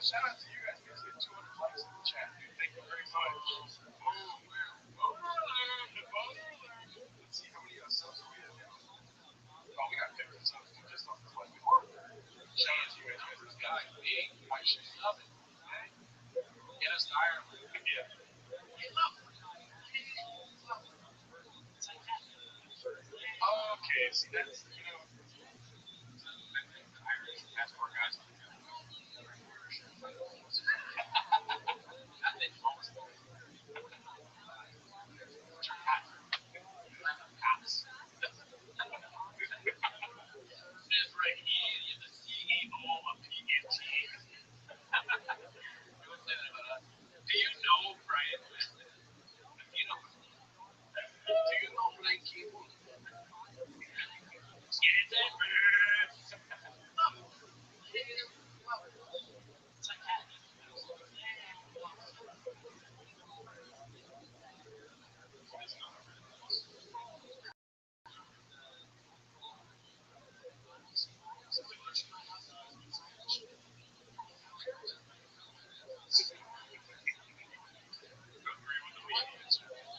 Shout out to you guys. We just hit 200 likes in the chat, dude. Thank you very much. Let's see how many subs we have now. Oh, we got 50 subs just off the live. Shout out to you guys. This guy, me, I should love it. Get us to Ireland. Yeah. Okay, see that's the Irish passport guys. That they almost pass. This right here is the CEO of PNG. Do you know Brian? Do you know Blake Cable? Get that bird.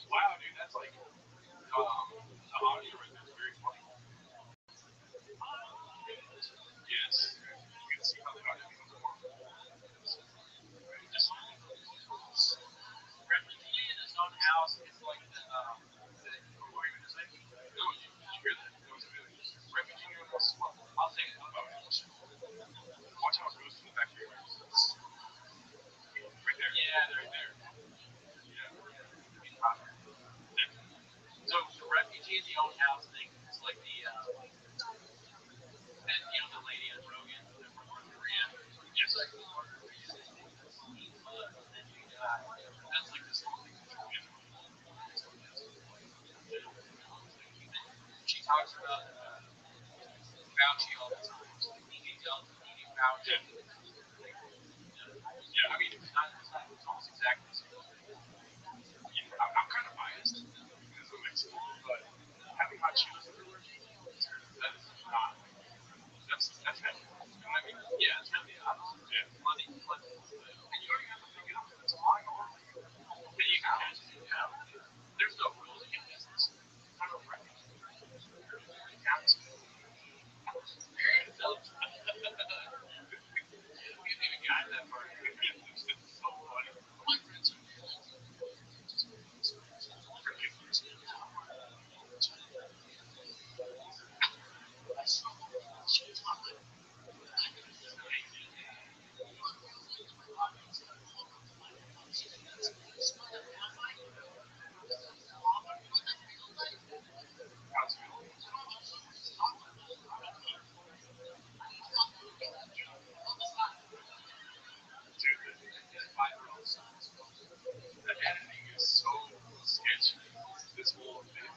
Wow, dude, that's like the audio right there is very funny. Yes, you can see how the audio becomes more. Refugee in his own house is like the what were you gonna say? No, you hear that? That was good. Refugee in your own house. I'll take it. Watch how it goes to the back of your ears. Right there. Yeah, they're right there. Yeah. So the refugee in the own house thing is like the and the lady on Rogan from North Korea. Yes. Like North Korea, and then she died. That's like this whole thing. She talks about Fauci all the time. He tells Fauci. Yeah, I mean, it's almost exactly the same. Yeah, I'm kind of biased because of Mexico, but having hot Cheetos everywhere, that is not. That's heavy. I mean, yeah, it's really the opposite. Yeah. Plenty. And you already have to pick it up if it's a line or and you can catch it. Yeah. There's no rules in business. I don't know. You have to. We didn't even got that part. It's so funny. My friends are the editing is so sketchy. This whole thing.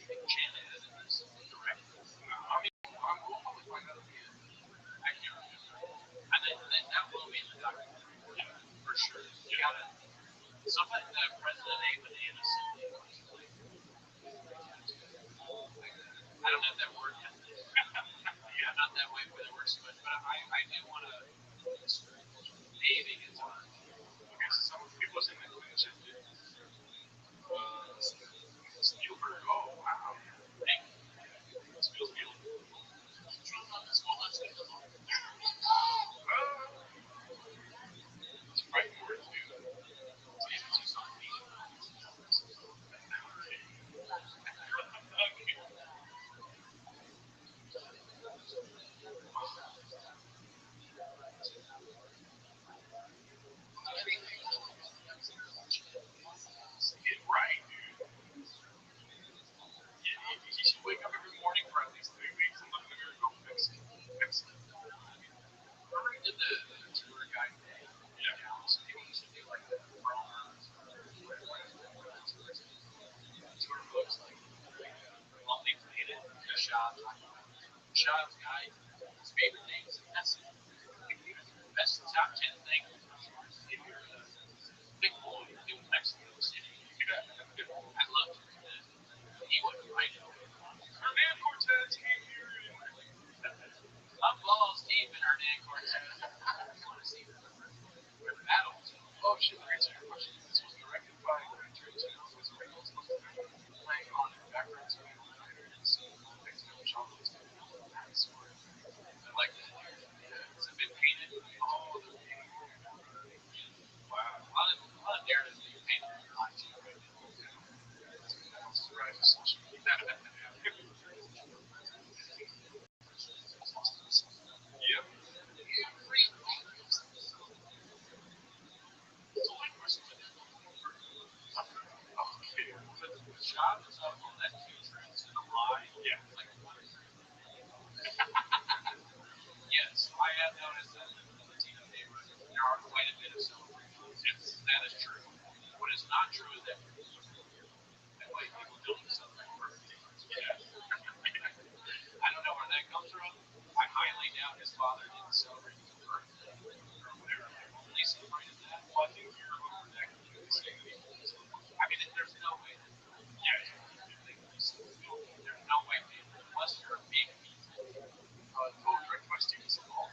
Can't edit this direct. I mean, we'll probably find out at the end. I can't remember. And then that will be the documentary. Yeah, for sure. You gotta. Somebody, President Bananas, I don't have that word yet. Yeah, not that way, but it works so much. But I do want to maybe get on. Okay, so some people are saying that Clinton just did Spielberg. Oh, wow. Thank you. Spielberg. It's right for it, too. It's just on me. Get right, dude. Yeah, he should wake up every morning for at least 3 weeks and look in the mirror and go fix it. Remember he did the tour guide day? Yeah. So he used to do like the promos, tour books, like monthly related Shop's guide, his favorite things. That's the top 10 things if you're a big boy doing Mexico City. I love to read that. He wouldn't write it. Hernan Cortez came here. I'm balls deep in Hernan Cortez. I want to see that. elementary too, because we also playing on it backwards when we were and so next to chocolates that's smart. I like that. Yeah. Has it been painted? Oh, they're painting. Wow. A lot of narratives being painted in your life too right now. I'm surprised it's so cheap. Yep. So my question is, okay, the shop is up on that two trends in a line. Yeah. Like, yes, I have noticed that in the Latino neighborhood, there are quite a bit of celebrations. Yes, that is true. What is not true is that white people don't celebrate birthdays. Yeah. I don't know where that comes from. I highly doubt his father didn't celebrate his birthday or whatever. Like only celebrated that. Well, I think you're over that completely. I mean, there's no way that. Yeah, there's no way, unless you're a big people. Total direct my students at all.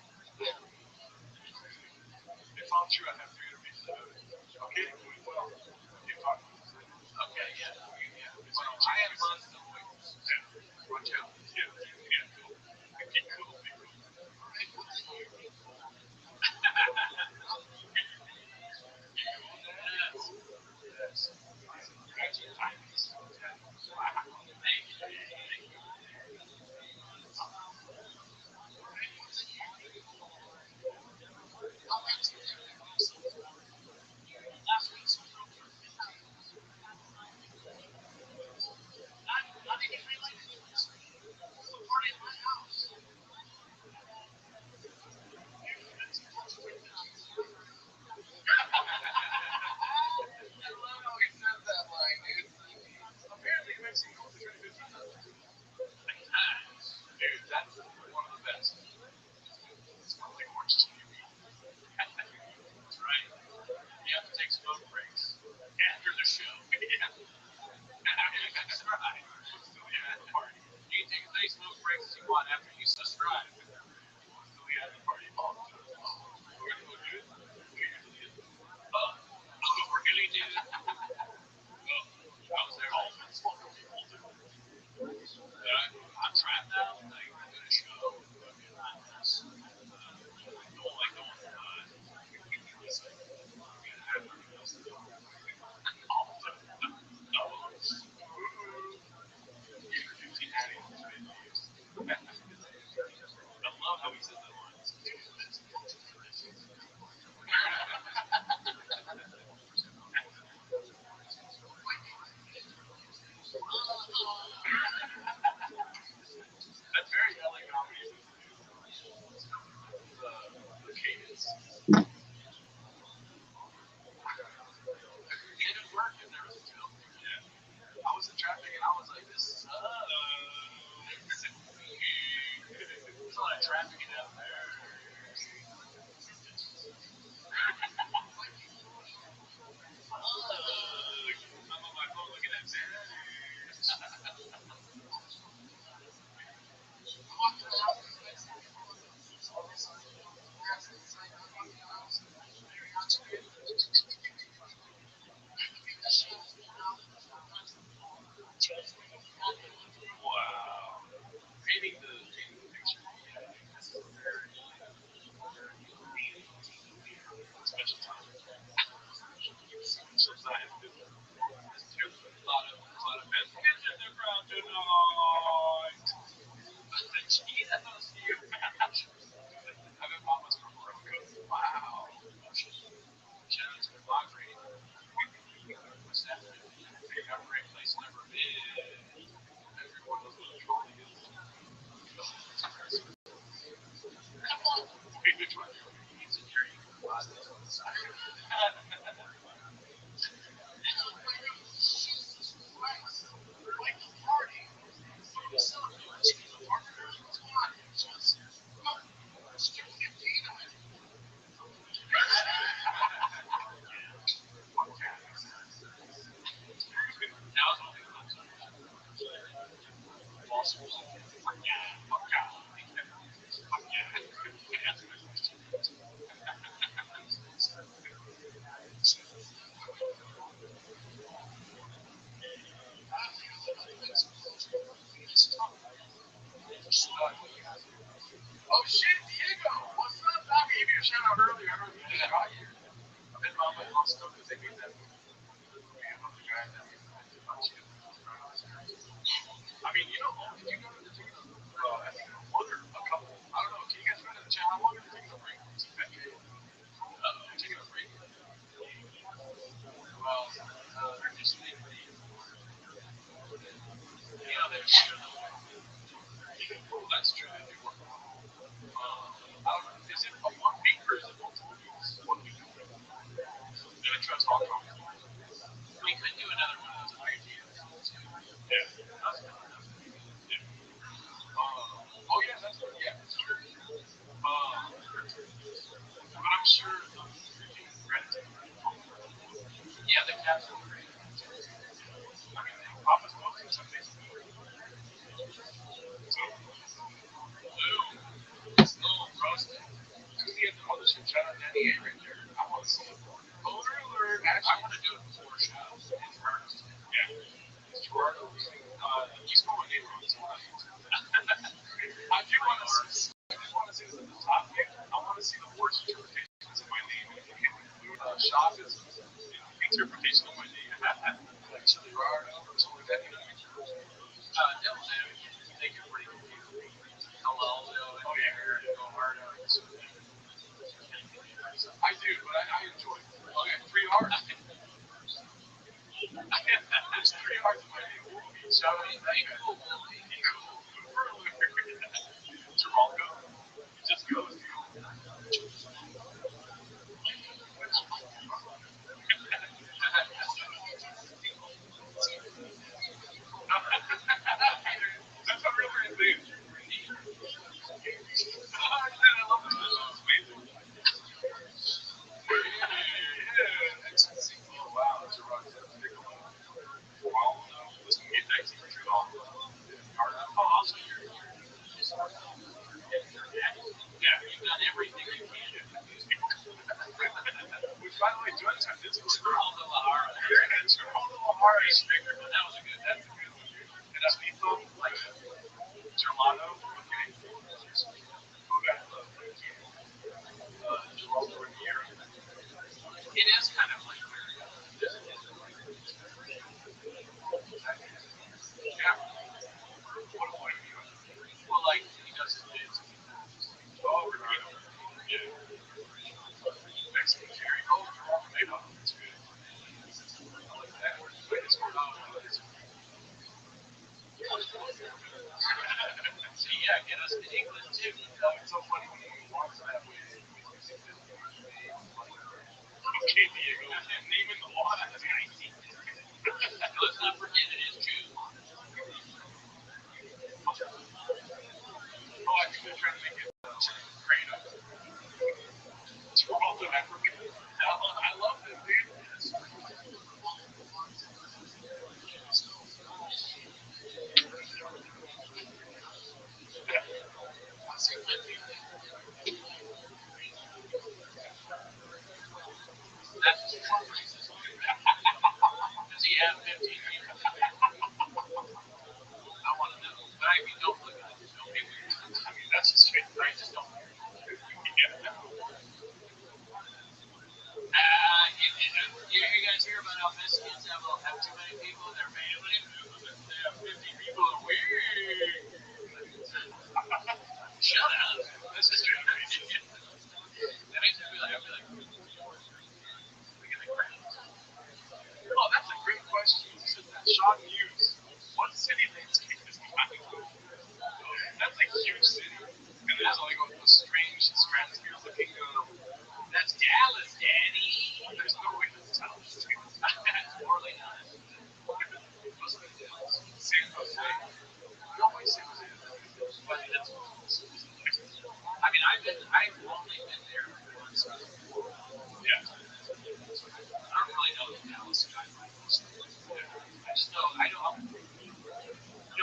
If I'm true, I have 300 pages of evidence. Okay, doing well. You talk. Okay, yeah, yeah. Well, I have lots of ways. Yeah. Watch out. Yeah, yeah, cool. Be cool, be cool. Right, what's the year? Yes. I love how he says that line, dude. Apparently, in Mexico, they try to 15,000. Dude, that's one of the best. It's more like orange juice. That's right. You have to take smoke breaks after the show. Yeah. That's right. So we had the party. You can take as many smoke breaks as you want after you subscribe. So we had the party all the time. We're gonna go do it. We usually do. Really, dude? I was there all the time. I'm trying now. Like, I did a show. Like, all the time. Introducing adding to it. I love how he says that line. That's very LA comedy. The cadence. It would work if there was a film. Yeah. I was in traffic and I was like, this sucks. There's a lot of traffic down there. I'm on my phone looking at that. Wow. Painting the picture. Yeah, this is very special time. Sometimes there's a lot of best kids in the crowd tonight. Cheetos, you. I bet Mama's from Morocco. Wow. Shout out to the Madre. What's that? They got a great place never been. Everyone knows what a trolley is. It's impressive. Okay, which one? It's a dream. On the side. Now it's only Papa's posting some things. So, little roasted. Tuesday at the mothership. Shout out Danny A right there. I want to see it. Actually, I want to do it before shows. It's earnest. Yeah. It's Gerardo. He's going with neighborhood. I do want to see. I just want to see this at the top here. I want to see the worst interpretations of my name. Shop is interpretation of my name. Like Gerardo or something like that. You know what I mean? Devil's advocate. You make it pretty confusing. Hello. Oh yeah. Go hard on it. I do, but I enjoy it. Okay, 3 hours. There's 3 hours in my name. Shout out to that guy. Geraldo. It just goes. That's a real great thing. I love this. It's amazing. Oh, wow. Geraldo. Wow. Listen, midnight to Geraldo. Oh, also, yeah, you've done everything you can to confuse people. Which, by the way, John's on this one. Geraldo Lahara. Geraldo Lahara is bigger, but that was a good one. And that's people like Geraldo. Okay. Who got Geraldo Rivera? It is kind of like yeah. What a point. Well, like, he does his bits. Oh, Ricardo. Yeah. Mexican Jerry. Oh, Geraldo Madoff. That's good. I like that. Wait, it's more about see, yeah, get us to England too. It's so funny when he walks that way. Okay, Diego, naming the law. Let's not forget it is June. Oh, I think they're trying to make it Kratos. It's all of Africa. I love this, dude. That's Trump racist. Does he have 15 years? I want to know. But I mean, don't look at it. Don't be weird. I mean, that's just straight. I just don't. Yeah. You guys hear about how Mexicans have too many people in their family? They have 50 people a week. Shut up. This is true. That makes me feel like, look at the crowd. Oh, that's a great question. Sean Hughes. What city landscape is behind you? That's a huge city. And there's like a strange stratosphere looking. That's Dallas, Daddy. There's no way that's Dallas. That's Orleans. San Jose. We always San Jose. But that's I mean, I've only been there once. Yeah. I don't really know the Dallas skyline. I just know I don't.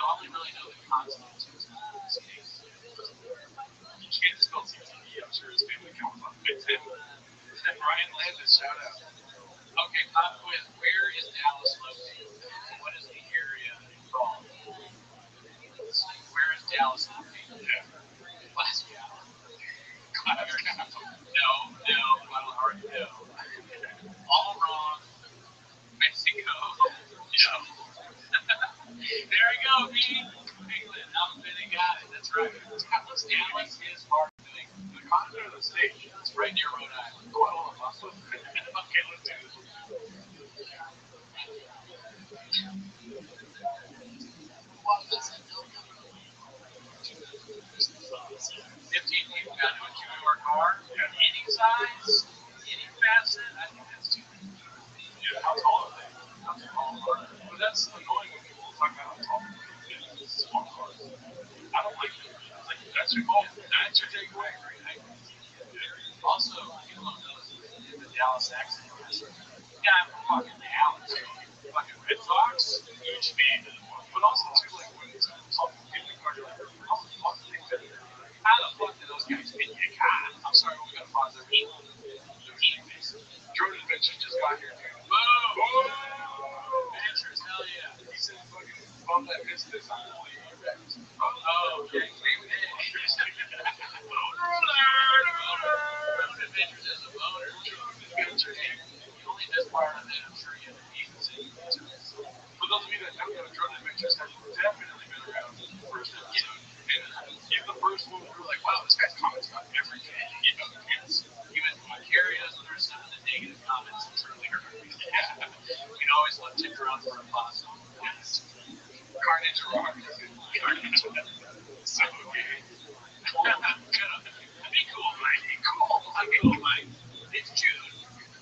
Only really know the consonants. You can't spell CTE. I'm sure his family counts on 15. Brian Landis, shout out. Okay, pop quiz. Where is Dallas located? What is the area called? Where is Dallas located? Yeah. Glasgow. No, Guadalajara, no. All wrong. Mexico. No. There we go, B. England. Outfitting got it. That's right. Dallas is part of the continent of the state. It's right near Rhode Island. Okay, let's do this. 15 people got to a 2-door car. Any size, any facet. I think that's too many. Yeah, how tall are they? How tall are they? But that's annoying when people talk about how tall they are. Small cars. I don't like it. Like, that's your goal. That's your takeaway. Also, people don't know the Dallas accent. Yeah, I'm fucking Dallas. Fucking Red Sox, huge fan. bummed I missed this. I'm really wrecked. Oh, okay. Adventures as a boner. You only missed part of that. I'm sure you have a decent. For those of you that don't know, Drone Adventures has definitely been around since the first episode. And he's the first one we were like, wow, this guy's comments about everything. He was vicarious through some of the negative comments that truly hurt me. Yeah. We'd always love to draw for a positive. Yes. Carnage or Rock. Carnage. So okay. Be cool, Mike. Be cool. I'm cool, Mike. It's June.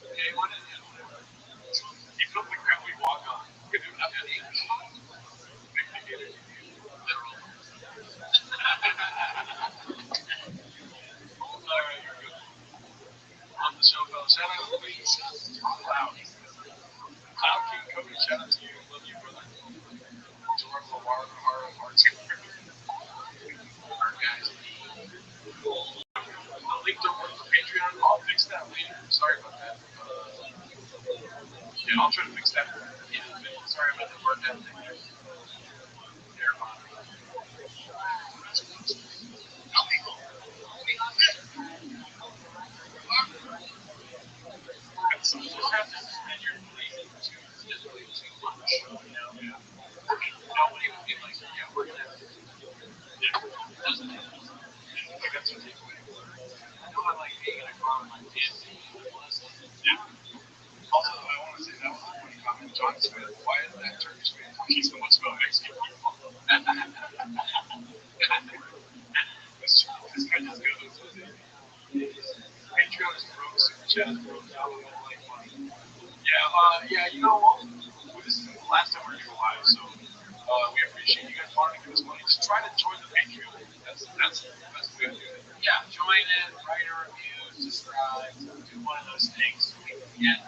Okay, what is it? You feel the ground we walk on. You do nothing. Literal. Alright, you're good. On the show, fellas. Shout out to Lee. Cloud. Cloud King Cody. Shout out to you. Love you, brother. Jordan Lamar, Hearts. Our guys. The link don't work for Patreon. I'll fix that later. Sorry about that. Yeah, I'll try to fix that. Yeah, sorry about the work ethic. So you just have to suspend your belief to physically too much. Nobody would be like, yeah, we're gonna have to. Yeah, doesn't happen. I think that's what takeaway. I know I like being in a car with my kids. Yeah. Also, I want to say that was a funny comment. John Smith, why is that Turkish man talking so much about Mexican people? That's true. This guy just goes with it. Patreon is broke, Super Chat is broke, y'all don't like money. Yeah, you know what? Well, this isn't the last time we're going to go live, so we appreciate you guys wanting to give us money. Just try to join the Patreon. That's the best way to do it. Yeah, join it, write a review, subscribe, do one of those things. Yeah,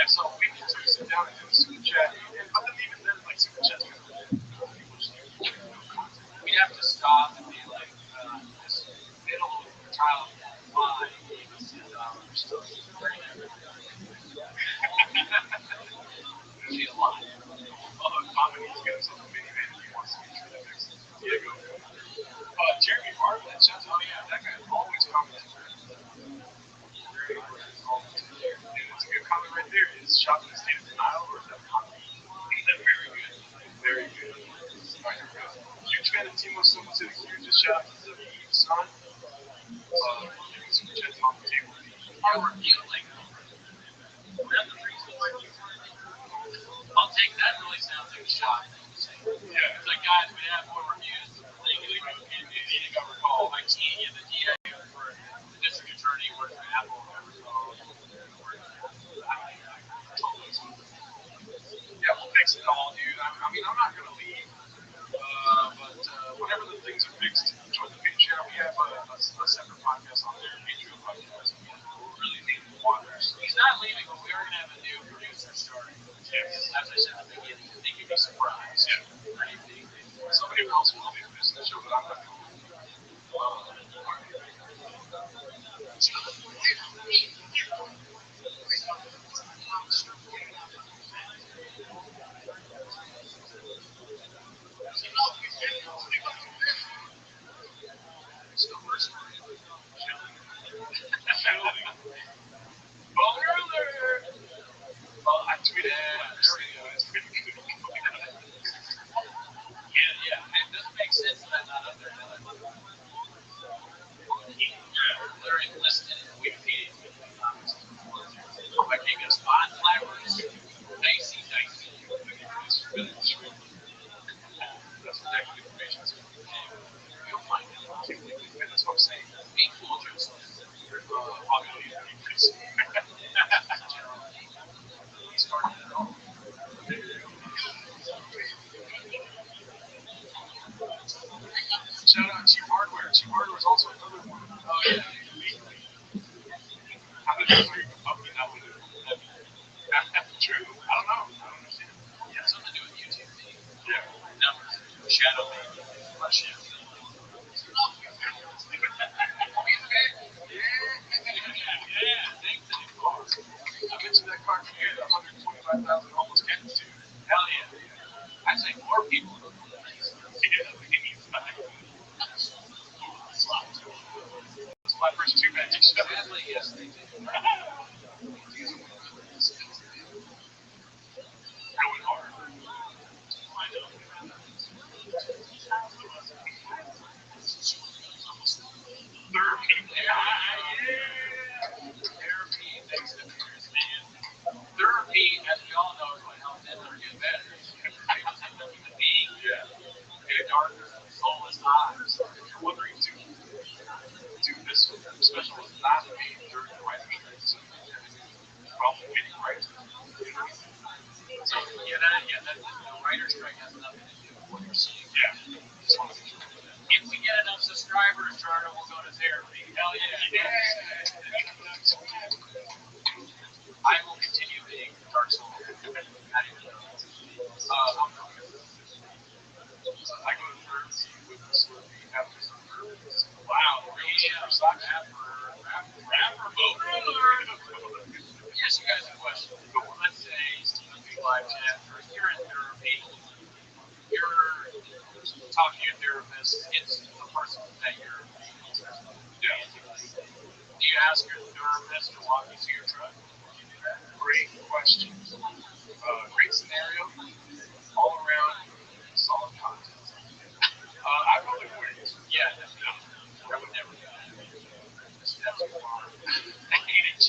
so we need to sit down and do the Super Chat. And but then even then, like, Super Chat's kind of people just we have to stop and be like, this middle child lie gave us $10. So it'll be a lot. Although Dominic's got something big in he wants to be treated next to Diego. Jeremy Bartlett, oh yeah, that guy always comments. Very and it's a good comment right there. Is shopping in state of denial or is that coffee? Very good. Very good. Right, here we go. Huge fan of Timo Silva to the hugest shout out to the son. Super Chat on the table. Our review, like, I'll take that. Really sounds like a shot. Yeah. It's like, guys, we have more reviews. You need to go recall. My team, the DA for the district attorney works for Apple. Yeah, we'll fix it all, dude. I mean, I'm not going to leave. But whenever the things are fixed, join the Patreon. We have a separate podcast on there, Patreon podcast. We're really leaving the waters. He's not leaving, but we are going to have a new producer starting. Yes. As I said at the beginning, I think you'd be surprised. Yeah. Somebody else will be producing the show, but I'm not going to. Well, I tweeted. people in the movies. Yeah, he needs time. It's my first two matches. Sadly, yes, they did. Going hard. I know. Therapy. Therapy makes a difference, man. Therapy, as we all know, is what helps Hitler get better. It makes him a human being. Yeah. A darker, soulless eyes. If you're wondering, do this special was not made during the writer's strike, so probably getting right to the So, the writer's strike has nothing to do with what you're seeing. yeah. Just want to make sure. If we get enough subscribers, Charter will go to therapy. Hell yeah. I will continue being Dark Soul. Not even though. I go to therapy with the Slurpee after some bourbons. Wow, Rapper mode. Let me ask you guys a question. Let's say a big live chat, or you're in therapy, you're talking to your therapist, it's a person that you're Yeah. do you ask your therapist to walk you to your truck? Great question. Great scenario. All around solid content. I probably wouldn't. Yeah, no. I would never do that. That's too far. I hate it.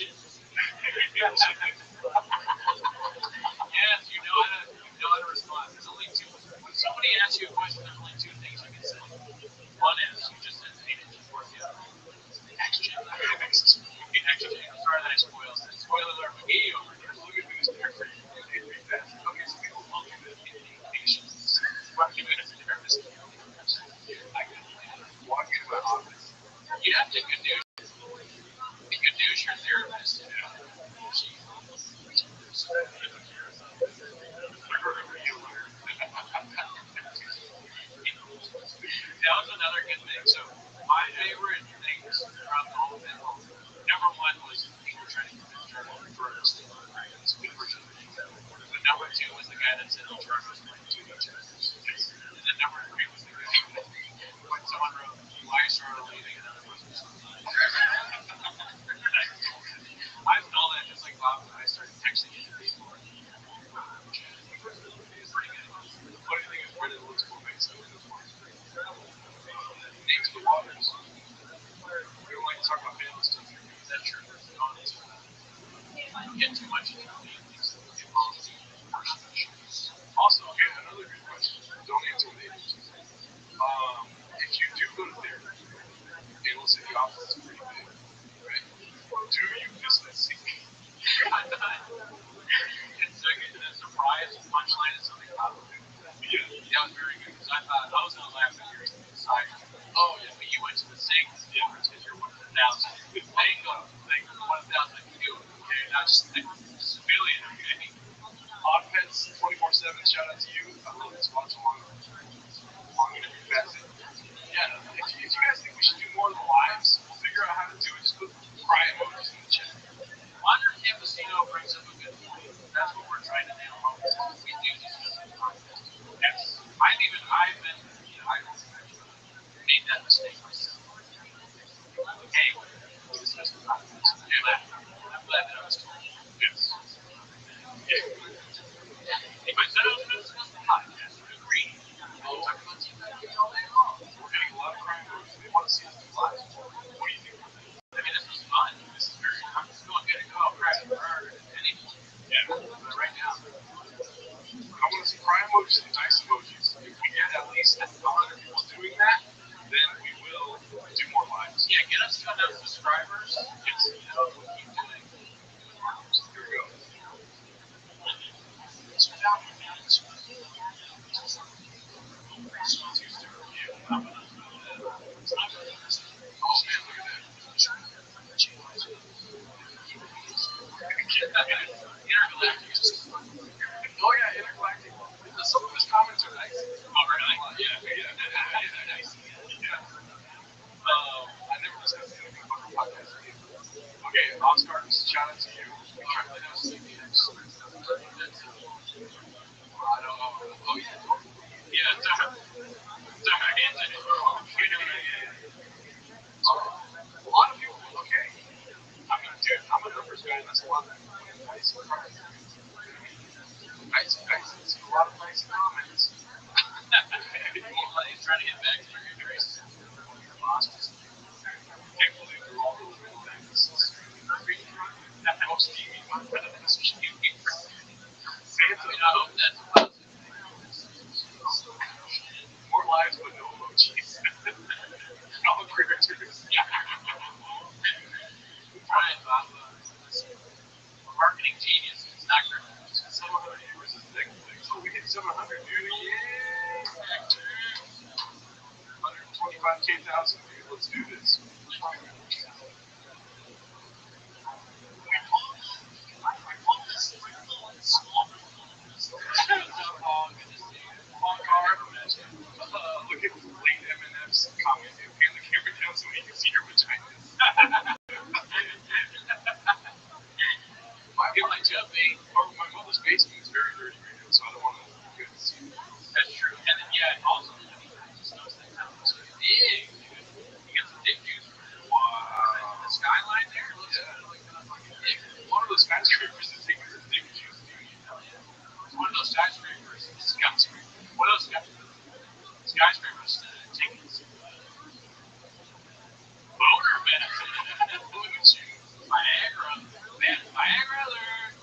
Yes, you know how to respond. There's only two. When somebody asks you a question, there's only two things you can say. One is you just said 8 inches worth. The other Actually, I'm sorry that I spoiled that. Spoiler alert, McGee over here. look at this different. Okay, so people look at it in patience. I can walk into my office. You have to Gadoosh your therapist. That was another good thing. So my favorite things throughout the whole thing, number one was people trying to convince Turtle for us to but number two was the guy that said the Turtle was playing two each other. And then number three was the guy when someone wrote, why is Turtle leaving another person? I stole that just like Bob when I started texting him before. It's pretty good. The funny thing is, where did it look cool makes sense. Names the waters. We don't like to talk about family stuff here. That's true. Don't get too much into things involved in personal issues. Also, okay, another good question. Don't answer with age. If you do go to therapy, and let's say the office is pretty big, right? Do you miss that seat? It's the surprise punchline is something about it. Yeah. That was very good because I thought I was going to laugh at yours side. Oh yeah, but you went to the same difference because you're one of the 1,000. I didn't go like 1,000 like you. Okay, not just a million. Okay. Podpets 24/7. Shout out to you. I love this watch along. That's it. Yeah. If you guys think we should do more of the lives, we'll figure out how to do it. Just put cry emojis in the chat. Andre Campesino brings up a good point. That's what we're trying to nail home. We do discuss it. Yes. I've been, I made that mistake myself. Hey, we discussed the podcast. I'm glad that I was told. Yes. Yeah. If I said I was going to discuss the podcast, I would agree. We'll talk about Team all day long. We're getting a lot of crime emojis. They want to see us do live. What do you think? I mean, this was fun. This is very, I'm just going good to go. Crash and burn. Yeah. But right now, I want to see cry emojis and nice emojis. If we get at least 100 people doing that, then we will do more lives. yeah, get us to enough subscribers. Yes. We'll keep doing. Here we go. Intergalactic. Oh yeah, intergalactic. Some of his comments are nice. Oh, really? Yeah. Nice. Yeah. I never discussed anything about the podcast. Okay, Oscars, shout out to you. We tried to have CBS. Oh yeah. Yeah, A lot of people, okay. I mean, dude, I'm a numbers guy, and that's a lot of nice comments. I see a lot of nice comments. He's trying to get back to your trace. Your boss just Can't believe they're all those little things. That helps Stevie. Santa, I hope that's positive. more lives but no emojis. All cricketers. Brian Bob, marketing genius. It's not great. 700 viewers is the next thing. So we hit 700, dude. Yeah. 125,000 views. Let's do this. Look at late M&F's comment and pan the camera down so you can see your vagina. My mother's basement is very dirty right now, so I don't want to see it. That's true. And then, yeah, also, just notice that house is big, dude. You got the dick juice. Wow. The skyline there looks kind of like a fucking dick. One of those skyscrapers is taking the dick juice, dude. One of those skyscrapers, one of those skyscrapers taking boner medicine. Viagra. Viagra alert.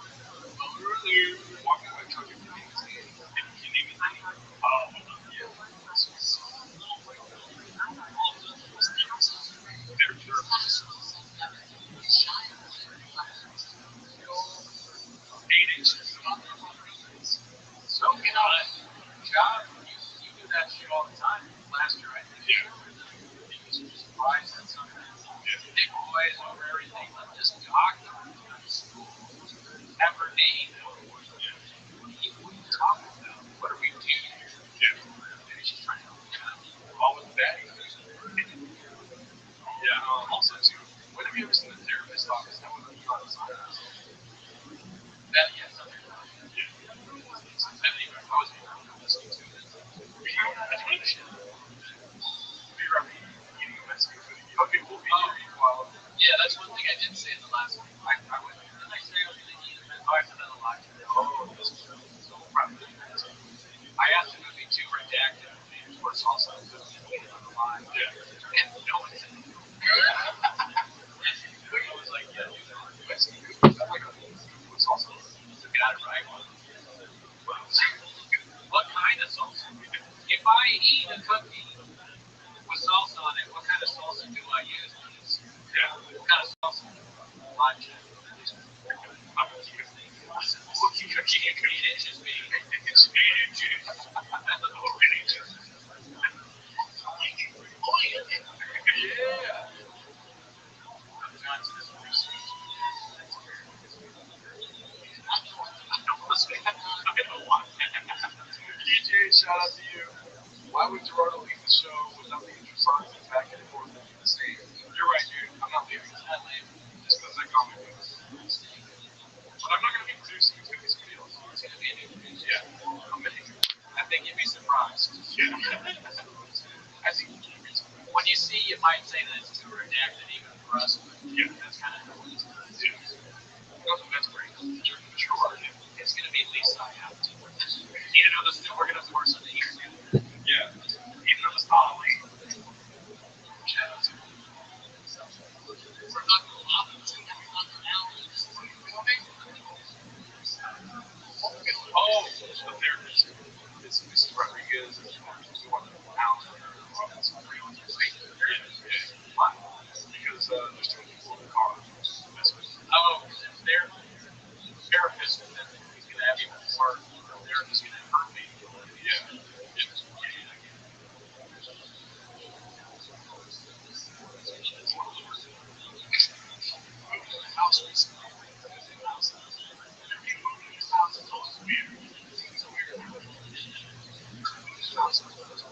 Boner alert. Walking my truck and getting his name. Can you name his name? Yeah. They're 8 inches. So, John, you do that shit all the time. Last year, I think. Yeah. You was surprised at something. Big boys over everything. Like this doctor have her name. What are you talking about? What are we doing here? Yeah. Maybe she's trying to help you out. All with that. Yeah. Also, too, when have you ever seen a therapist office that would be on his eyes? That, yeah, something. Yeah. I think I was listening to it. That's really shit. Be Rabbi eating a Mexican food. Okay, we'll be here while. Yeah, that's one thing I did say in the last one. I went, didn't I say I was going to eat a man? Oh, I said that a lot. Oh, this is true. So we'll probably do that. I asked him if he too redacted for salsa on the line. Yeah. And no one said no. I was like, yeah, do that. Mexican food. I like food salsa. You got it right. What kind of salsa? If I eat a cookie with salsa on it, what kind of salsa do I use? Yeah. What kind of salsa? Lime cheese. I'm a cookie. 8 inches, baby. It's 8 inches. Oh, 8 inches. Yeah. Johnson is research. I don't want that. DJ, shout out to you. Why would Gerardo leave the show with nothing interesting back and forth and do the same? You're right, dude. I'm not leaving. Just because I comment. But I'm not going to be producing. It's going to be somebody else. It's going to be a new producer. Yeah. I'm making it. I think you'd be surprised. Yeah. I think When you see, you might say that it's too redacted even for us. Yeah. That's kind of cool. Yeah. That's great. Sure. It's going to be Lisa I have to. We're going to force it to eat. Yeah. Even though it's not late. Oh, the therapist. It's Mrs. Rodriguez. We want to pound her office. Yeah. Because there's too many people in the car. Oh, if their therapist, then he's going to have even more. The therapist is going to hurt me. Yeah. House recently.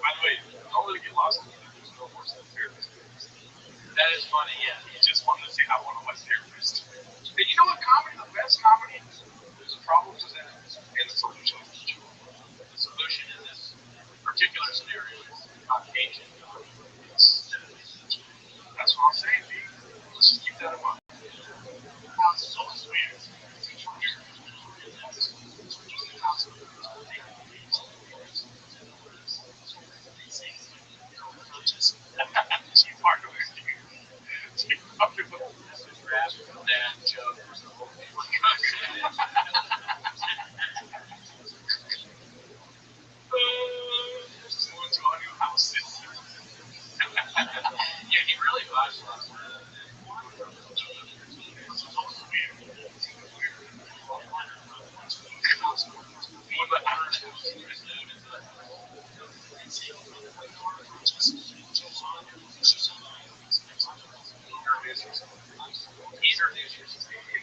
By the way, don't really get lost in it. There's no worse than a therapist. That is funny, yeah. You just wanted to say, I want a white therapist. And you know what comedy, the best comedy, there's a problem presented and a solution. The solution in this particular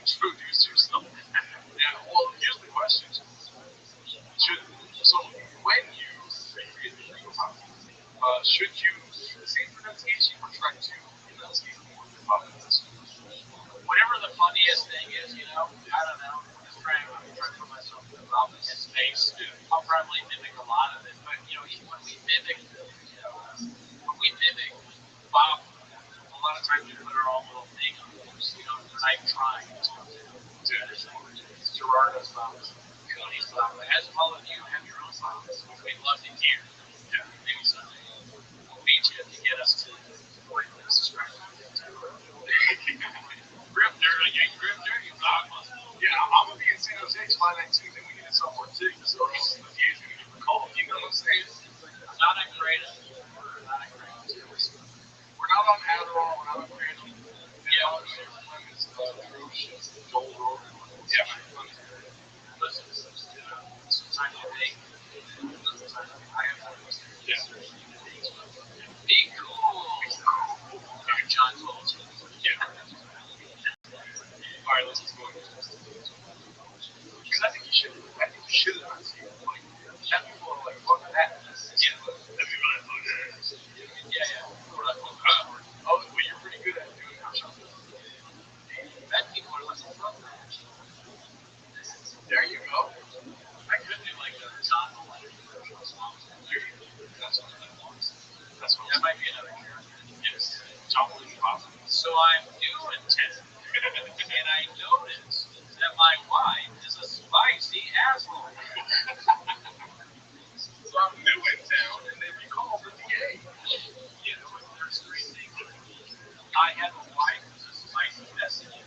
Introduce yourself. Yeah, well, here's the question. So when you create the video should you use the same pronunciation or try to enunciate more this? Whatever the funniest thing is, I don't know. I'm trying to put myself in the Robin headspace. I'll probably mimic a lot of it, but even when we mimic Bob, a lot of times we put our own little thing on it. We're not trying. Gerardo's vowels, Cody's vowels. As all of you have your own vowels, which we'd love to hear. Yeah. Maybe someday we'll meet you to get us to point this right. Grifter, you dogma. Yeah, I'm gonna be in San Jose July 19th, and we get in somewhere too. So this is the guy's gonna get the call. You know what I'm saying? Not a great. We're not on Adderall. We're not on Kratom. Yeah, our favorite one is Rothschild'S, Joel Rogan. Yeah. Listen, sometimes you think, I have one. Yeah. Be cool. John told you. Yeah. All right, let's just go. Because I think you should not see it. Like, have people are like, fuck that. Yeah. That'd be really fun. Yeah. Oh, well, you're pretty good at doing that. That people are like, fuck that. There you go. I could do like a John Mulaney commercial song. That might be another character. Yes. John Mulaney. So I'm doing 10, and I noticed that my wife is a spicy asshole. So I'm new in town, and then you call the DA. There's three things. I have a wife who's a spicy messenger.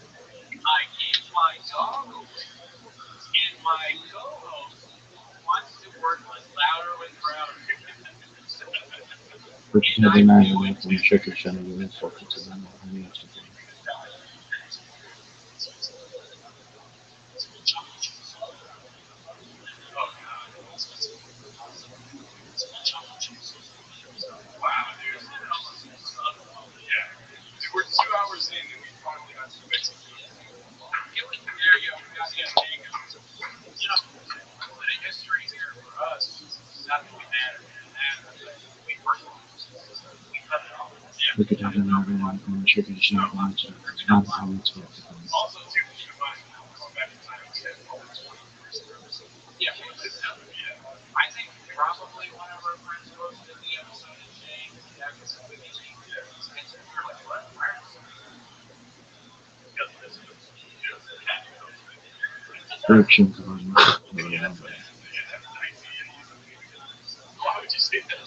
I gave my dog away, and my co-host wants to work on louder and prouder. Every night I from Chicken Center with this fucking to them. Wow, dude. Yeah. Dude, we're 2 hours in, and we finally got to Mexico. There you go. The history here for us is not that we matter. We work on it. We cut it off. We could have another one from Chicken Center. Not how it's working. Also, too, keep in mind, going back in time, we had over 20 years. Yeah. I think probably one of our friends posted the episode in James. And we were like, what? Frictions on Why would you say that?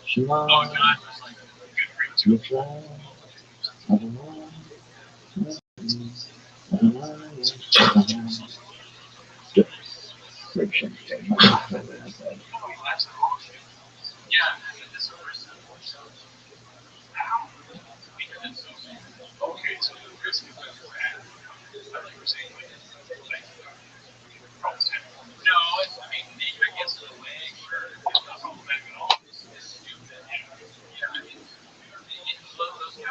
She Oh, God was like, you fly. I don't know. Friction. yeah, this is because it's so big. Okay, so the risk is that you're bad. I thought you were saying like No, it's, I mean, maybe I guess in a way, it's not problematic at all. It's stupid. Yeah, I mean, those guys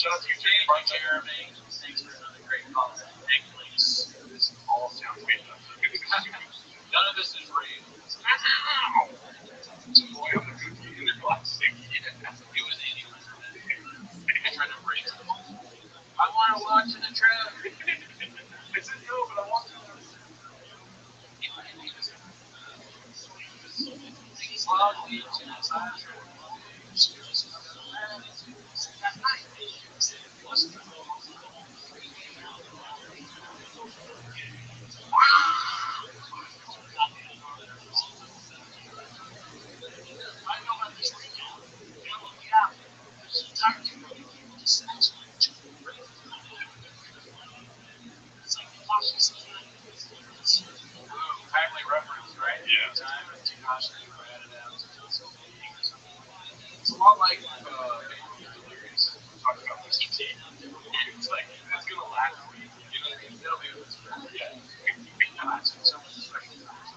Shout out to you, Thank you, Jeremy. Thanks for another great call. Thank you, ladies. This all sounds made up. None of this is real. It's a boy on the cookie in the plastic. It was anyone. I tried to break it. I want to watch the trip. I said no, but I want to. Timely reference, right? Yeah. Time and Takashi were added out to it's a lot like Delirious. Talking about Mr. T. It's like, it's going to last a week. You know what I mean? It'll be with this forever. Yeah. God, it's so much special time.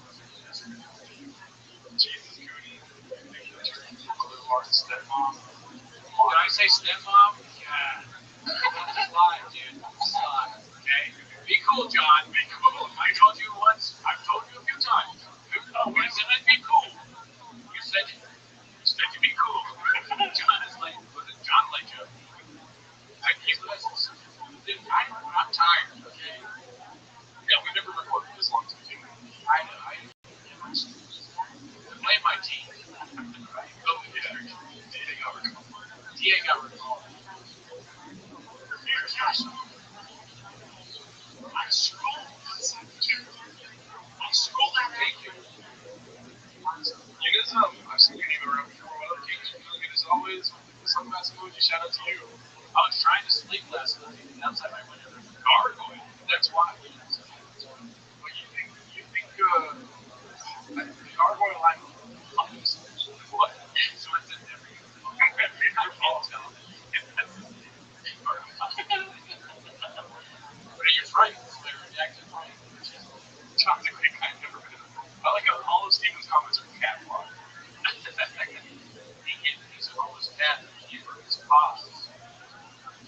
Jesus, Goody. Boulevard stepmom. Did I say stepmom? Yeah. This is live, dude. This is live. Okay? Be cool, John. Be cool. I told you once. I've told you a few times. When I said I'd be cool, you said it. You said to be cool. John is like, John like you. I keep listening. Dude, I'm tired, okay? Yeah, we never recorded this long to begin with. I blame my team. Oh, yeah. DA got recalled. DA got recalled. Here's your song. I scroll outside the chair. I scroll that picture. You guys, I've seen your name around before. What up, King? It is always some basketball. Shout out to you. I was trying to sleep last night, and outside my window there's a Gargoyle. That's why. But you think, Gargoyle, I'm what? So I said never. But you're right. They're reacting right. I like how all of Steven's comments are catwalk. He can't use all his cat. He works his costs.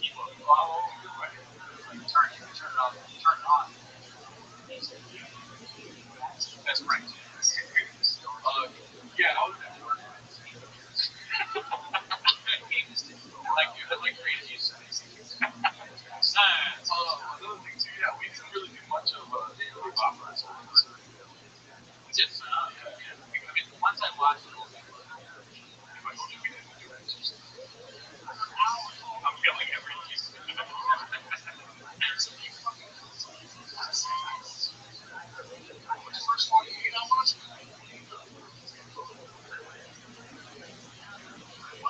He will follow your way. Like turn it off. Turn it on. That's right. Yeah, I'll do that. I like creative use. Science. Another thing too, yeah, we didn't really do much of daily opera. It's phenomenal. I mean, once I watched it, I'm yelling every piece. First 48 hours?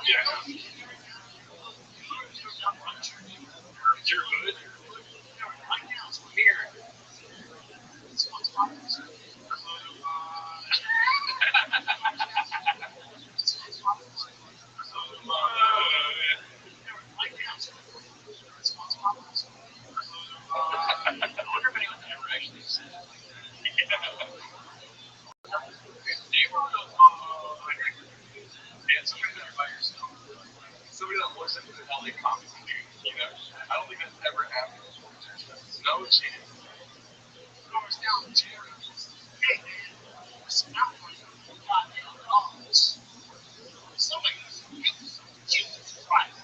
Yeah. You're good. Here. I wonder if anyone ever actually said it like that. Yeah, somebody that by yourself. Somebody that looks at the LA comics and you know, I don't think that's ever happened. No chance. Hey, listen out for your goddamn dogs. Somebody Jesus Christ.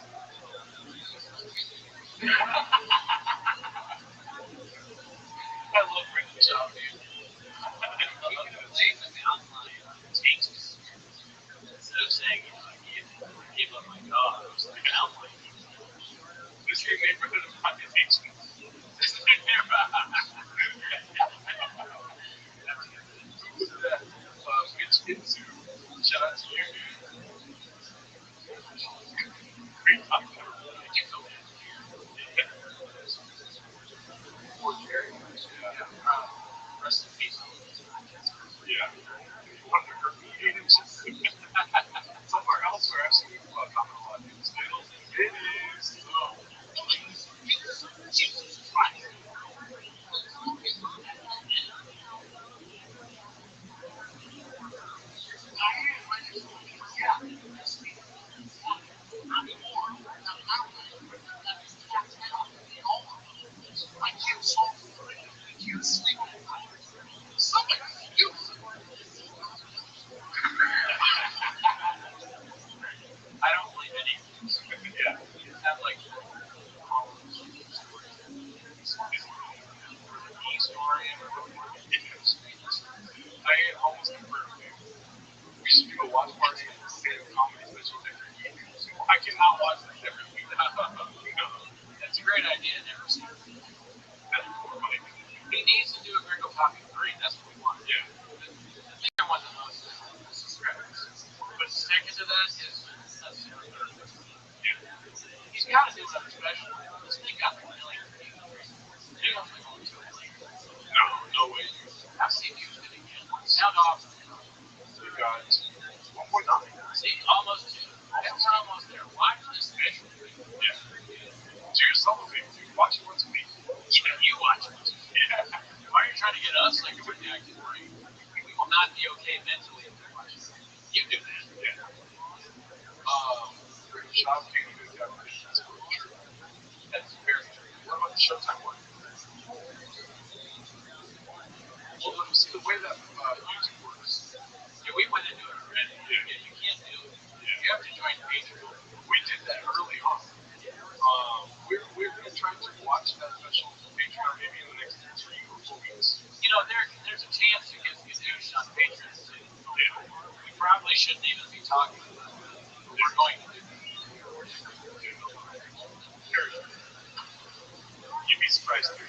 I love Brendan Shaw, dude. Instead of saying, I gave up my dog, I was like, an outline. This is your neighborhood of occupation. Mitch Itsu. Shout out to you, dude. Great talk. Poor Jerry. Rest in peace. Yeah. One of the her somewhere else where I've seen people comment a lot. It is. Jesus Christ. many of these. Yeah. You have like all of those stories. E story or I almost confirmed it. We should do a watch party and stand-up comedy special every week. I cannot watch this every week. No. that's a great idea. Never seen it. That's more money. He needs to do a Gringo Coffee 3. That's what we want. Yeah. I think I want the most subscribers. But second to that is third. Yeah. He's got to do another special. This thing got like a million views. He got like over 2 million. No, no way. I've seen views it again. Sound off. You got 1.9. See, almost 2. We're almost there. Watch this special. Yeah. Do yourself a favor, dude. Watch it once a week. Even you watch it. Yeah. Why are you trying to get us like we're the active brain? We will not be okay mentally if we watch it. You do that. Yeah. Shop can't even have visions. That's very true. What about the Showtime one? Well, see the way that YouTube works. Yeah, we went into it already. Yeah. You can't do it. Yeah. You have to join Patreon. We did that early on. We're going to try to watch that special Patreon maybe in the next 3 or 4 weeks. You know, there's a chance it gets used on Patreon too. Yeah. We probably shouldn't even be talking about that. But we're going to do that. You'd be surprised. Is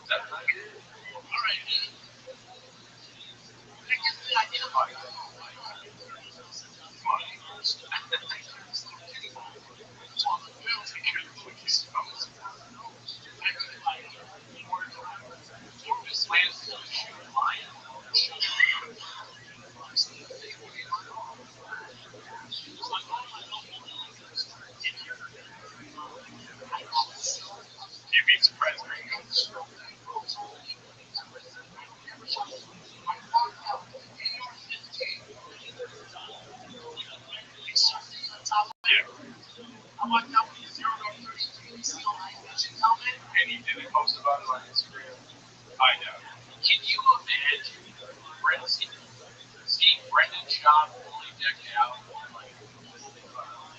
that right? All right, man. I guess we identified that. Plans to shoot a lion. You'd be surprised. Yeah. And he didn't post about it on Instagram. I know. Can you imagine seeing Brendan Schaub fully decked out in like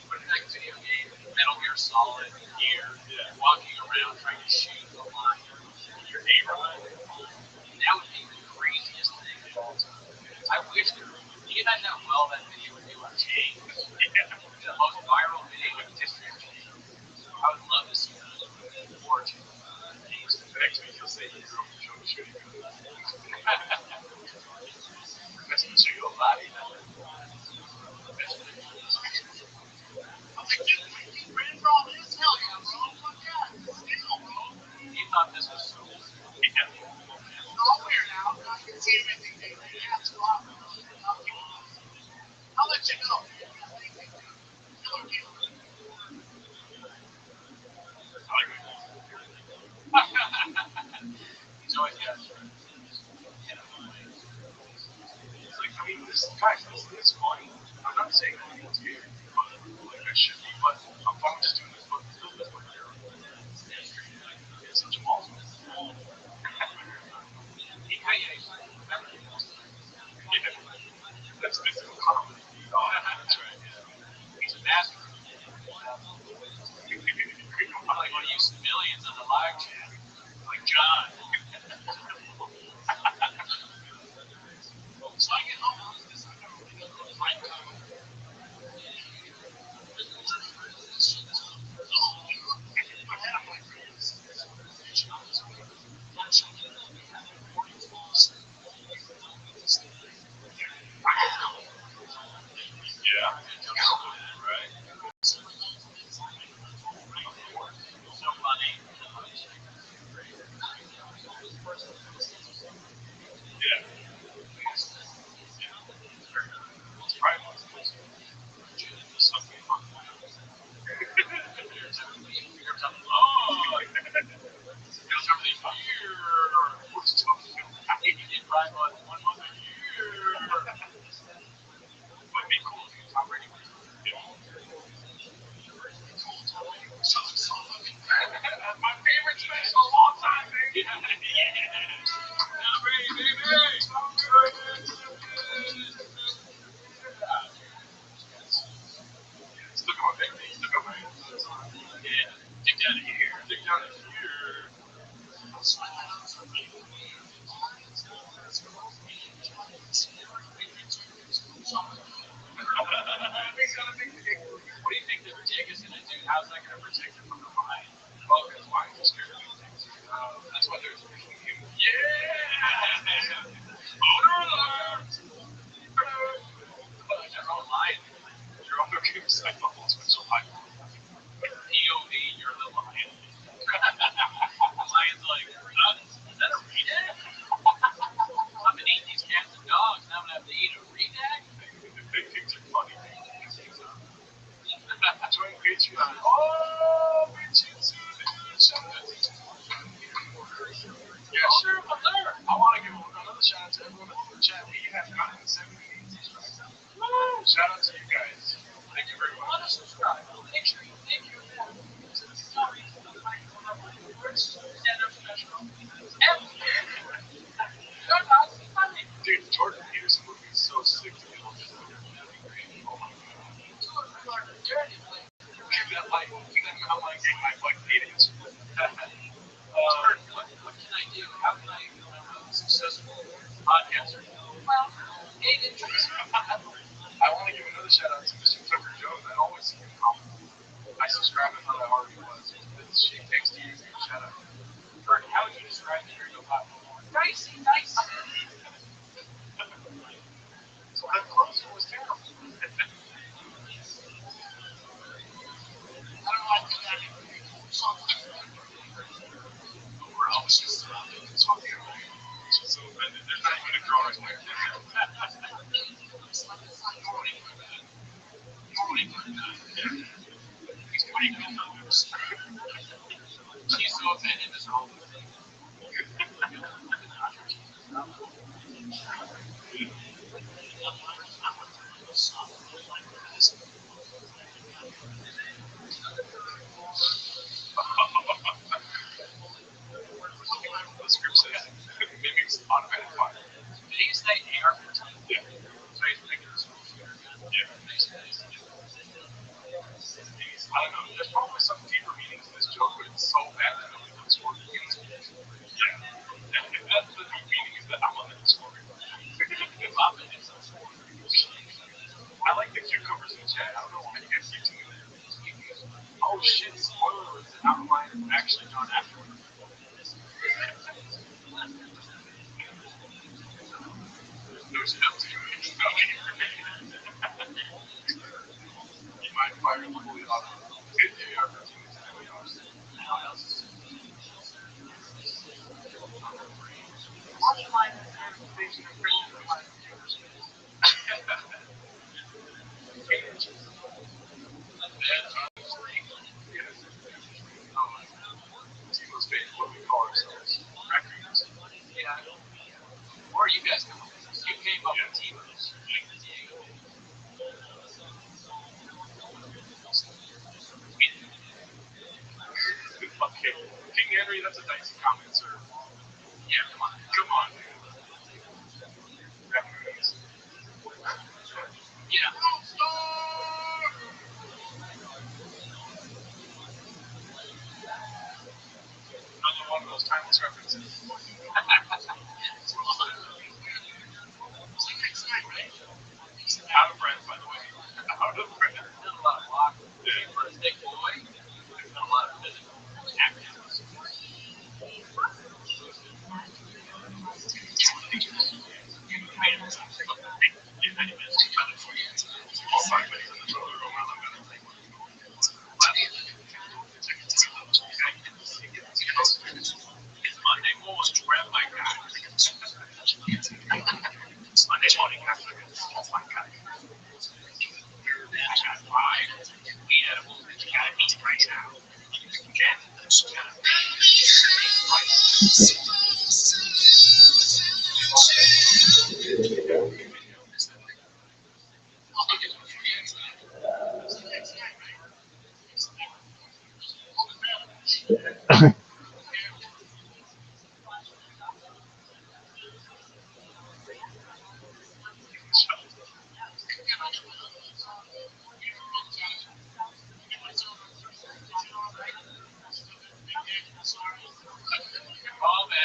what is that video game? Metal Gear Solid gear, walking around trying to shoot the line in your neighborhood? That would be the craziest thing of all time. I wish there. Can you imagine how well that video would do on Change? The most viral video in the history of Change. I would love to see that. Or Change. Next week he'll say you're on the show shooting. That's what you go by. He thought this was so cool. Yeah. I'll let you know. He's always got It's like, I mean, this is funny. I'm not saying anyone's here, but like I should be, but I'm fine just doing this, but this one here. It's such a mall. Yeah. That's mythical comedy. Oh, that's right. Yeah. He's a master. what can I do? How can I become a successful podcaster? Well, gain interest. I want to give another shout out to Mr. Tucker Jones. I always see him comment. I subscribe and thought I already was. This she takes to you. Shout out. Bernie, how would you describe the radio platform? Dicey, nice. So that closer was terrible. I don't like that. We're always just talking. She's so offended. There's not even a girl right there. She's so offended this whole thing. The script says mimics automatic fire. Did he say AR-15? Yeah. So he's making this whole shooter. Yeah. I don't know. There's probably some deeper meanings in this joke, but it's so bad that nobody can score. Yeah. That's the deep meaning is that I'm on the Discord. I like the cucumbers in chat. I don't know why you guys keep doing that. Oh shit, spoiler alert, the outline is actually done afterwards. There's no step to it. It's no You might fire fully auto. They are 15 minutes anyway, honestly. How else? Watch my station of Christian on my computers. Tito's face, what we call ourselves. Raccoons. Yeah. Where are you guys coming from? You came up with Tito's. Okay. King Henry, that's a dicey comment, sir. Yeah, come on. Come on, man. Raccoons. Yeah. Another one of those timeless references. Out of breath, by the way. Out of breath. Done a lot of walking. Yeah. For a thick boy, I've done a lot of physical activities. All 5 minutes in the trailer go around. I'm gonna take one. It's Monday. We'll almost grab my guy. Monday morning after this. My guy. I got 5 weed edibles that you gotta eat right now. Again, that's gotta be Oh man,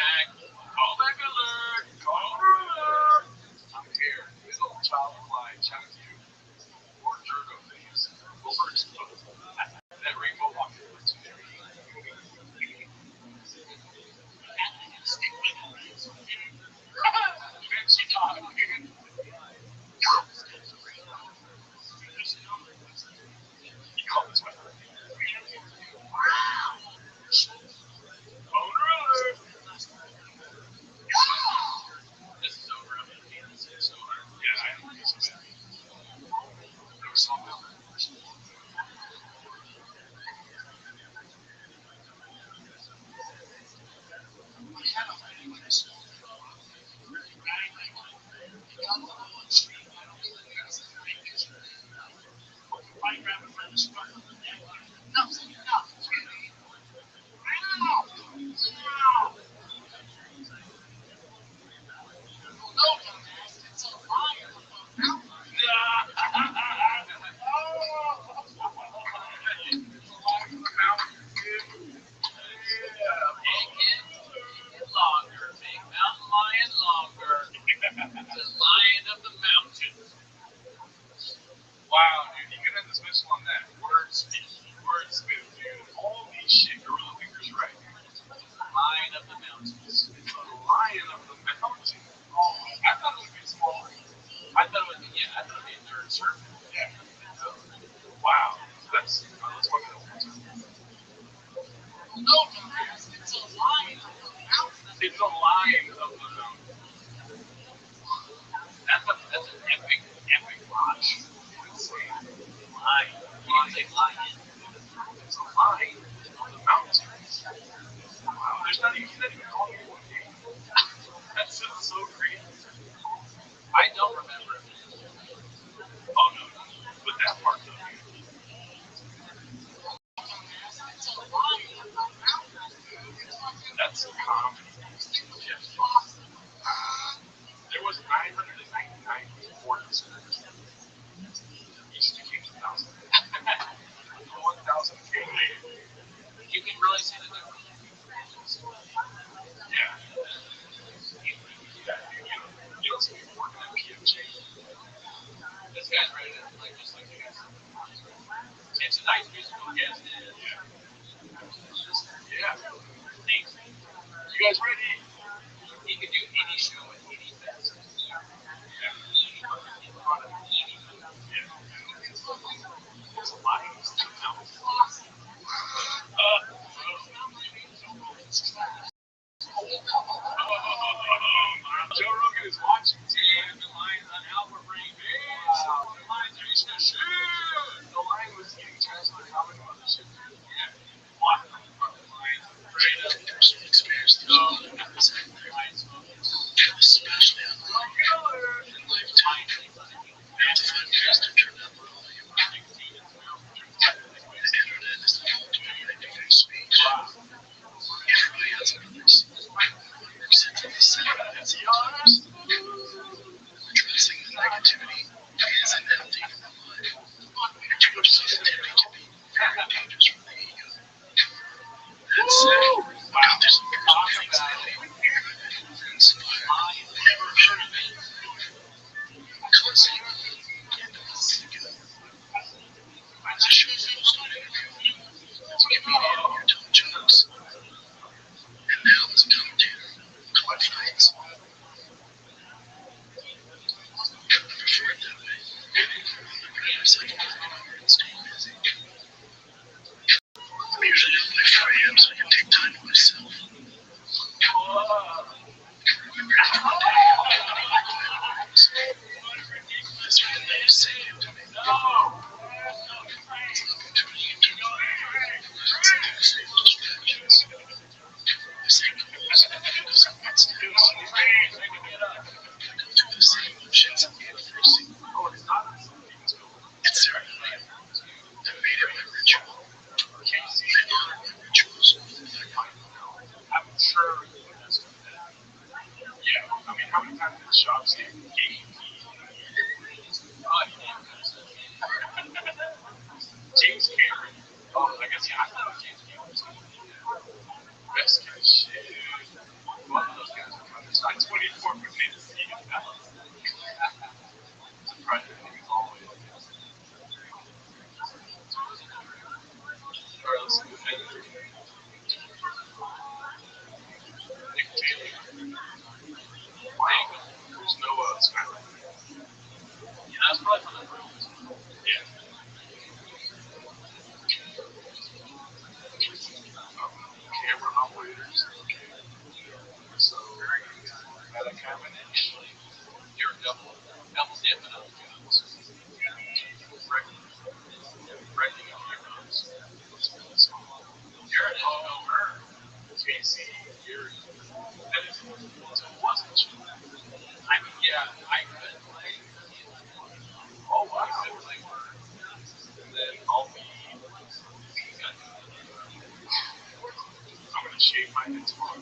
the line of the mountain. That's an epic watch. Insane. Line. It's a line. It's a line of the mountain. Wow, there's not even calling it one game. That's just so crazy. I don't remember it. Oh no, but that part though. That's comedy. Yeah. There was 999 orders. Each became 1,000. 1,000 came later. You can really see the difference. Yeah. You don't see people working at PFJ. This guy's ready to play just like you guys. It's a nice musical guest. Yeah. Yeah. Thanks. You guys ready? He can do any show at any fest. Yeah. In front of any. Yeah. It's a line. Joe Rogan is watching today. The lines on Albert Ray. Wow. The lines are just a shit. The line was getting translated how many other shit. Yeah. Walking on the fucking line. Straight up. Personal experience. Especially on the lifetime. That's the best to turn up all the internet is the ultimate way to speak. Everybody has a voice. Since the center of the times, addressing the negativity is an empty in the mind. Too much sensitivity can be very dangerous for the ego. That said, there's some things that inspire. Never heard of it. Concept. It's a show focused on interview. It's a comedian, you're telling jokes. And now as a commentator, collect fights. I prefer it that way. I'm second and staying busy. I'm usually up by 4 a.m. so I can take time to myself. This one day is saying to me, it's an opportunity to seduce distractions. This ain't goals, because I'm not steps. Go through the same motions and get thirsty. It's ceremony. I made it my ritual. I honor my rituals with my mind. I'm sure you understood that. Yeah, I mean, how many times did the shop say game? James Cameron. Oh, I guess, yeah, I thought it was James Cameron. Best guy shit. Both of those guys are coming. It's like 24 for me to see him. Surprised that he was all the way up. Alright, let's see the finish. Nick Taylor. Wow. There's no skyline. Yeah, that's probably from the room. Yeah. Camera operators. So, meta combination. You're double dipping on the guns. Wrecking on your guns. You're an over. JC, you're. That is, so it wasn't you. I mean, yeah, I could play. Oh, wow. I could play Word. And then I'll be. I'm going to shave my head tomorrow.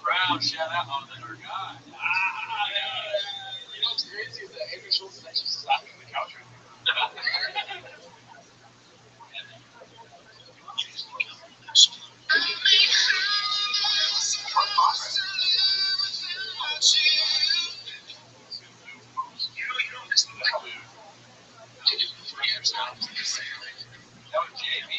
Brown, shout out on our guy. You know what's crazy is that Amy Schultz is actually slapping the couch right now. That was JB.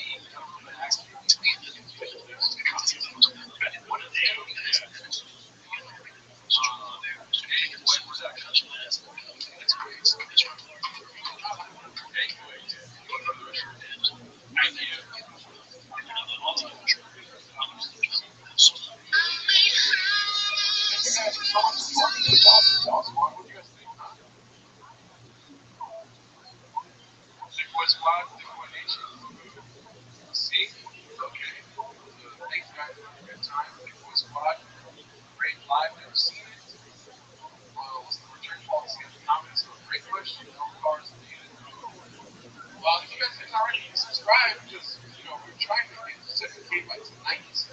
we're trying to get 7K by tonight. Let's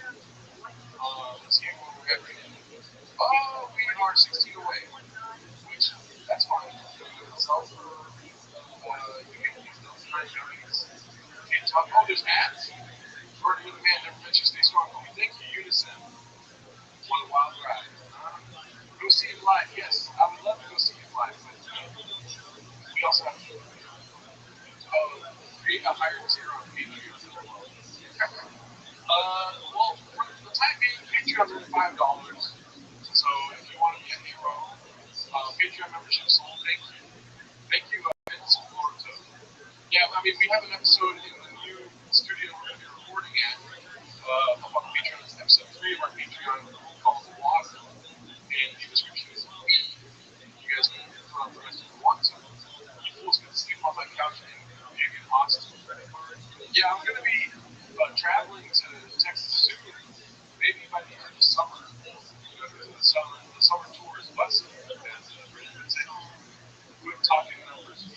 see where we're at right now. Oh, we are 16 away, which that's fine. Itself, you can use those right now. Can't talk. Oh, there's ads. Word of the man never mentions stay strong. Oh, thank you, Unison. What a wild ride. Go see it live. Yes, I would love to go see it live, but we also have to create a higher tier on Patreon as well. Well, for the time being, Patreon's only $5. So if you want to be a hero, Patreon membership sold. Thank you, Vince Florito. Yeah, I mean, we have an episode in the new studio we're going to be recording at about Patreon. It's episode 3 of our Patreon called Water. And the description is you guys can put on the rest if you want to. You fools can sleep on my couch and maybe in Austin. Yeah, I'm going to be traveling to Texas soon. Maybe by the end of summer. The summer tour is busted, as Brendan said. Quit talking numbers.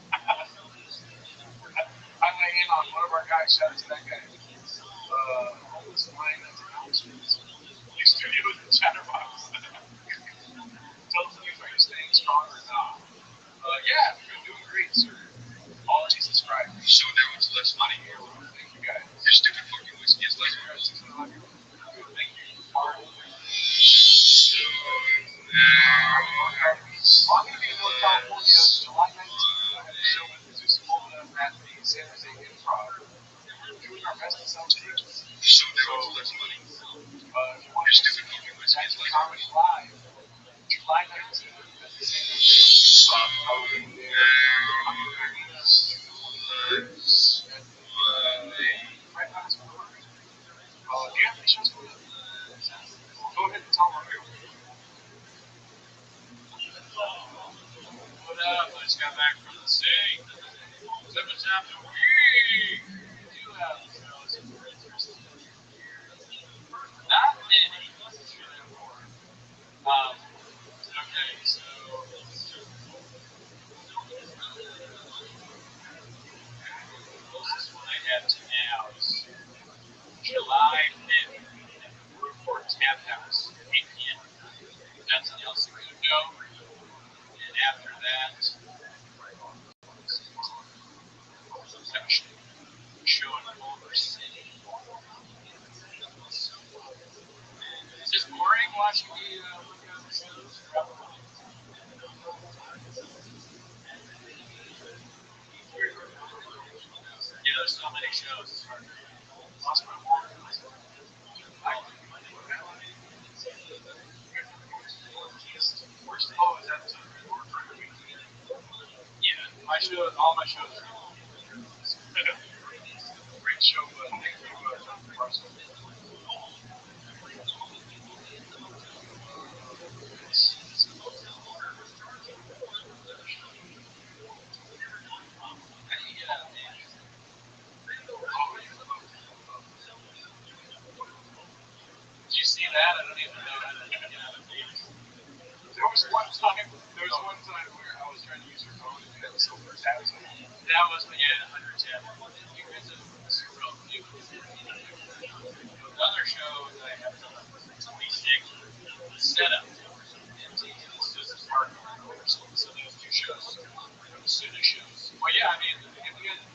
I lay in on one of our guys. Shout out to that guy. Homeless line of announcements. New studios in Chatterbox. Tell us, please, are you staying strong or not? Yeah, you're doing great, sir. All I need to subscribe. So now it's less money. Thank you, guys. Your stupid fucking whiskey is less money. Thank you. So now... Well, I'm going to be in North California July 19th. I have a show with Zeus Mola at the San Jose Improv. We're doing our best to sell tickets. So now it's less money. If you want to stupid fucking whiskey is less comedy live, July 19th at the San Jose Improv. I'll be there. I'm going to be right past the door. Do you have any shows coming up? Go ahead and tell them. What up? I just got back from the city. What's happening? We do have shows in Bridgers. Not many. Okay, so the closest one I have to now is July 5th at the Brewport Tap House, 8 p.m. That's in El Segundo. And after that, show in Culver City. Is this boring watching me look at the shows? Yeah, there's so many shows. It's hard to lost my word. Oh, is that Yeah, all my shows are great show, but thank you, Jonathan Carson. Did you see that? I don't even know how to get out of it. There was one time where I was trying to use your phone and you had silver tabs on it. That was, yeah, 110. You guys are real cute. The other show that I have done a 26 setup. It's just a part of so those two shows are the student shows. Well, yeah, I mean, if you guys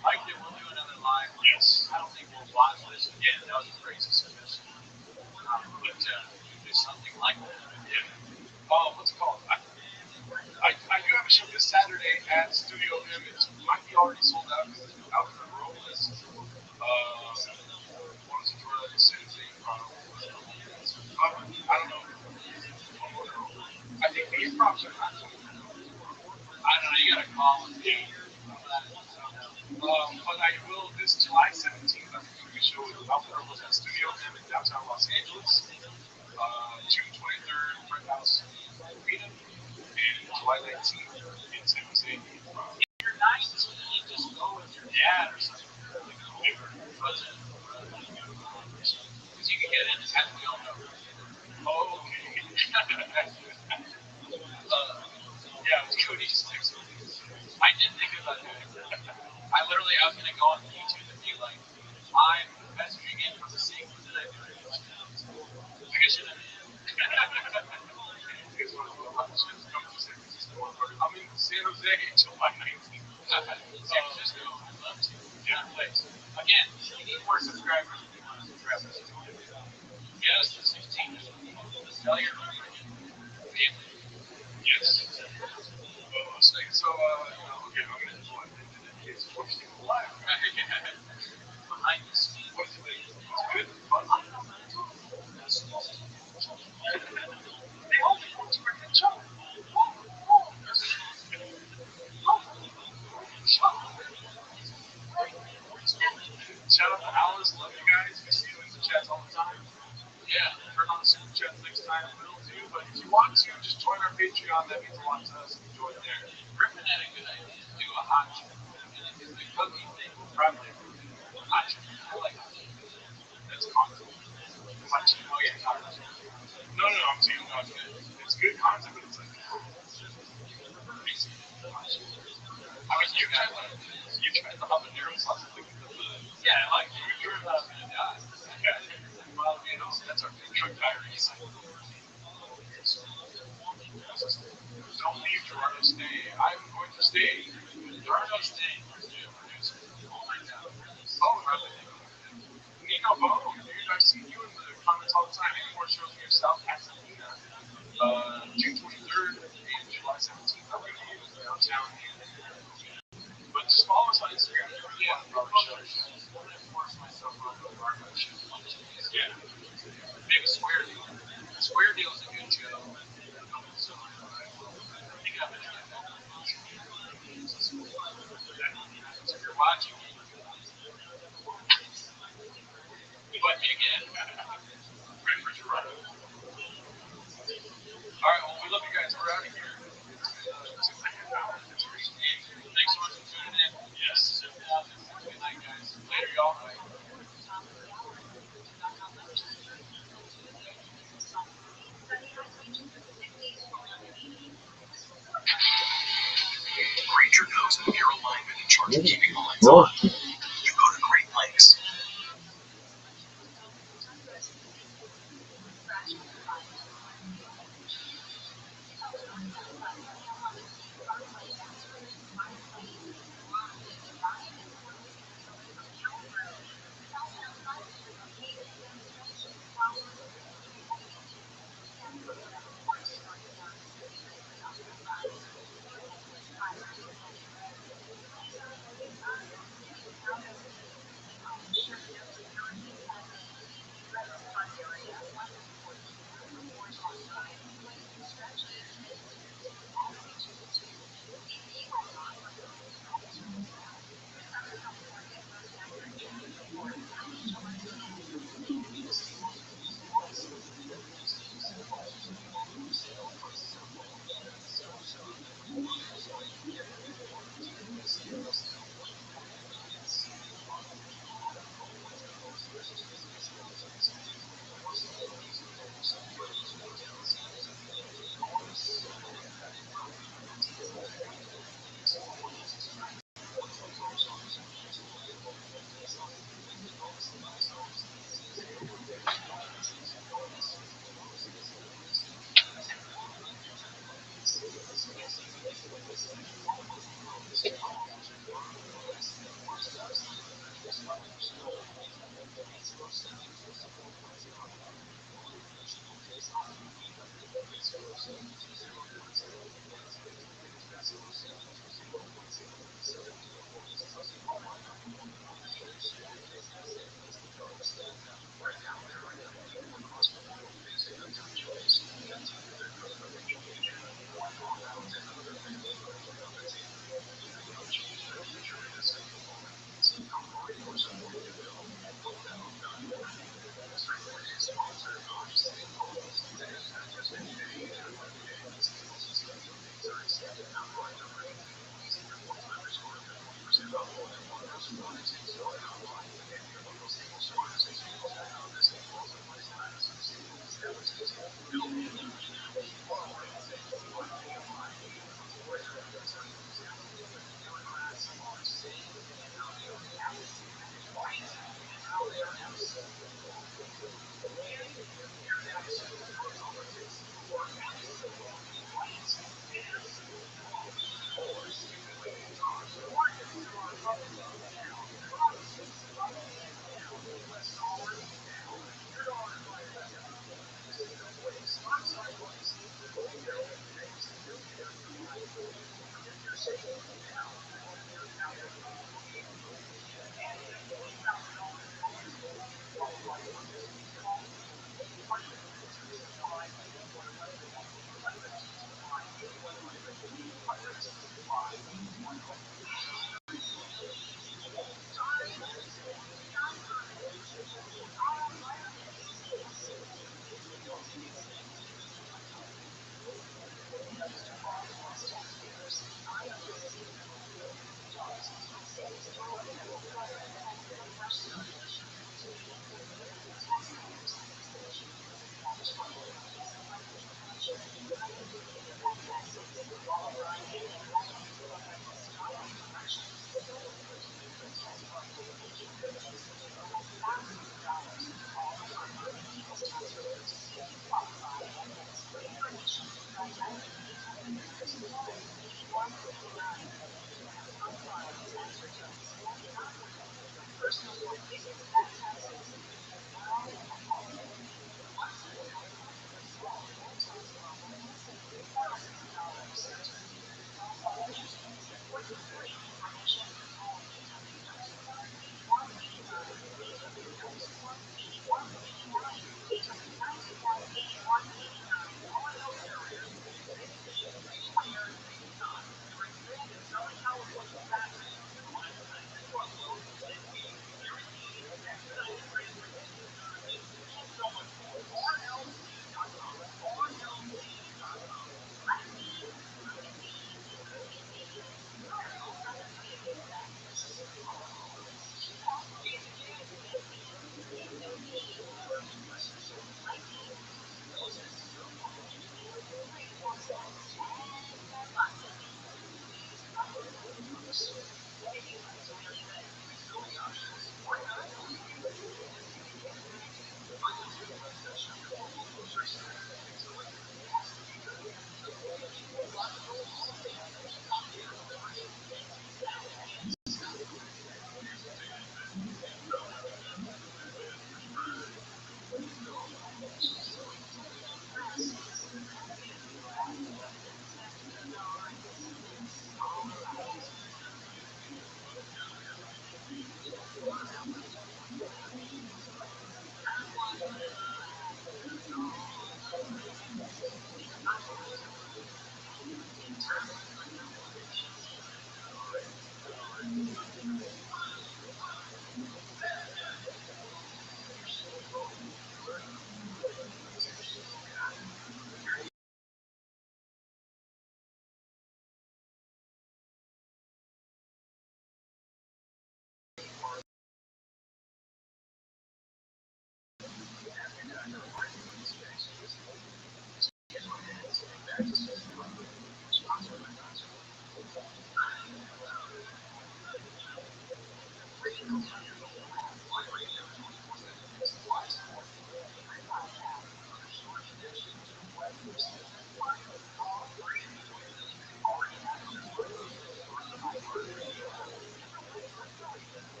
liked it, we'll do another live. Yes. I don't think we'll watch this again. That was a crazy submission. But do something like that. Yeah. What's it called? I do have a show this Saturday at Studio M. It might be already sold out because it's out for the roll list. What is it? Jordan San Jose Improv. I don't know. I think the improvs are not. I don't know. You got to call them. But I will this July 17th. I'm doing a show with Alfred Rothschild'S at Studio M in downtown Los Angeles. June 23rd, Red House Arena, and July 19th in San Jose. If you're 19, just go with your dad or something. Like a cousin. Because you can get in as we all know. Oh, okay. Yeah, Cody just texted me. I did think about that. I was going to go on YouTube and be like, place. Again, you need more subscribers if you want to subscribe us. Get us to 16. Tell your family. Yes. So, okay, I'm gonna do one. It's watching live. Behind the scenes. What is it like? It's good. Fun. They only want to bring the show. Shout out to Alice, love you guys. We see you in the chats all the time. Yeah, turn on the super chats next time, will do. But if you want to, just join our Patreon. That means a lot to us. Enjoy it there. Griffin had a good idea. Do a hot chip. And it's the cookie thing. Probably hot chip. I like hot chip. That's content. Hot chip. Oh yeah, hot chip. No, I'm saying it's good content, but it's like I mean, you tried the habanero sauce. Yeah, like you're not gonna die. Yeah. Well, that's our food truck diaries. don't leave, Gerardo. Stay. I'm going to stay. Gerardo's staying. Where's the producer? Oh my god. Oh, Nino Bo, dude, I see you in the comments all the time. Any more shows near South Pasadena? June 23rd and July 17th. I'm going to be downtown. But just follow us on Instagram. Yeah, I'm gonna force myself on the Marco show. Yeah. Maybe Square Deal. Square Deal is a good show. So I think I'm gonna get that. So if you're watching, but again, Ready for Gerardo. All right, well, we love you guys. We're out of here. thanks so much for tuning in. Yes. Good night, guys. Later, y'all. Ranger knows that if you're a lineman in charge of keeping the lights on, you go to Great Lakes.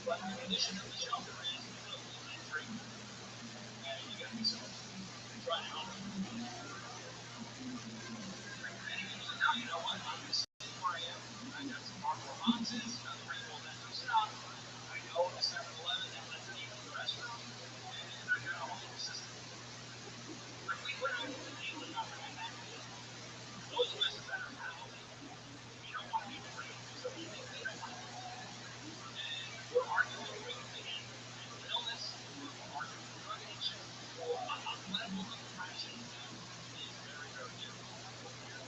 But in addition to the shelter is the food and drink. And you got yourself try to help them. And he goes, no, you know what? I'm going to stay where I am. I got some marble boxes, the Rainbow Dental stuff. I go to 7-Eleven that lets me into the restaurant. And I got a whole system. Like we went out with the deal and not bringing that deal. Those of us that are healthy, we don't want to be free. So we think they don't want to be free. And we're arguing with again mental illness, we're arguing with drug addiction, or a level of depression that is very, very difficult to bear.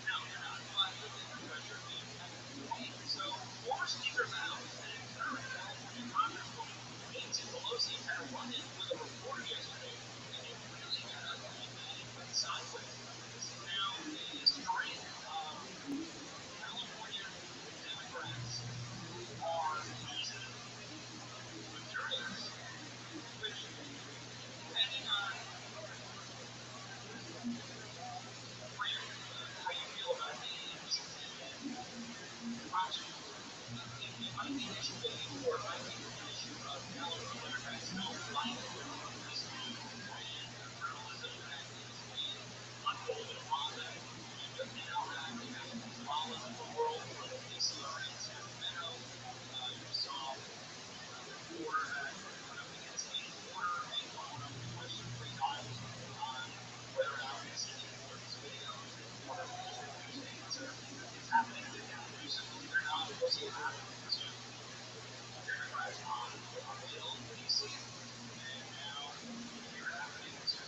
Now, they're not finding the pressure being paid. So, former Speaker of the House and current California Congresswoman Nancy Pelosi had a run-in with a reporter yesterday, and it really got ugly, and it went sideways. This is now a string of California Democrats who are using materials, which, depending on how you feel about names and projects, it might be an issue with you, or it might be an issue of California Democrats don't like this news and the journalism that is being unfolded upon them. You now have the Hezbollahs of the world, from the KCRA in Sacramento. You saw a reporter that went up against a border and followed up with question 3 times on whether or not we see any more of these videos and border things are happening to them. They're not supposed to happen to Democrats on the Hill in D.C. And now they're happening to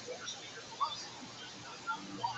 former Speaker Pelosi, who just does not want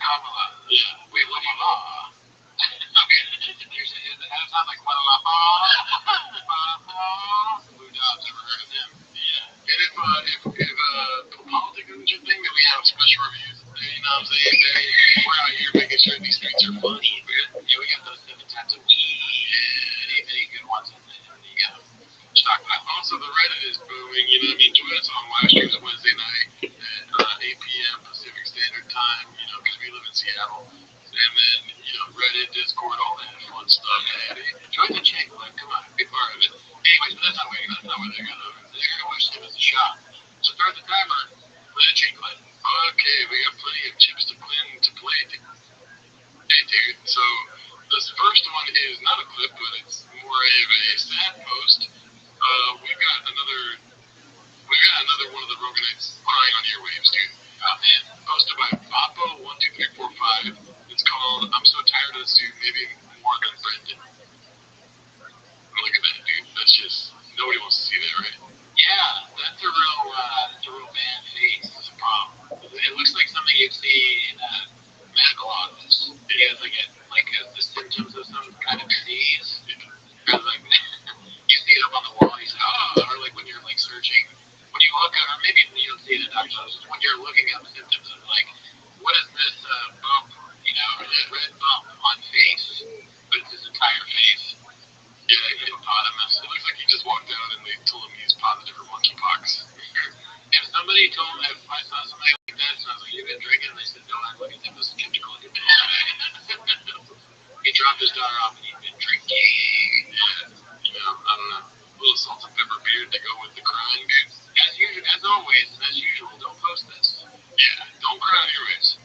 Kamala. Yeah. Wait, la la la. Okay. That sounds like la la la. Blue Dogs, ever heard of them? Yeah. And if politics isn't your thing, then we have special reviews. You know what I'm saying? We're out here making sure these streets are funny, man. Yeah, we got those 7 types of weed. Any good ones in there. There you go. Talk about. Also, the Reddit is booming. You know what I mean? Join us on live streams Wednesday night at 8 p.m. Pacific Standard Time. You know, because we live in Seattle. And then, you know, Reddit, Discord, all that fun stuff. Hey, Join the chain club. Come on. be part of it. Anyways, but that's not where they're gonna. They're gonna wish them as a shot. So start the timer. Play the chain club. Okay, we got plenty of chips to play. Hey, dude. So this first one is not a clip, but it's more of a sad post. We've got another one of the Roganites crying on airwaves, dude. And posted by Boppo12345. It's called "I'm so tired of this dude, maybe more than Brendan." Look at that, dude. That's just nobody wants to see that, right? Yeah, that's a real bad face. That's a problem. It looks like something you'd see in a medical office. It has the symptoms of some kind of disease. Or like you see it up on the wall, you say, oh, or like when you're like searching, when you look at, or maybe you don't see it in doctor's office, when you're looking at the symptoms of like, what is this bump, or this red bump on face, but it's his entire face. Yeah, hippopotamus. It looks like he just walked out and they told him he's positive for monkeypox. If somebody told me, if I saw somebody like that, and I was like, you've been drinking, and they said, no, I look at them as skeptical and he dropped his daughter off and he'd been drinking. Yeah, I don't know. A little salt and pepper beard to go with the crying, dude. As always, as usual, don't post this. Yeah, don't cry on airwaves.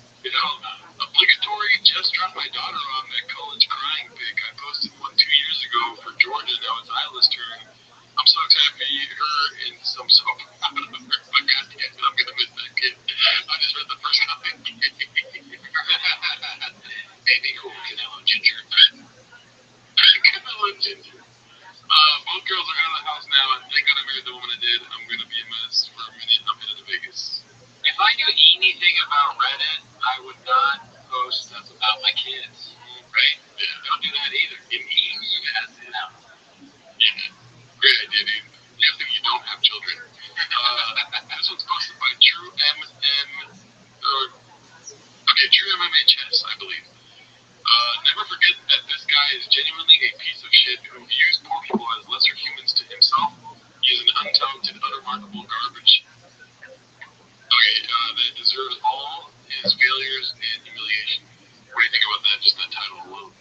Obligatory, just dropped my daughter on that college crying pic. I posted one 2 years ago for Georgia. Now it's Isla's turn. I'm so excited for her, and I'm so proud of her. But goddamn, I'm gonna miss that kid. I just read the first copy. Baby cool, Canelo Ginger. Canelo Ginger. Both girls are out of the house now, and thank God I married the woman I did. I'm gonna be a mess for a minute. I'm headed to Vegas. If I knew anything about Reddit, I would not post stuff about my kids. Right? Yeah. Don't do that either. Give me Yeah. Great idea, dude. Definitely you don't have children. This one's posted by True MMA Chess, I believe. Never forget that this guy is genuinely a piece of shit who views poor people as lesser humans to himself. He is an untalented, unremarkable garbage. Okay, that deserves all his failures and humiliation. What do you think about that? Just that title alone.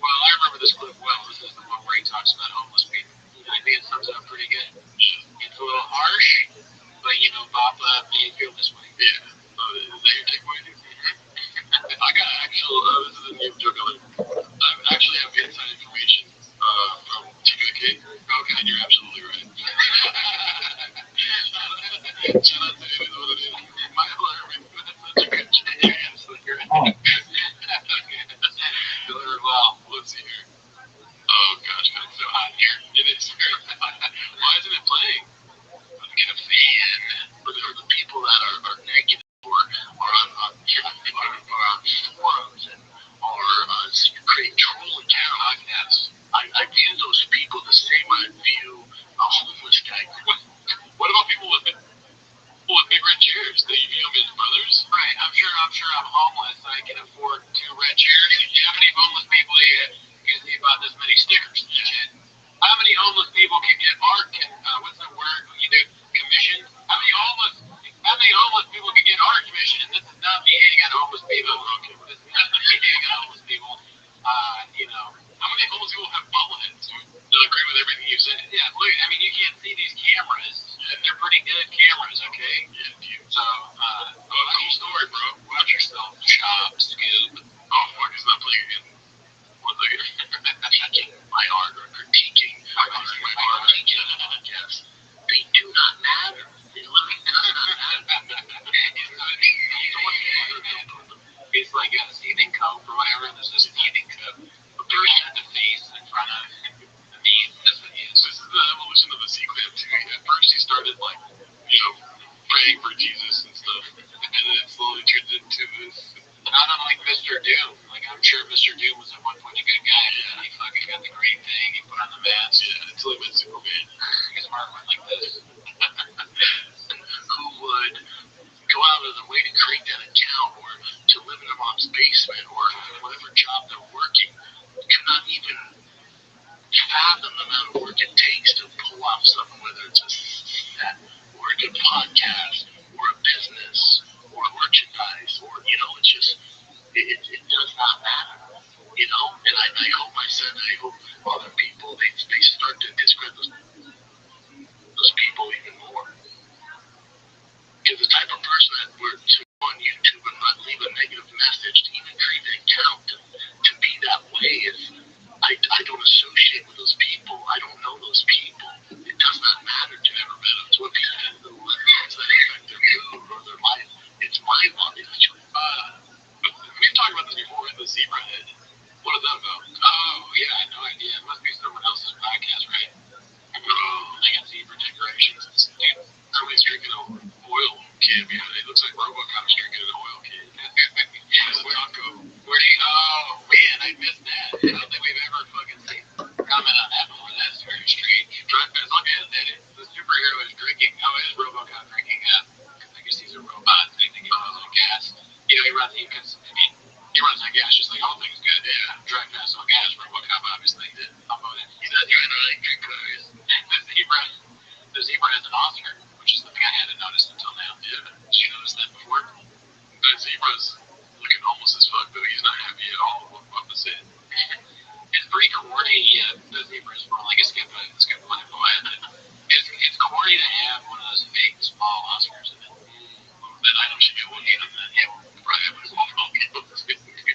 Well, I remember this clip well. This is the one where he talks about homeless people. I think it sums it up pretty good. Yeah. It's a little harsh, but Papa made me feel this way. Yeah. Is that your takeaway, dude? I got this is a new joke I actually have inside information from TVK. Okay, and you're absolutely right. Shout out to it is what it is. My alarm, that's such a good joke. You're absolutely right. Oh. Delivered well. Let's see here. Oh gosh, it's so hot here. It is. Why isn't it playing? Let's get a fan. For the people that are negative or on forums and create troll accounts. Yes. I view those people the same way I view a homeless guy. What about people with big red chairs? They view them as brothers? Right. I'm sure I'm homeless. I can afford 2 red chairs. How many homeless people you see about this many stickers? Yeah. How many homeless people can get art? What's the word when you do commission? How many homeless people can get art commission? And this is not me hating on homeless people. Okay. This is not me hating on homeless people. How many homeless people have bobbleheads? They'll agree with everything you said. Yeah, look, I mean, you can't see these cameras. Yeah. They're pretty good cameras, okay? Yeah, dude. So, cool story, bro. Watch yourself. Chop, scoop. Oh, fuck, it's not playing again. What the critiquing my art or critiquing my art. Yes. They do not matter. They literally do not matter. So what Mr. Doom. Like, I'm sure Mr. Doom was at one point a good guy, and he fucking got the green thing, he put on the mask. Yeah, until he met Superman. His heart went like this. Who would go out of the way to create that in town, or to live in their mom's basement, or whatever job they're working, cannot even fathom the amount of work it takes to pull off something, whether it's a set, or a good podcast, or a business, or merchandise, or, you know, it's just, it does not matter, you know, and I hope I hope other people, they start to discredit those people even more. Because the type of person that were to go on YouTube and not leave a negative message, to even create an account to be that way is, I don't associate with those people. I don't know those people. It does not matter to ever met them. To what people does that affect their mood or their life? It's mind boggling. We've talked about this before with the zebra head. What is that about? Oh yeah, I had no idea. It must be someone else's podcast, right? They got zebra decorations. Dude, somebody's drinking an oil can. Yeah, it looks like RoboCop's drinking an oil can. Taco. Where do you? Oh man, I missed that. I don't think we've ever fucking seen comment on that before. That's very strange. As long as the superhero is drinking. How is RoboCop drinking? I guess he's a robot. They think he runs on gas. You know, he runs on gas just like all things good. Yeah, drive fast on gas. RoboCop obviously did. He's not driving electric cars. The zebra has an Oscar, which is something I hadn't noticed until now. Yeah, did you notice that before? That zebra's looking almost as fuck, though. He's not happy at all. Opposite. It's pretty corny. Yeah, the zebra is more like a skip one. It's corny to have one of those fake small Oscars in it. Then I know she get one. Yeah, we'll probably have one.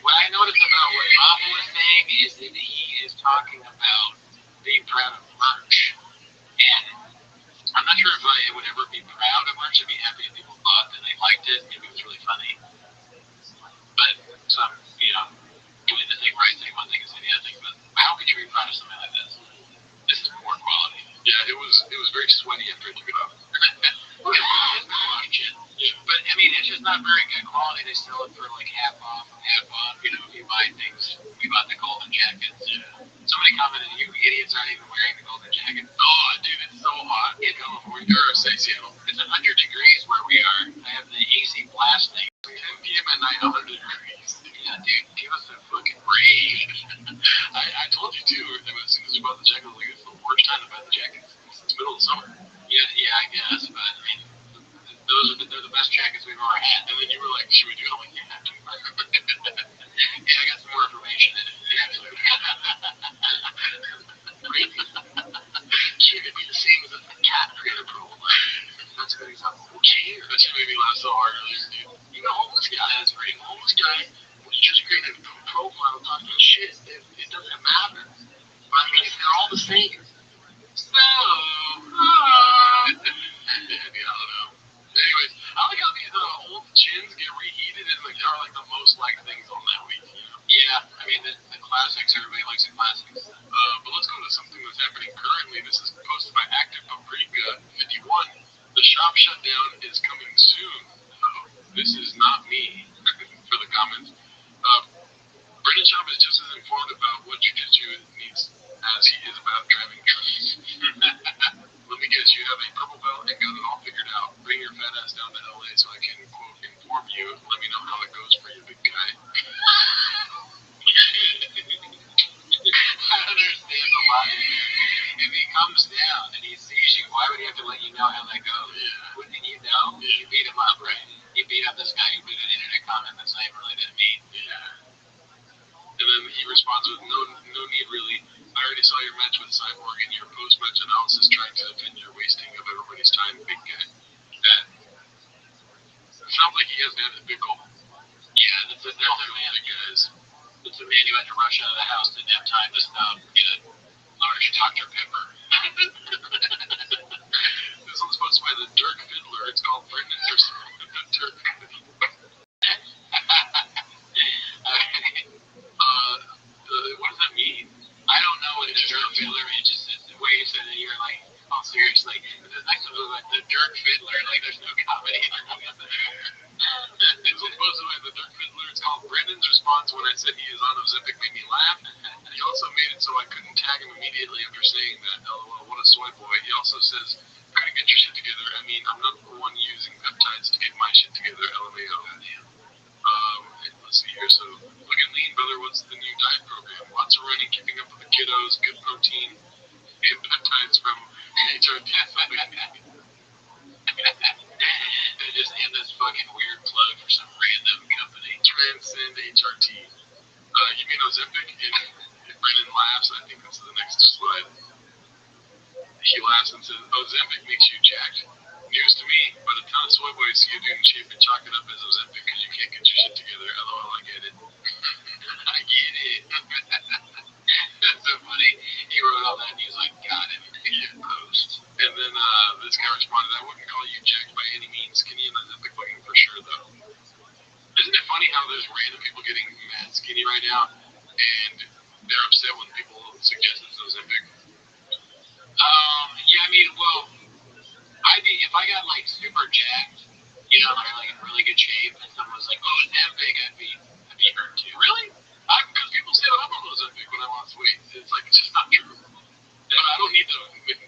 What I noticed about what Rabbi was saying is that he is talking about being proud of merch. And I'm not sure if I would ever be proud of merch. I'd be happy if people thought that they liked it. Maybe it was really funny. But some, you know, doing the thing right, saying one thing is saying the other thing. But how could you be proud of something like this? This is poor quality. Yeah, it was very sweaty after I took it off. Yeah. But I mean, it's just not very good quality. They sell it for like half off. You know, if you buy things, we bought the golden jackets. Yeah. Somebody commented, "You idiots aren't even wearing the golden jacket." Oh, dude, it's so hot in California. Or say Seattle. It's 100 degrees where we are. I have the AC blasting. 10 p.m. at night, 100 degrees. Yeah, dude, give us a fucking break. I told you too. As soon as we bought the jacket, like, it's the worst time to buy the jackets. It's the middle of summer. Yeah, I guess. But I mean, they're the best jackets we've ever had. And then you were like, should we do it? I'm like, yeah. Yeah, I got some more information in it. Yeah. Crazy. Should it be the same as a cat creator profile? That's a good example. Who cares? That made me laugh so hard earlier, dude. Even a homeless guy. That's right. A homeless guy was just creating a profile talking shit. It doesn't matter. But I mean, they're all the same. So, I don't know. Anyways, I like how these old chins get reheated and like they're like the most liked things on that week. You know? Yeah, I mean the classics. Everybody likes the classics. But let's go to something that's happening currently. This is posted by Active Paprika 51. The shop shutdown is coming soon. This is not me for the comments. Brendan Schaub is just as informed about what jiu-jitsu needs as he is about driving trucks. Let me guess, you have a purple belt and got it all figured out. Bring your fat ass down to LA so I can, quote, inform you. Let me know how it goes for you, big guy. I understand the logic there. If he comes down and he sees you, why would he have to let you know how that goes? Yeah. Wouldn't you know? response when I said he is on Ozempic made me laugh. He also made it so I couldn't tag him immediately after saying that. LOL, what a soy boy. He also says, couldn't get your shit together. I mean, I'm not the one using peptides to get my shit together. LMAO. Let's see here. So, looking lean, brother. What's the new diet program? Lots of running, keeping up with the kiddos, good protein, and peptides from HRT. They just end this fucking weird plug for some random company. Transcend HRT. You mean Ozempic? And Brennan laughs. I think this is the next slide. He laughs and says, Ozempic makes you jacked. News to me, but a ton of soy boys see a dude in shape and chalk it up as Ozempic because you can't get your shit together. LOL, I get it. I get it. That's so funny. He wrote all that and he's like, got it. Post. And then this guy responded, I wouldn't call you jacked by any means. Skinny and Ozempic looking for sure, though. Isn't it funny how there's random people getting mad skinny right now and they're upset when people suggest it's Ozempic? Yeah, I mean, well, I think if I got like super jacked, you know, like in really good shape, and someone was like, "Oh, Ozempic," I'd be hurt too. Really? Because people say that I'm on Ozempic when I lost weight. It's like it's just not true. I don't need to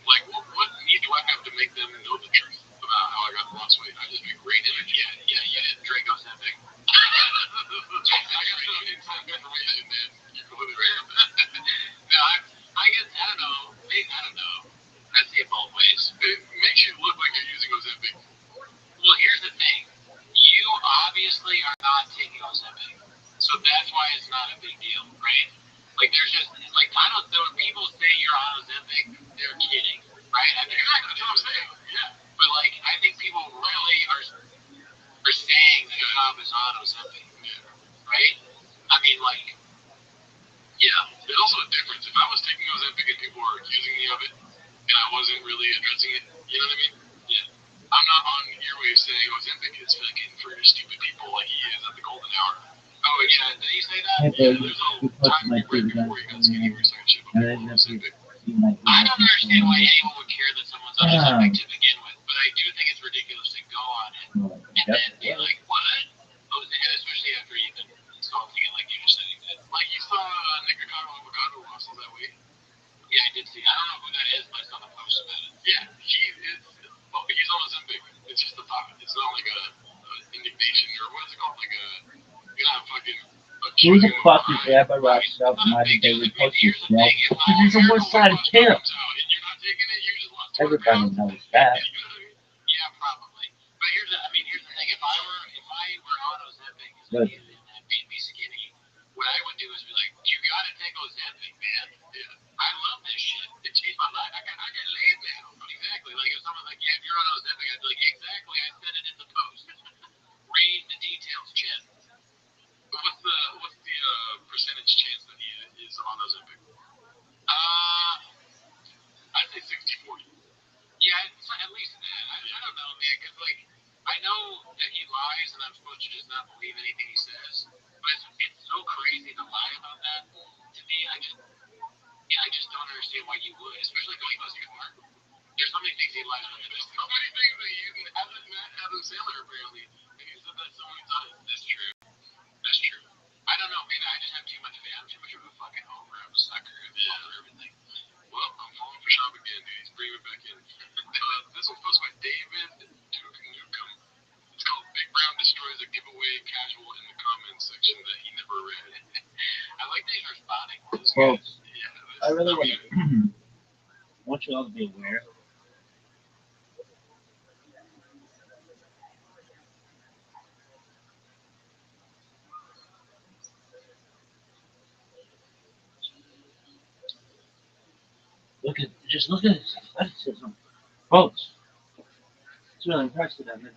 like what need do I have to make them know the truth about how I got lost weight? I just make great energy. Yeah, you didn't drink Ozempic. I got no inside information, man. You can live it. No, I guess I don't know. I don't know. I see it both ways. It makes you look like you're using Ozempic. Well, here's the thing. You obviously are not taking Ozempic, so that's why it's not a big deal, right? Like there's just like I don't know when people say you're on Ozempic, they're kidding, right? I mean, exactly that's what I'm saying. Yeah. But like I think people really are saying that Cobb is on Ozempic, right? I mean, like, yeah. There's also a difference. If I was taking Ozempic and people were accusing me of it, and I wasn't really addressing it, you know what I mean? Yeah. I'm not on your way of saying Ozempic is fucking for stupid people like he is at the golden hour. Oh, yeah, did he say that? Yeah, there's a time right before he got skinny where he started shit about people on Ozempic. I don't understand why anyone would care that someone's on Ozempic to begin with, but I do think it's ridiculous to go on it and then be like, what? Oh, and especially after you've been insulting it like you just said he did. Like you saw Nick Avocado lost all that weight. Yeah, I did see. I don't know who that is, but I saw the post about it. Yeah, he's on Ozempic. It's just a thought. It's not like a indignation or what is it called? Like a you're not fucking. Who the fuck is Rabbi Rothschild'S modern day reporters, bro? This is a one-sided camp. Everybody knows that. Yeah, probably. But here's the thing. If I were on Ozempic and be skinny, what I would do is be like, you gotta take Ozempic, man. Yeah. I love this shit. It changed my life. I got laid now. Exactly. Like if someone's like, yeah, if you're on Ozempic, I'd be like, exactly. I said it in the post. Read the details, Jen. What's the percentage chance that he is on Ozempic? I'd say 60-40. Yeah, it's at least that. I don't know, man, because like I know that he lies, and I'm supposed to just not believe anything he says. But it's so crazy to lie about that. To me, I just don't understand why you would, especially going to a car. There's so many things he lies about. There's so many things that he hasn't met Adam Sandler apparently, and he said that so many times. That's true. That's true. I don't know, maybe I just have too much of it. I'm too much of a fucking homer. I'm a sucker. Yeah. For everything. Well, I'm falling for Shop again, dude. He's bringing it back in. This one's posted by David Duke Newcomb. It's called Big Brown Destroys a Giveaway Casual in the comments section that he never read. I like that he's responding. Folks, I really want you all to be aware. Just look at his athleticism. Folks, it's really impressive. I mean,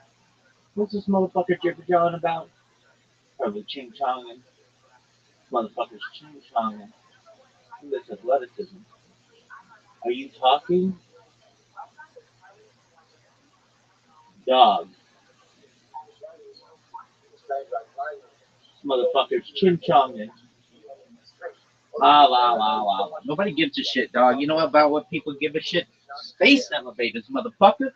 what's this motherfucker jibber jawing about? Probably ching chonging. Motherfucker's ching chonging. Look at his athleticism. Are you talking? Dog. This motherfucker's ching chonging. La la la la. Nobody gives a shit, dog. You know about what people give a shit? Space elevators, motherfucker.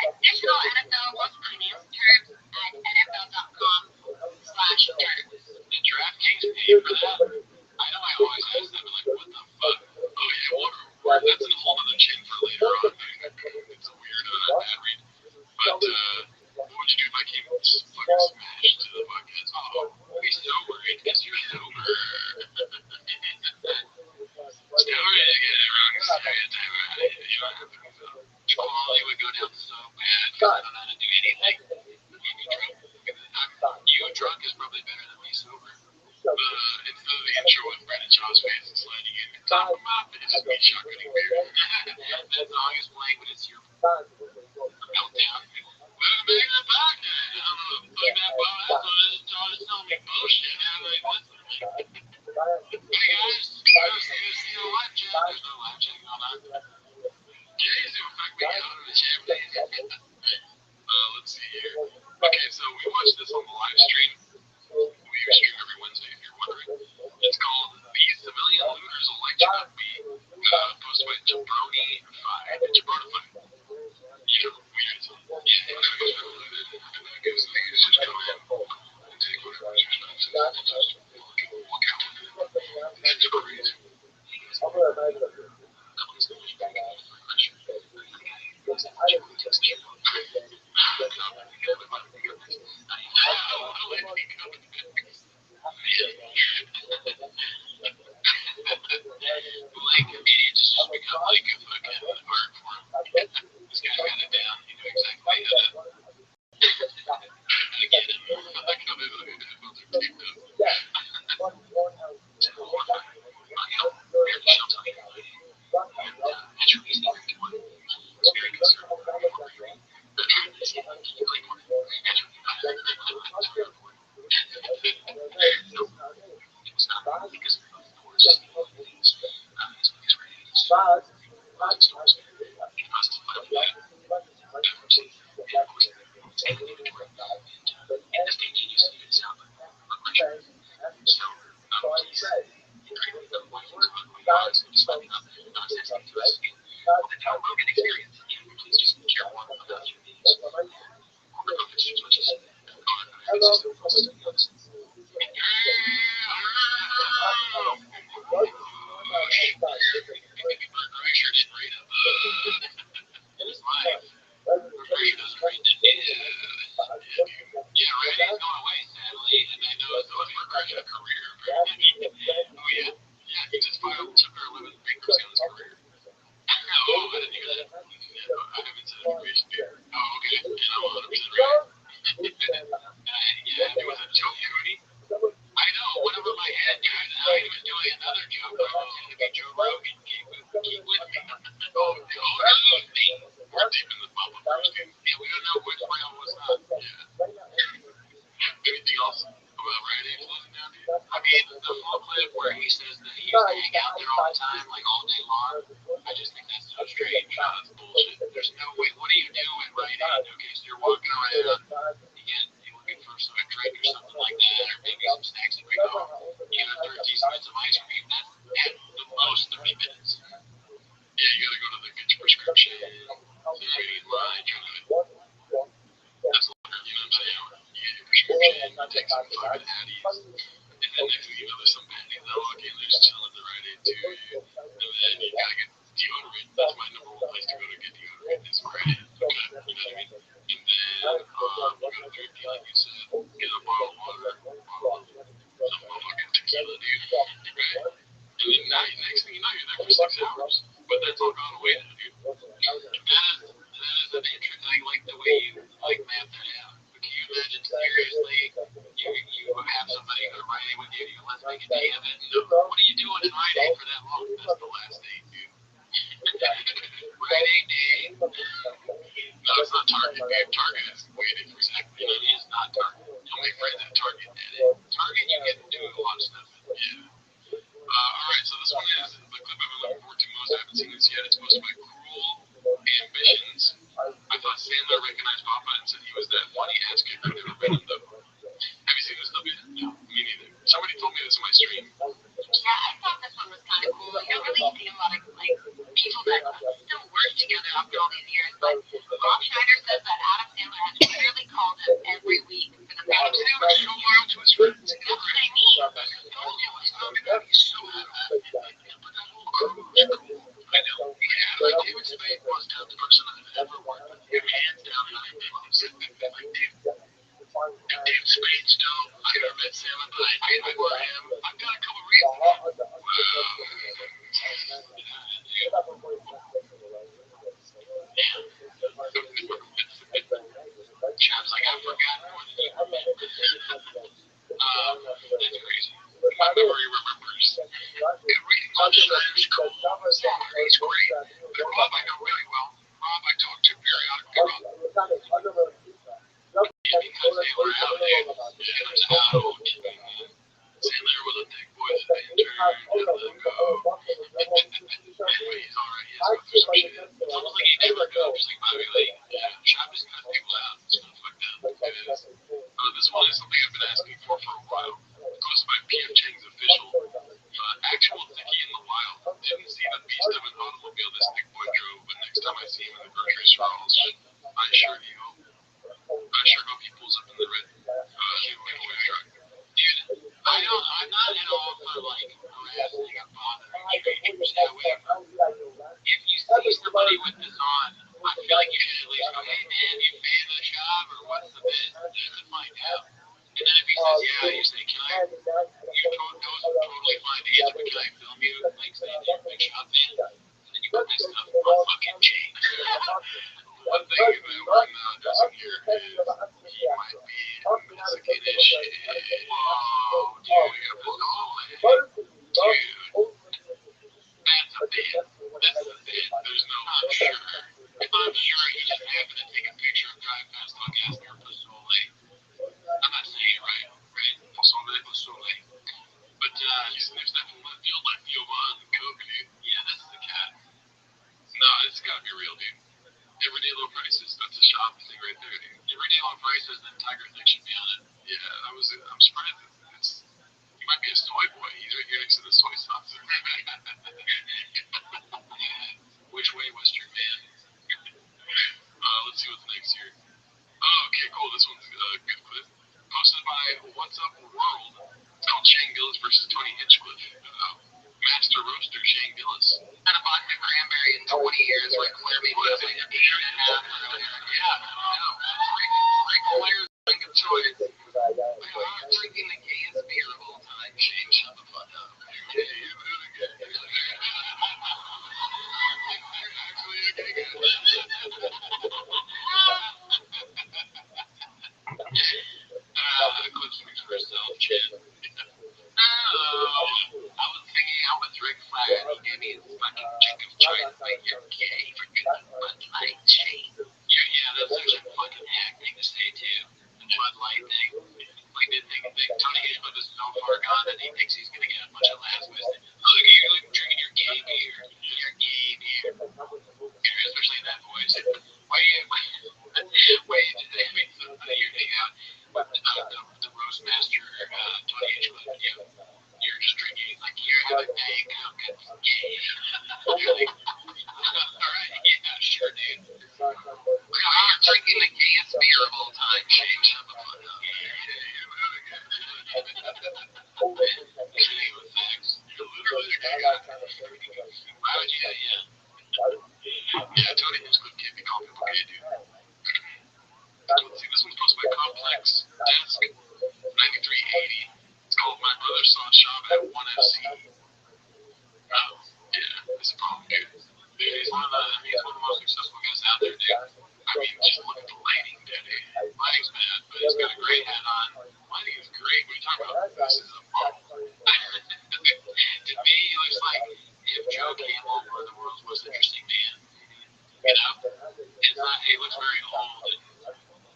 Additional so bad because I don't know how to do anything. You drunk is probably better than me sober. Instead of the intro with Brandon Shaw's face and sliding in, top him up, it's just me shotgunning beer. That song is playing, but it's your meltdown. Welcome back to the podcast. I don't know, fuck that Bob Asshole is telling me bullshit. How do I listen to me? Hey guys, see the live chat. There's no live chat going on. Jeez, it would fuck me out of the chat. Let's see here. Okay, so we watched this on the live stream. We stream every Wednesday, if you're wondering. It's called The Civilian Looters Election Upbeat, posted by Jabroni5. Jabroni5. You know, weird. Yeah. Because things just come in and take whatever responses and just walk out with it. It's crazy. Like comedians just become like a fucking art form. This guy got it down. He knew exactly how to get it. I can't believe the headphones are taped up. I sure do hope. I sure hope he pulls up in the red giveaway truck. Dude, I'm not at all for like harassing or bothering strangers. However, if you see somebody with this on, I feel like you should at least go, hey man, you a fan of the shop or what's the biz? Just to find out. And then if he says, yeah, you say, can I, you totally fine to answer, but can I film you? Like, say, you're a big shop fan? And then you put my stuff on fucking chain. One thing that we're not doing here is he might be Mexican as shit. Whoa, dude, dude. That's a bit. There's no I'm sure. I'm sure he just happened to take a picture of drive past Lancaster or Pozole. I'm not saying it right? Pozole. But there's that left you on Coke, dude. Yeah, this is a cat. No, it's gotta be real, dude. Everyday low prices. That's a shop thing right there, dude. Everyday low prices, then Tiger thing should be on it. Yeah, I'm surprised. He might be a soy boy. He's right here next to the soy sauce. Which way, Western man? Let's see what's next here. Oh, okay, cool. This one's a good clip. Posted by What's Up World. It's called Shane Gillis versus Tony Hinchcliffe. Master roaster Shane Gillis. Had a vodka cranberry in 20 years. Ric Flair maybe was a year and a half earlier. Yeah, no. Ric Flair's drink of choice. I'm drinking the gayest beer of all time. Shane, shut the fuck up. Yeah, you're really good. Actually, okay, good. The clip speaks for itself, Chan. I was hanging out with Ric Flair and he gave me his fucking drink of choice. Like, you're gay for drinking Bud Light, Shane. Yeah, that's such a fucking hack thing to say, too. The Bud Light thing. Like, they think Tony Hinchcliffe is so far gone that he thinks he's gonna get a bunch of laughs with it. Look, you're like drinking your gay beer. Your gay beer. Especially in that voice. Wait, it makes it funny you're hanging out with the roast master, Tony Hinchcliffe. You're just drinking, like, you're having Diet Coke. It's gay. Really? Alright, yeah, sure, dude. I'm drinking the gayest beer of all time. Shane, shut the fuck up. Shane with sex. You're literally the gay guy. Why would you? Yeah, Tony Hinchcliffe can't be called people gay, dude. Let's see, this one's posted by Complex Desk 9380. It's called My Brother Saw Shop at 1FC. Oh, yeah, that's a problem, dude. He's one of the most successful guys out there, dude. I mean, just look at the lighting, dude. Lighting's bad, but he's got a great hat on. Lighting is great. What are you talking about? This is a bomb. To me, he looks like if Joe Campbell were the world's most interesting man. You know? It's not, he looks very old and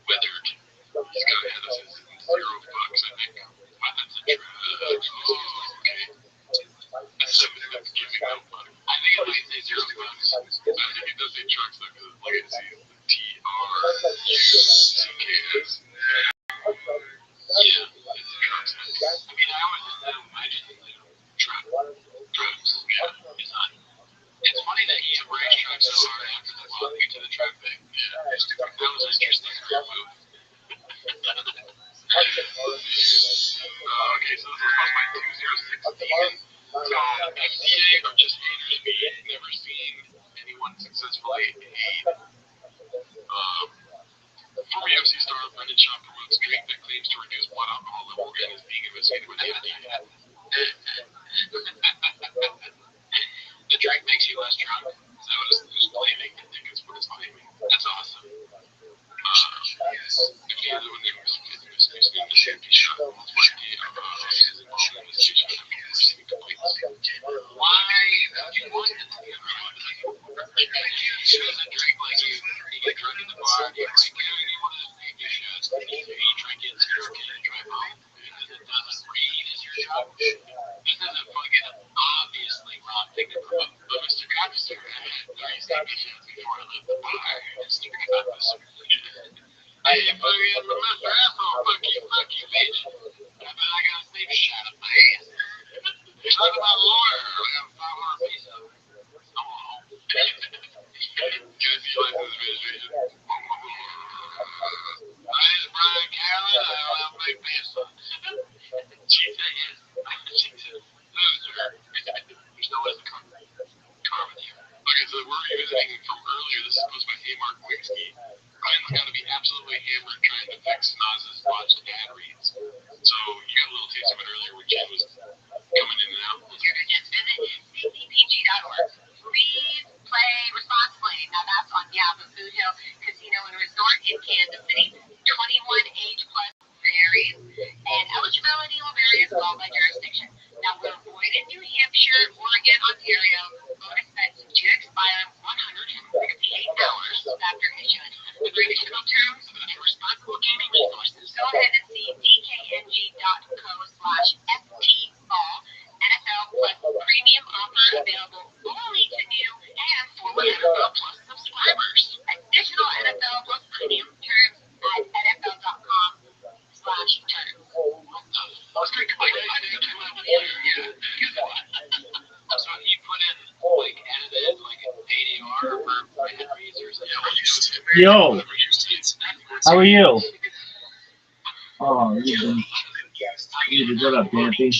weathered. He's got a head of his zero fucks, I think. Weapons and drugs. Oh, okay. That's something that's giving no fuck. I think it might say zero fucks. I think it does say trucks, though, because look at it. TRUCKS. Yeah, it's trucks. I mean, I always imagine drugs. Yeah, it's not. It's funny that he embraced trucks so hard after the walking to the truck thing. Yeah, that was interesting. Move. Okay, so this was posted by 206 Demon. It's called FDA or just haters me. Never seen anyone successfully hate. Former UFC star Brendan Schaub promotes drink that claims to reduce blood alcohol level and is being investigated with FDA. The drink makes you less drunk. Is that what it's claiming? I think it's what it's claiming. That's awesome. Yes. If the other one is the safety shot, why would you want it to be she doesn't drink like you get drunk in the bar, you drink it, and you want to take your shots, you drink it, so you can drive home, because it doesn't read as your job. This is a fucking obviously wrong thing to promote. But Mr. Officer, I had 3 safety shots before I left the bar, Mr. Officer. Hey, fucking Mr. Asshole, fuck you, bitch. I bet I got a safe shot up my ass. Talk about a lawyer, I got 500 pesos. Oh, good, you like this video. hammer trying to fix Nas's botched ad reads. So you got a little taste of it earlier when Jen was coming in and out. If you're to just visit ccpg.org. Please play responsibly. Now that's on behalf of Food Hill Casino and Resort in Kansas City. 21 age plus varies, and eligibility will vary as well by jurisdiction. Now we're void in New Hampshire, Oregon, Ontario. Bonus bets do expire 168 hours after issuance. The additional terms and responsible gaming resources. Go ahead and see dkng.co/ftball. NFL Plus premium offer available only to new and former NFL Plus subscribers. Additional NFL Plus premium terms at NFL.com/terms. So you put in like edited like ADR for ad reads or something. Yo, how are you? Oh, you need to shut up, Dampy.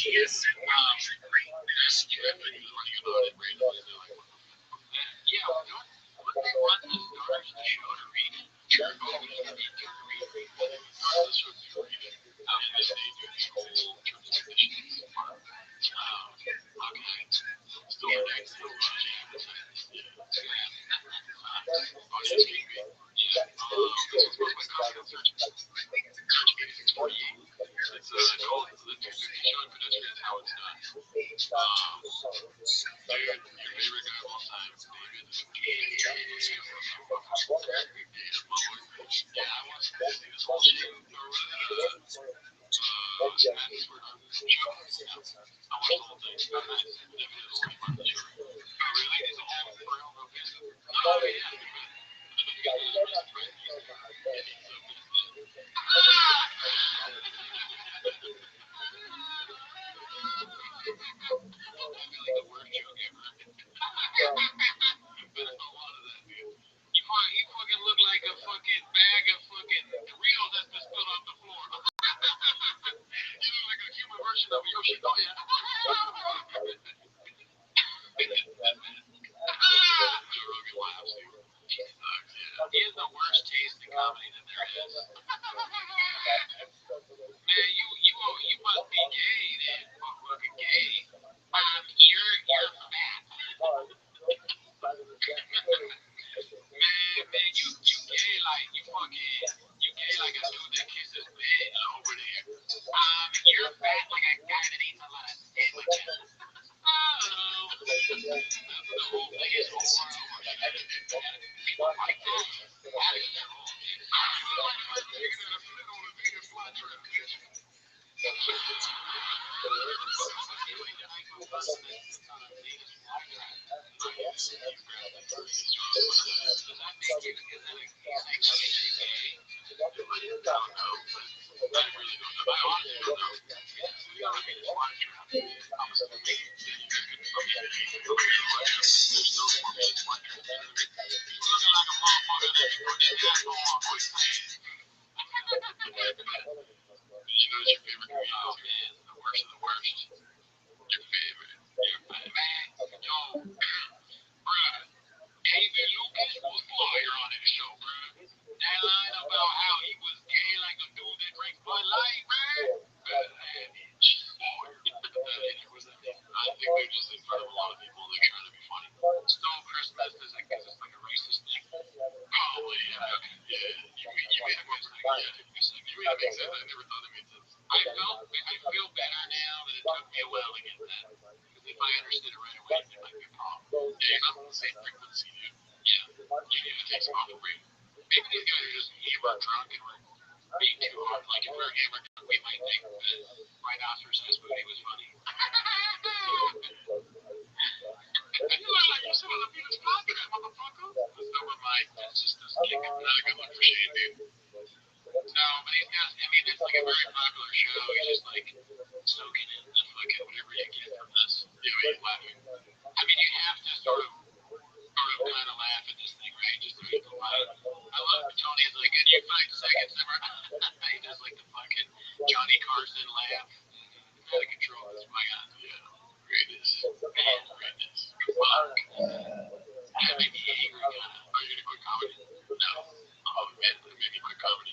Maybe quit comedy.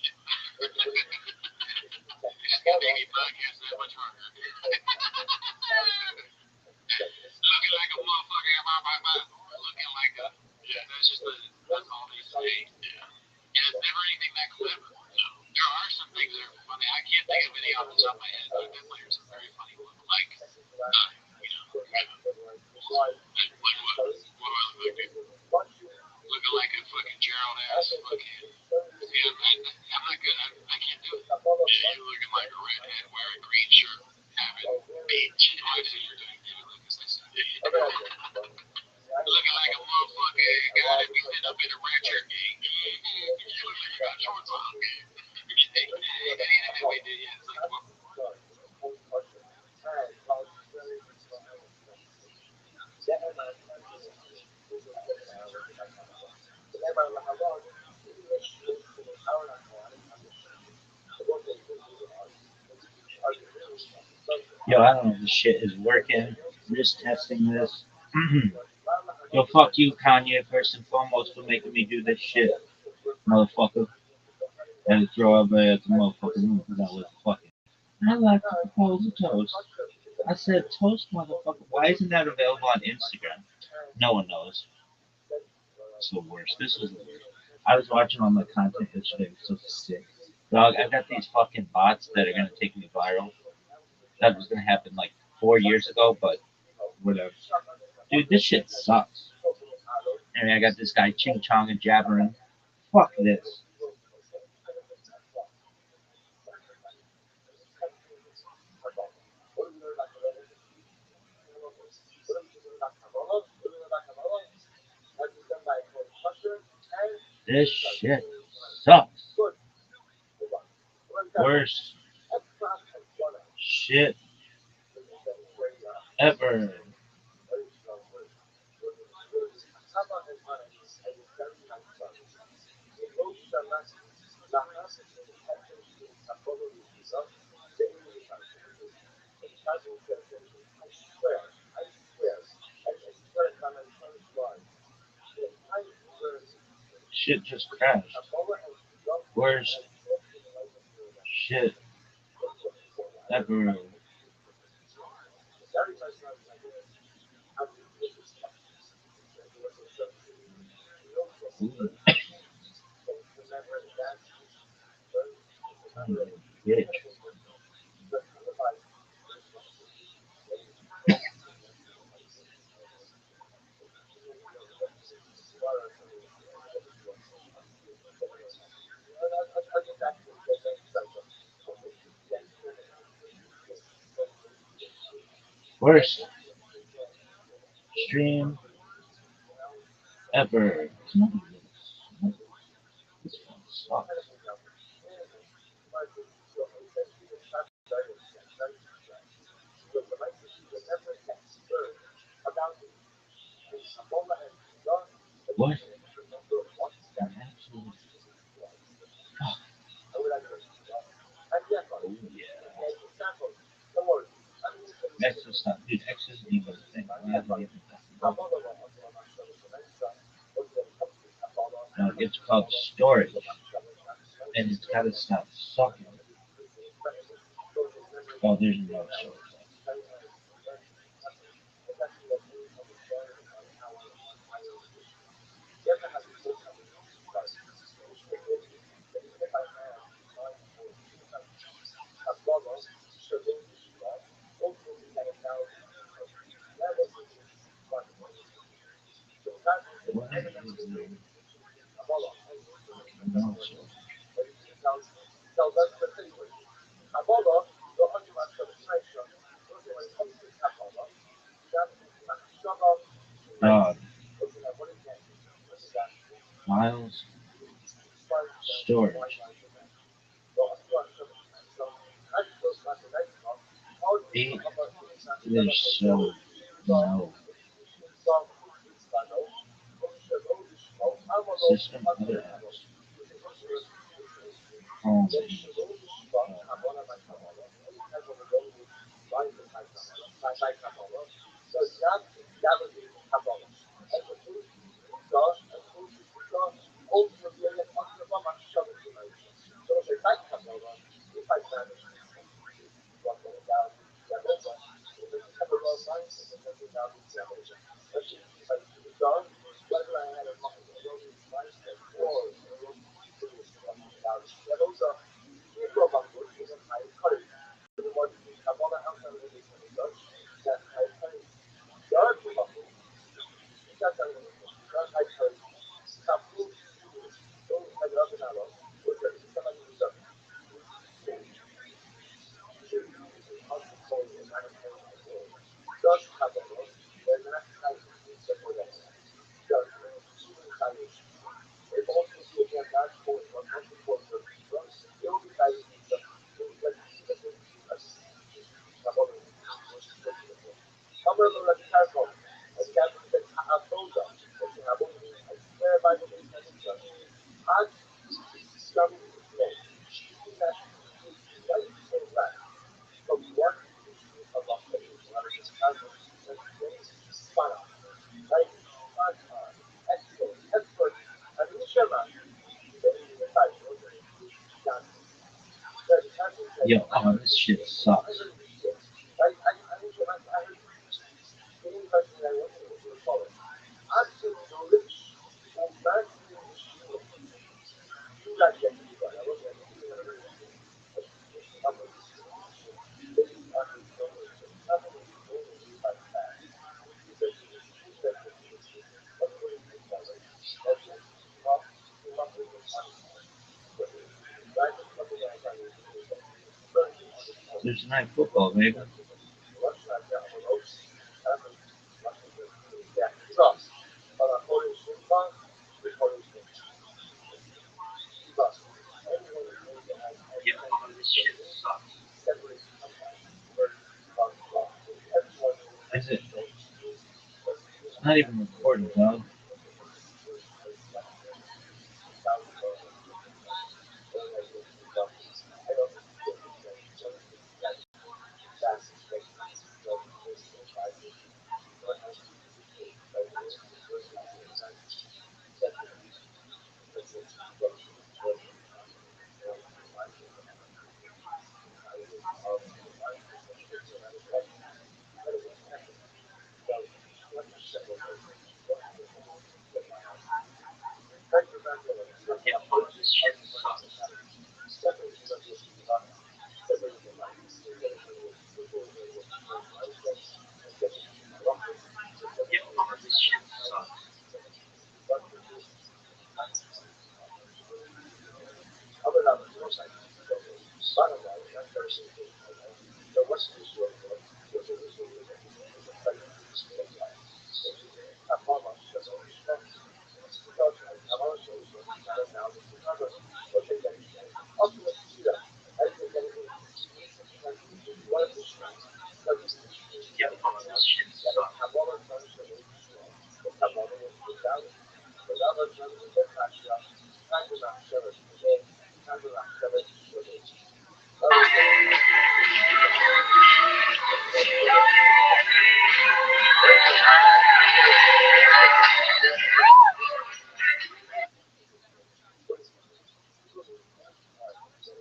the top of my head, but I definitely heard some very funny ones. Like, like what? What do I look like, dude? Looking like a fucking Gerald ass fucking. See, I'm not good. I can't do it. Yeah, you're looking like a redhead wearing green shirt, having bitch. What is it you're doing, David Lucas? I said, looking like a motherfucker guy that be sitting up in a red shirt. You look like you got shorts on. Anyway, dude, yeah, it's like, well, Yo, I don't know if this shit is working. I'm just testing this. Yo, fuck you, Kanye, first and foremost, for making me do this shit, motherfucker. And to throw everybody at the motherfucking room because I was fucking. I like to propose a toast. I said toast, motherfucker. Why isn't that available on Instagram? No one knows. It's the worst. This is the worst. I was watching all my content yesterday. It was so sick. Dog, I got these fucking bots that are gonna take me viral. That was gonna happen like 4 years ago, but whatever. Dude, this shit sucks. And I got this guy ching chong and jabbering. Fuck this. This shit sucks. Worst shit ever. Shit just crashed. Worst shit ever. Ooh, bitch. Worst stream ever. This one sucks. What? An absolute fuck. Oh yeah. X is not, dude. X isn't even a thing. Why haven't I even fucking done it? No, it's called storage, and it's gotta stop sucking. Oh, there's no storage. What is there? No storage. Dog. Files. Storage. 8. There's so no. System other apps. Home. Yo, oh, this shit sucks. There's night football, baby. Yo, oh, this shit sucks. Is it? It's not even recorded, dog. Yo, oh, this shit sucks. Yo, oh, this shit sucks.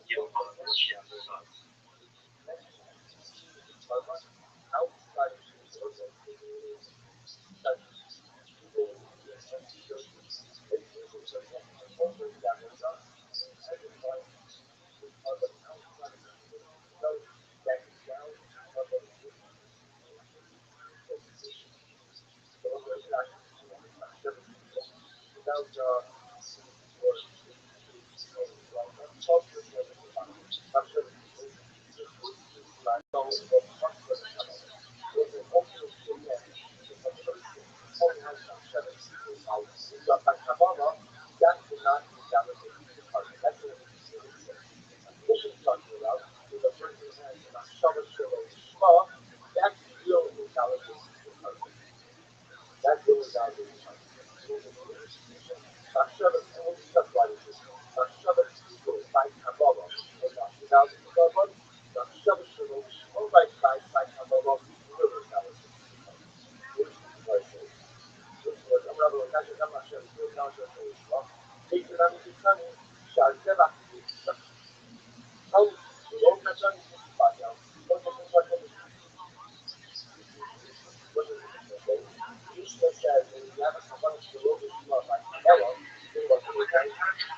Yo, oh, this shit sucks. Yo, oh, this shit sucks.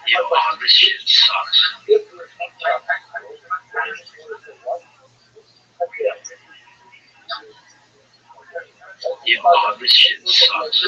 Yo, oh, this shit sucks. Yo, oh, this shit sucks.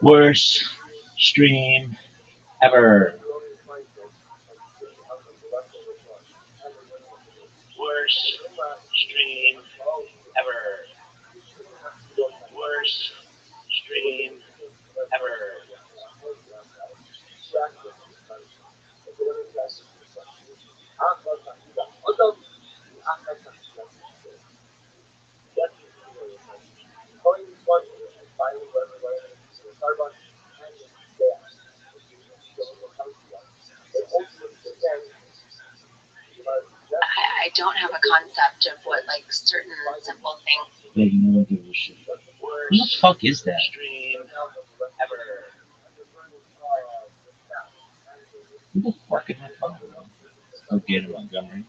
Worst stream ever. Worst stream ever. Worst stream ever. I don't have a concept of what like certain simple things. Yeah, you know what give a shit. Who the fuck is that? Stream ever. Who the fuck is that phone? Okay, to Montgomery.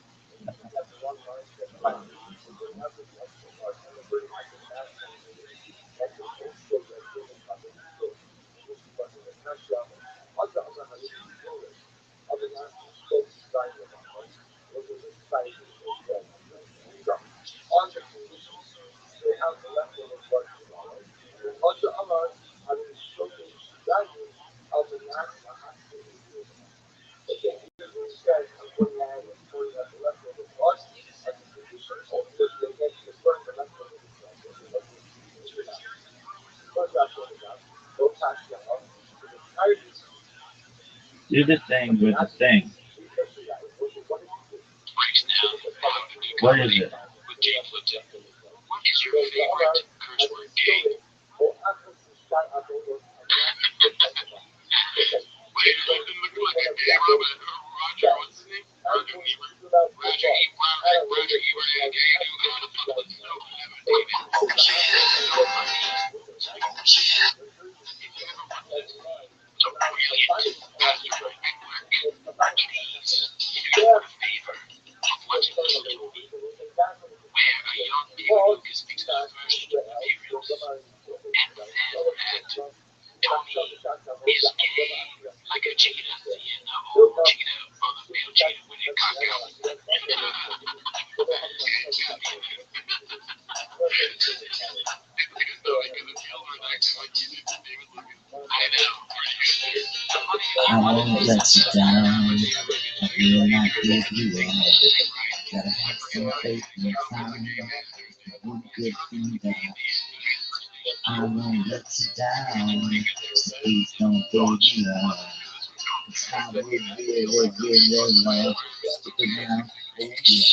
Do the thing with the thing. What is it? What is your favorite curse word game? Wait, it doesn't look like a gay Roger, what's his name? Roger Ebert? Roger Ebert, gay where a young baby Lucas speaks the first materials Tony is gay, like a cheetah, seeing the old cheetah or the male cheetah with a cock out. I won't let you down. I will not give you up. Gotta have some faith in time. One good thing that I won't let you down. So please don't give me up. It's how we really love. Stick around for you.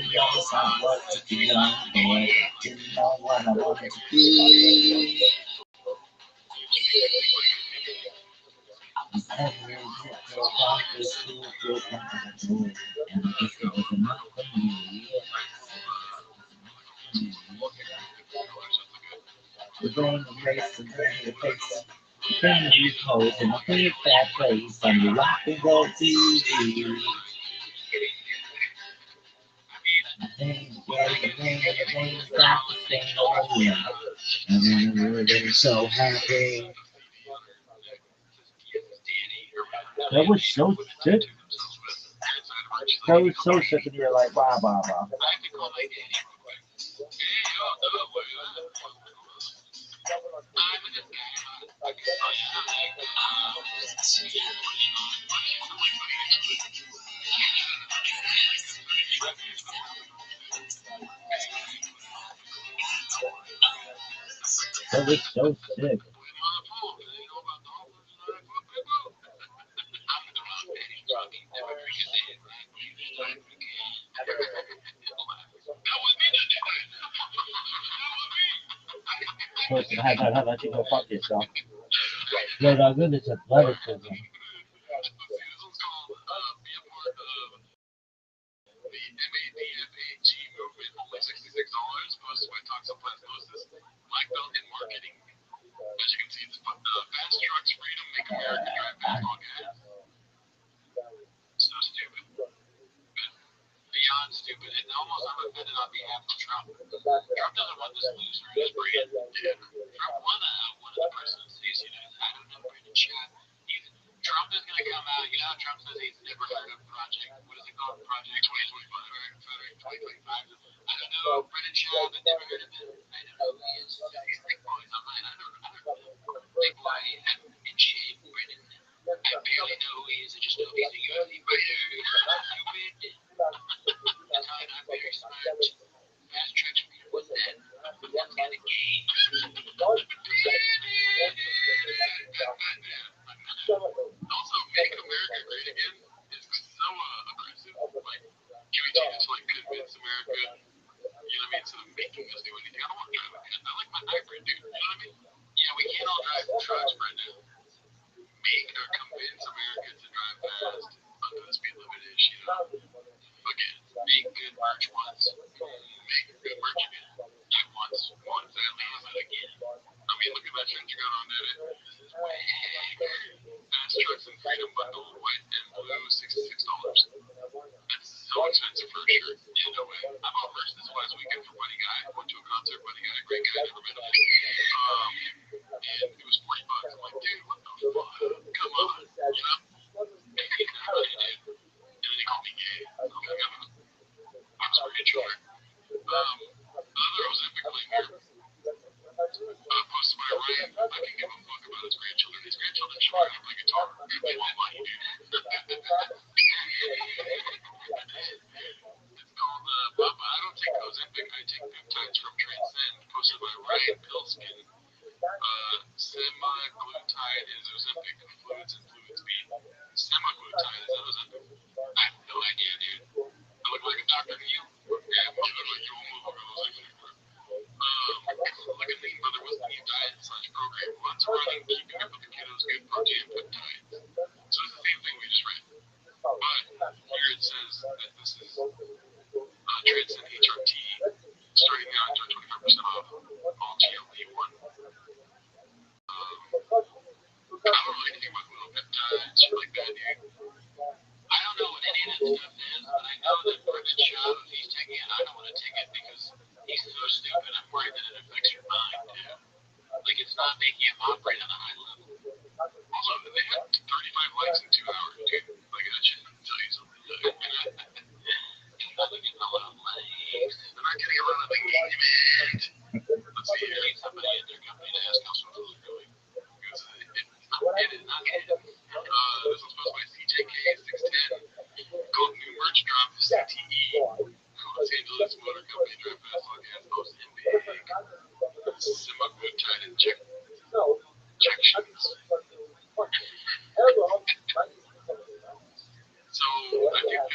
Yes, I was a young boy, didn't know what I wanted to be. Every hit to walk the school to a door, and I guess it was enough for me. The brain erased and then the face. The brain reposed in a big bad place on the rock and roll TV. The thing's not the same old yeah. And then we're so happy. That was so sick. That was so sick, and you're like, blah, blah, blah. That was so sick. Listen, how about you go fuck yourself? Yo, dog, good is athleticism. MADFAG movement, only $66, posted by Toxoplasmosis, Black Belt in Marketing. As you can see, it's Fast Trucks Freedom, Make America Drive Fast all gas. So stupid. Beyond stupid. And almost I'm offended on behalf of Trump. Trump doesn't want this loser in his brand. Trump won the presidency. I don't know Brandon Chat. Trump is going to come out. You know how Trump says he's never heard of Project, what is it called? Project 2025. I don't know Brandon Chat. I've never heard of him. I don't know who he is. He's thick boys online. I don't know. Thick boy in shape, Brandon. I barely know who he is. I just know he's a UFC fighter. I'm very smart. Fast tracks for me. What's that? That's kind of gay. Also, Make America Great Again is so aggressive. Like, giving chances to like convince America, you know what I mean, instead of making us do anything. I don't want to drive a car. I like my hybrid, dude. You know what I mean? Yeah, we can't all drive trucks right now. Make or convince America to drive fast under the speed limit is, you know. Again, make good merch once. Make good merch again. Not once. Once. At least, but again. I mean, look at that shirt you got on there. This is way Fast Trucks and Freedom Bundle, white and blue, $66. That's so expensive for a shirt. Yeah, no way. I bought merch this last weekend for Buddy Guy. I went to a concert, Buddy Guy, great guy, never met him. And it was $40. I'm like, dude, what the fuck? Come on, you know? And then they called me gay. I'm like, I'm sorry, sure. Another Ozempic claim here. Posted by Ryan. I can give a fuck about his grandchildren. His grandchildren should learn to play guitar. They want money, dude. It's called Papa, I don't take Ozempic. I take peptides from Transcend. Posted by Ryan Pilskin. Semaglutide is Ozempic fluids and fluid speed. Semaglutide, is that Ozempic? I have no idea, dude. I look like a doctor to you? Yeah, you look like you almost look like Ozempic. Like a lean brother with lean diet/program. Lots of running, keeping up with the kiddos, good protein, peptides. So it's the same thing we just read. because he's so stupid. I'm worried that it affects your mind too. Like it's not making him operate on a high level. Also, they had 35 likes in 2 hours, dude. Like that shit tell you something. They're not getting a lot of likes. They're not getting a lot of engagement. Let's see. I need somebody at their company to ask how social is going. Because it is not good. This was posted by CJK610 called New Merch Drop CTE. Los Angeles Motor Company Drive Fast on gas post in big semaglutide injections. So I think that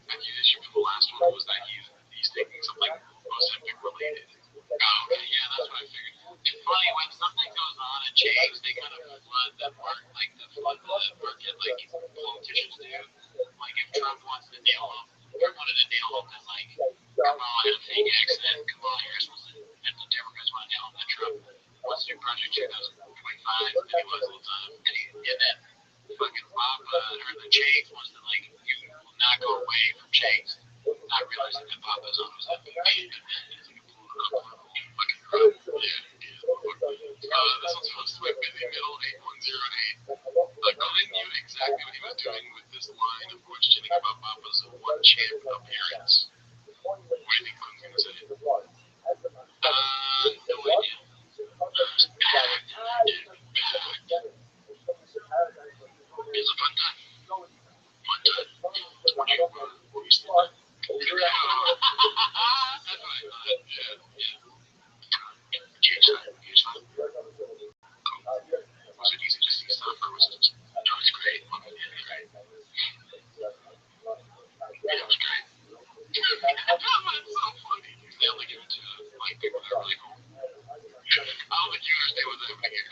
the issue for the last one was that he's taking something Ozempic related. Oh, okay, yeah, that's what I figured. It's funny when something goes on and changes, they kind of flood the market, like politicians do. Like if Trump wants to nail him, or wanted to nail him, then like Kamala had a fake accident, Kamala Harris and the Democrats want to nail him, then Trump wants to do Project 2025, and he was all the time, and then fucking Bob or the Chase wants to like you will not go away from Chase, not realizing that Papa's on was that big. It's like a political fucking crap. This one's hosted by Busy Middle 8108. Glenn knew exactly what he was doing with this line of questioning about Papa's one champ appearance. What do you think Glenn's gonna say? No idea. It's a fun time. What do you say? That's what I thought. Was it easy to see stuff, or was it? No, it's great. Yeah, it's great. Yeah, it was great. It's so funny. They only give it to like people that are really cool. I don't think you understand what they're making.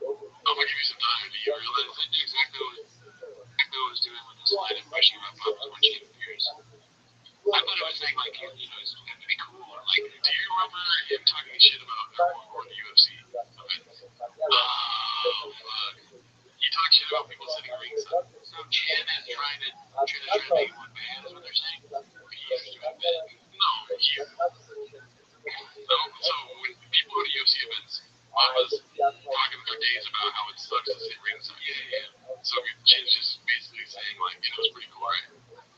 I'm gonna give you some time. Do you realize that exactly what I was doing with this line of questioning about Papa's one champ appearance? I thought it was saying like, you know, it's going to be cool. Like, do you remember him talking shit about or the UFC events? Oh fuck! He talks shit about people sitting ringside. So Chin is trying to make him look bad. Is what they're saying? He's doing bad. No, so when people go to UFC events, Papa's talking for days about how it sucks to sit ringside. Yeah. So Chin's just basically saying like, you know, it's pretty cool, right?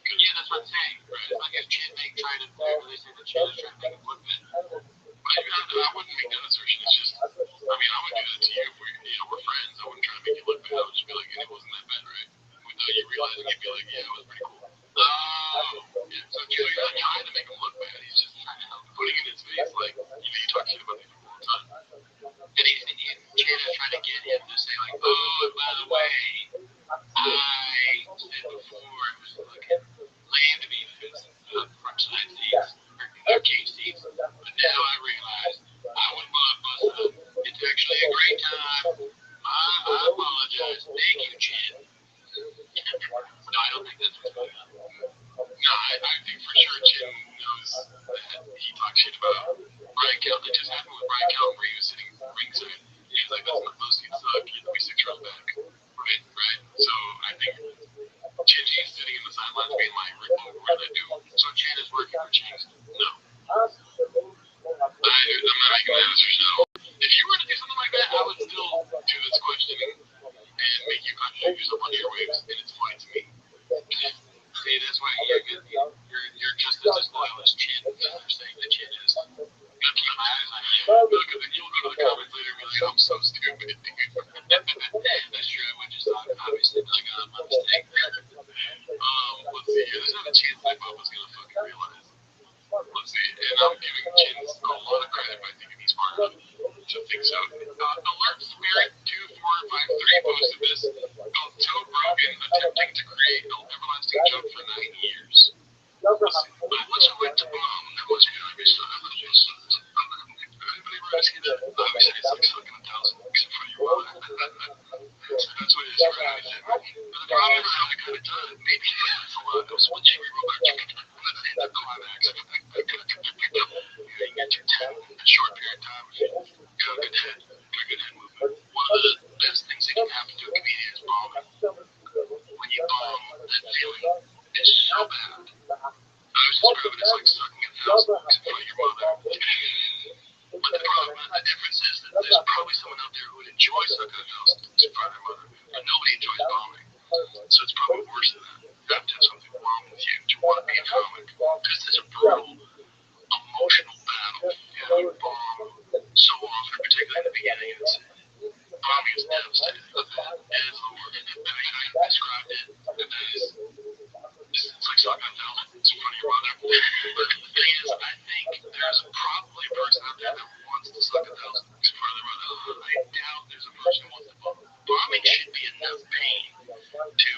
Yeah, that's what I'm saying. Right. It's like if Chin trying to really say that Chin is trying to make him look bad. I wouldn't make that assertion. It's just, I mean, I would do that to you if we're friends. I wouldn't try to make you look bad. I would just be like, it wasn't that bad, right? Without you realizing, you'd be like, yeah, it was pretty cool. Yeah. So Joe's not trying to make him look bad. He's just trying to help, putting it in his face, like, you talk shit about these people all the time. And Chin is trying to get him to say, like, oh, and by the way, I said before it was looking lame to me if it's front side seats or cage seats, but now I realize I wouldn't want to bust up. It's actually a great time. I apologize. Thank you, Chin. No, I don't think that's what's going on. No, I think for sure Chin knows that he talks shit about Brian Kelly. It just happened with Brian Kelly where he was sitting ringside. He's like, those seats suck. You have to be 6 rows back. Right. So I think Chin's sitting in the sidelines being like, what did I do? So Chin is working for Chin. No. I'm not making that assertion at all. If you were to do something like that, I would still do this questioning and make you contradict yourself on airwaves, and it's funny to me. See, that's why you're just as disloyal as Chin. You're saying that Chin is. I'm gonna keep my eyes on you. Because then you'll go to the comments later and be like, I'm so stupid. That's true. I would just thought, obviously, like, my mistake. Let's see. There's not a chance that Papa's gonna fucking realize. Let's see. And I'm giving Chin a lot of credit by thinking he's smart enough to think so. Alert Spirit 2453 posted this called Joe Rogan attempting to create an everlasting joke for 9 years. Let's see. But once I went to bomb, that must be like so. Anybody ever ask you that? Obviously, it's like sucking 1,000 except for you. That's what it is, right? But the problem is how I kind of done it. Maybe that's a lot. It was one thing we wrote back. Let's say the climax. You get your 10 in a short period of time. You got a good head movement. One of the best things that can happen to a comedian is bombing. When you bomb, that feeling is so bad. describe it as like sucking a thousand dicks in front of your mother. But the difference is that there's probably someone out there who would enjoy sucking a thousand dicks in front of their mother, but nobody enjoys bombing. So it's probably worse than that. You have to have something wrong with you to want to be a comic. Because it's a brutal, emotional battle. You bomb so often, particularly at the beginning. Bombing is devastating. It is the worst. I mean, I described it as it's like sucking a thousand dicks in front of your mother. But the thing is, I think there's probably a person out there that wants to suck a thousand dicks in front of their mother. I doubt there's a person who wants to bomb. Bombing should be enough pain to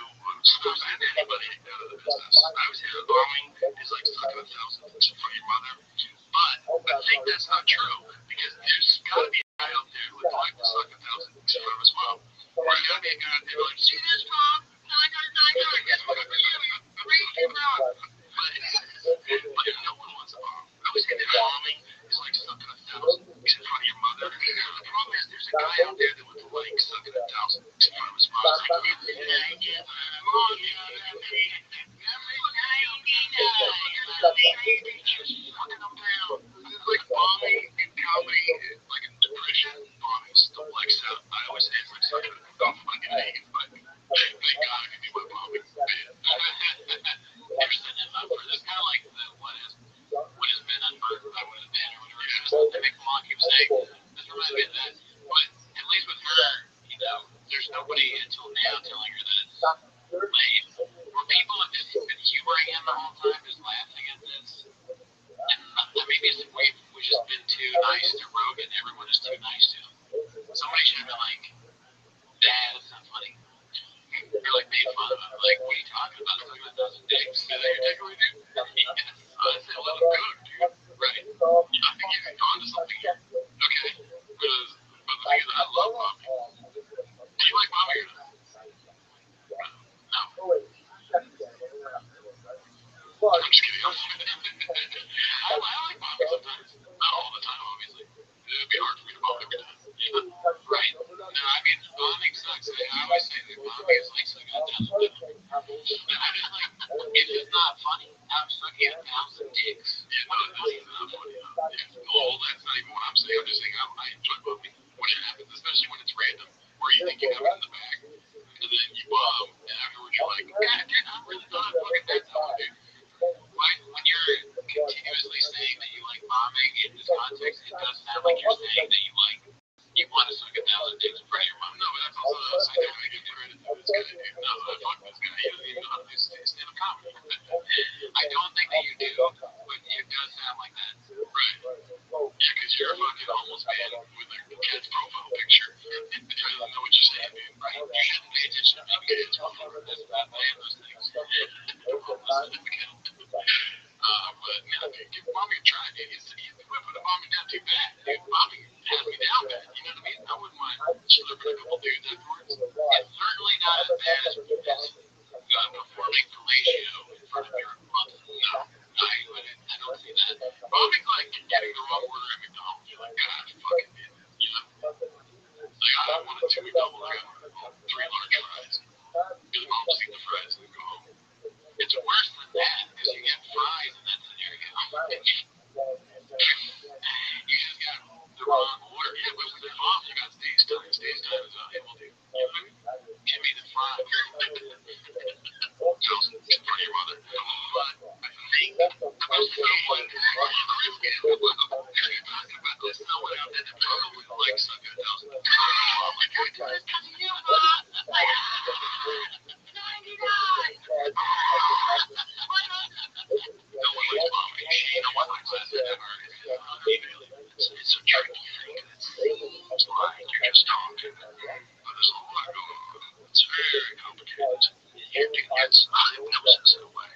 stop anybody out of the business. I would say that bombing is like sucking a thousand dicks in front of your mother. But I think that's not true, because there's got to be a guy out there who would like to suck a thousand dicks in front of his mom. Or there's got to be a guy out there like, see this, mom? Guess what I'm doing? Crazy, bro. But no one wants a bomb. I would say that bombing is like sucking a thousand dicks in front of your mother. The problem is there's a guy out there that would like sucking a thousand dicks in front of his mom. It's like, it's like bombing in comedy, like in depression, bombing still like sound. I always say it's like sucking a fucking egg, but thank God I can do my bombing. You're setting him up for this, kind of like what has been unburdened by what has been, or whatever. They make them all keep saying, this reminds me of that. But at least with her, there's nobody until now telling her that it's lame. Where people have just been humoring him the whole time, just laughing at this. And maybe we've just been too nice to Rogan. Everyone is too nice to him. Somebody should have been like, that's not funny. You're like made fun of him. Like, what are you talking about? It's like a dozen dicks. Is that your takeaway, dude? Yes. I said, well, good, dude. Right. I think you're on to something here. Okay. But the thing is, I love Bobby. Do you like Bobby or not? No. I'm just kidding. I like Bobby sometimes. Not all the time, obviously. It'd be hard for me to bomb every time. Yeah. Right. No, I mean, bombing sucks. I always say that bombing is like sucking a thousand dicks. I'm just like, it's just not funny. I'm sucking a thousand dicks. Yeah, no, that's not funny. Well, that's not even what I'm saying. I'm just saying I enjoy bombing when it happens, especially when it's random, where you think you have it in the bag, and then you bomb, and afterwards you're like, God, dude, I'm really not fucking that time, dude. When you're continuously saying that you like bombing in this context, it does sound like you're saying that you want to suck a thousand dicks in front of your mom. No, but that's also the second way to give credit to this guy, dude. No, fuck this guy. He doesn't even know how to do stand-up comedy. I don't think that you do, but it does sound like that. Right. Yeah, because you're a fucking homeless man with a kid's profile picture. I don't know what you're saying, dude. Right? You shouldn't pay attention to being kids. That's bad. I am those things. But man, give mommy a try, dude. You put a mommy down too bad, dude. Mommy has me down bad. You know what I mean? I wouldn't mind slurping a couple dudes afterwards. It's certainly not as bad as performing fellatio in front of your mother. No, I don't see that. Mommy's like getting the wrong order at McDonald's. You're like, God, fucking did it. You know? Like, I wanted 2 McDouble, I got 3 large fries. Because mom just eat the fries and then go home. It's worse than that, because you get fries and then there you go. You just got the wrong order. Yeah, but with your mom, you got stage time. Stage time is able to, give me the fries. Just in front of your mother. But I think there's someone there's someone out there that probably likes sucking a thousand dicks. Oh my God, dude, it's coming you, Mom. 99. No one likes bombing. No one likes that ever. It's a tricky thing. It seems like you're just talking, but there's a lot going on. It's very complicated. You're doing hypnosis in a way.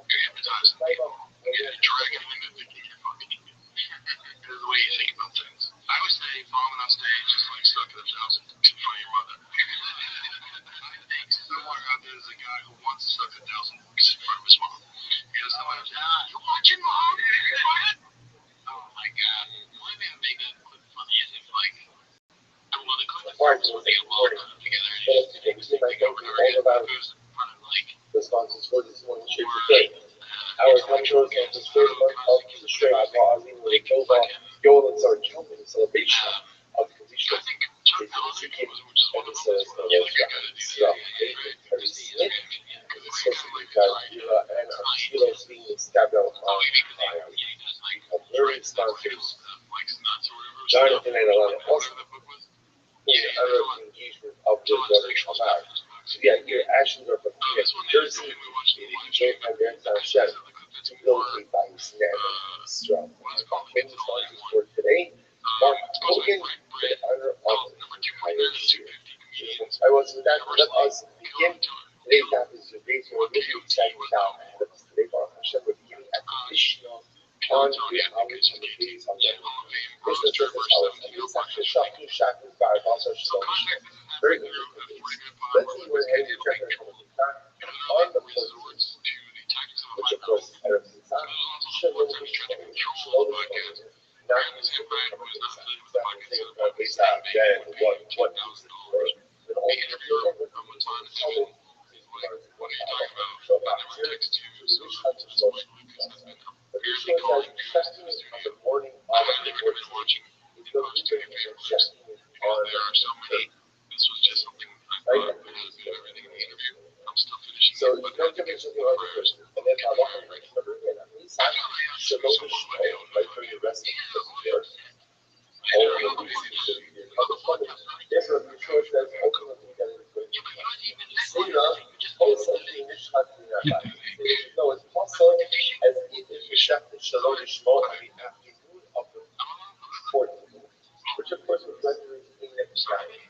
You're hypnotizing people. You're dragging them into thinking you're fucking the way you think about things. I would say bombing on stage is like sucking a thousand dicks in front of your mother. I think somewhere out there is a guy who wants to suck a thousand dicks in front of his mom. Someone who's you're watching, Mom? Oh my God. The only thing that make that clip funny is if, like, I don't know, the clip is when they get all put together and you just take over and over again. It goes in front of, like, responses for this one should be. Our country shows on the third month of the Shrei Azim Tova Yoel and Tzar Kilman, the celebration of the completion of the Zikim, and it says the Rothschild'S. It's supposed to be Gajira and Archilos being stabbed out on fire. Become very sponsors. Jonathan and Alana also in other engagement of the brother Shamar. So yeah, your actions are from Phoenix, New Jersey. If you came from there, it's not shed. To locate by his name. So, famous sponsors for today. Mark Hogan, in honor of the entire year. I was with that. Let us begin. Today's app is the base where we're really excited about today. Baruch Hashem, we're beginning at the Mishnah on the hours and the days on the Mishnah says as follows. This actually shocking shackles by also very interesting. Let's see where any chapter comes on the 14th, which of course is Erev Nisan. Shalom, not based on then what is the word. Then all the the Mishnah says, chesting on the morning of the 14th. It's the weekend of chesting on the 8th. Right? So it's going to be something on the first. And then Halacha number again. At least Shalom Shmuel, right, for the rest of the year. Therefore, the Mishnah says, ultimately, that it's going to be Sira, also being Mishchat Minah. No, it's possible as if it's Mishchat Shalom Shmuel on the afternoon of the 14th, which of course was rendered in the Mishnah.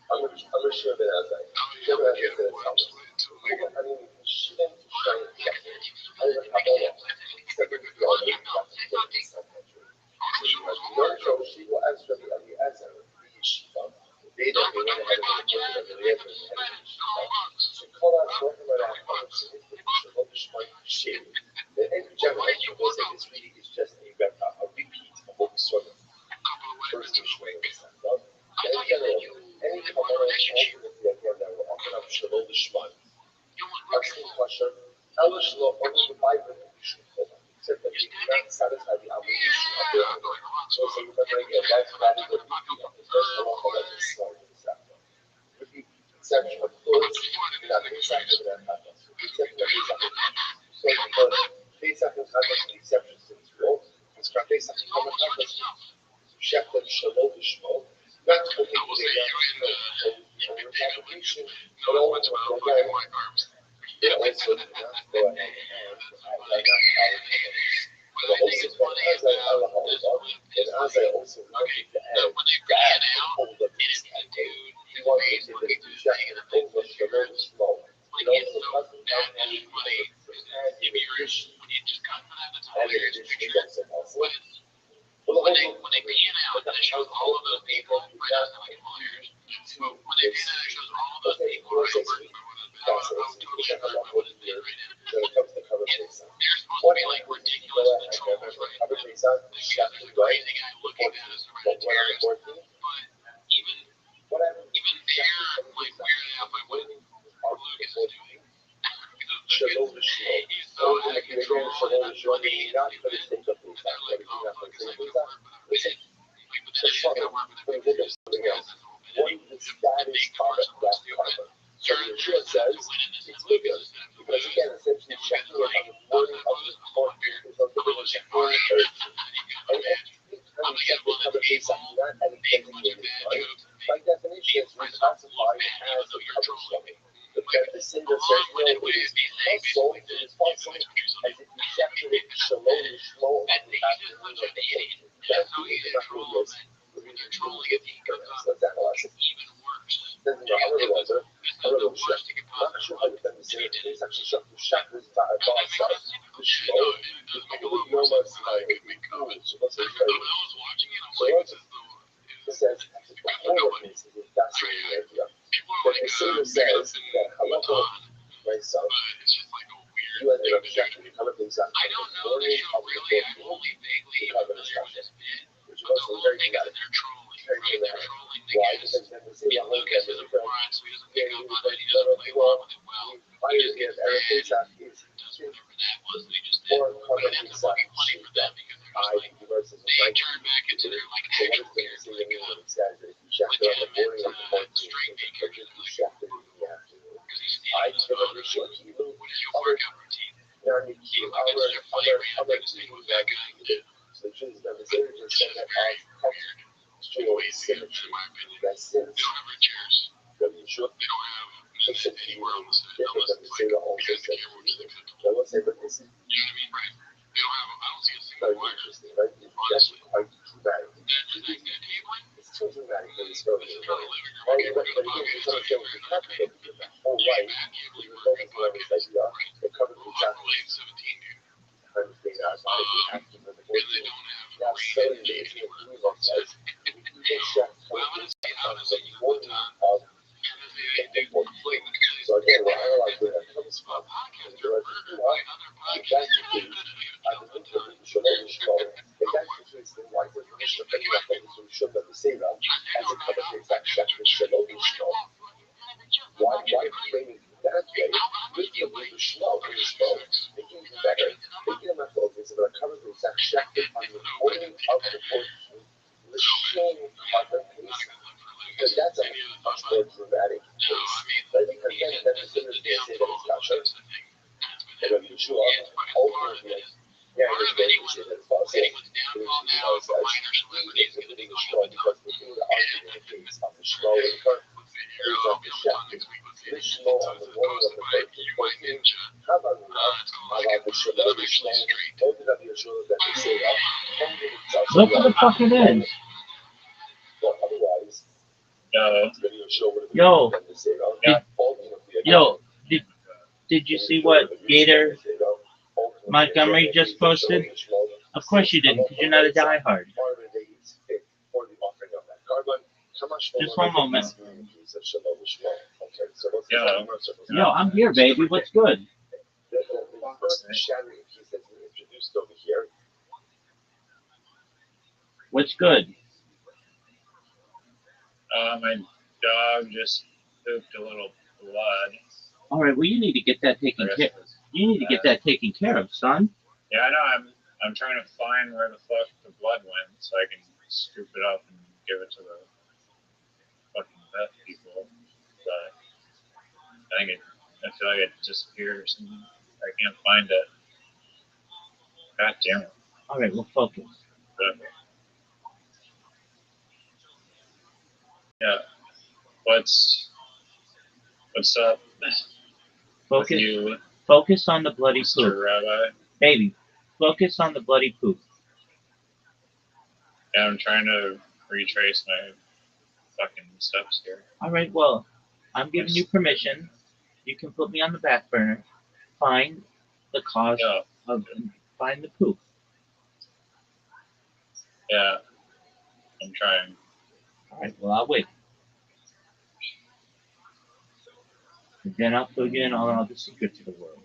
I'm not sure that as I never had to say something. I mean, she didn't try and check it. I don't know how except for the audio. So she will ask Rabbi Eliezer, the yeshiva, the day that they went ahead and Rabbi Eliezer and the yeshiva, she called out for him and asked him to significantly Shalom Shmuel Shir. In general, she will say this really is just a repeat of what we saw in the first Shmuel. And in general, any Kabbalah ultimately again that will offer up Shalom Shmuel. Asking question, how much law only the Bible except that you do not satisfy the obligation of their own. So remember again, that's not the repeat of the first halacha that is slide in this chapter. With the exception of clothes, you're not exception to that halacha. Except that so because Pesach is not just the exception to this rule, it's from Pesach to come and not just Shech and Shalom Shmuel, not to take the obligation, but also again, it also does not go ahead and the whole system as I and as I also wanted to add that hold of this campaign, he wanted to say that the Shech and English are very slow. It also doesn't have any way to add in addition, he also also. Well, when they pan out, it shows all of those people who passed like lawyers. When they pan out, it shows all of those people who are when it comes to cover face on. They're supposed to be like ridiculous in the trolls, right? Cover face on, there's a crazy guy looking at us around terrorists. But even they're like weirded out by what Lucas is doing. Shalom Shmuel. He's so out of control and funny. They're like, oh, fuck, it's like, like, but then you gotta work with everything. What is the status of that cover? So the Yeshua says it's bigger because again, essentially checking it on the morning of the 14th is on the morning of the 3rd. And every time you check the cover face on not at a designated time, by definition, it's reclassified as a cover showing. The sin that says no, it is also responsible as if you checked it Shalom Shmuel on the afternoon of the 14th. That's who is not who is controlling it. That's that lesson. Then the other not sure how to defend the same. It's actually shot this guy by himself. The show is completely enormous. It says, the whole of this is a fascinating idea. But the Seder says that halacha, my son, you ended up checking the color things up. I don't know the show really. I've only vaguely heard this bit. Which is also very dramatic. They're trolling, right? They're trolling the guys. Lucas is a moron, so he doesn't pick up on it. He doesn't play along with it well. He just gets mad. He does whatever that was that he just did. But it ends up looking funny for them because they're just like, they turn back into their like actual character, legitimate straight man character. They're like, because he's standing on his phone. What is your workout routine? He like that's such a funny random thing to say to a bad guy. But it's just very weird. Ways to get them, in my opinion. They don't have red chairs. They don't have men anywhere on the set unless it's like behind the camera, which they could. You know what I mean? Right. They don't have. I don't see a single wire. Honestly. That cabling. This is trying to live in your we're gonna podcast. So you're not paying. Yeah, bad cabling. We're a good podcast. Right. We're only 17, dude. And they don't have rated G anywhere. Well, I'm gonna say how does it use one time? They conflate the guys. Podcaster murdered by other podcasters. Anyone's downfall now if a minor celebrity is going to be going up the top. Let's figure out next week. Let's see. It's hosted by UI Ninja. It's called Elementary Street. Look at the fucking end. Did you see what Gator Montgomery just posted? Of course you didn't, because you're not a diehard. Just one moment. Yo, I'm here, baby. What's good? What's good? My dog just pooped a little blood. All right. Well, you need to get that taken care. You need to get that taken care of, son. Yeah, I know. I'm trying to find where the fuck the blood went so I can scoop it up and give it to the fucking vet people. But I feel like it disappeared or something. I can't find it. God damn it. All right, we'll focus. Yeah. What's up? Focus. You, focus on the bloody Mr. poop. Rabbi. Baby, focus on the bloody poop. Yeah, I'm trying to retrace my fucking steps here. All right, well, I'm giving you permission. You can put me on the back burner. Find the cause of find the poop. Yeah, I'm trying. All right, well, I'll wait. And then I'll fill you in on all the secrets of the world.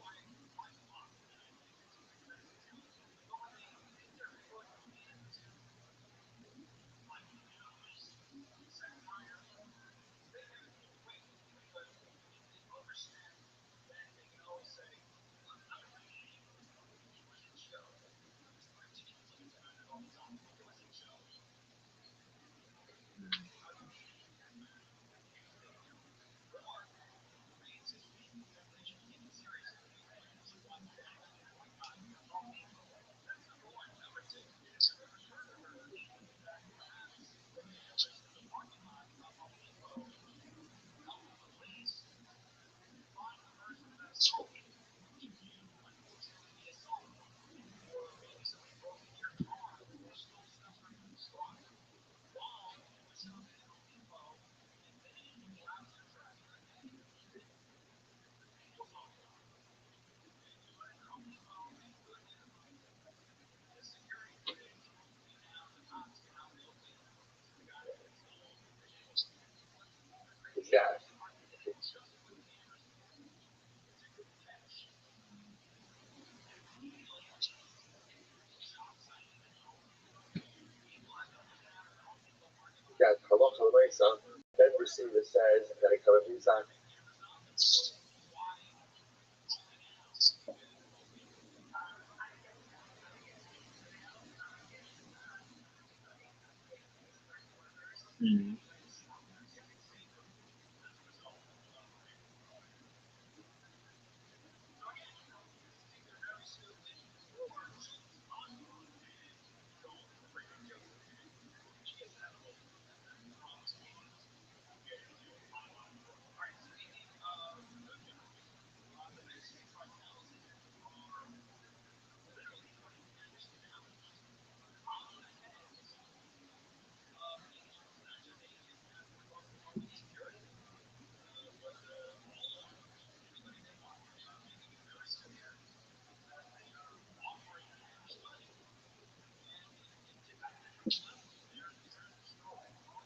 Mm.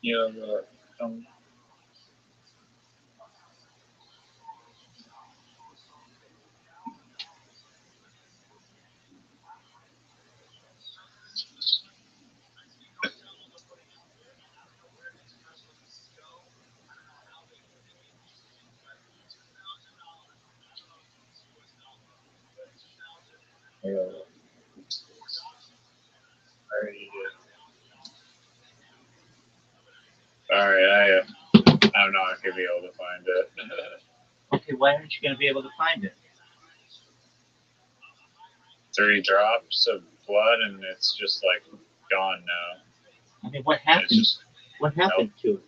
You have I already did. Alright, I'm not gonna be able to find it. Okay, why aren't you going to be able to find it? 3 drops of blood and it's just like gone now. I mean, what It's happened? just What happened to it?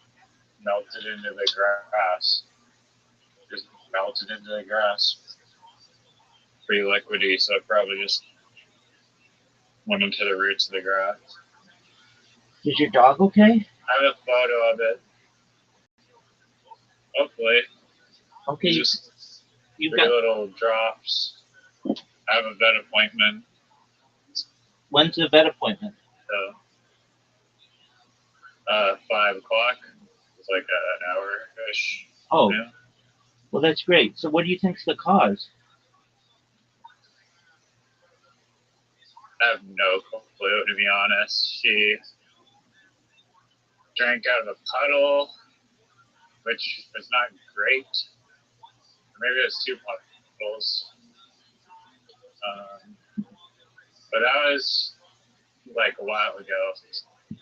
melted into the grass. Just melted into the grass. Pretty liquidy, so it probably just went into the roots of the grass. Is your dog okay? I have a photo of it. Hopefully. Okay, Just you've 3 got. little drops. I have a vet appointment. When's the vet appointment? So 5 o'clock. It's like an hour-ish. Oh, Yeah. well, that's great. So, what do you think's the cause? I have no clue, to be honest. She drank out of a puddle, which was not great. Or maybe it was 2 puddles. But that was like a while ago.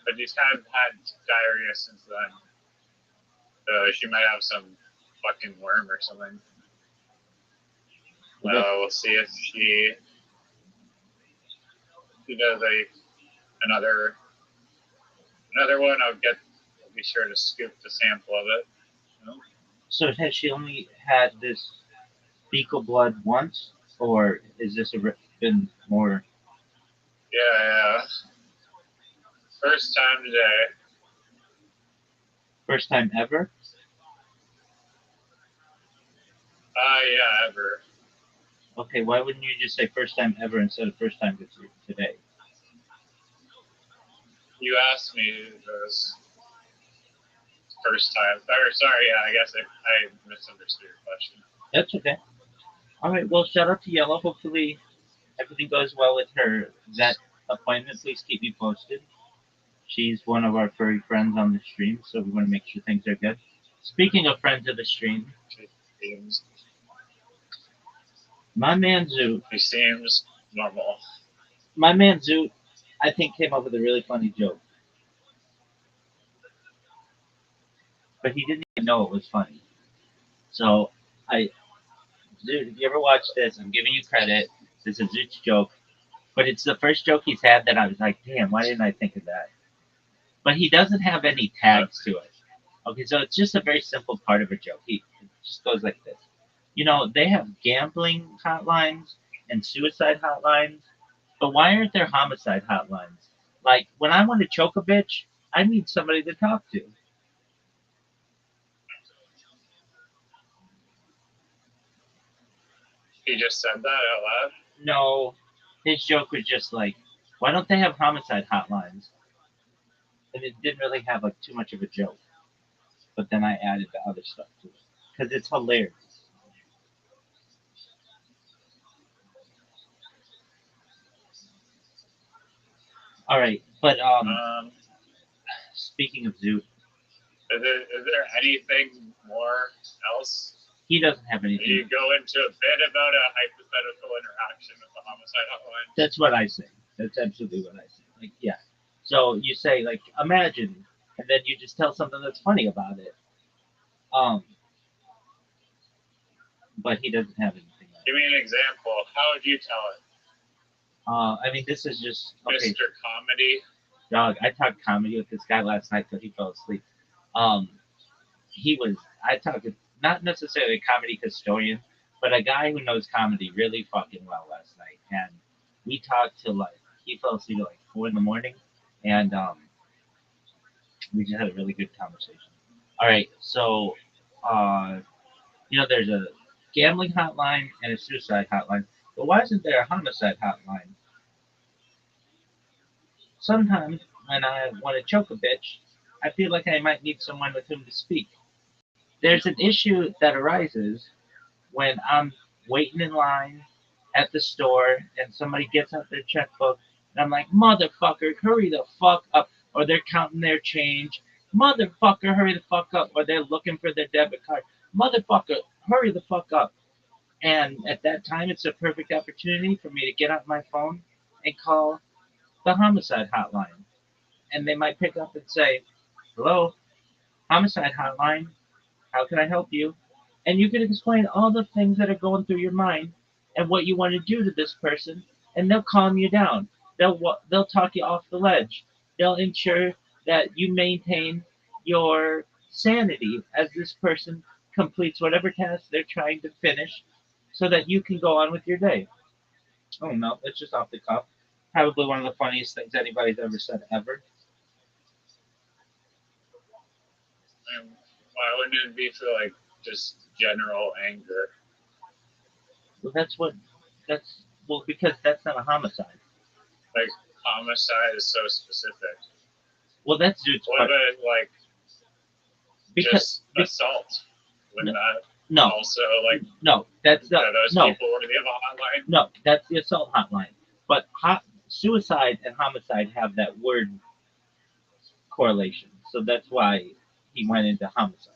But she's kind of had diarrhea since then. So she might have some fucking worm or something. We'll see if she does another one. I'll be sure to scoop the sample of it. So, has she only had this fecal blood once, or is this been more? Yeah. First time today. First time ever? Yeah, ever. Okay, why wouldn't you just say first time ever instead of first time today? You asked me this first time. Sorry, yeah, I guess I misunderstood your question. That's okay. All right, well, shout out to Yellow. Hopefully, everything goes well with her vet appointment. Please keep me posted. She's one of our furry friends on the stream, so we want to make sure things are good. Speaking of friends of the stream, my man Zoot. He seems normal. My man Zoot, I think, came up with a really funny joke. But he didn't even know it was funny. So, Zoot, if you ever watch this, I'm giving you credit. This is Zoot's joke. But it's the first joke he's had that I was like, damn, why didn't I think of that? But he doesn't have any tags to it. Okay, so it's just a very simple part of a joke. It just goes like this. You know, they have gambling hotlines and suicide hotlines, but why aren't there homicide hotlines? Like, when I want to choke a bitch, I need somebody to talk to. He just said that out loud? No, his joke was just like, why don't they have homicide hotlines? And it didn't really have like too much of a joke. But then I added the other stuff to it because it's hilarious. All right, but speaking of Zoot, is there anything more else? He doesn't have anything. You go into a bit about a hypothetical interaction with the homicide hotline. That's what I say. That's absolutely what I say. Like, yeah. So you say, like, imagine and then you just tell something that's funny about it. Um, but he doesn't have anything else. Give me an example. How would you tell it? I mean, this is just okay. Mr. Comedy. Dog, I talked comedy with this guy last night till he fell asleep. Um, I talked to not necessarily a comedy historian, but a guy who knows comedy really fucking well last night, and we talked till like he fell asleep at like 4 in the morning, and we just had a really good conversation. All right, so there's a gambling hotline and a suicide hotline, but why isn't there a homicide hotline? Sometimes when I want to choke a bitch, I feel like I might need someone with whom to speak. There's an issue that arises when I'm waiting in line at the store and somebody gets out their checkbook and I'm like, motherfucker, hurry the fuck up, or they're counting their change. Motherfucker, hurry the fuck up, or they're looking for their debit card. Motherfucker, hurry the fuck up. And at that time, it's a perfect opportunity for me to get out my phone and call the homicide hotline. And they might pick up and say, hello, homicide hotline, how can I help you? And you can explain all the things that are going through your mind and what you want to do to this person, and they'll calm you down. They'll talk you off the ledge. They'll ensure that you maintain your sanity as this person completes whatever task they're trying to finish, so that you can go on with your day. Oh no, it's just off the cuff. Probably one of the funniest things anybody's ever said ever. And why wouldn't it be for like just general anger? Well, because that's not a homicide. Like homicide is so specific. Well, that's dude's What part. about like Because just assault? Wouldn't that no, also like no, that's not are those no, people worthy of a hotline? no, that's the assault hotline. But suicide and homicide have that word correlation, so that's why he went into homicide.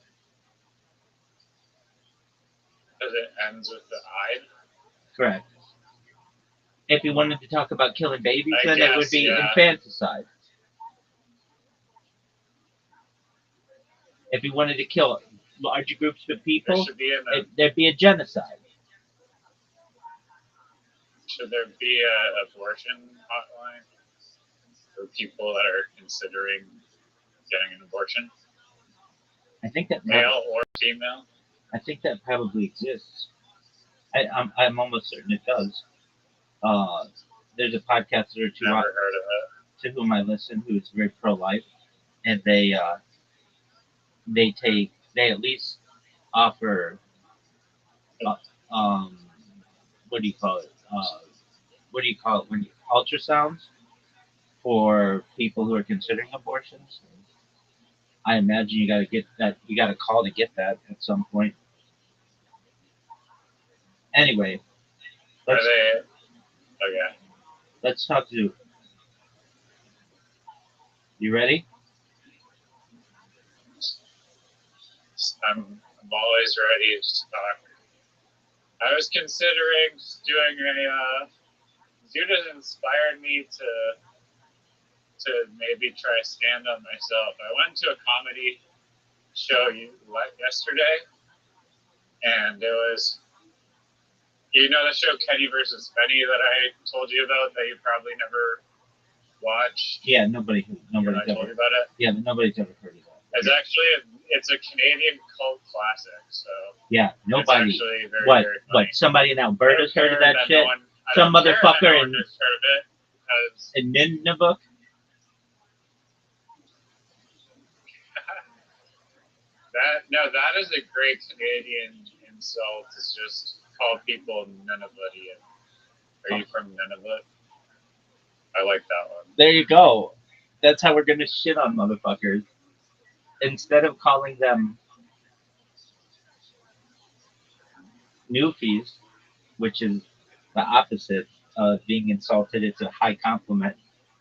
Because it ends with the "ide." Correct. If he wanted to talk about killing babies, I then it would guess, be yeah. infanticide. If he wanted to kill larger groups of There people, should be there'd be a genocide. should there be a abortion hotline for people that are considering getting an abortion, I think that male or female? I think that probably exists. I'm almost certain it does. There's a podcaster Never heard of it. to whom I listen who's very pro-life, and they at least offer what do you call it? What do you call it when ultrasounds for people who are considering abortions? I imagine you got to get that. You got to call to get that at some point. Anyway, Are they okay? let's talk to. You ready? I'm always ready to talk. I was considering doing a. Dude has inspired me to maybe try stand up myself. I went to a comedy show yesterday, and it was, you know, the show Kenny versus Penny that I told you about that you probably never watched. Yeah, nobody's I told you about it. Yeah, but nobody's ever heard of that. It's actually it's a Canadian cult classic. So yeah, nobody. It's actually very, what? very What? funny. Somebody in Alberta's heard of that shit. No Some motherfucker in heard of it because in Nunavut. that is a great Canadian insult. It's just call people Nunavutian. Are you from Nunavut? I like that one. There you go. That's how we're gonna shit on motherfuckers. Instead of calling them newfies, which is the opposite of being insulted, it's a high compliment.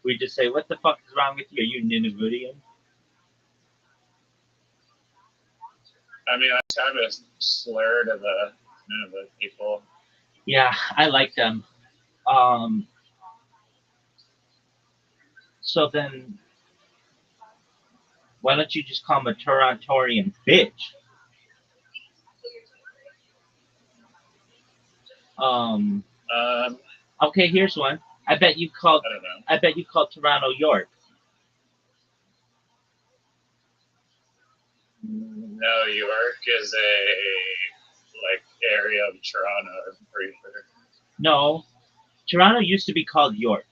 We just say, "What the fuck is wrong with you? Are you Nunavutian?" I mean, that's kind of a slur to the Nunavut people. Yeah, I like them. So then, Why don't you just call him a Torontorian bitch? Um. Okay, here's one. I bet you called. I don't know. I bet you called Toronto York. No, York is a like area of Toronto. I'm pretty sure. No, Toronto used to be called York,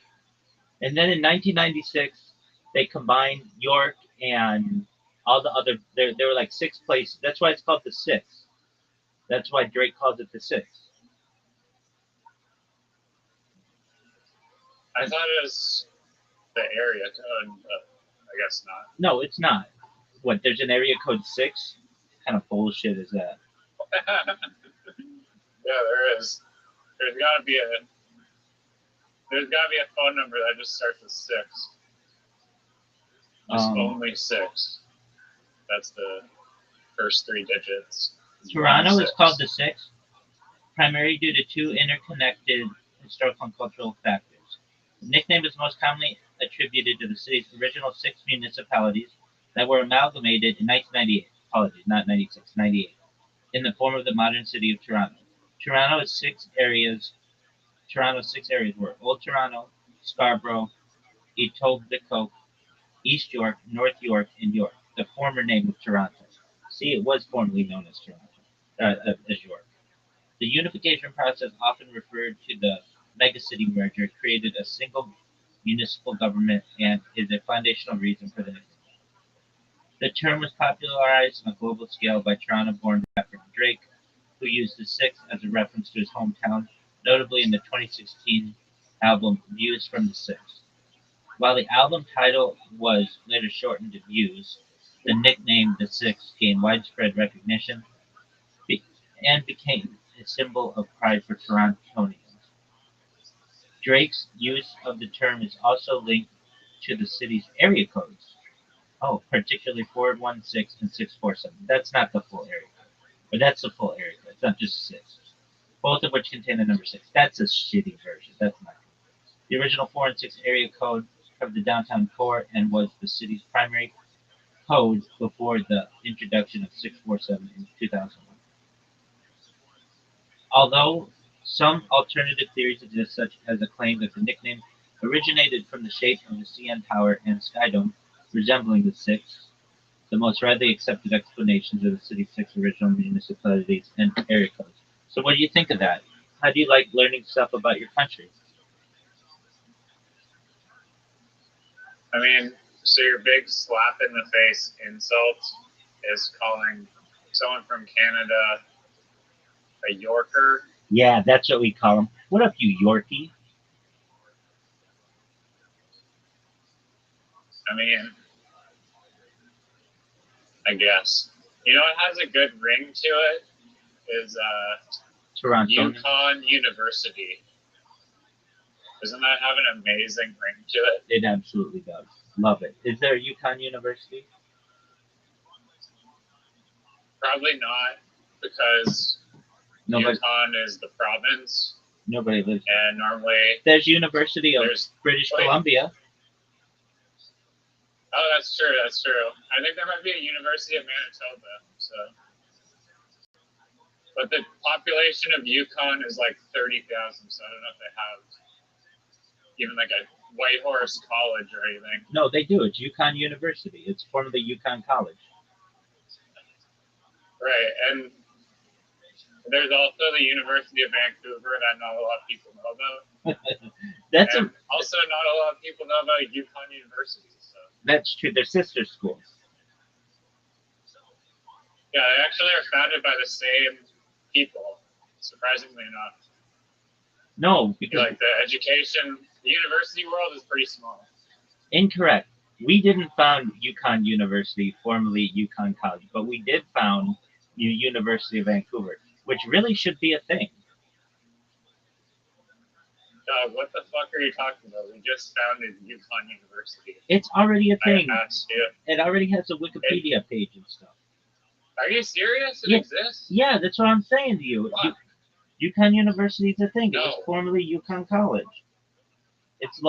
and then in 1996 they combined York and all the other. There were like 6 places. That's why it's called the Six. That's why Drake calls it the Six. I thought it was the area code, but I guess not. No, it's not. What? There's an area code 6. What kind of bullshit is that? Yeah, there is. There's gotta be a phone number that just starts with 6. Just only 6. That's the first 3 digits. Toronto is called the Six, primarily due to 2 interconnected historical and cultural factors. The nickname is most commonly attributed to the city's original 6 municipalities that were amalgamated in 1998. Apologies, not 96, 98, in the form of the modern city of Toronto. Toronto's 6 areas were Old Toronto, Scarborough, Etobicoke, East York, North York, and York, the former name of Toronto. See, it was formerly known as as York. The unification process, often referred to the megacity merger, created a single municipal government and is a foundational reason for the nickname. The term was popularized on a global scale by Toronto-born rapper Drake, who used the Six as a reference to his hometown, notably in the 2016 album Views from the Six. While the album title was later shortened to Views, the nickname The Six gained widespread recognition and became a symbol of pride for Torontonians. Drake's use of the term is also linked to the city's area codes. Oh, particularly 416 and 647. That's not the full area code. Or that's the full area code. It's not just 6. Both of which contain the number 6. That's a shitty version. That's not good. The original 4 and 6 area code covered the downtown core and was the city's primary code before the introduction of 647 in 2001. Although some alternative theories exist, such as a claim that the nickname originated from the shape of the CN Tower and Sky Dome, resembling the Six, the most widely accepted explanations of the city's 6 original municipalities and area codes. So, what do you think of that? How do you like learning stuff about your country? I mean, so your big slap in the face insult is calling someone from Canada a Yorker. Yeah, that's what we call them. What up, you Yorkie? I mean, I guess. You know what has a good ring to it is Toronto. Yukon University. Doesn't that have an amazing ring to it? It absolutely does. Love it. Is there a Yukon University? Probably not, because Yukon is the province. Nobody lives there. And normally there's University of British Columbia. Oh, that's true. That's true. I think there might be a University of Manitoba. So, but the population of Yukon is like 30,000. So I don't know if they have even like a Whitehorse College or anything. No, they do. It's Yukon University. It's formerly Yukon College. Right, and there's also the University of Vancouver that not a lot of people know about. Also, not a lot of people know about Yukon University. So. That's true. They're sister schools. Yeah, they actually are founded by the same people, surprisingly enough. No, because like the university world is pretty small. Incorrect. We didn't found Yukon University, formerly Yukon College, but we did found University of Vancouver, which really should be a thing. What the fuck are you talking about? We just founded Yukon University. It's already a thing. It already has a Wikipedia page and stuff. Are you serious? It exists? Yeah, that's what I'm saying to you. Yukon University is a thing. No. It was formerly Yukon College. It's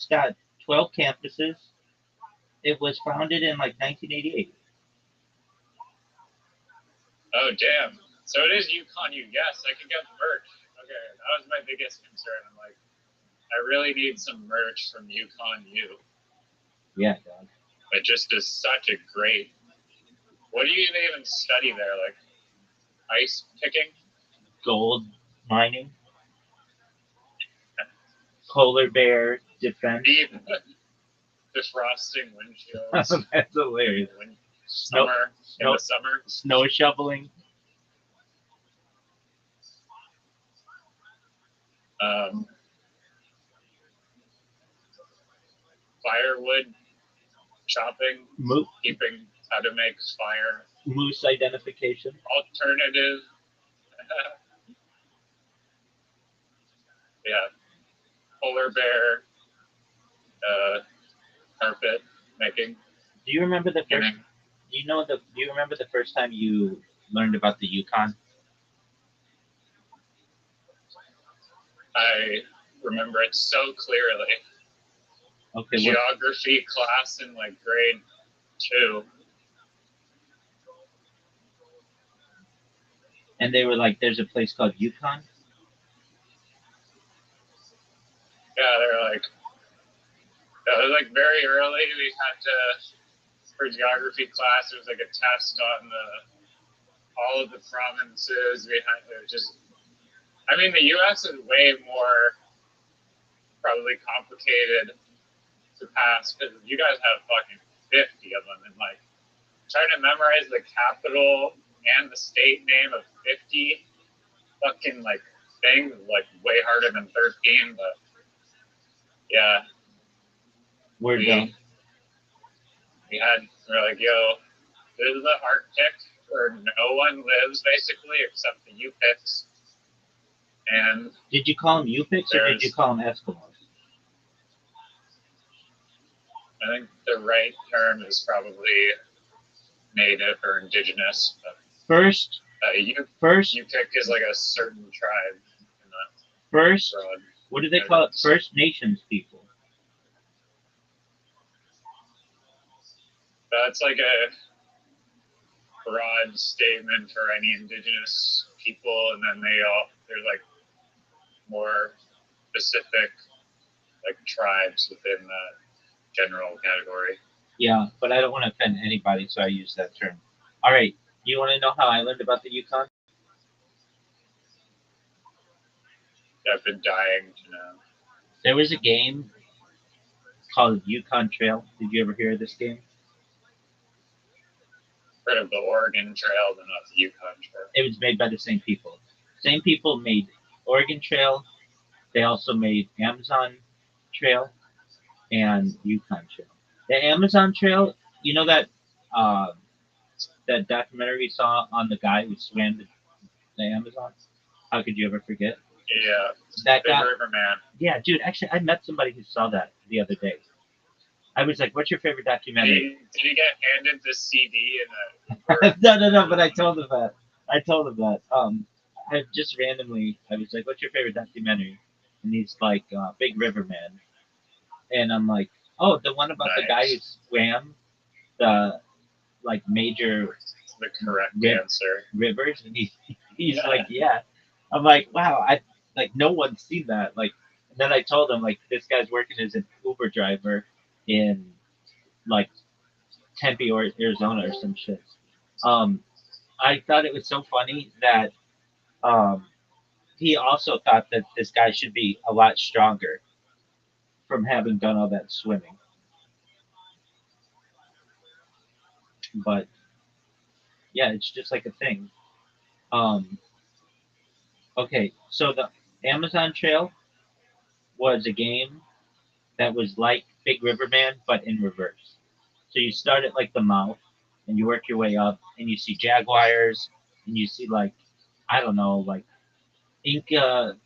got 12 campuses. It was founded in like 1988. Oh, damn. So it is Yukon U. Yes, I could get merch. Okay, that was my biggest concern. I'm like, I really need some merch from Yukon U. Yeah, dog. It just is such a great. What do you even study there? Like ice picking? Gold mining, polar bear defense. Defrosting windshields. That's hilarious. Summer in the summer. Snow shoveling. Firewood chopping, keeping how to make fire. Moose identification. Alternative. Yeah. Polar bear. Carpet making. Do you remember the first? Do you remember the first time you learned about the Yukon? I remember it so clearly. Okay. Geography class in like grade 2. And they were like, "There's a place called Yukon." Yeah, they're like, it was like very early. We had to, for geography class, it was like a test on all of the provinces. We had to just, I mean, the U.S. is way more probably complicated to pass because you guys have fucking 50 of them, and like trying to memorize the capital and the state name of 50 fucking like things is like way harder than 13. But yeah, We're done. We're like, yo, this is the Arctic where no one lives basically except the Yupiks. And did you call them Yupiks or did you call them Eskimos? I think the right term is probably native or indigenous. First, Yupik is like a certain tribe. First, what do they call it? First Nations people. That's like a broad statement for any indigenous people, and then there's like more specific like tribes within that general category. Yeah, but I don't want to offend anybody, so I use that term. All right, do you want to know how I learned about the Yukon? I've been dying to know. There was a game called Yukon Trail. Did you ever hear of this game? Heard of the Oregon Trail, but not the Yukon Trail. It was made by the same people. Same people made Oregon Trail. They also made Amazon Trail and Yukon Trail. The Amazon Trail, you know that that documentary we saw on the guy who swam the Amazon? How could you ever forget? Yeah. That Big guy. River Man. Yeah, dude. Actually, I met somebody who saw that the other day. I was like, "What's your favorite documentary?" Did he get handed the CD and No. But I told him that. I just randomly, I was like, "What's your favorite documentary?" And he's like, "Big River Man." And I'm like, "Oh, the one about the guy who swam the like major the correct answer rivers?" And he's like, "Yeah." I'm like, "Wow, no one's seen that." Like, and then I told him like this guy's working as an Uber driver in like Tempe or Arizona or some shit. I thought it was so funny that he also thought that this guy should be a lot stronger from having done all that swimming. But yeah, it's just like a thing. Okay, so the Amazon Trail was a game that was like Big River Man, but in reverse. So you start at like the mouth, and you work your way up, and you see jaguars, and you see like, I don't know, like Inca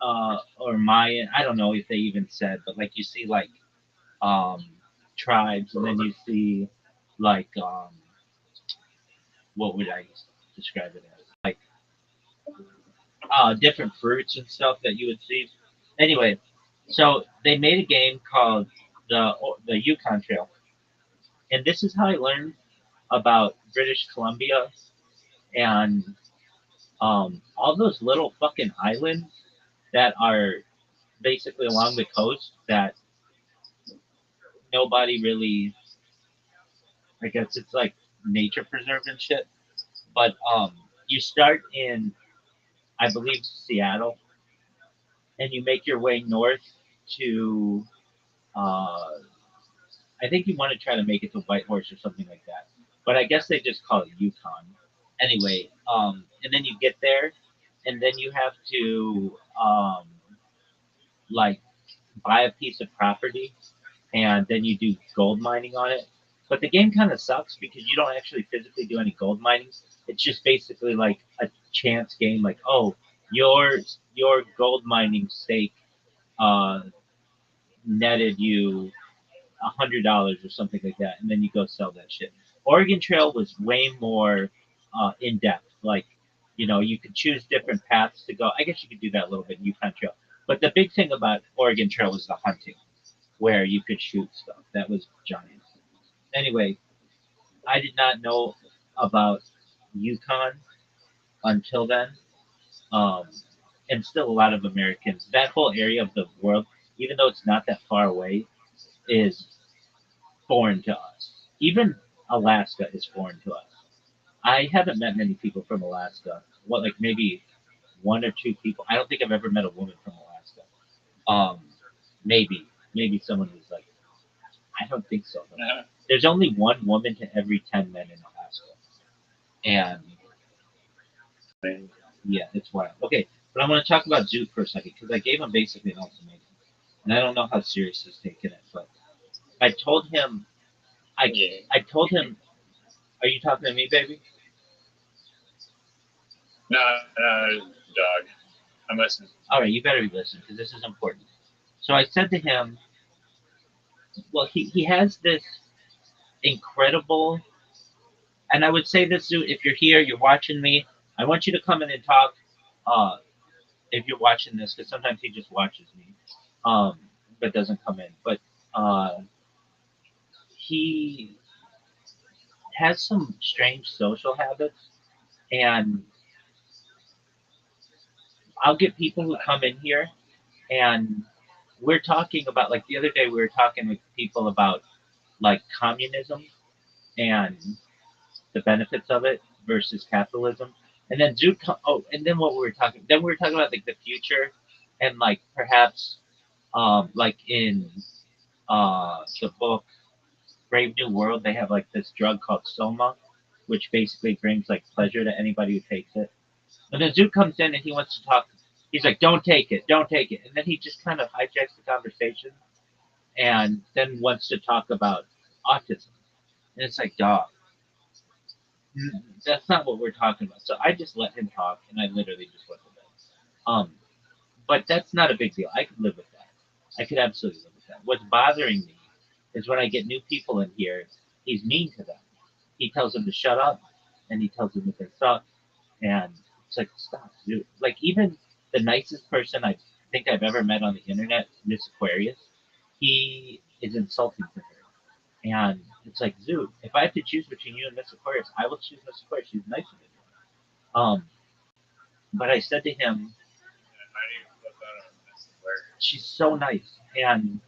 or Mayan. I don't know if they even said, but like you see like tribes, and then you see like what would I describe it as? Like different fruits and stuff that you would see. Anyway, so they made a game called the Yukon Trail, And this is how I learned about British Columbia and all those little fucking islands that are basically along the coast that nobody really, I guess it's like nature preserve and shit. But you start in, I believe, Seattle, and you make your way north to, I think you want to try to make it to Whitehorse or something like that. But I guess they just call it Yukon. Anyway, and then you get there, and then you have to like buy a piece of property, and then you do gold mining on it. But the game kind of sucks because you don't actually physically do any gold mining. It's just basically like a chance game. Like, oh, your gold mining stake uh, netted you $100 or something like that, and then you go sell that shit. Oregon Trail was way more in depth. Like, you could choose different paths to go. I guess you could do that a little bit in Yukon Trail. But the big thing about Oregon Trail was the hunting, where you could shoot stuff. That was giant. Anyway, I did not know about Yukon until then. Um, and still a lot of Americans, that whole area of the world, even though it's not that far away, is foreign to us. Even Alaska is foreign to us. I haven't met many people from Alaska. What, like maybe one or two people? I don't think I've ever met a woman from Alaska. Um, maybe someone who's like, I don't think so. There's only one woman to every 10 men in Alaska. And yeah, it's wild. Okay, but I want to talk about Zoot for a second because I gave him basically an ultimatum. And I don't know how serious he's taking it, but I told him, I told him, are you talking to me, baby? No, dog. I'm listening. All right, you better be listening because this is important. So I said to him, well, he has this incredible, and I would say this, Zoot, if you're here, you're watching me, I want you to come in and talk. Uh, if you're watching this, because sometimes he just watches me, but doesn't come in. But he has some strange social habits, and I'll get people who come in here, and we're talking about, like the other day, we were talking with people about like communism and the benefits of it versus capitalism. And then and then what we were talking, then we were talking about like the future, and like perhaps like in the book Brave New World, they have like this drug called Soma, which basically brings like pleasure to anybody who takes it. And then Zoot comes in and he wants to talk. He's like, "Don't take it, don't take it," and then he just kind of hijacks the conversation, and then wants to talk about autism. And it's like, dog, that's not what we're talking about. So I just let him talk, and I literally just went to bed. Um, but that's not a big deal. I could live with that. I could absolutely live with that. What's bothering me is when I get new people in here, he's mean to them. He tells them to shut up, and he tells them that they suck, and it's like, stop, dude. Like, even the nicest person I think I've ever met on the internet, Miss Aquarius, he is insulting to her. And it's like, Zoot, if I have to choose between you and Miss Aquarius, I will choose Miss Aquarius. She's nicer than you. But I said to him, she's so nice. And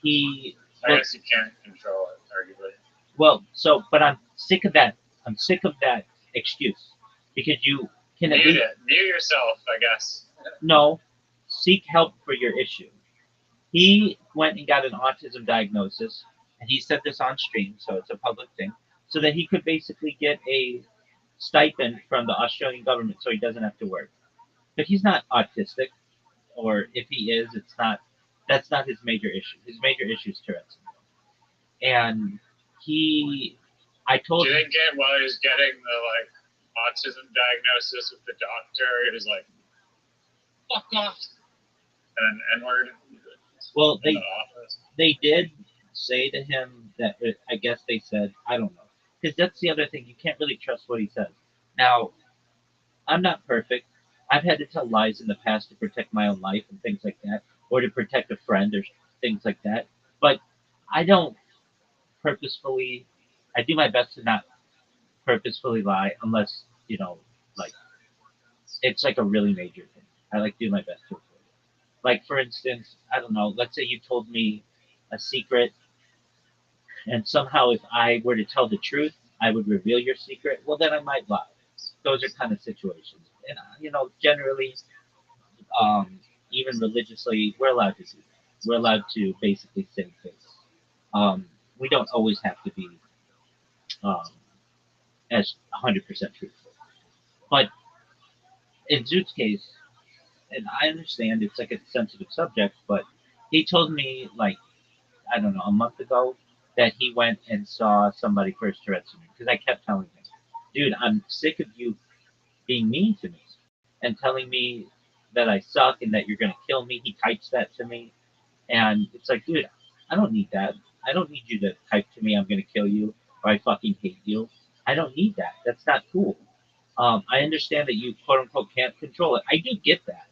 he. I guess you can't control it, arguably. Well, but I'm sick of that. I'm sick of that excuse. Because you can mute yourself, I guess. No, seek help for your issue. He went and got an autism diagnosis, and he said this on stream, so it's a public thing, so that he could basically get a stipend from the Australian government so he doesn't have to work. But he's not autistic, or if he is, that's not his major issue. His major issue is Tourette's syndrome. And I told him. Do you think while he's getting the autism diagnosis with the doctor, he was like, fuck off, and an N-word? Well, they did say to him that, I guess they said, I don't know. Because that's the other thing. You can't really trust what he says. Now, I'm not perfect. I've had to tell lies in the past to protect my own life and things like that, or to protect a friend or things like that. But I don't purposefully I do my best to not purposefully lie unless, like, it's like a really major thing. I like do my best to avoid it. Like, for instance, I don't know, let's say you told me a secret, and somehow if I were to tell the truth, I would reveal your secret, well, then I might lie. Those are kind of situations. And, generally, um, even religiously, we're allowed to do that. We're allowed to basically save face. Um, we don't always have to be um, as 100% truthful. But in Zoot's case, and I understand it's like a sensitive subject, but he told me, like, I don't know, a month ago that he went and saw somebody for his Tourette's syndrome because I kept telling him, dude, I'm sick of you being mean to me and telling me that I suck and that you're going to kill me. He types that to me. And it's like, dude, I don't need that. I don't need you to type to me, I'm going to kill you or I fucking hate you. I don't need that. That's not cool. I understand that you, quote unquote, can't control it. I do get that.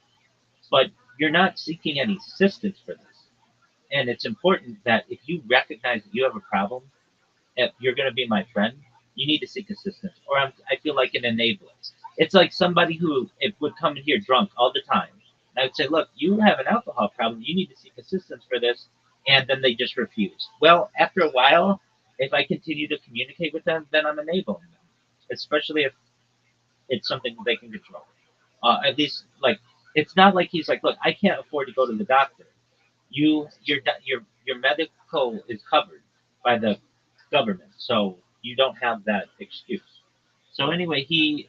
But you're not seeking any assistance for this. And it's important that if you recognize that you have a problem, if you're going to be my friend, you need to seek assistance. Or I feel like an enabler. It's like somebody who it would come in here drunk all the time. And I would say, look, you have an alcohol problem. You need to seek assistance for this. And then they just refuse. Well, after a while, if I continue to communicate with them, then I'm enabling them, especially if it's something they can control. At least, like, it's not like he's like, look, I can't afford to go to the doctor. Your medical is covered by the government, so you don't have that excuse. So anyway, he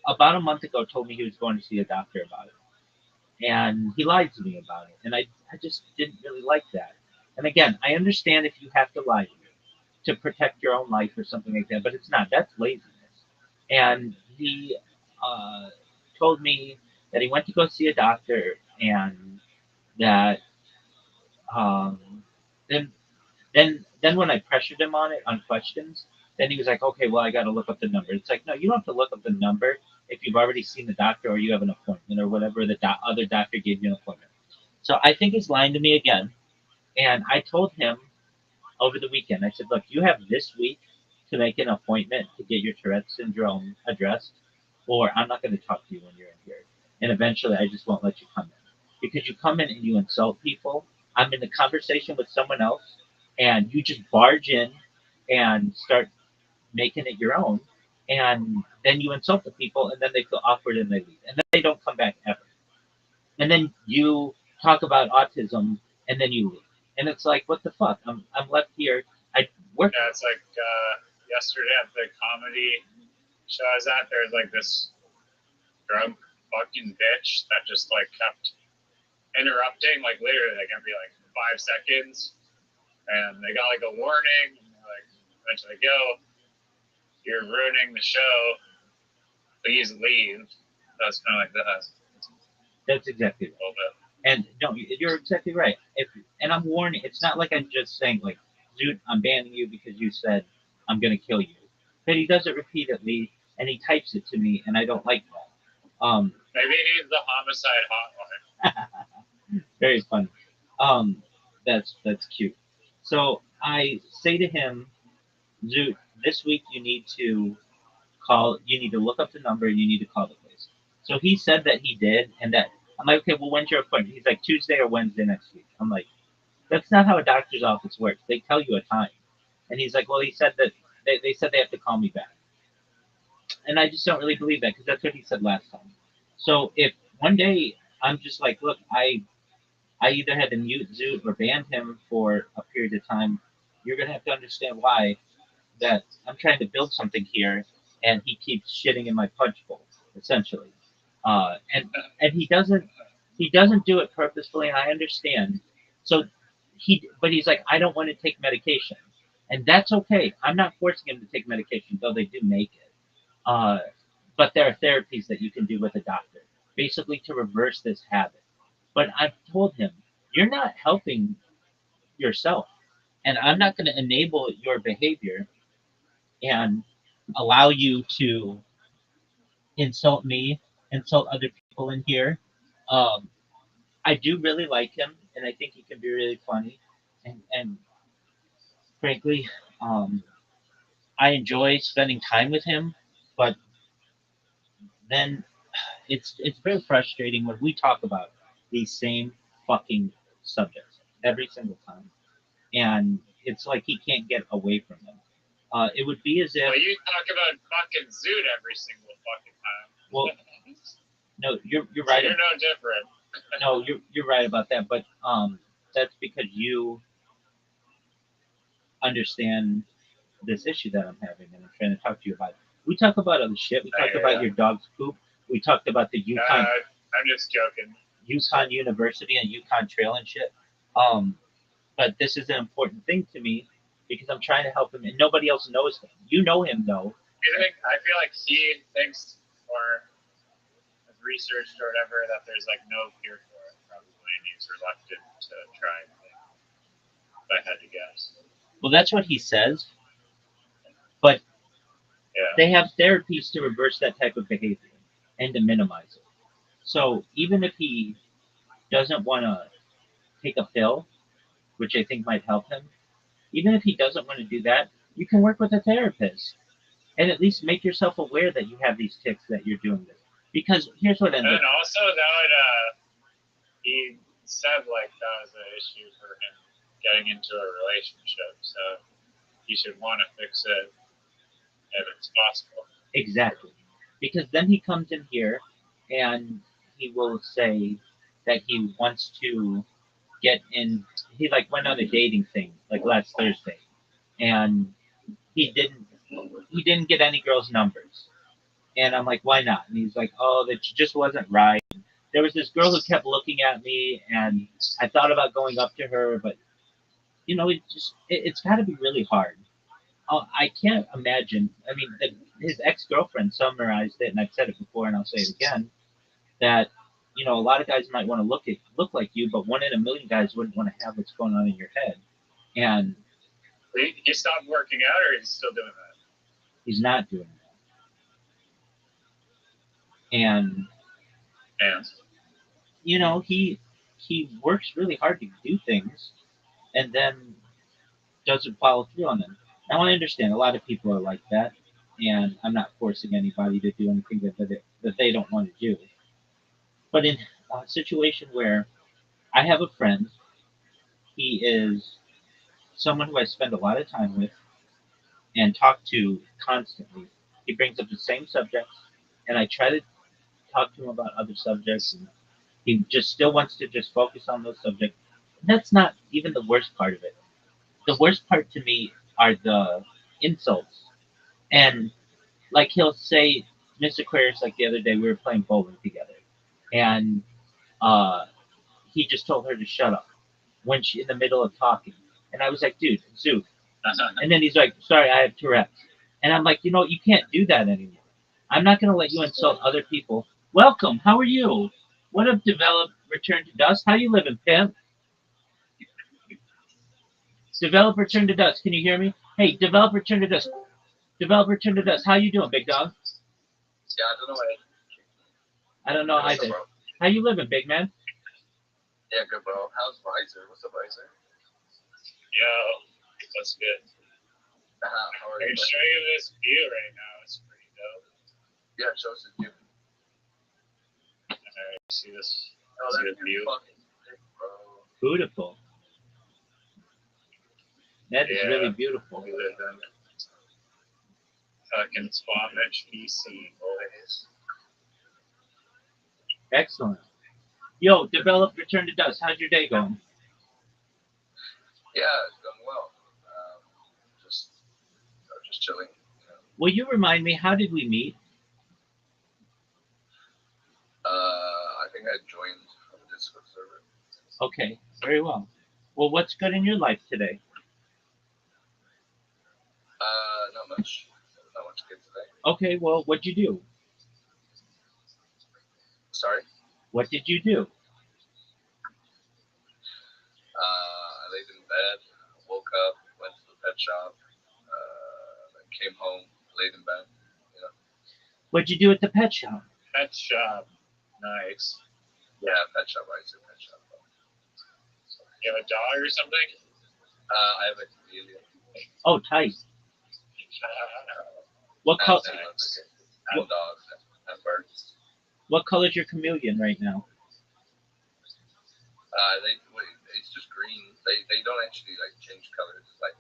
about a month ago told me he was going to see a doctor about it, and he lied to me about it, and I just didn't really like that. And again, I understand if you have to lie to protect your own life or something like that, but it's not. That's laziness. And he uh, told me that he went to go see a doctor, and that um, then then when I pressured him on it on questions, then he was like, okay, well, I got to look up the number. It's like, no, you don't have to look up the number if you've already seen the doctor or you have an appointment or whatever the other doctor gave you an appointment. So I think he's lying to me again. And I told him over the weekend, I said, look, you have this week to make an appointment to get your Tourette's syndrome addressed, or I'm not going to talk to you when you're in here. And eventually, I just won't let you come in. Because you come in and you insult people. I'm in a conversation with someone else, and you just barge in and start making it your own. And then you insult the people, and then they feel awkward and they leave. And then they don't come back ever. And then you talk about autism, and then you leave. And it's like, what the fuck? I'm left here. I work. Yeah, it's like yesterday at the comedy show I was at, there was like this drunk fucking bitch that just like kept interrupting, like literally like every like 5 seconds. And they got like a warning, and they're like eventually go, you're ruining the show. Please leave. That's kind of like that. That's exactly right. A little bit. And no, you're exactly right. And I'm warning. It's not like I'm just saying like, dude, I'm banning you because you said I'm gonna kill you. But he does it repeatedly, and he types it to me, and I don't like that. Maybe he's the homicide hotline. Very funny. That's cute. So I say to him, Zoot, this week you need to call. You need to look up the number, and you need to call the place. So he said that he did, and that I'm like, okay, well, when's your appointment? He's like, Tuesday or Wednesday next week. I'm like, that's not how a doctor's office works. They tell you a time. And he's like, well, he said that they said they have to call me back. And I just don't really believe that because that's what he said last time. So if one day I'm just like, look, I either had to mute Zoot or banned him for a period of time, you're gonna have to understand why that I'm trying to build something here, and he keeps shitting in my punch bowl, essentially. And he doesn't do it purposefully, and I understand. So but he's like, I don't want to take medication, and that's okay. I'm not forcing him to take medication, though they do make it. Uh, but there are therapies that you can do with a doctor, basically to reverse this habit. But I've told him, you're not helping yourself, and I'm not going to enable your behavior and allow you to insult me, insult other people in here. Um, I do really like him, and I think he can be really funny. And frankly, um, I enjoy spending time with him, but then it's very frustrating when we talk about these same fucking subjects every single time, and it's like he can't get away from them. It would be as if Well, you talk about fucking Zoot every single fucking time. well, no, you're So right. you're no different. No, you're right about that, but that's because you understand this issue that I'm having, and I'm trying to talk to you about it. We talk about other shit. We talked about your dog's poop. We talked about the Yukon I'm just joking. Yukon University and Yukon Trail and shit. But this is an important thing to me because I'm trying to help him, and nobody else knows him. You know him though. I feel like he thinks, or has researched or whatever, that there's like no cure for it, probably, and he's reluctant to try anything. If I had to guess. Well, that's what he says. But Yeah. they have therapies to reverse that type of behavior and to minimize it. So even if he doesn't want to take a pill, which I think might help him, even if he doesn't want to do that, you can work with a therapist and at least make yourself aware that you have these tics, that you're doing this. Because here's what ends up. And also, that would, he said like that was an issue for him getting into a relationship, so he should want to fix it if it's possible. Exactly. Because then he comes in here and he will say that he wants to get in. He like went on a dating thing like last Thursday, and he didn't get any girls' numbers. And I'm like, why not? And he's like, oh, that just wasn't right. There was this girl who kept looking at me, and I thought about going up to her, but it's got to be really hard. I can't imagine. I mean, his ex girlfriend summarized it, and I've said it before, and I'll say it again. That a lot of guys might want to look like you, but one in a million guys wouldn't want to have what's going on in your head. And he stopped working out, or he's still doing that? He's not doing that. And he works really hard to do things, and then doesn't follow through on them. Now I understand a lot of people are like that, and I'm not forcing anybody to do anything that they don't want to do. But in a situation where I have a friend, he is someone who I spend a lot of time with and talk to constantly. He brings up the same subjects, and I try to talk to him about other subjects, and he just still wants to just focus on those subjects. That's not even the worst part of it. The worst part to me are the insults. And like he'll say, Miss Aquarius, like the other day, we were playing bowling together, and uh, he just told her to shut up when she in the middle of talking. And I was like, dude, Zook. And then he's like, sorry, I have Tourette's. And I'm like, you can't do that anymore. I'm not going to let you insult other people. Welcome. How are you? What up, develop, return to dust? How you living, pimp? Develop, return to dust. Can you hear me? Hey, develop, return to dust. Develop, return to dust. How you doing, big dog? Yeah, I don't know. I don't know either. How you living, big man? Yeah, good, bro. How's Visor? What's up, Visor? Yo, that's good. How are I you? can show you this view right now. It's pretty dope. Yeah, it shows the view. Alright, see this? Oh, See that's the view? fucking sick, bro. Beautiful. That is really beautiful. We live in fucking Squamish, BC, boys. Excellent. Yo, develop, return to dust. How's your day going? Yeah, it's going well. Just chilling. Will you remind me, how did we meet? I think I joined a Discord server. Okay, very well. Well, what's good in your life today? Not much. Not much good today. Okay, well, what'd you do? Sorry? What did you do? I laid in bed, woke up, went to the pet shop, came home, laid in bed. What'd you do at the pet shop? Pet shop. Nice. Yeah, pet shop. I said pet shop. You have a dog or something? I have a chameleon. Oh, tight. What color? And dogs and birds. What color's your chameleon right now? It's just green. They don't actually like change colors like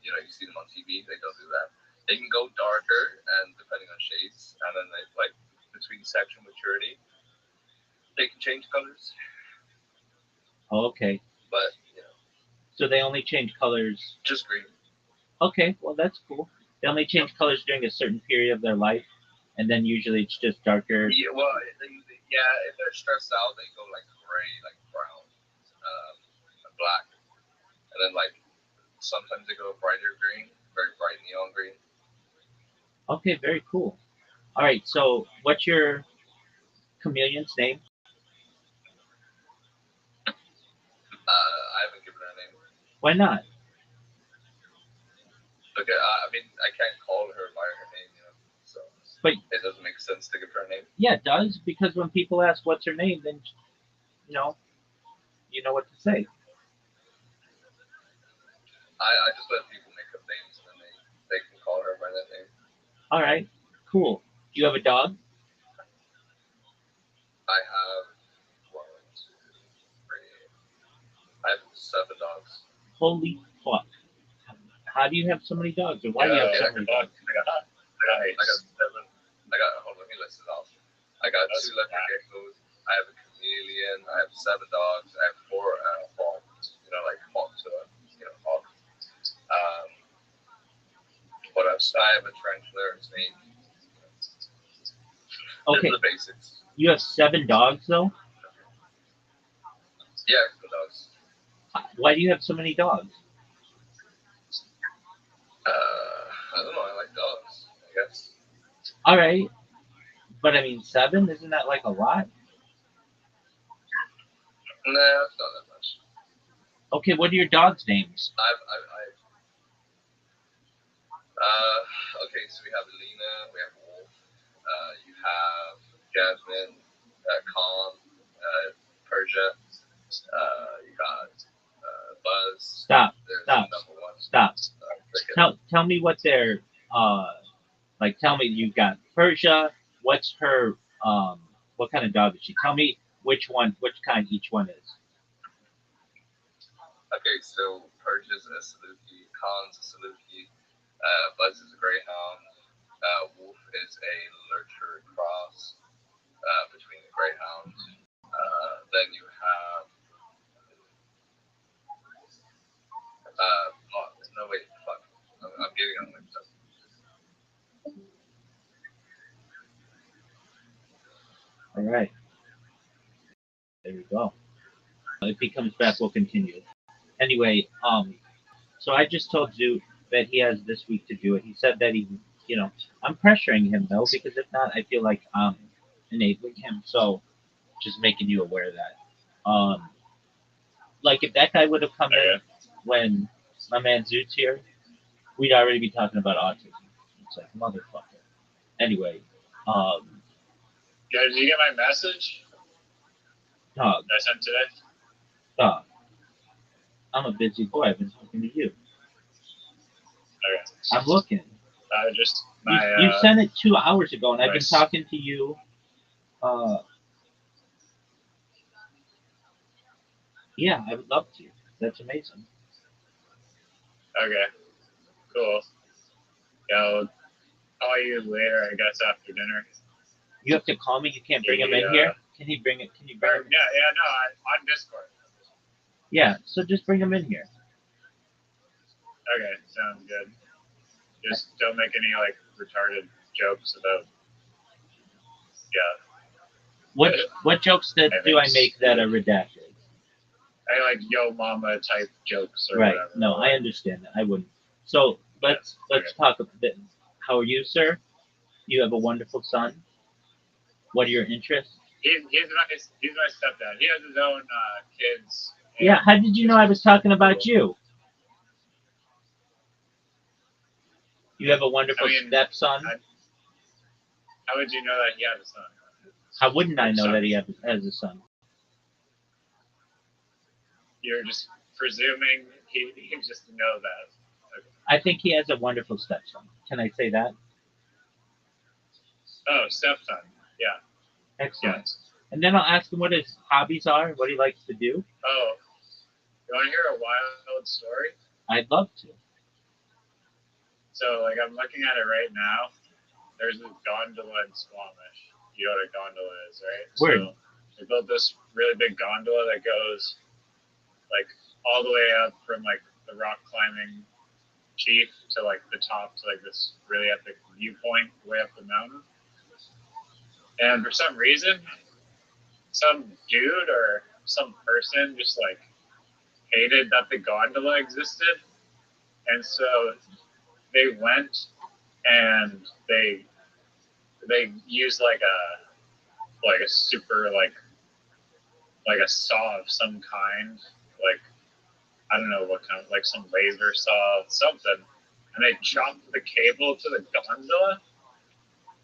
you see them on TV. They don't do that. They can go darker and depending on shades, and then they like between sexual maturity, they can change colors. Oh, okay. But so they only change colors. Just green. Okay, well that's cool. They only change colors during a certain period of their life, and then usually it's just darker. Yeah, well, if they're stressed out, they go like gray, like brown, black, and then like sometimes they go brighter green, very bright neon green. Okay, very cool. All right, so what's your chameleon's name? I haven't given her a name. Why not? Okay, I mean, I can't call her by her name, so but it doesn't make sense to give her a name. Yeah, it does, because when people ask what's her name, then you know what to say. I just let people make up names, and then they can call her by that name. All right, cool. Do you have a dog? I have 1, 2, 3. I have 7 dogs. Holy fuck! How do you have so many dogs, or why do you have so many dogs? I got 7. Hold on, let me list it off. I got 2 leopard geckos. I have a chameleon. I have 7 dogs. I have 4 hawks. Like hawks. Hawk. What else? I have a tarantula, a snake. Okay. The basics. You have 7 dogs, though? Yeah, 7 dogs. Why do you have so many dogs? I don't know. I like dogs, I guess. All right. But I mean, 7? Isn't that like a lot? Nah, it's not that much. Okay, what are your dogs' names? Okay, so we have Lena, we have Wolf, you have Jasmine, Khan, Persia, you got Buzz. Stop. Number 1. Stop. Tell me what they're tell me you got Persia. What's her what kind of dog is she? Tell me which kind each one is. Okay, so Persia's a Saluki, Khan's a Saluki, Buzz is a Greyhound, Wolf is a Lurcher cross between the Greyhounds. Then you have no wait, fuck. I'm getting on mixed up. All right. There we go. If he comes back, we'll continue. Anyway, so I just told Zoo that he has this week to do it. He said that I'm pressuring him though, because if not, I feel like I'm enabling him. So just making you aware of that. Like if that guy would have come in when my man Zoot's here, we'd already be talking about autism. It's like, motherfucker. Anyway, Did you get my message? Dog. That I sent today? Dog. I'm a busy boy. I've been talking to you. Okay. I'm looking. Just my. You sent it 2 hours ago, and I've been talking to you. Yeah, I would love to. That's amazing. Okay. Cool. Yeah, I'll call you later, I guess, after dinner. You have to call me. You can't bring him in here. Can you bring it? Can you bring him? Yeah, no, on Discord. Yeah, so just bring him in here. Okay, sounds good. Just don't make any retarded jokes about. Yeah. What jokes do I make that are redacted? I yo mama type jokes or right. whatever. No, I understand that. I wouldn't. So let's talk a bit. How are you, sir? You have a wonderful son. What are your interests? He's my stepdad. He has his own kids. Yeah. How did you know I was talking about you? You have a wonderful stepson. How would you know that he had a son? How wouldn't I know that he has a son? You're just presuming he just know that. Okay. I think he has a wonderful stepson. Can I say that? Oh, stepson. Yeah. Excellent. Yes. And then I'll ask him what his hobbies are, what he likes to do. Oh, you want to hear a wild story? I'd love to. So, like, I'm looking at it right now. There's this gondola in Squamish. You know what a gondola is, right? Word. So they built this really big gondola that goes, like, all the way up from, like, the rock climbing chief to, like, the top to, like, this really epic viewpoint way up the mountain. And for some reason, some dude or some person just, like, hated that the gondola existed. And so they went and they used like a super like a saw of some kind, like I don't know what kind of, like some laser saw, something, and they chopped the cable to the gondola,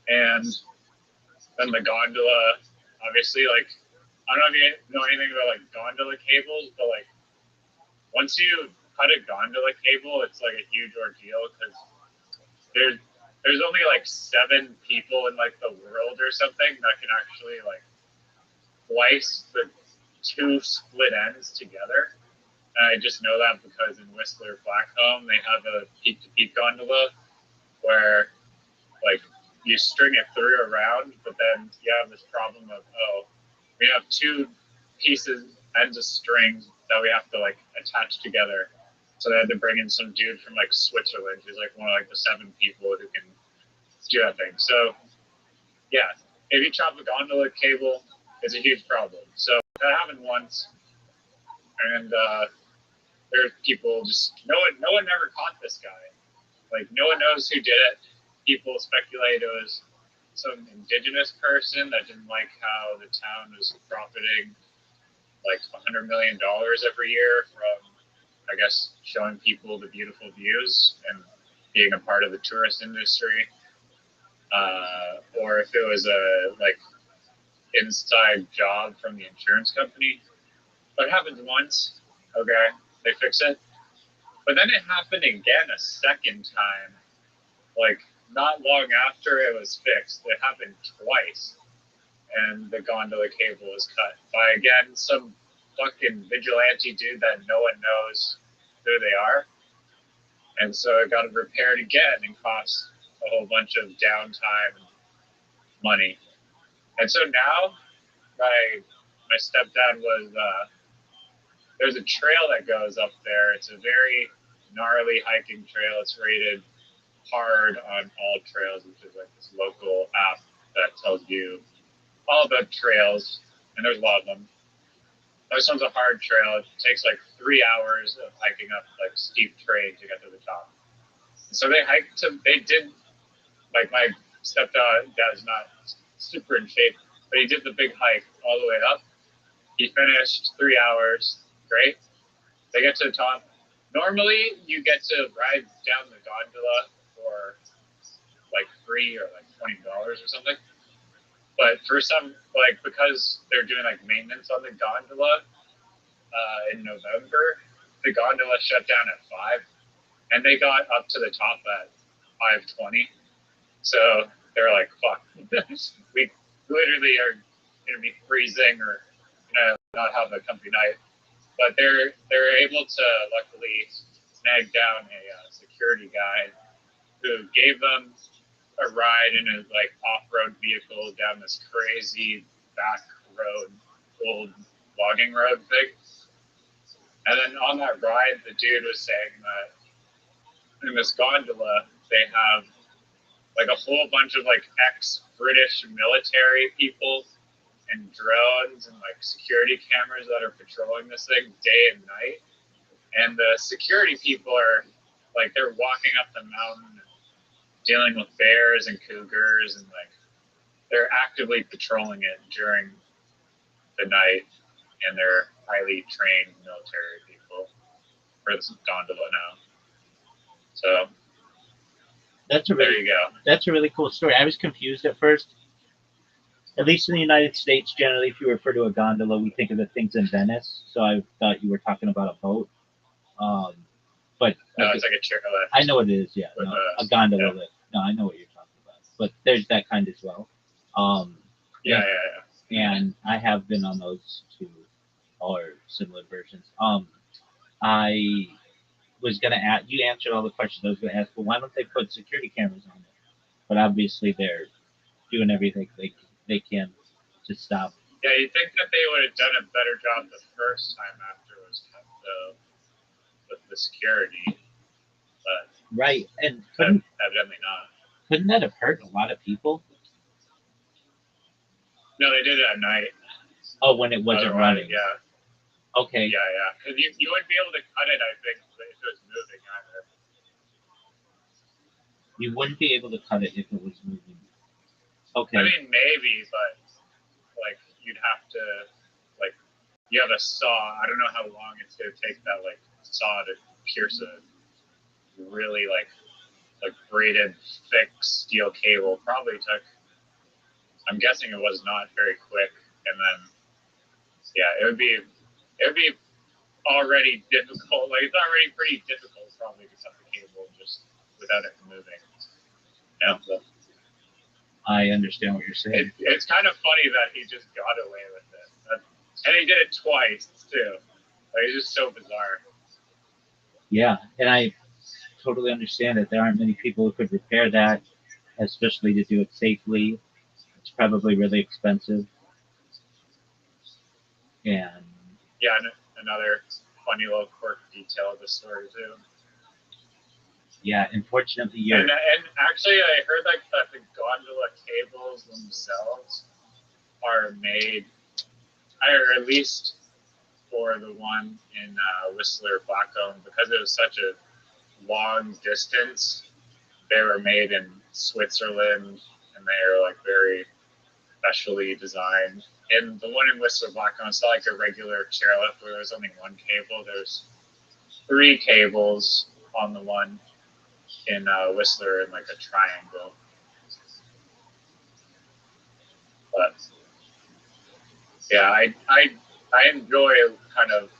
and then the gondola, obviously, like I don't know if you know anything about like gondola cables, but like once you cut a gondola cable, it's like a huge ordeal because there's only like 7 people in like the world or something that can actually like splice the 2 split ends together. And I just know that because in Whistler Blackcomb they have a peak to peak gondola where like you string it through around, but then you have this problem of we have 2 ends of string that we have to like attach together. So they had to bring in some dude from like Switzerland who's like one of like the 7 people who can do that thing. So yeah, if you chop a gondola cable, it's a huge problem. So that happened once, and there's people just no one ever caught this guy. Like no one knows who did it. People speculate it was some indigenous person that didn't like how the town was profiting like $100 million every year from, I guess, showing people the beautiful views and being a part of the tourist industry, or if it was a like inside job from the insurance company. But it happened once, okay, they fix it. But then it happened again a second time, like not long after it was fixed. It happened twice, and the gondola cable was cut by again some fucking vigilante dude that no one knows who they are. And so it got repaired again and cost a whole bunch of downtime and money. And so now my stepdad was there's a trail that goes up there. It's a very gnarly hiking trail. It's rated hard on all trails, which is like this local app that tells you all about trails, and there's a lot of them. This one's a hard trail. It takes like 3 hours of hiking up like steep terrain to get to the top. So they did, like my stepdad's not super in shape, but he did the big hike all the way up. He finished 3 hours. Great. They get to the top. Normally, you get to ride down the gondola for like free or like $20 or something. But for some, like because they're doing like maintenance on the gondola in November, the gondola shut down at 5, and they got up to the top at 5:20. So they're like, "Fuck, we literally are gonna be freezing or not have a company night." But they're able to luckily snag down a security guy who gave them a ride in a like off-road vehicle down this crazy back road, old logging road thing. And then on that ride, the dude was saying that in this gondola they have like a whole bunch of like ex-British military people and drones and like security cameras that are patrolling this thing day and night. And the security people are like they're walking up the mountain and dealing with bears and cougars, and like they're actively patrolling it during the night, and they're highly trained military people for this gondola now. So there you go. That's a really cool story. I was confused at first. At least in the United States, generally, if you refer to a gondola, we think of the things in Venice. So I thought you were talking about a boat. But No, It's like a chair lift. I know what it is. Yeah, With no, a gondola lift. No, I know what you're talking about. But there's that kind as well. Yeah. And I have been on those too, or similar versions. I was gonna ask. You answered all the questions I was gonna ask. But why don't they put security cameras on it? But obviously they're doing everything they can to stop. Yeah, you'd think that they would have done a better job the first time after it was with the security, but Right, and evidently not. couldn't that have hurt a lot of people? No, they did it at night. Oh, when it wasn't running. Yeah. Okay. Yeah. Because you wouldn't be able to cut it, I think, if it was moving either. You wouldn't be able to cut it if it was moving. Okay. I mean, maybe, but like you'd have to you have a saw. I don't know how long it's gonna take that saw to pierce a really braided thick steel cable. Probably took. I'm guessing it was not very quick, and then it would be already difficult. It's already pretty difficult probably to cut the cable just without it moving. Yeah. So I understand what you're saying. It's kind of funny that he just got away with it. And he did it twice, too. It's just so bizarre. Yeah, and I totally understand that there aren't many people who could repair that, especially to do it safely. It's probably really expensive. And yeah, another funny little quirk detail of the story, too. Yeah, unfortunately, and actually, I heard that the gondola cables themselves are made, or at least for the one in Whistler Blackcomb, because it was such a long distance. They were made in Switzerland, and they are very specially designed. And the one in Whistler Blackcomb, it's not like a regular chairlift where there's only one cable. There's 3 cables on the one in Whistler in a triangle. But yeah, I enjoy kind of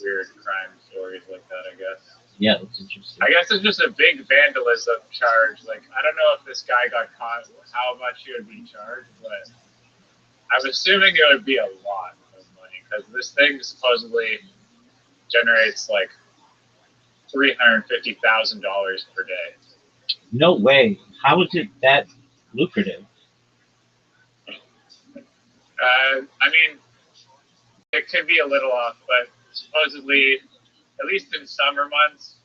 weird crime stories like that, I guess. Yeah, that's interesting. I guess it's just a big vandalism charge. I don't know if this guy got caught, how much he would be charged, but I'm assuming it would be a lot of money because this thing supposedly generates $350,000 per day. No way. How is it that lucrative? I mean, it could be a little off, but supposedly, at least in summer months,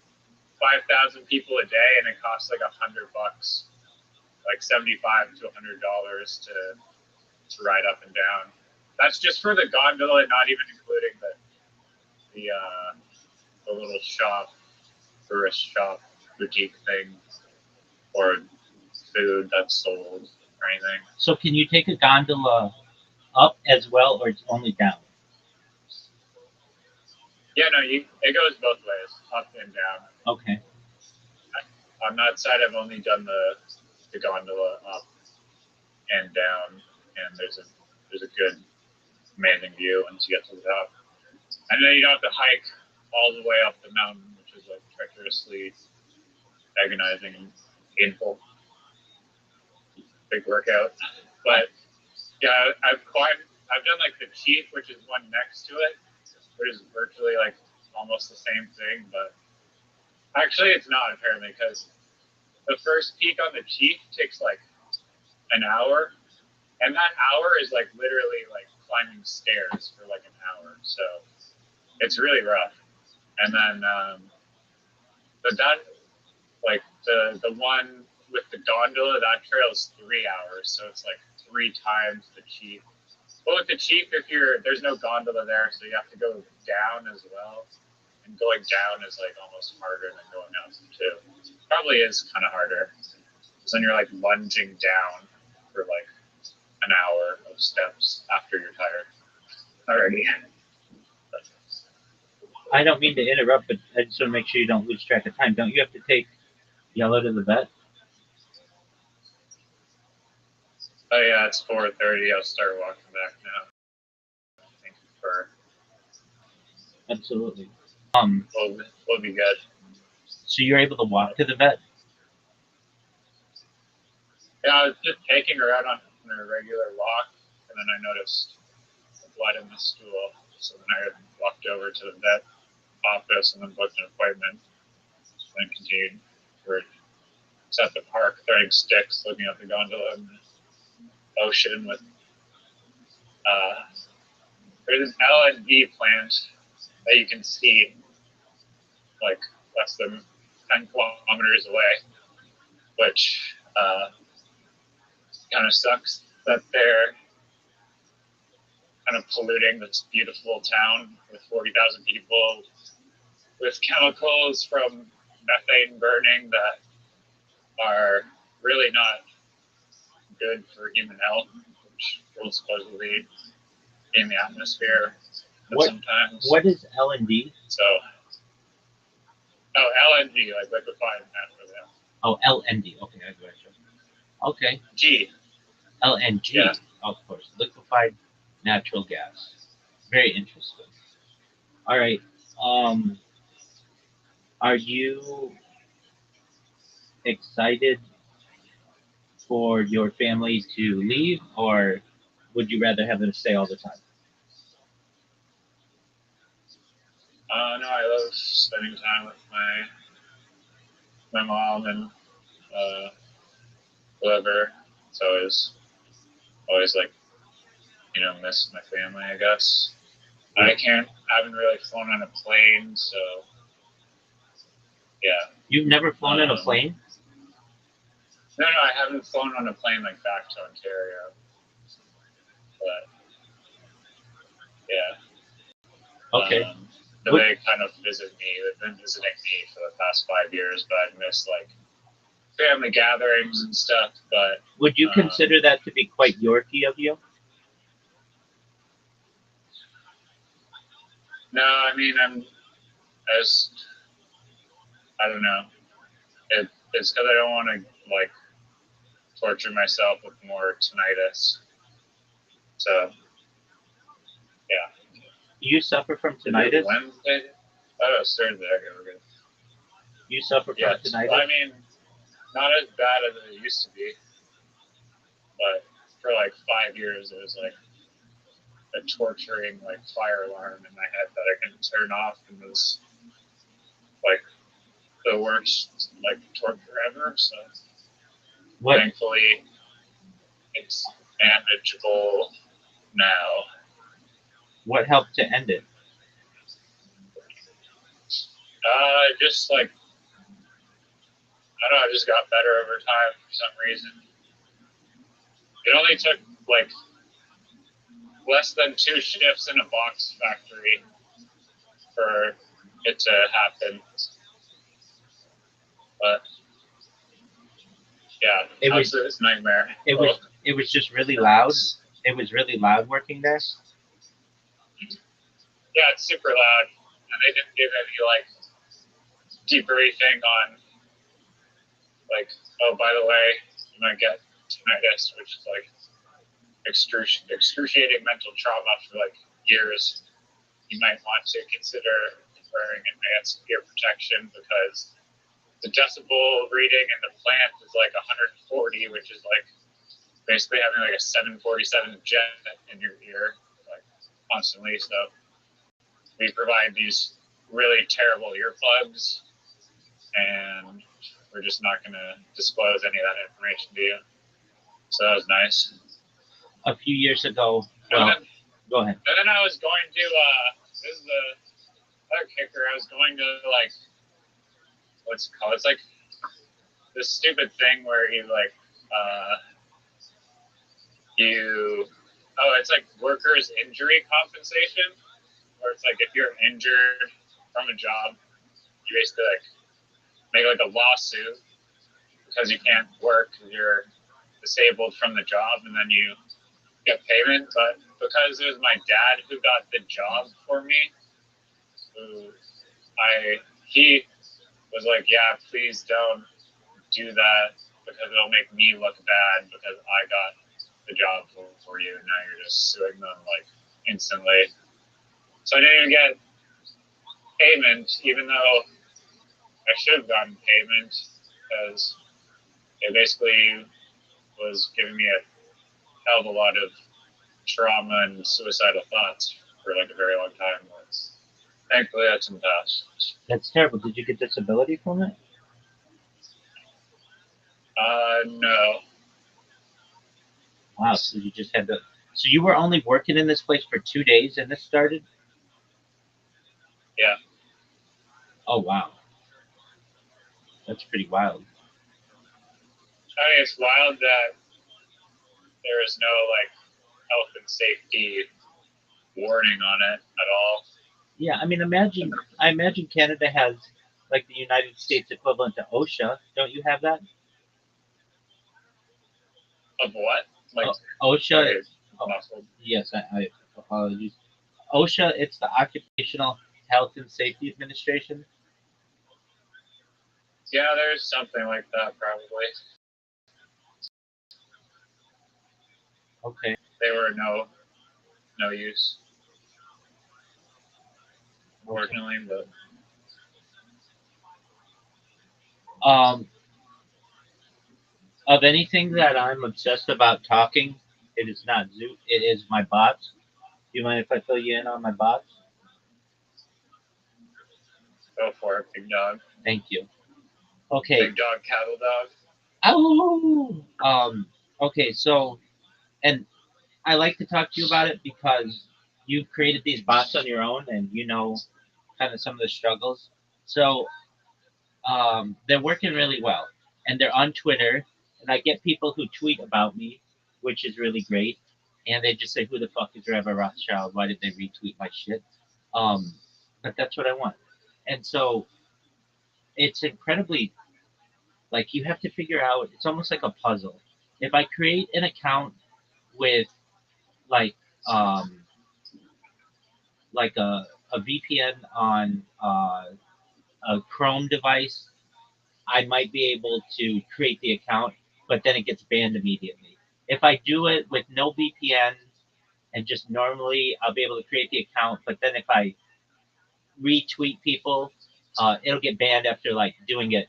5,000 people a day, and it costs $100, $75 to $100 to ride up and down. That's just for the gondola, not even including the little shop, tourist shop, boutique thing, or food that's sold or anything. So can you take a gondola up as well, or it's only down? Yeah, no, it goes both ways, up and down. Okay. On that side, I've only done the gondola up and down, and there's a good, amazing view once you get to the top. And then you don't have to hike all the way up the mountain, which is treacherously agonizing and painful. Big workout. But yeah, I've done the Chief, which is one next to it, which is virtually almost the same thing, but actually it's not apparently, because the first peak on the Chief takes an hour, and that hour is literally climbing stairs for an hour, so it's really rough. And then the one with the gondola, that trail is 3 hours, so it's 3 times the Chief. But with the Chief, there's no gondola there, so you have to go down as well. And going down is almost harder than going up too. Probably is kind of harder, because then you're lunging down for an hour of steps after you're tired already. I don't mean to interrupt, but I just want to make sure you don't lose track of time. Don't you have to take Yellow to the vet? Oh yeah, it's 4:30. I'll start walking back now. Thank you for. Absolutely. We'll be good. So you're able to walk to the vet? Yeah, I was just taking her out on a regular walk, and then I noticed blood in the stool. So then I walked over to the vet office and then booked an appointment. And continued. We're at the park throwing sticks, looking at the gondola in the ocean with there's an LND plant that you can see like less than 10 kilometers away, which kind of sucks that they're kind of polluting this beautiful town with 40,000 people with chemicals from methane burning that are really not good for human health, which will supposedly be in the atmosphere sometimes. What is LND? So, LNG, like liquefied natural gas. Oh, LND. Okay, I got you. Okay. G. LNG. Yeah. Of course, liquefied natural gas. Very interesting. All right. Are you excited for your family to leave, or would you rather have them stay all the time? No, I love spending time with my mom and whoever. It's always like, miss my family, I guess. Yeah. I haven't really flown on a plane, so yeah. You've never flown on a plane? No, I haven't flown on a plane like back to Ontario. But yeah. Okay. They kind of visit me. They've been visiting me for the past 5 years, but I've missed like family gatherings and stuff. But would you consider that to be quite Yorkie of you? No, I mean I don't know. It's because I don't want to like torture myself with more tinnitus. So yeah. You suffer from tinnitus? Wednesday? Oh, it's Thursday. Okay, we're good. You suffer from tinnitus? I mean, not as bad as it used to be, but for like 5 years, it was like a torturing like fire alarm in my head that I couldn't turn off, and it was like the worst like torture ever. So thankfully, it's manageable now. What helped to end it? Just like I don't know, I just got better over time for some reason. It only took like less than 2 shifts in a box factory for it to happen. But yeah, it was a nightmare. It was just really loud. It was really loud working there. Yeah, it's super loud, and they didn't give any like debriefing on like, oh, by the way, you might get tinnitus, which is like excruciating mental trauma for like years. You might want to consider wearing advanced ear protection because the decibel reading in the plant is like 140, which is like basically having like a 747 jet in your ear like constantly. So we provide these really terrible earplugs, and we're just not going to disclose any of that information to you. So that was nice. A few years ago, go ahead. And then I was going to, this is the other kicker, I was going to like, what's it called? It's like this stupid thing where you like, it's like workers' injury compensation, where it's like if you're injured from a job, you basically like make like a lawsuit because you can't work because you're disabled from the job, and then you get payment. But because it was my dad who got the job for me, he was like, yeah, please don't do that because it'll make me look bad because I got the job for you, and now you're just suing them like instantly. So I didn't even get payment, even though I should have gotten payment because it basically was giving me a hell of a lot of trauma and suicidal thoughts for like a very long time. Thankfully, that's in the past. That's terrible. Did you get disability from it? No. Wow, so you just had to. So you were only working in this place for 2 days and this started? Yeah. Oh, wow. That's pretty wild. I mean, it's wild that there is no like health and safety warning on it at all. Yeah, I mean, I imagine Canada has like the United States equivalent to OSHA. Don't you have that? Of what? Like OSHA. sorry, Oh, muffled. yes, I apologies. OSHA, it's the Occupational Health and Safety Administration. Yeah, there's something like that probably. Okay. They were no use. Unfortunately, but Of anything that I'm obsessed about talking, it is not Zoo. It is my bots. Do you mind if I fill you in on my bots? go for it, big dog. Thank you. Okay. Big dog, cattle dog. Oh. Okay. So, and I like to talk to you about it because you've created these bots on your own, and you know kind of some of the struggles. So, they're working really well, and they're on Twitter, and I get people who tweet about me, which is really great, and they just say, "Who the fuck is Rabbi Rothschild? Why did they retweet my shit?" Um, but that's what I want, and so it's incredibly like you have to figure out. It's almost like a puzzle. If I create an account with like um, like a VPN on a Chrome device, I might be able to create the account, but then it gets banned immediately. If I do it with no VPN and just normally, I'll be able to create the account, but then if I retweet people, it'll get banned after like doing it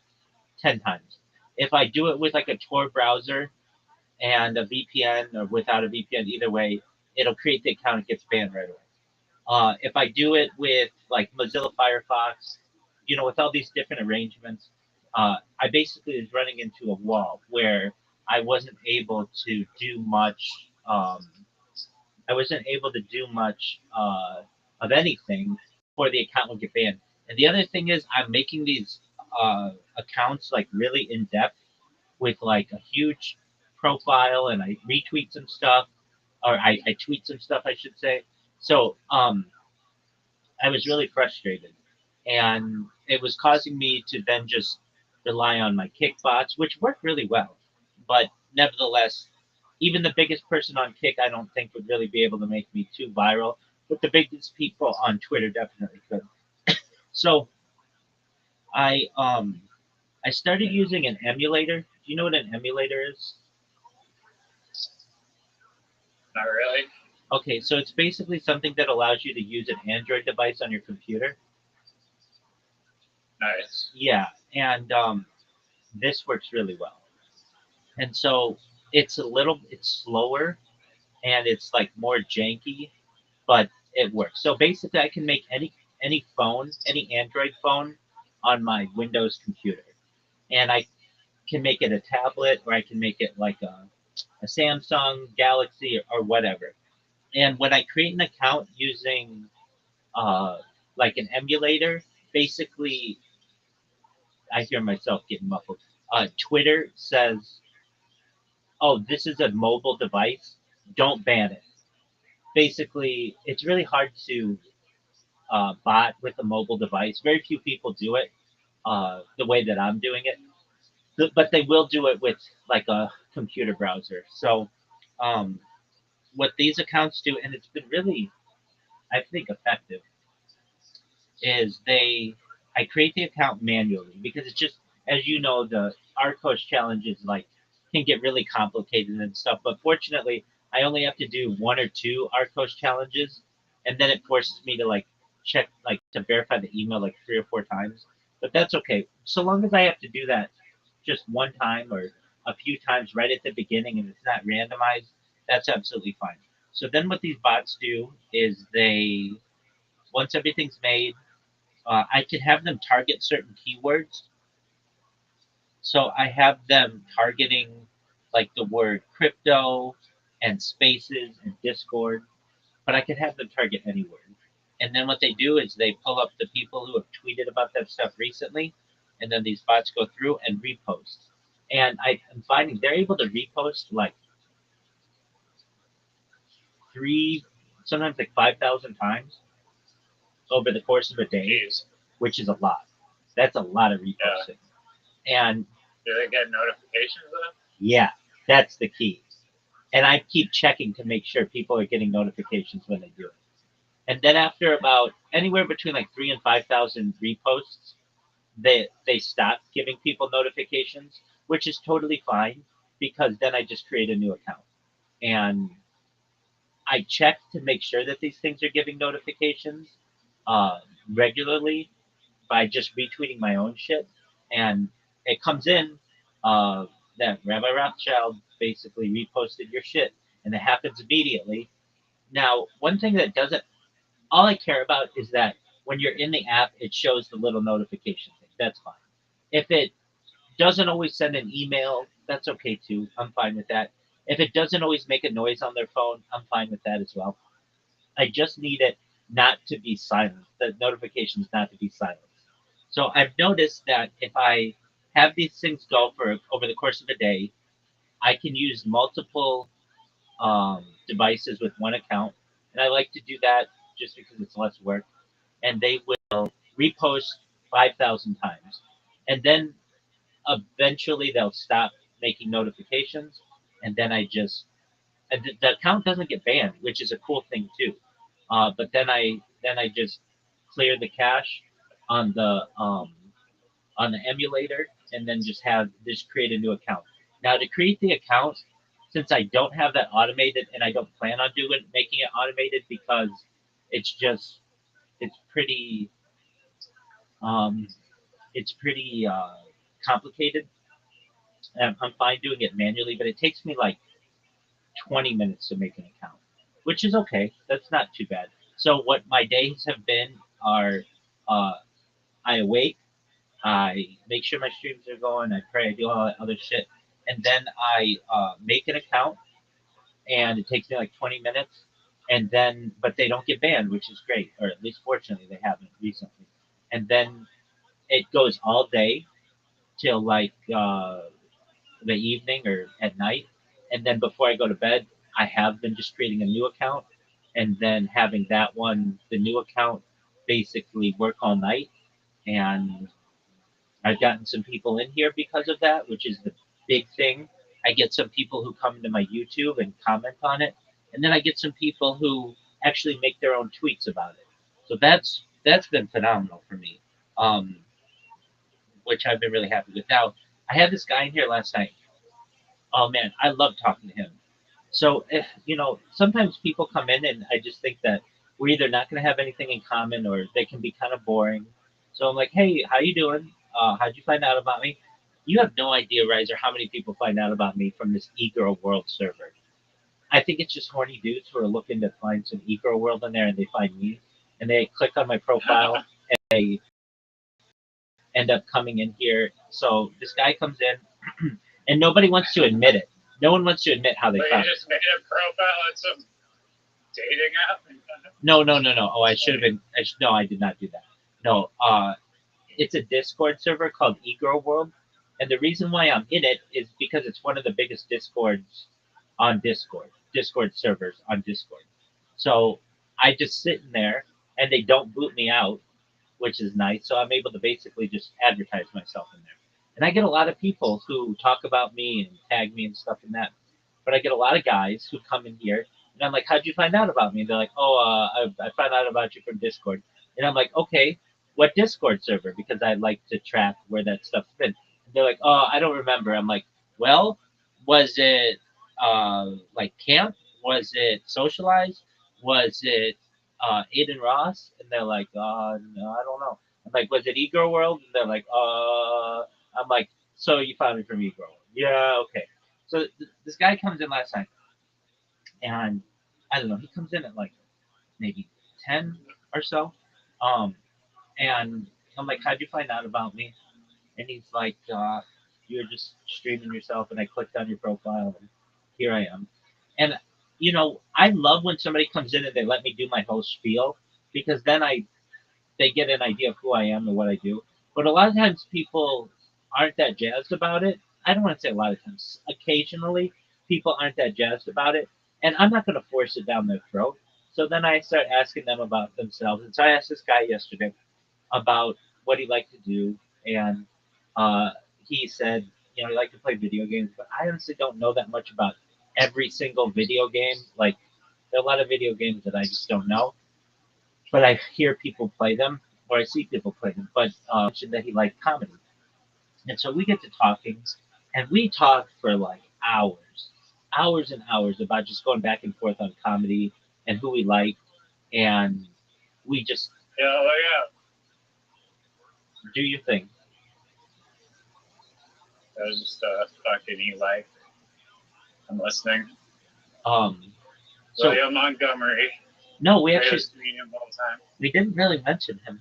10 times. If I do it with like a Tor browser and a VPN or without a VPN, either way, it'll create the account and gets banned right away. If I do it with like Mozilla Firefox, with all these different arrangements, I basically was running into a wall where I wasn't able to do much. I wasn't able to do much of anything before the account would get banned. And the other thing is, I'm making these accounts like really in depth with like a huge profile, and I retweet some stuff, or I tweet some stuff, I should say. So I was really frustrated, and it was causing me to then just rely on my kick bots, which work really well. But nevertheless, even the biggest person on Kick, I don't think would really be able to make me too viral. But the biggest people on Twitter definitely could. So I started using an emulator. Do you know what an emulator is? Not really. Okay, so it's basically something that allows you to use an Android device on your computer. Nice. Yeah, and this works really well. And so it's slower and it's like more janky, but it works. So basically, I can make any phone, any Android phone, on my Windows computer, and I can make it a tablet, or I can make it like a Samsung Galaxy, or whatever. And when I create an account using uh, like an emulator, basically, I hear myself getting muffled. Twitter says, "Oh, this is a mobile device. Don't ban it." Basically, it's really hard to bot with a mobile device. Very few people do it the way that I'm doing it, but they will do it with like a computer browser. So, um, what these accounts do, and it's been really, I think, effective, is I create the account manually because it's just, as you know, the Arcos challenge is like can get really complicated and stuff. But fortunately, I only have to do one or two Arcos challenges, and then it forces me to like check like to verify the email like 3 or 4 times. but that's okay. So long as I have to do that just one time or a few times right at the beginning and it's not randomized, that's absolutely fine. So then what these bots do is they, once everything's made, I can have them target certain keywords. So I have them targeting like the word crypto and spaces and Discord, but I could have them target any word. And then what they do is they pull up the people who have tweeted about that stuff recently, and then these bots go through and repost. And I'm finding they're able to repost like three, sometimes like 5,000 times over the course of a day, Jeez. which is a lot. That's a lot of reposting. And Do they get notifications though? yeah, that's the key. And I keep checking to make sure people are getting notifications when they do it. And then after about anywhere between like 3 and 5,000 reposts, they stop giving people notifications, which is totally fine because then I just create a new account and I check to make sure that these things are giving notifications uh, regularly by just retweeting my own shit, and it comes in that Rabbi Rothschild basically reposted your shit, and it happens immediately. Now, one thing that doesn't, all I care about is that when you're in the app, it shows the little notification thing. That's fine. If it doesn't always send an email, that's okay too. I'm fine with that. If it doesn't always make a noise on their phone, I'm fine with that as well. I just need it not to be silent, the notifications not to be silenced. So I've noticed that if I have these things go for over the course of a day, I can use multiple devices with one account, and I like to do that just because it's less work. And they will repost 5,000 times, and then eventually they'll stop making notifications, and then I just and the account doesn't get banned, which is a cool thing too. But then I just clear the cache on the emulator, and then just create a new account. Now to create the account, since I don't have that automated, and I don't plan on doing making it automated because it's just it's pretty um, it's pretty complicated. I'm fine doing it manually, but it takes me like 20 minutes to make an account, which is okay. That's not too bad. So what my days have been are uh, I awake, I make sure my streams are going, I pray, I do all that other shit, and then I make an account, and it takes me like 20 minutes, and then but they don't get banned, which is great, or at least fortunately they haven't recently, and then it goes all day till like the evening or at night. And then before I go to bed, I have been just creating a new account and then having that one, the new account, basically work all night. And I've gotten some people in here because of that, which is the big thing. I get some people who come into my YouTube and comment on it. And then I get some people who actually make their own tweets about it. So that's been phenomenal for me, um, which I've been really happy with. Now, I had this guy in here last night. Oh man, I love talking to him. So if sometimes people come in and I just think that we're either not going to have anything in common or they can be kind of boring. So I'm like, hey, how you doing? How'd you find out about me? You have no idea, Riser, how many people find out about me from this e-girl world server. I think it's just horny dudes who are looking to find some e-girl world in there, and they find me, and they click on my profile, and they end up coming in here. So this guy comes in, and nobody wants to admit it. No one wants to admit how they But found you it. just made a profile on some dating app? No. Oh, I should have been. No, I did not do that. No, it's a Discord server called eGirl World, and the reason why I'm in it is because it's one of the biggest Discords on Discord. Discord servers on Discord. So I just sit in there, and they don't boot me out, which is nice. So I'm able to basically just advertise myself in there. And I get a lot of people who talk about me and tag me and stuff in that. But I get a lot of guys who come in here, and I'm like, "How'd you find out about me?" And they're like, "Oh, I found out about you from Discord." And I'm like, "Okay, what Discord server?" Because I like to track where that stuff's been. And they're like, "Oh, I don't remember." I'm like, "Well, was it like camp? Was it socialized? Was it Aiden Ross?" And they're like, "No, I don't know." I'm like, was it e-girl world? And they're like, I'm like, so you found me from e-girl world? Yeah, okay. So this guy comes in last night, and I don't know, he comes in at like maybe 10 or so. Um, and I'm like, how'd you find out about me? And he's like, you were just streaming yourself, and I clicked on your profile, and here I am. And I love when somebody comes in and they let me do my whole spiel, because then they get an idea of who I am and what I do. But a lot of times people aren't that jazzed about it. I don't want to say a lot of times. Occasionally, people aren't that jazzed about it, and I'm not going to force it down their throat. So then I start asking them about themselves. And so I asked this guy yesterday about what he liked to do, and uh, he said, he liked to play video games, but I honestly don't know that much about every single video game. Like, there are a lot of video games that I just don't know, but I hear people play them, or I see people play them. But mentioned that he liked comedy, and so we get to talking, and we talk for like hours and hours about just going back and forth on comedy and who we like, and we just do your thing. That was just fucking Eli. I'm listening. So William Montgomery. no, we actually Greatest comedian of all time. we didn't really mention him.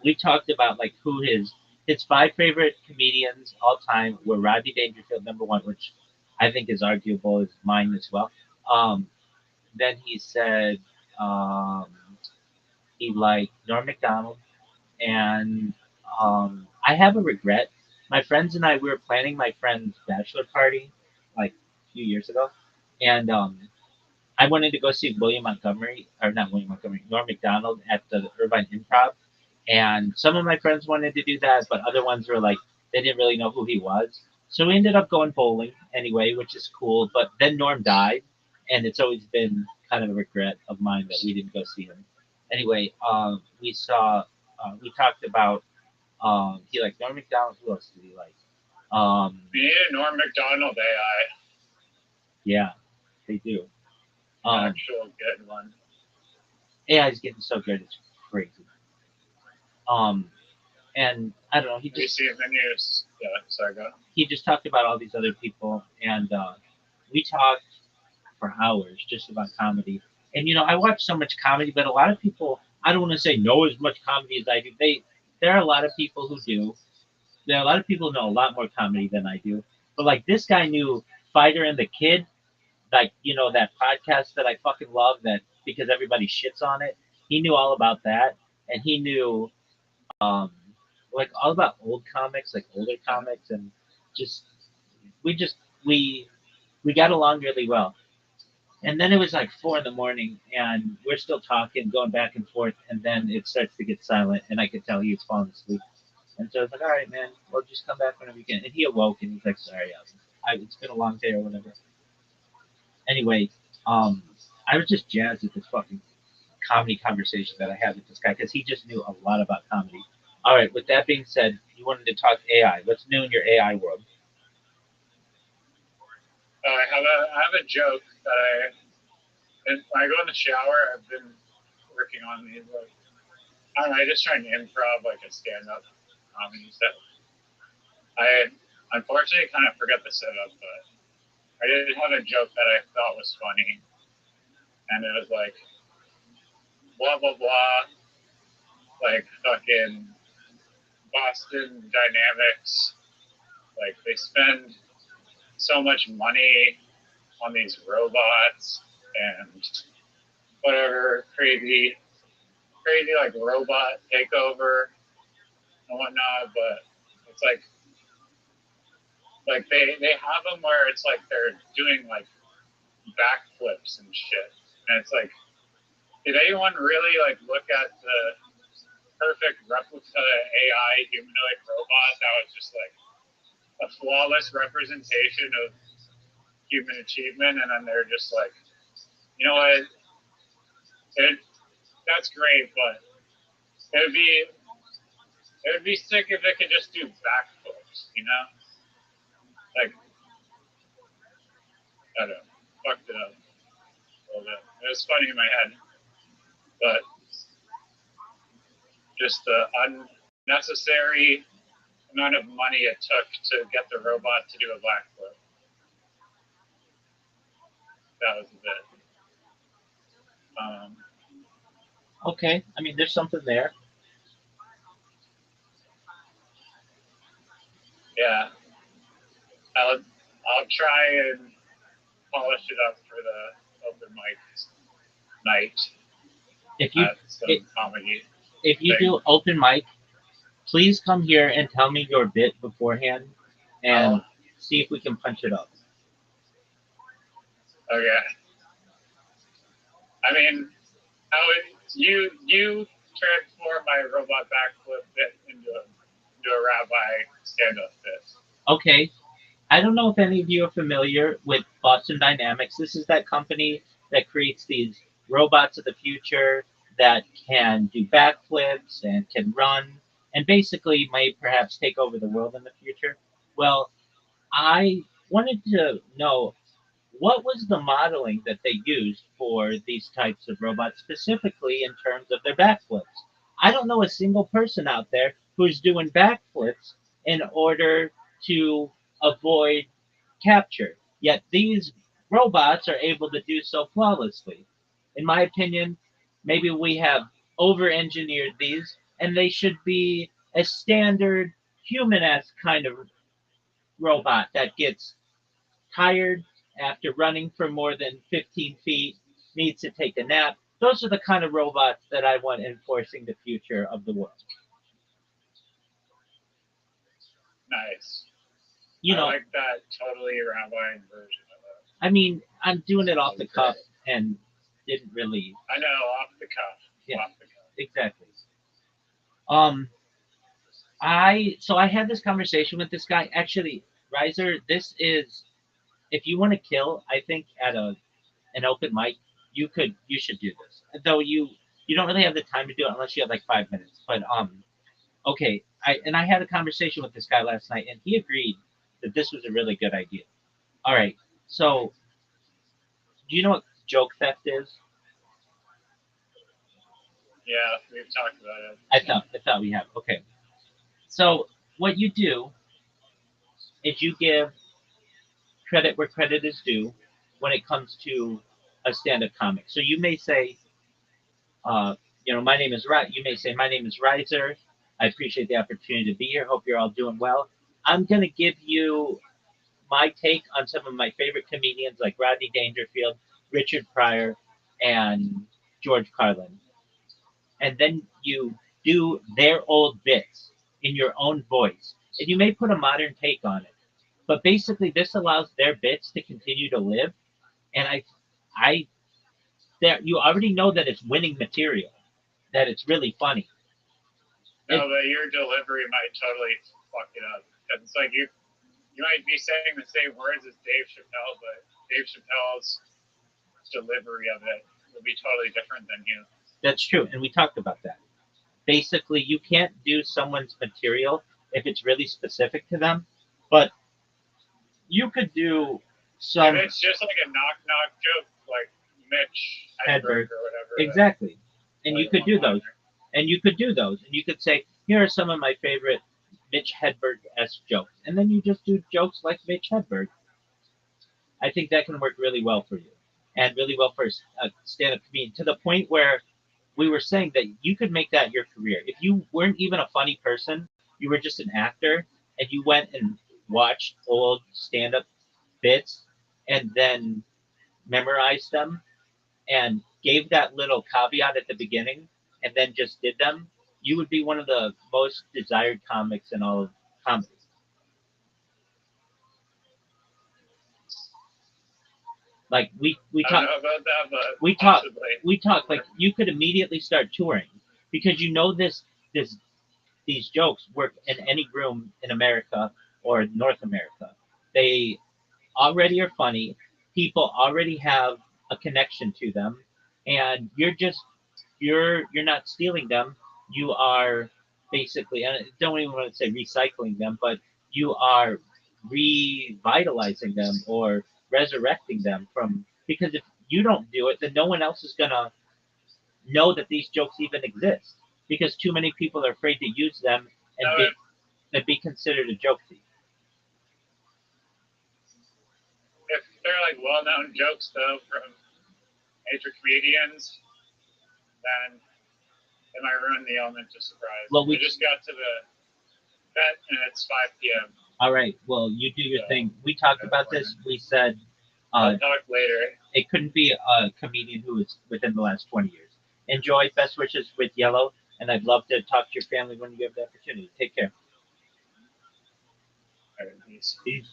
We talked about like who his 5 favorite comedians all time were Rodney Dangerfield, number 1, which I think is arguable as mine as well. Then he said he liked Norm Macdonald, and I have a regret. My friends and I, we were planning my friend's bachelor party like a few years ago, and I wanted to go see William Montgomery, or not William Montgomery, Norm Macdonald at the Irvine Improv. And some of my friends wanted to do that, but other ones were like, they didn't really know who he was. So we ended up going bowling anyway, which is cool. But then Norm died, and it's always been kind of a regret of mine that we didn't go see him. Anyway, we talked about, he liked Norm Macdonald. Who else did he like? Me and Norm Macdonald AI. Yeah, they do. Actual good one. AI is getting so good, it's crazy. And I don't know, You see the news. Yeah, sorry, go. he just talked about all these other people, and we talked for hours just about comedy. And I watch so much comedy, but a lot of people, I don't want to say know as much comedy as I do. There are a lot of people who do. There are a lot of people who know a lot more comedy than I do. But like this guy knew Fighter and the Kid, like that podcast that I fucking love, that because everybody shits on it. He knew all about that, and he knew um, like all about old comics, like older comics, and just we just we got along really well. And then it was like 4 in the morning, and we're still talking, going back and forth, and then it starts to get silent, and I could tell he was falling asleep. And so I was like, all right, man, we'll just come back whenever you can. And he awoke, and he's like, sorry, it's been a long day or whatever. Anyway, I was just jazzed at this fucking comedy conversation that I had with this guy because he just knew a lot about comedy. All right, with that being said, you wanted to talk AI. What's new in your AI world? I have a joke that when I go in the shower, I've been working on these. Like, I don't know, I just try and improv like a stand-up comedy set. I unfortunately kind of forgot the setup, but I did have a joke that I thought was funny, and it was like, blah blah blah, like fucking Boston Dynamics, like they spend so much money on these robots and whatever crazy like robot takeover and whatnot, but it's like they have them where it's like they're doing like backflips and shit, and it's like, did anyone really like look at the perfect replica AI humanoid robot that was just like a flawless representation of human achievement, and then they're just like, you know what, that's great, but it would be sick if it could just do backflips, like, I don't know, fucked it up a little bit. It was funny in my head, but just the necessary amount of money it took to get the robot to do a backflip. That was a bit. Okay, I mean, there's something there. Yeah, I'll try and polish it up for the open mic night. If you Comedy. If you do open mic, please come here and tell me your bit beforehand, and see if we can punch it up. Okay. I mean, you transform my robot backflip bit into a Rabbi stand-up bit. Okay. I don't know if any of you are familiar with Boston Dynamics. This is that company that creates these robots of the future that can do backflips and can run and basically might perhaps take over the world in the future. Well, I wanted to know what was the modeling that they used for these types of robots, specifically in terms of their backflips. I don't know a single person out there who's doing backflips in order to avoid capture. Yet these robots are able to do so flawlessly. In my opinion, maybe we have over engineered these, and they should be a standard human esque kind of robot that gets tired after running for more than 15 feet, needs to take a nap. Those are the kind of robots that I want enforcing the future of the world. Nice. You know, I like that totally Rabbi version of it. I mean, I'm doing it off the cuff and didn't really. I know, off the cuff. Yeah, off the cuff. Exactly. So I had this conversation with this guy. Actually, Riser, this is if you want to kill, I think at an open mic, you should do this. Though you don't really have the time to do it unless you have like 5 minutes. But okay, I had a conversation with this guy last night, and he agreed that this was a really good idea. All right, so do you know what joke theft is? Yeah, we've talked about it. I thought we have. Okay, so what you do is you give credit where credit is due when it comes to a stand-up comic. So you may say, my name is You may say, my name is Riser. I appreciate the opportunity to be here. Hope you're all doing well. I'm going to give you my take on some of my favorite comedians like Rodney Dangerfield, Richard Pryor, and George Carlin. And then you do their old bits in your own voice. And you may put a modern take on it. But basically, this allows their bits to continue to live. And you already know that it's winning material, that it's really funny. No, but your delivery might totally fuck it up. It's like you might be saying the same words as Dave Chappelle, but Dave Chappelle's delivery of it will be totally different than you. That's true, and we talked about that. Basically, you can't do someone's material if it's really specific to them, but you could do some. If it's just like a knock joke, like Mitch Hedberg or whatever. Exactly, and you could do those. And you could do those, and you could say, here are some of my favorite Mitch Hedberg-esque jokes. And then you just do jokes like Mitch Hedberg. I think that can work really well for you, and really well for a stand-up comedian, to the point where we were saying that you could make that your career. If you weren't even a funny person, you were just an actor, and you went and watched old stand-up bits and then memorized them and gave that little caveat at the beginning and then just did them, you would be one of the most desired comics in all of comedy. Like we talk. I don't know about that, but we talk like you could immediately start touring because these jokes work in any room in America or North America. They already are funny. People already have a connection to them, and you're not stealing them. You are basically, and I don't even want to say recycling them, but you are revitalizing them or resurrecting them from, because if you don't do it, then no one else is gonna know that these jokes even exist because too many people are afraid to use them and be considered a joke thief. If they're like well-known jokes though from major comedians, then it might ruin the element of surprise. Well, we just got to the vet and it's 5 p.m. All right. Well, you do your thing. We talked about this. We said I'll talk later. It couldn't be a comedian who was within the last 20 years. Enjoy. Best wishes with Yellow, and I'd love to talk to your family when you have the opportunity. Take care. All right, peace. Peace.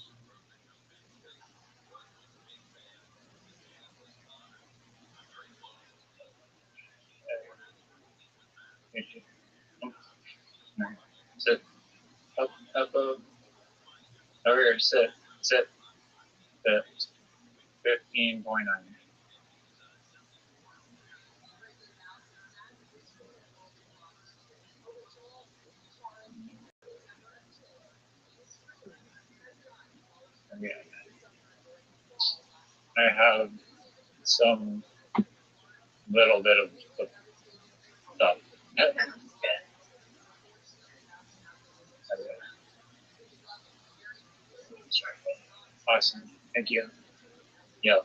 Sit. Up, over here, sit. 15.9. Yeah. I have some little bit of stuff. Awesome. Thank you. Yeah.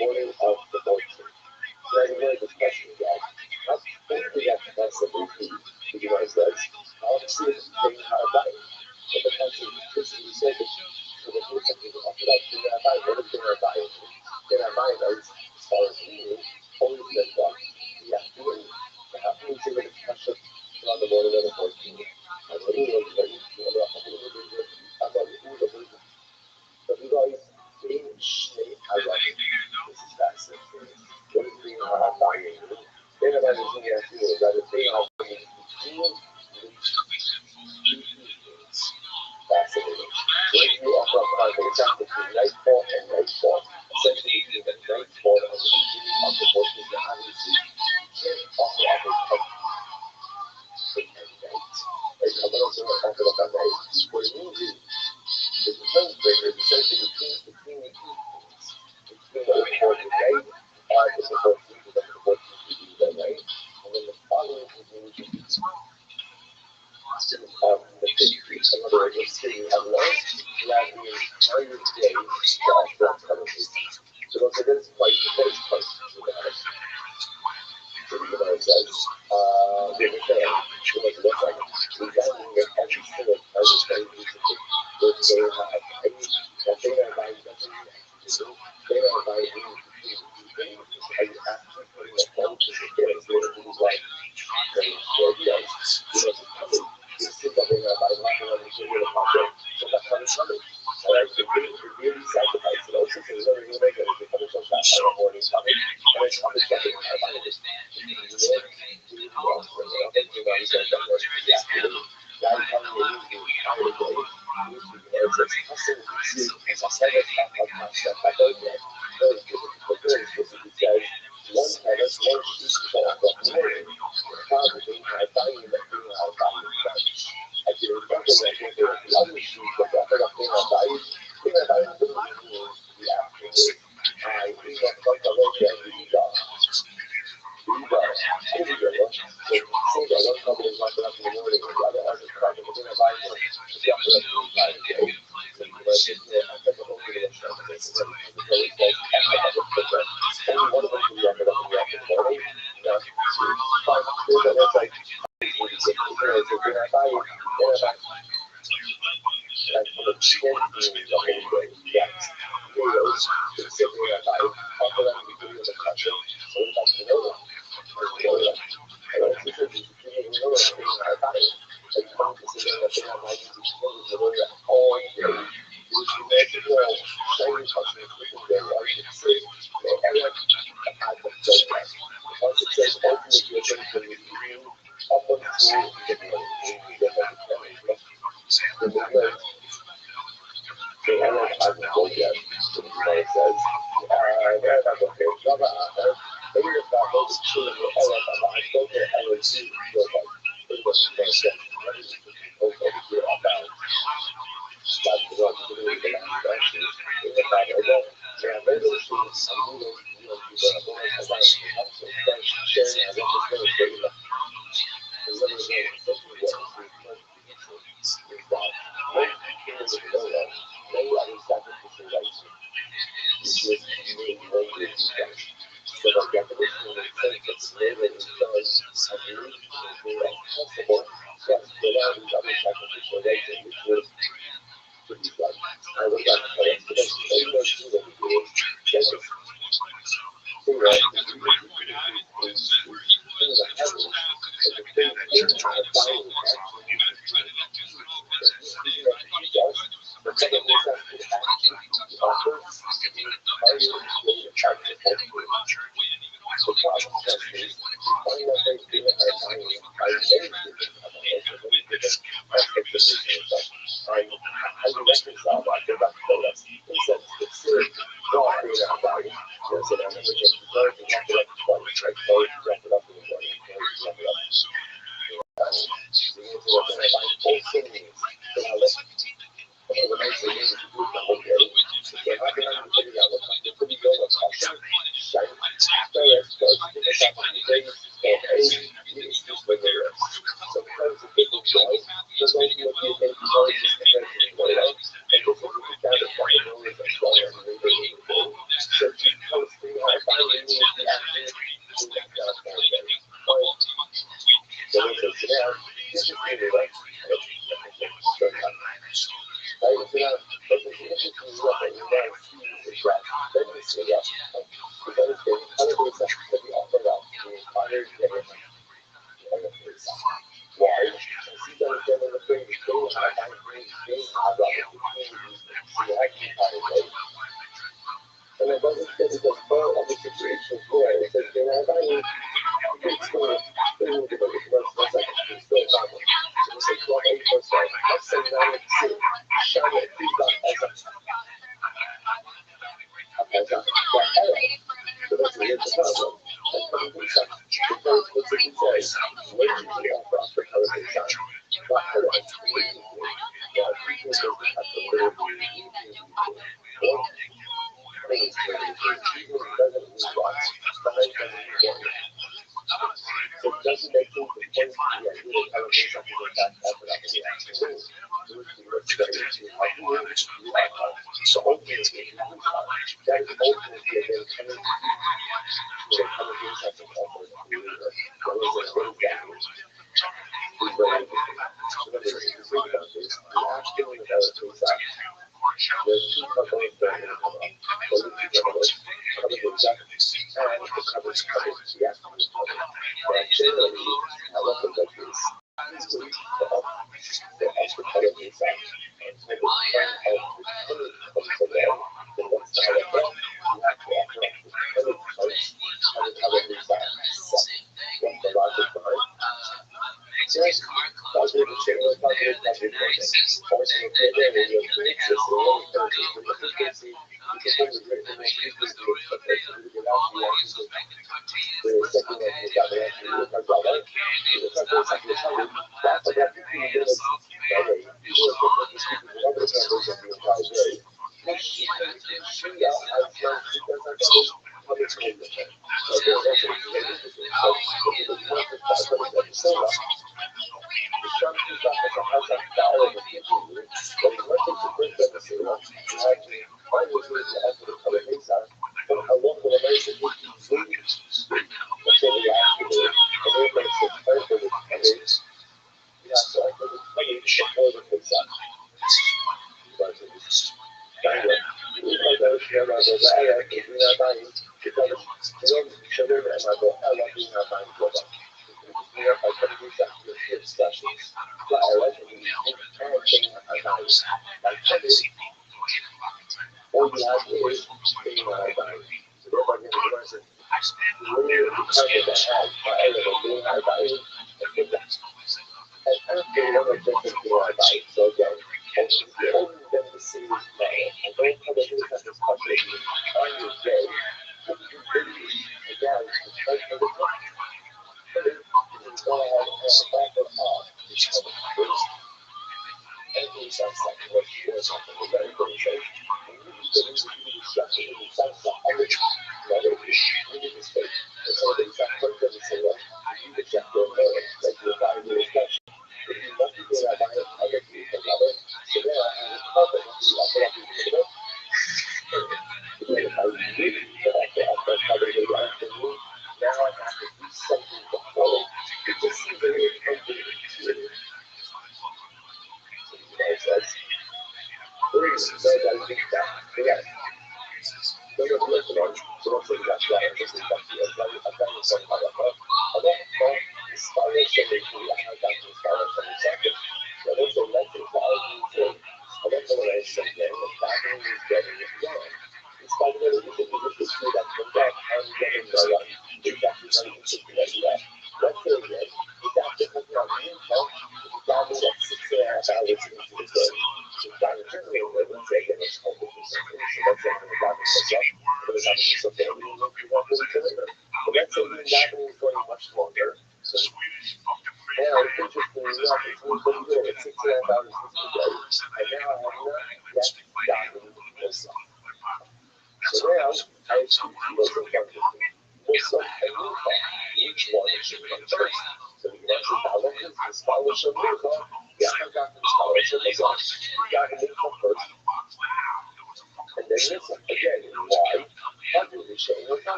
morning of the 14th. Regular discussion guide. How quickly that constantly feed the United States. Obviously, they are buying. But the country is said that for the first time, people offer that they are buying. What is they are buying? They are buying those, as far as we knew, always been done. The afternoon, the afternoon to the discussion on the morning of the 14th. And what do you want but you guys, being schnee, this is fascinating. What is being buying? Then about the thing I feel that is being fascinating. When you offer a kind of example between nightfall and nightfall, essentially you get nightfall on the beginning of the book is the obviously you can't offer up a night. Like I'm going to offer up a night. What it means is the difference breaker is essentially between the evenings, between the important night, the support people that support people do that night, and then the following evening the 15th. In other words, let's say you have lunch, you have the entire day to offer up penalty. So don't say this twice, the first twice. So the Gemara says, the understand, she was look like examining it every single time it's very recently. But they have that they are buying nothing. They are buying things. Are you actually putting a phone to the kids? They're going to be like, you still got to buy nothing on the video project. So that's how it's coming. Alright, so really sacrifice it. Also, so they're going to make it. They're coming from that kind of morning coming. And it's coming from the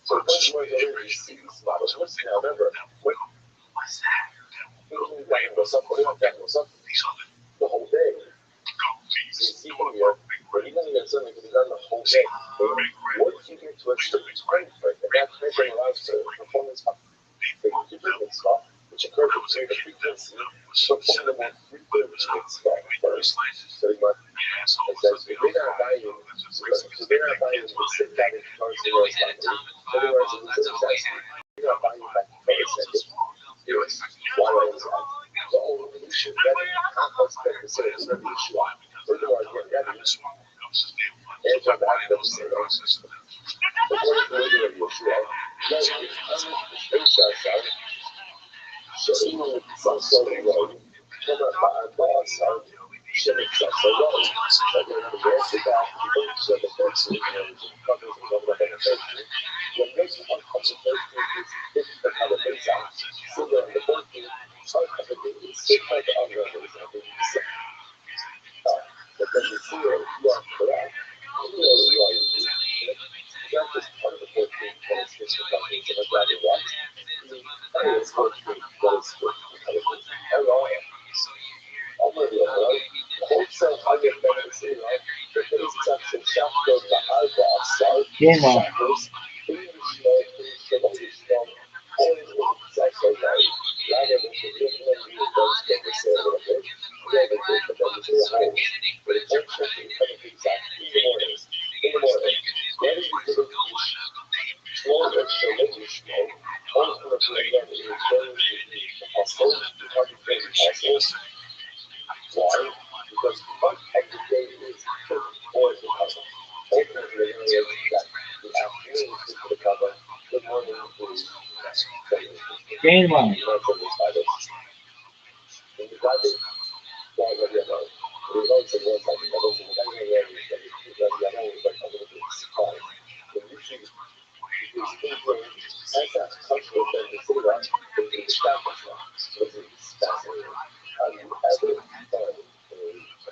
So was one of the earliest series. I was listening, I remember, when What's that? the whole day. See here, but even if something can be done the whole day, once you get to a certain time frame, and that time frame allows for performance of the stuff, which occurs with the frequency, perform the more frequent stuff first. So you want, it says, if they're not valuing, we sit back in cars and we're like, in other words, in this sense, you're not valuing back to first, why is that? The whole issue, that complex that consider is not the issue. Furthermore, again, that is and from that, that's the issue. The point of the issue, no, it's outside. So, some sort of road, come up by boss, should have just a road. But then the rest of that, so the first thing is covers and over the beneficiary. What makes it uncomfortable is different how the things are. So the fourth thing, some of the things, still like the other ones, I think you say. But then you see it, you are correct. You know what you are doing. That's just part of the fourth thing, that is just about things that are driving right. And it's fourth thing, that is fourth thing. Hello. I'm going to be alright. Wholesale target medicine, right? The things such as chakras, the eyebrows, chakras, English law, English law, all in all, that's all right. Rather than to give them the advice that they say a little bit, yeah, they think that they're two holes, but it's all checking coming to exactly in the morning. That is the good of small extra English law, ultimately, again, it is going to be household, the target family household. Why? Because part of the day is cook or the cover. Ultimately, that the afternoon is for the cover. Good morning is Game on. in the garden, why would you know? The results of what I think I was in the garden area that is that the other is like a little bit surprised. The mission is people as a cultural thing to see that they can establish that. So it's fascinating.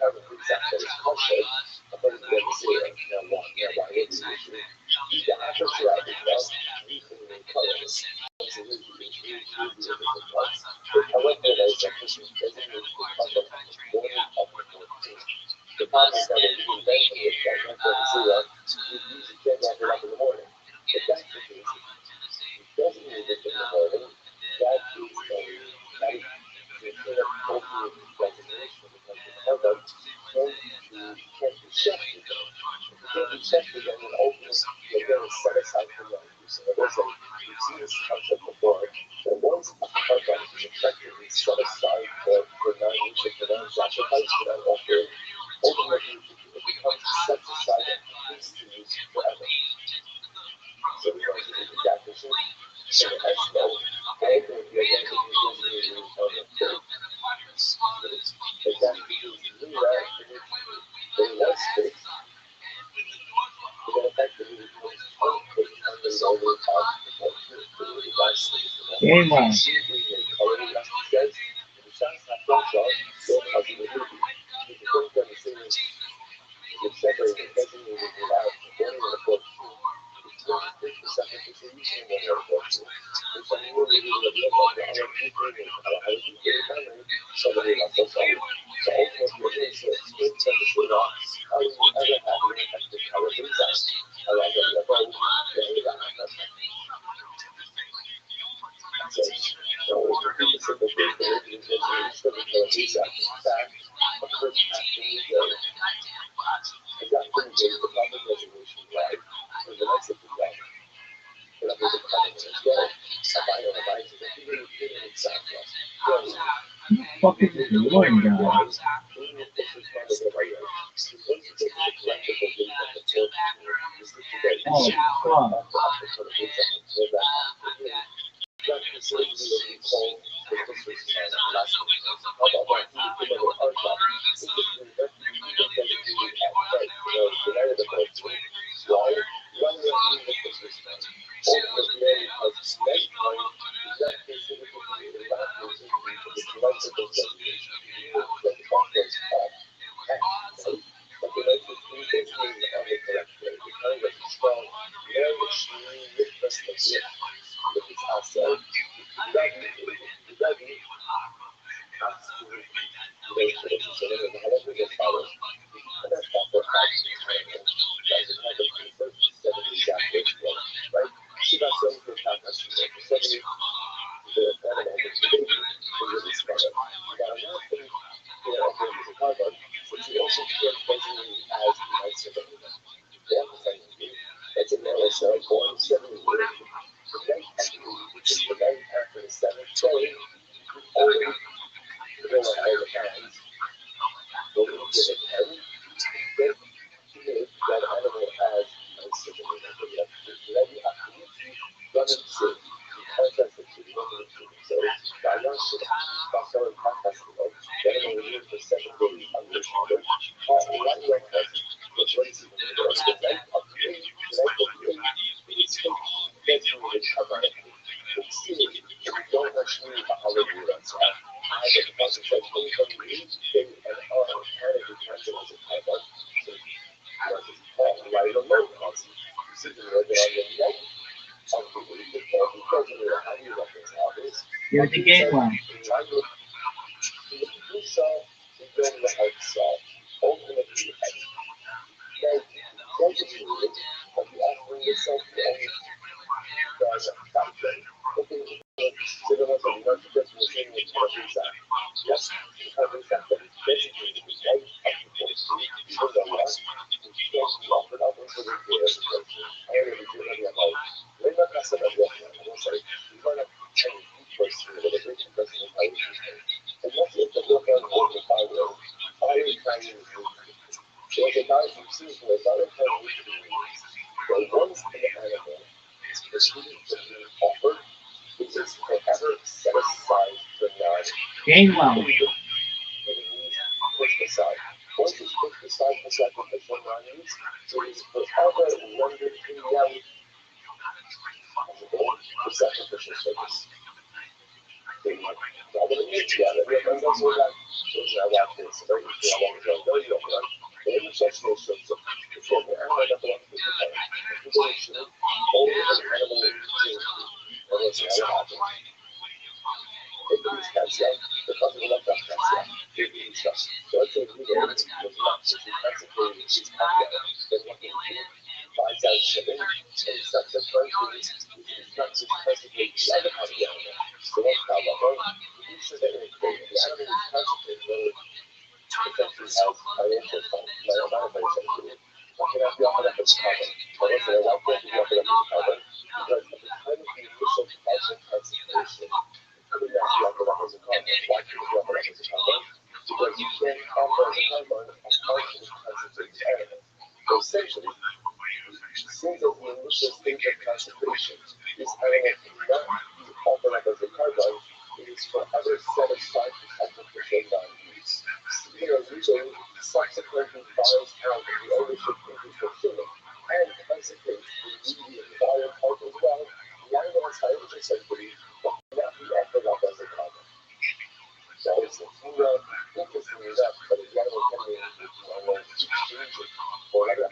Have a good sense of culture. I think that we see it now why it is the issue. The actual surrounding us, we can encourage. The problem is that when you invent it, that zero, you usually can't wrap it up in the morning. If that's the case, it doesn't need it in the morning. That is a appropriate designation because the product can't be shifted. If it can't be shifted, then it opens, you're going to set aside for your use. So we've seen this concept before. That once a product is effectively set aside for non-use, for non-sacrifice, for non-offering, ultimately it becomes set aside and needs to use forever. So we want to do the definition in the next level. And if you're going to use it on the third, exactly, you do that, in one space, then effectively it becomes conflict under the over top of the device. Game on. What the fuck is this doing, guys? Oh, fuck. So Rabbi asked the relationship and however they follow, and that's not what actually happened. Like it happened for the first 70 chapters, right? She got some for chapters, 70, the animal, the baby, was really smart. Now, another thing, the carbon, which we also can't basically as nice as anything. They have the same thing. That's a male cell born 70 years. The night after, which is the night after the 7th day, only the one out of hands. But we give it 10. Then that animal has a certain idea. Ready after you run and see. Contrast it to the other two. So, by not also in contrast to them, then we will use the 7 days under the shoulder. One leg has the choice of the night of the day, the night of the day, it's that's when we cover it. See, if we don't actually holiday runs out, I have a process that we can use thing and all kind of determine as a type of right or low cost. You sit there on the night of the week, because how do you reconcile this? Here's the gateway. You saw the building the house saw, ultimately, now, don't you do it, but you offering yourself to only guys are factoring. Okay, so there was a lot of just machine with Carvisa. Yes, Carvisa, but basically, the right of the force, so the last, yes, we offered up into the years, I already do have your house. We're not going to say that, I'm sorry, we're not trying to first, with a rich person in our system. And that's it, the look at all the fire, fire trying to so the guys who see for a lot of time, the ones in the animal is perceived to be offered, which is forever set aside for not Gainwell. pushed aside. Once it's pushed aside for sacrificial non-use, it is forever rendered invalid for sacrificial service. Essentially, since the initial stage of consecration is having not be offered up as a carbon, it is forever set aside for sacrificial non-use. Usually subsequently follows out the ownership into fulfillment and consecrates the immediate fire part as well. The animal's financial sanctity will not be offered up as a carbon. So it's interesting enough, but the animal can be exchange it for another.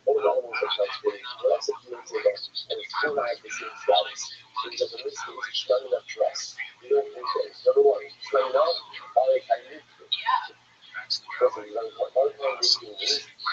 All animals are consecrated, but also humans in us, and it's still not the same status. Because in this case, it's strong enough for us. We don't think that. Number one, strong enough, all I need to.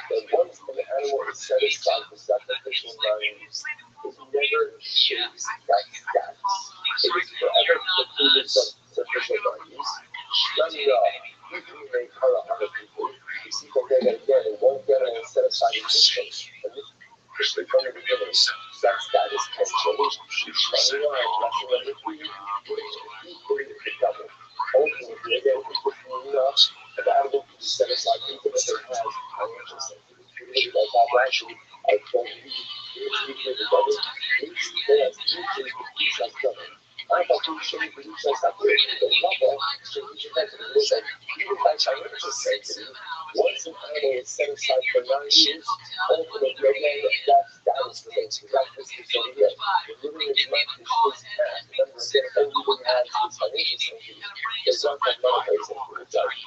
That once an animal is set aside for sacrificial non-use, it never shapes that status. It is forever precluded from sacrificial non-use. Strong enough, you can make other people. You see from there that again, it won't get it set aside in this case. And this is from the beginning. That status can change. Strong enough, nothing under free, equally the double. Ultimately, again, equal enough, the animal can be set aside even if it has financial sensitivity. Like that, actually, I don't need equally the double. There's usually the piece that's double. I thought you should produce us that way. The level should be connected with it. Even by financial sensitivity, once an animal is set aside for 9 years, ultimately, again, that status remains. That is the same again. The living is not this path. Remember, again, everyone has this financial sensitivity. There's not that monetary sensitivity. It's like,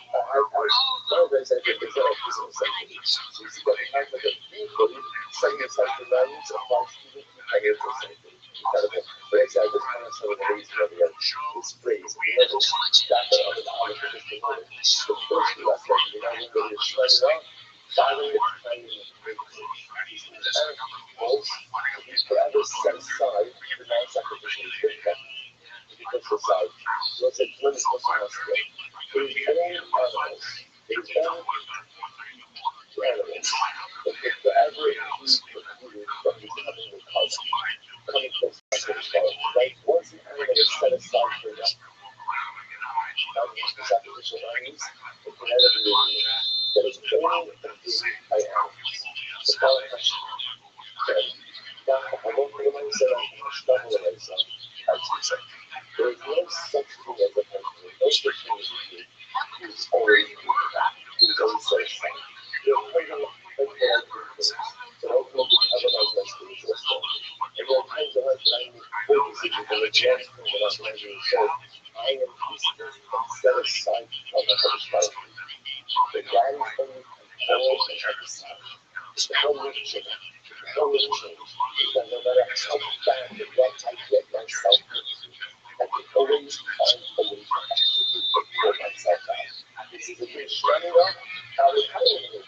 monetary sensitivity is not a physical sensitivity. So you see that the fact that the equally setting aside for 9 years, sacrifice, even if you pay for something. Incredible. But actually, I just kind of sort of raised this phrase, never stack it up with olive for just a moment. The first lesson, you know, when you're starting out, following the kind of animals, you forever set aside the non-sacrificial treatment. Because aside, let's say, when it's supposed to hospital, there's only animals, there's only animals that could forever be precluded from becoming the cause, coming close to sacrifice, right? Once an animal is set aside for that, sacrificial values, it can never be removed. That is only a thing by animals. The following question. Now, I won't remind you that I'm struggle with myself. There is no such thing as a person, no such thing as a thing. He is always that. He is always set aside. You're fighting for things that ultimately carbonize my spiritual self. And there are times in life that I make poor decisions and it's one thing that I'm measuring. So I am peaceful and set aside from the satisfied. The God is only control and exercise. The hell will change. The hell will change. That no matter how bad and what I get myself into, I can always find a way to actually pull myself out. This is a good running up. How do you do?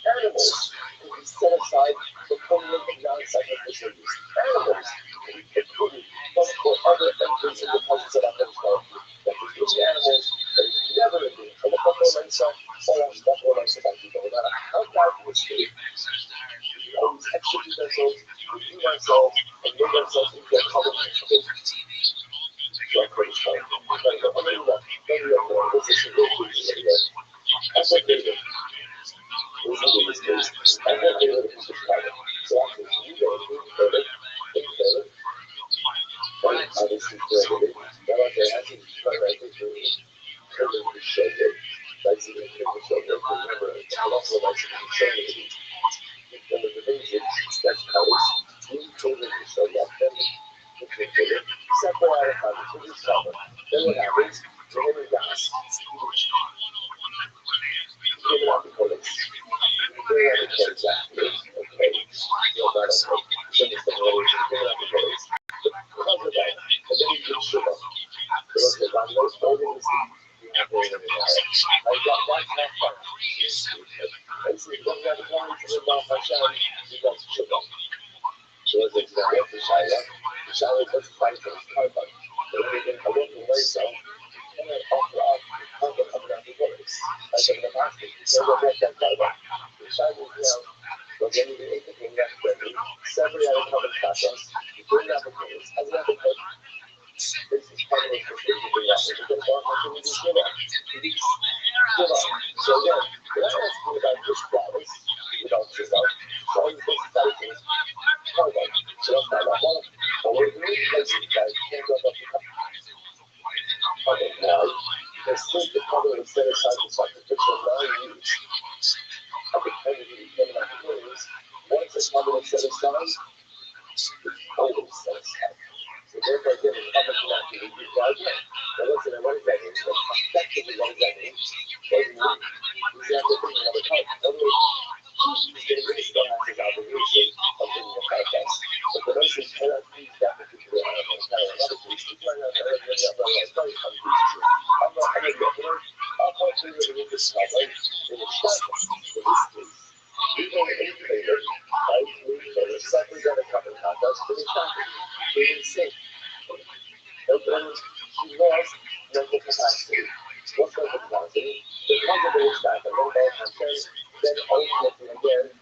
Animals can be set aside for permanent and non-sacrificial use. Animals can be precluded for other entries in the presence of other people. That is the animals that is never a good. I look up for myself, or I stuff for myself about people, no matter how bad it was for you. We always execute ourselves, review ourselves, and make ourselves into a common people. So I praise God. This is really good. That's what they do. I want to be able to describe it. So actually, you go through further, right? Obviously, further. Now, okay, I think right through further to show it. That's even to show it. Remember, how often I should be showing it. One of the things that's colors, you children to show that them, you can get it, separate out of how to discover. Then what happens? The him and gas. Give it out the codex. Bring out the codex afterwards. Okay. You'll not okay. Send us the codex. Bring out the codex. Cover that. And then you can show up. So let's say, I'm not holding this thing. You have to bring it out. I got that's not fun. And so you don't have the codex to live off my child. You got to show up. So let's say, now, the Shiloh. The Shiloh doesn't fight for his karma. But when you can come up with myself, and then offer up coming out the codex. Like in the basket. So we'll get that karma. The Shiloh is now. We're getting the 8th of India, separate out of common process, bring out the codex, as well as this is part of the procedure to bring out. We're going to walk on to the give up. Give up. So again, when I ask you about this status, you don't give up. So all you think about it is, karma. So that's not that one. But we're really places that can't go up to karma now. Because since the karma is set aside for sacrificial non-use, at the time of the beginning of the words, once the karma is set aside, it's always set aside. So therefore, again, the karma cannot be reviewed by again. Now listen, what does that mean? So effectively, what does that mean? What does it mean? You have to think another type. In other words, it really still has his obligation of being a podcast. But the notion cannot use that particular animal. Now, in another case, you find out that I'm going to remove this type, right? In the shot, in this case, we're going to inflate it, right? We're going to separate out a couple of contacts for the traffic. We're in sync. She lost mental capacity. What's mental capacity? Because of the staff and no more content, then ultimately again,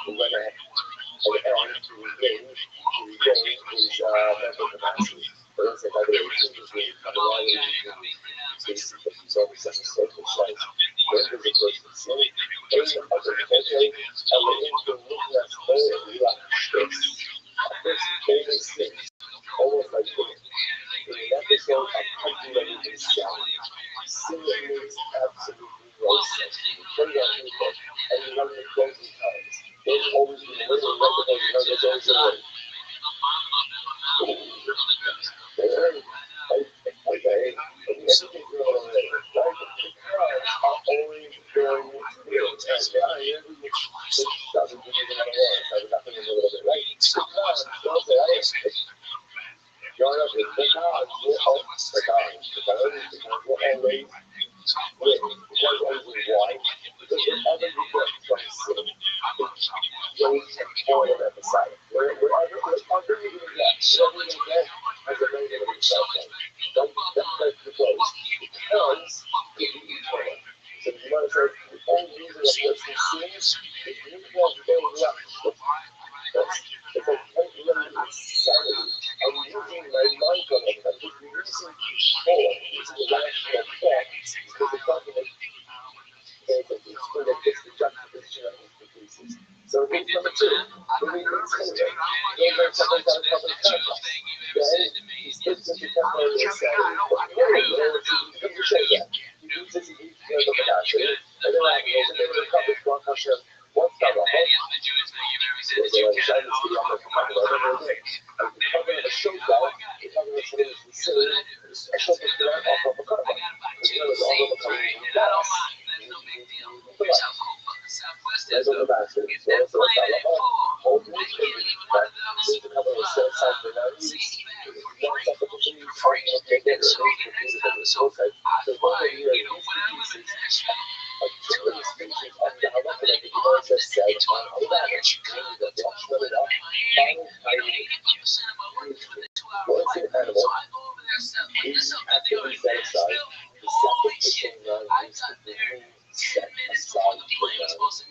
we're going to end to regain his mental capacity. But let's say, by the way, changes will come along with cases that he's always such a social size. When does the person see any other culture, and we're into looking at all of the stress. A person always thinks, almost like this. In an episode of Country Ready to Sell, singing makes absolutely no sense. You turn down the book and you run the closing times. There's always been a little recognition of the doors away. Okay, but everything going on there, right? The crowds are always very weird. And I am doesn't give you the money. I was up in a little bit, right? Jonas is the gods were all the gods. The gods were always with. It was always white. Because wherever you go from sin, you always have toil at the side. Wherever you get, wherever you get, has a very limited shelf life. That's the place. Because it is eternal. So if you want to say the only reason that person sins is you have no left. It's like literally insanity. I'm using my mind-blowing. I'm just releasing control, using the rational thought, because the document it's going to fix the juxtaposition of these two pieces. So in case number 2, moving things anyway, those are something that a couple of times. Then he splits into temporary insanity. But you say that. He uses the capacity, and then I goes, and then the couple of one comes here, one star off. So the design is to be on the cover of the cover of a show guy, the cover of something that's considered a show that's going off of a cover. Because you know, it's all of a cover of the glass. There's a capacity. So it's a whole new thing that seems to cover with South Bernard's. One supposition is trying to make it so both of you are these pieces of two of the speeches of the Halacha that the Gemara just said on the ladder. The Rothschild it up, final tiny. Once an animal is actively set aside, the sacrificial non-use of the moon set aside for non-use.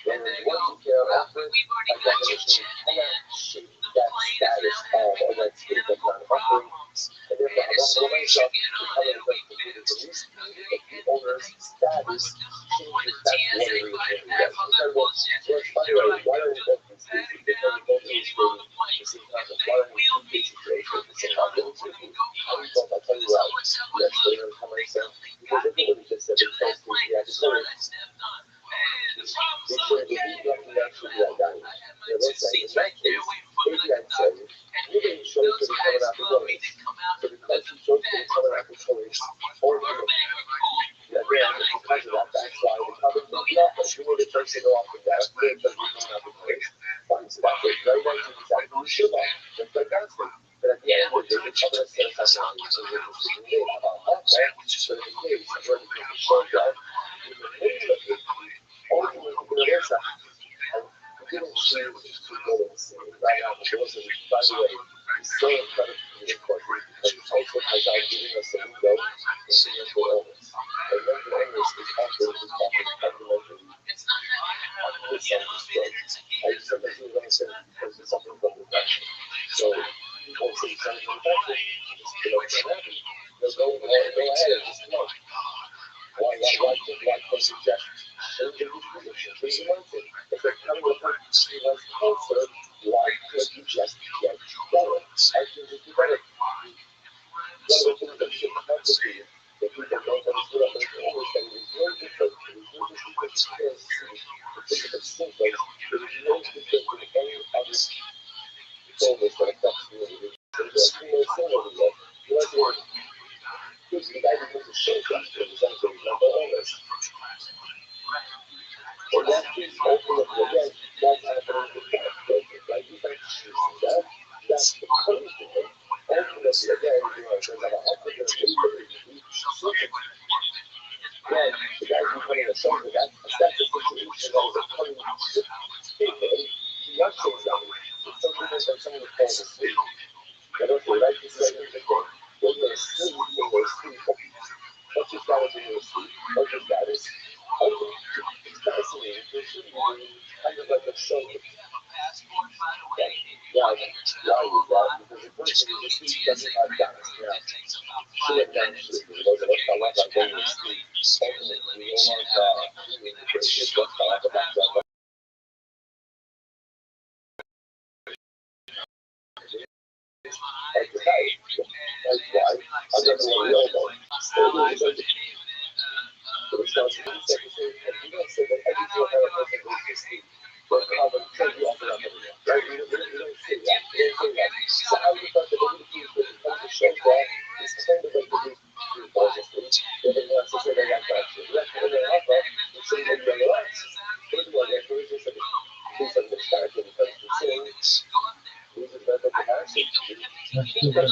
When once you care offer, by definition, you cannot shake that status of or that state of non-offering. And therefore, Halacha myself, the covenant of the release that the owner's status changes back to what it originally was. Incredible. George, by the way, why are we both these things? Because we both age grading the same concept. Why are we two basic grades the same concept? How do you both? I'll tell you why. Yes, but you're going to come myself. Because everybody just said it tells me the actual they said if you got the actual guy. They were saying in that case, Adrian said, you didn't show to the covenant after Torres. So because you showed to the covenant after Torres, or again, because of that, that's why the covenant was not as you would have tried to go off with that. Because we don't have the Torres. Fine, so that's it. Very nice to decide who should have. That's fantastic. But at the end of the day, the covenant says that's not the decision made about that. So in the case of where the showed that, in the middle of it, ultimately, I didn't share with people and say, right now, the wasn't, by the way, it's so incredible to me, of course, because it's also Chazal giving us a window into mental illness. And mental illness is often fundamentally misunderstood. I sometimes use understand because it's something from depression. So, people say something from depression, just get over happy. They'll go ahead and just come on. Why suggest? And they use leadership. They want it. If they're coming with her, she wants closer, why could you just get better? I can just do better. One of the things that should complicate that people don't understand about the English that it is very different. It is very different to see the physical symptoms. It is no different from any other illness that affects the individual. There's a female sin over there. You know what? Because the guy becomes a shame factor in terms of mental illness. Or that is ultimately, again, that's happening with that. Right? You can't choose that. That's the punishment. Ultimately, again, you know, there's a husband and a baby. Then the guy's becoming a shoulder. That's the situation that is becoming people. The young children, it's so different than someone who's falling asleep. And okay, like you said, when you're asleep, what's your status when you're asleep? What's your status? It's fascinating. There should be kind of like a show. Why is that? Because the person who sleeps doesn't have balance. Should have done sleep. It wasn't a lot like when you sleep. Ultimately, you don't want to just go to the back. Like why? I don't know what we all know. The responsibility secretary, and you don't say that every day I have a person goes to sleep. But I will tell you off and up. Right? You don't say that. You don't say that. So how you thought that the people who come to show that is kind of like the people who fall asleep. They're going to say they got that shit. That's when they're up, they say they're going to relax. First of all, they're going to say, please understand when it comes to things. Loses mental That's too good.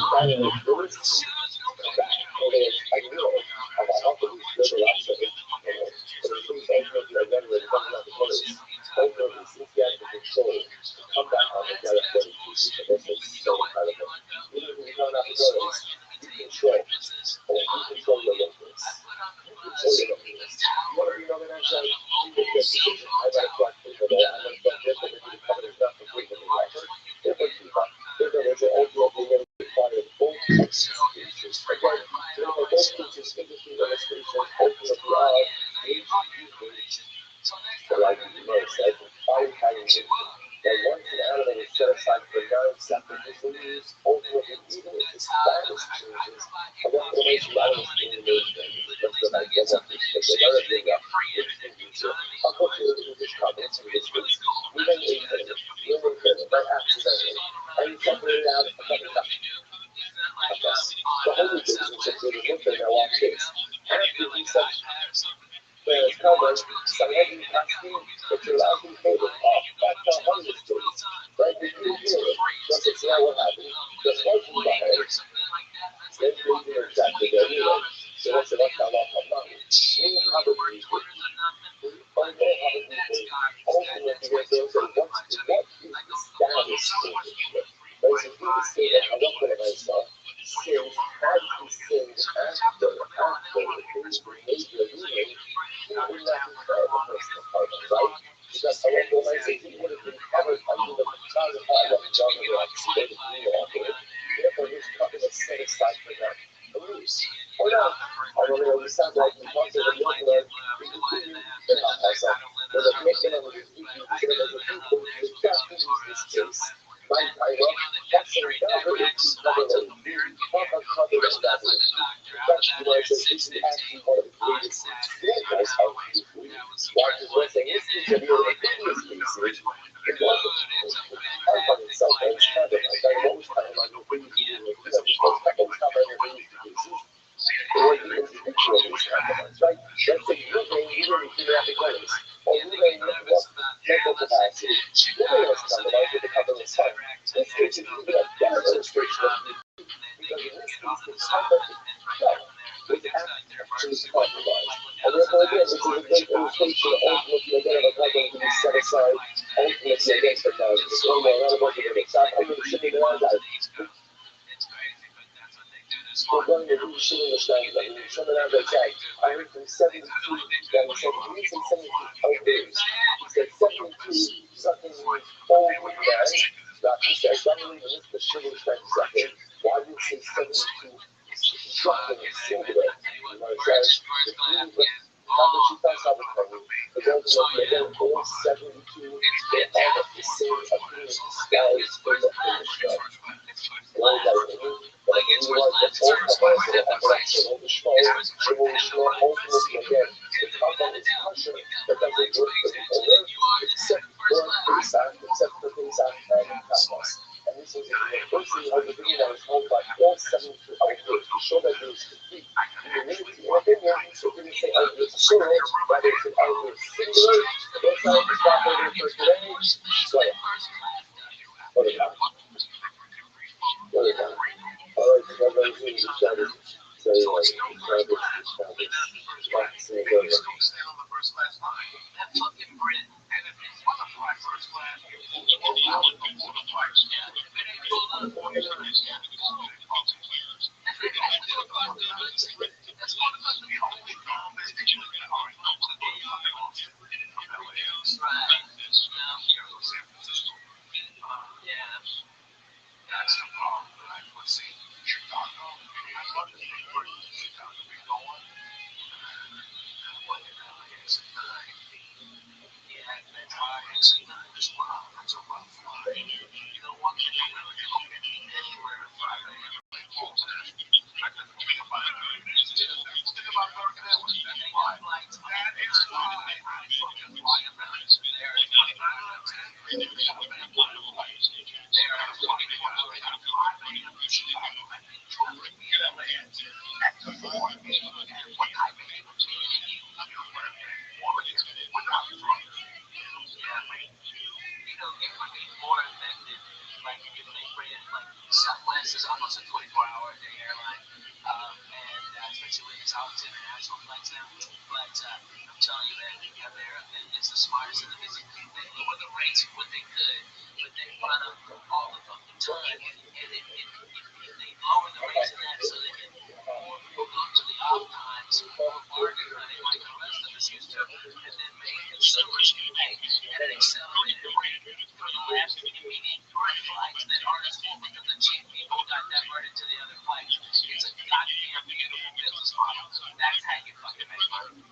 Like if you think like Southwest is almost a 24-hour a day airline, and especially with its out international flights now. But I'm telling you, man, America is the smartest in the business. They lower the rates what they could, but they run up all the fucking time. And if they lower the rates in that so they can more people go to the off times, more bargain hunting like the rest of us used to, and then make consumers pay at an accelerated rate for the last immediate direct flights that aren't as full because the cheap people got diverted to the other flights. It's a goddamn beautiful business model. That's how you fucking make money.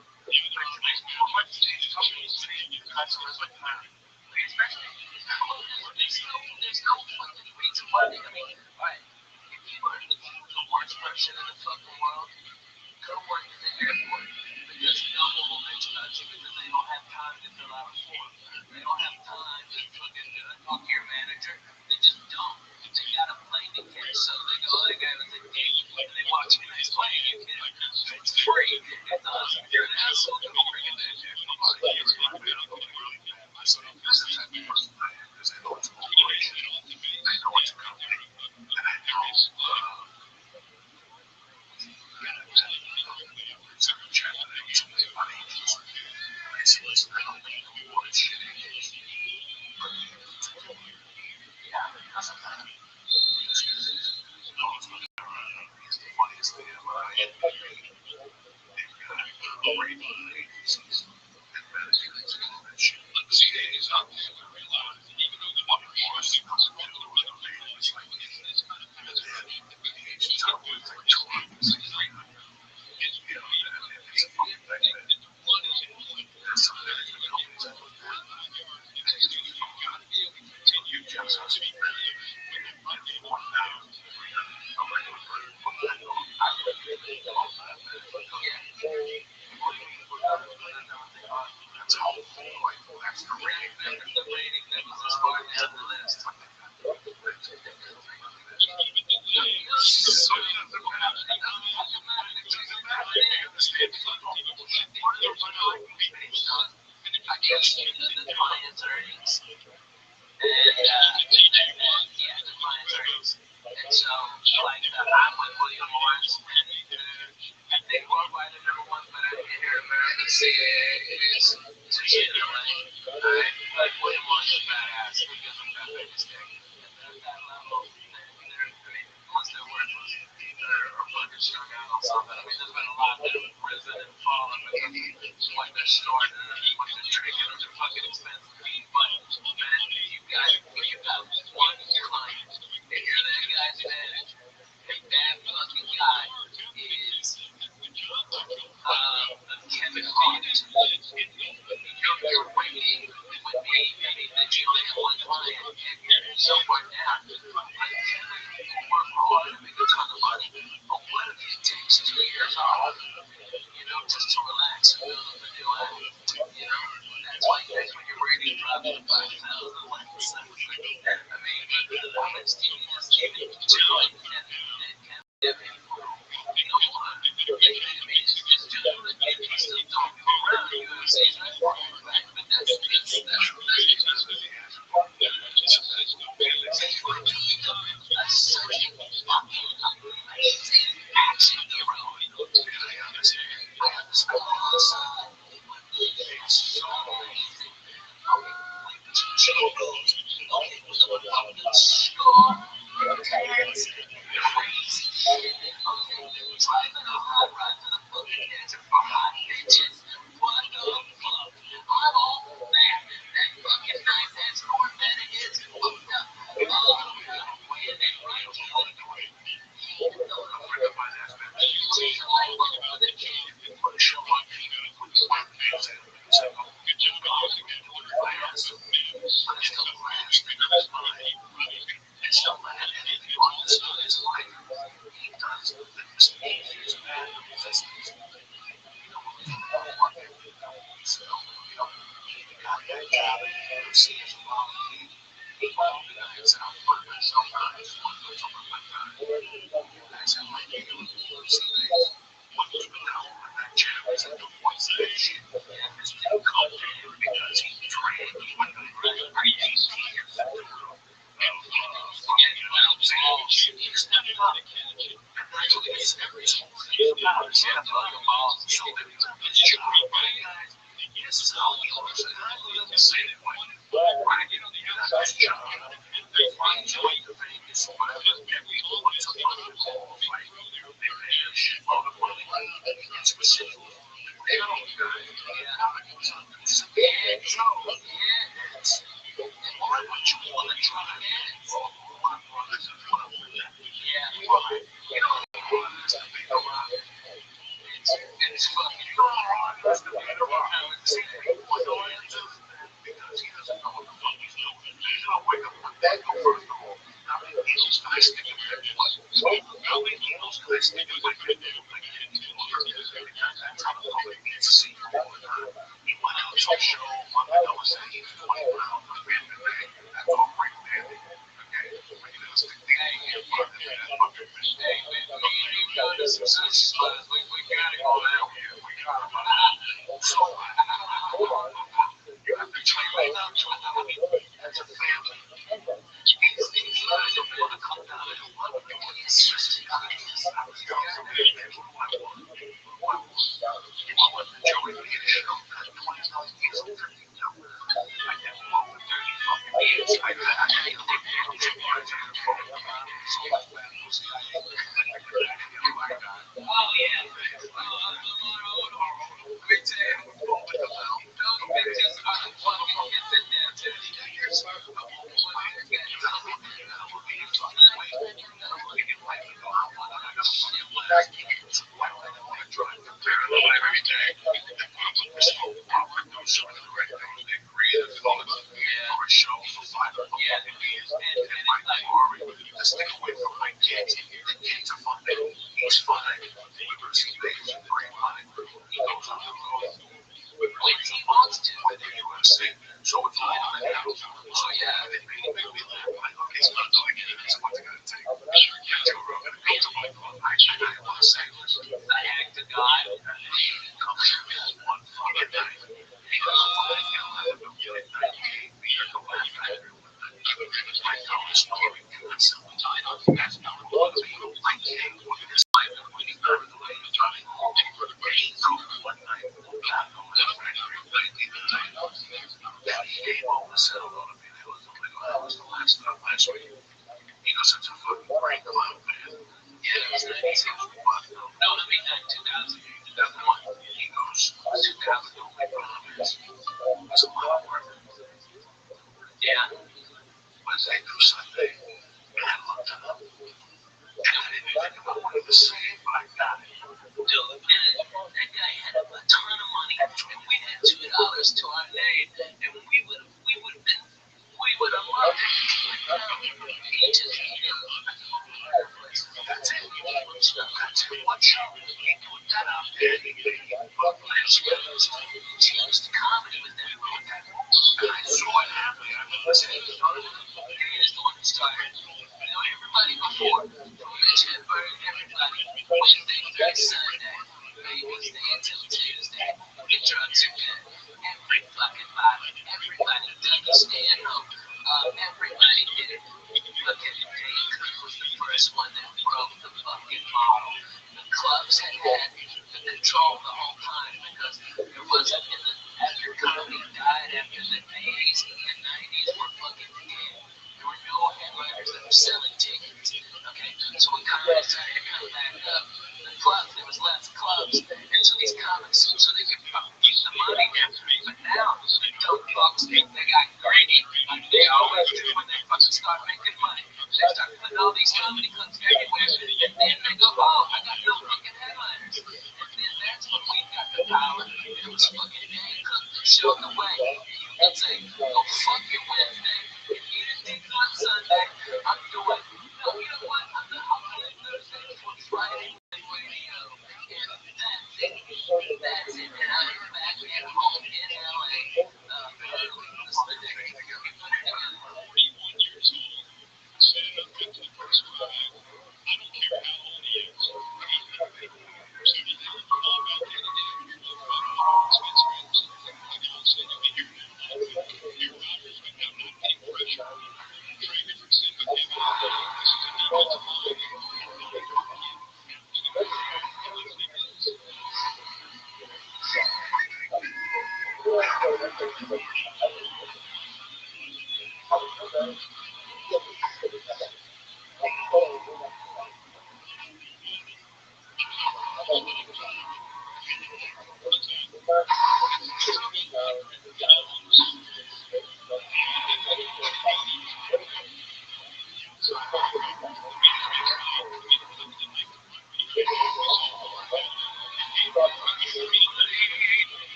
Customers like that. Especially, there's no fucking reason why they, I mean, alright, if you are the worst person in the fucking world, go work at the airport because no one will bitch about you because they don't have time to fill out a form. They don't have time to fucking talk to your manager. They just don't. They got a plane to catch, so they go, oh, that guy was a dick, and they watch him next plane and get him. It's free. It does. You're an asshole. Go bring it there. Because I know it's a corporation, I know it's a company, and I know it's a chat that I use to make money. I see what's the company what it's shitty. Yeah, that's a fact. It's the funniest thing ever. I had a great agencies and managers and all that shit. But the CA is out there to realize even though the money was it doesn't get to another man. It's like it's kind of the agents out there it's like 200, it's like 300. It's it's a fucking nightmare. There's some management companies that look at you just have to be ready. One now, a regular person, that's how that's the rating. That's the rating that was as far down the list. I guess the client's earnings. And the client's earnings. And so, like, I'm with William Morris, and they worldwide are number one, but I here in America, CAA is shit in LA. Alright? Like, William Morris is badass. He gives them that big stick. At that level, unless they're worthless, or fucking strung out on something. I mean, there's been a lot that have risen and fallen because of what they're storing and what they're drinking or their fucking expensive. But, man, you got one client, and you're that guy's manager, and that fucking guy is Kevin Hart. You're waiting with me, I mean, that you only have one client, and so far now, like, Kevin will work hard and make a ton of money, but what if he takes 2 years off, just to relax and build up a new habit, That's why when your rating drops to 5,000, I mean, how much do you just even do it? And no one. I mean, it's just doing it. You still don't go around the UFC, right? But that's such a fucking amazing action hero. I have this cool side. It's so amazing. Jingles. Okay, with a fucking score. Dance. Crazy shit. Okay, driving a high ride to the fucking edge of for hot bitches. What the fuck? I'm all for that. That fucking nice ass Corvette of his fucked up. Oh, way in that right to the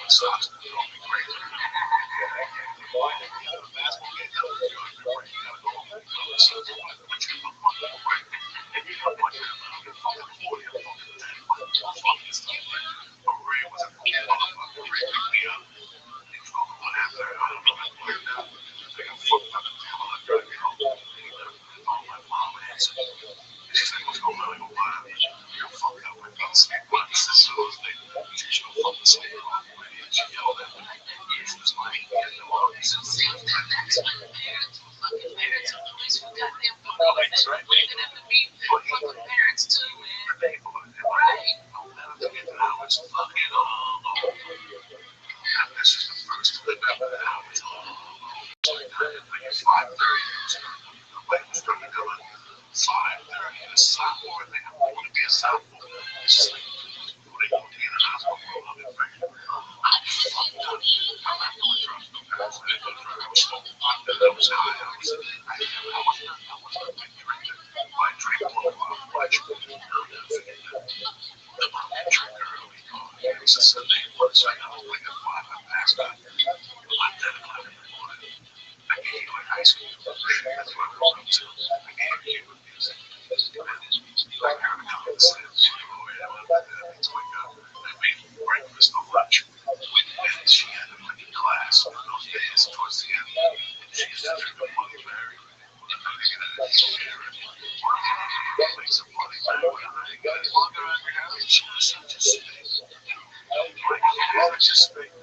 socks would all be great. Basketball game, that was good. You gotta go home and go. So, what you look like, right? If you don't want to, you're fucking 40, I'm fucking 10. Fucking stuff, right? But Ray was a kid, motherfucker. Ray picked me up. He told me what happened. I don't know what happened. I got fucked up and down. I tried to get home. He called my mom and answered. She said, what's going on? I go, why? You're fucked up. I fell asleep. My sister was there. She was fucking asleep. She yelled at me. She was like, so see, that's when the parents were fucking parents are always for goddamn police. Right? Looking at the meat for fucking parents too, man. Right. I'll never forget that I was fucking this is the first clip ever that I was like 5:30. The wedding was coming up at 5:30. And a sophomore thing, I want to be a sophomore. It's just like, what are you doing in the hospital for a little bit, right? I fucked up. I'm not doing drugs, no drugs. I was smoking pot, I was high. I was not drinking. I drank a little while. I drank a little. The mom had drank early. It was a Sunday. So I got home like at 5. I passed out. I'm dead at 11 in the morning. I gave like high school. That's what I was up to. I gave you music. Like I would come and say, she wake up. I made breakfast for lunch. And she had a fucking class on those days towards the end. And she used to drink a Bloody Mary. And I think that she had make some Bloody Mary. And I got it longer on her house. She was such a space. Like, just space.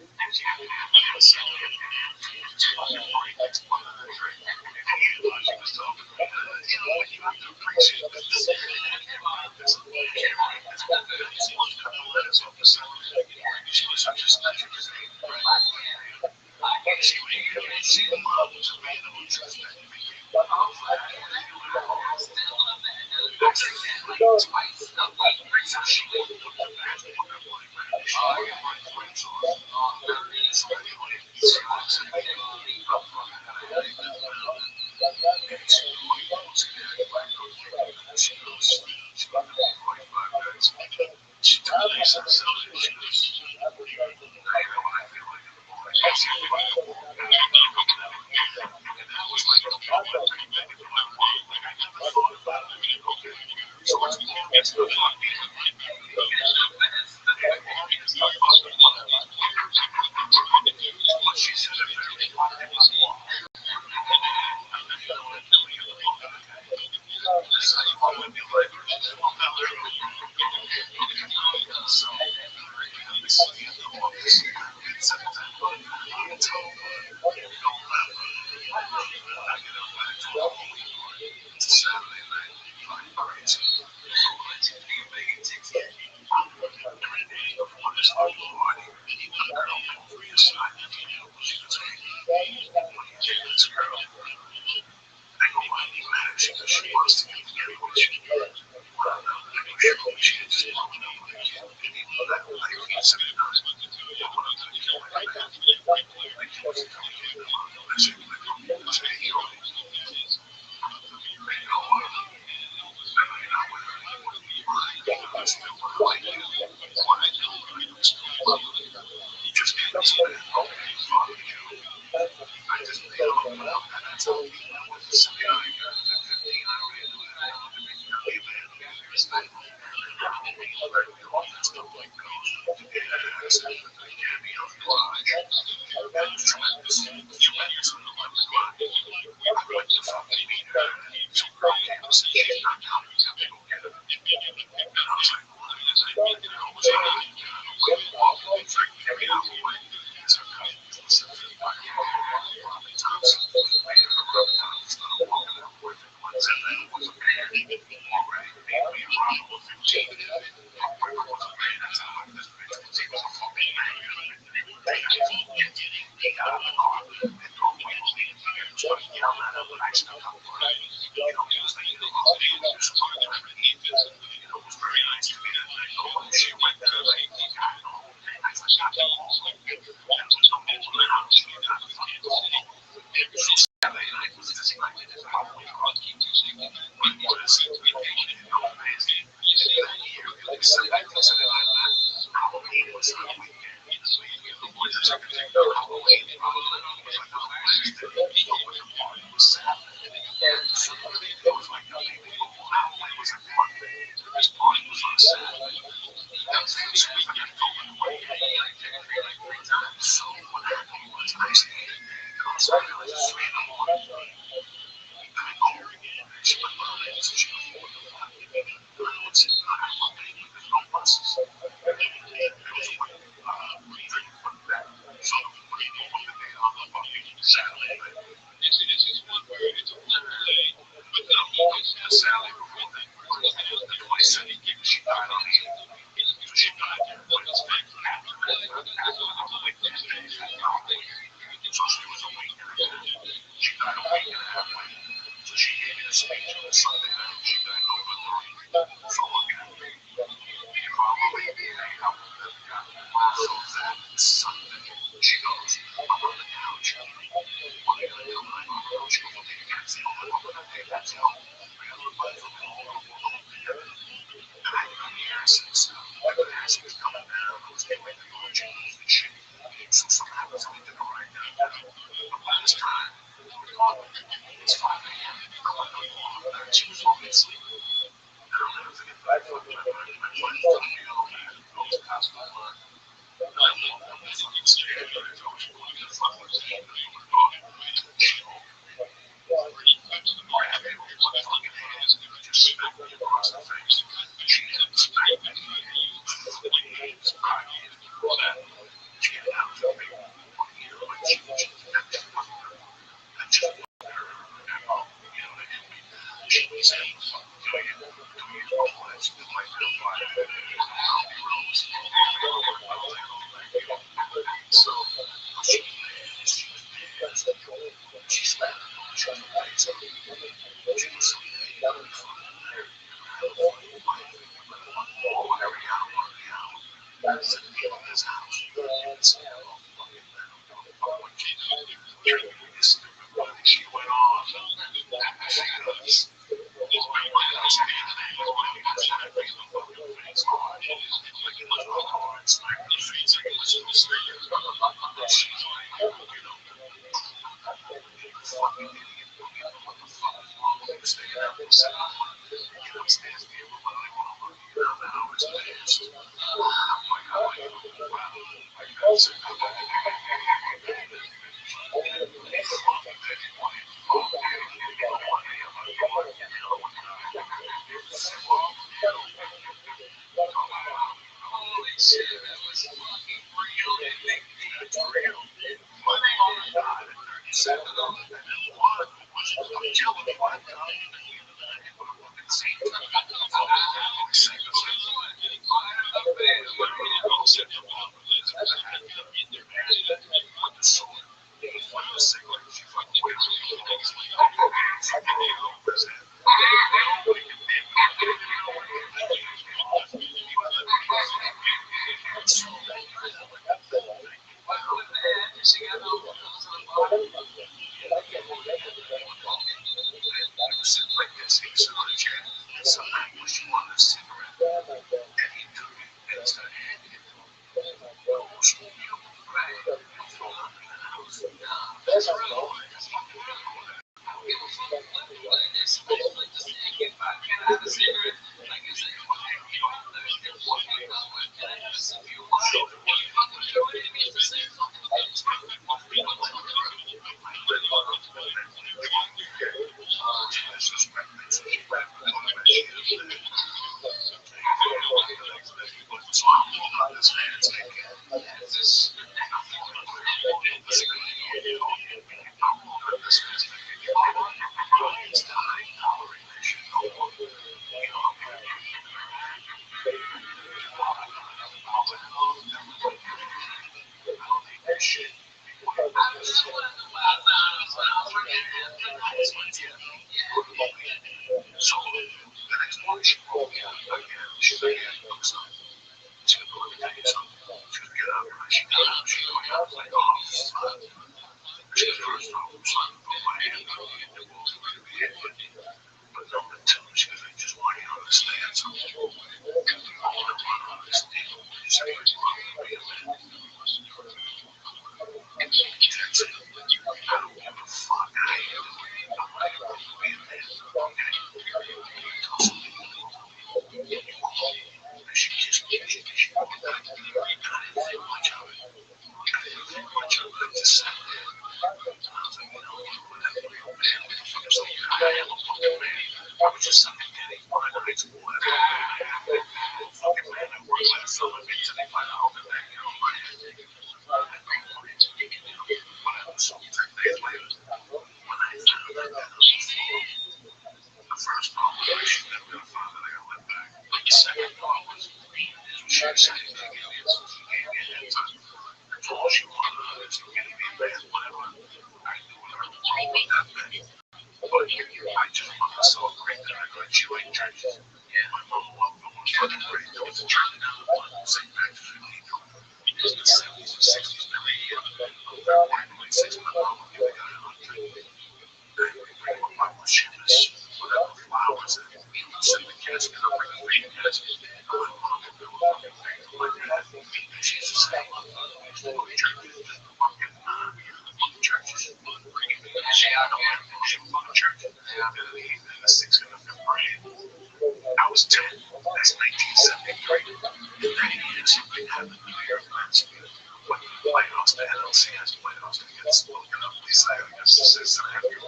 lost the NLCS playoffs against Lisa, I guess, 6.5 years.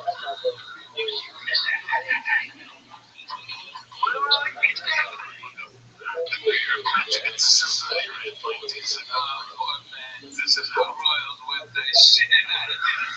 This is how Royals whip the shit out of them.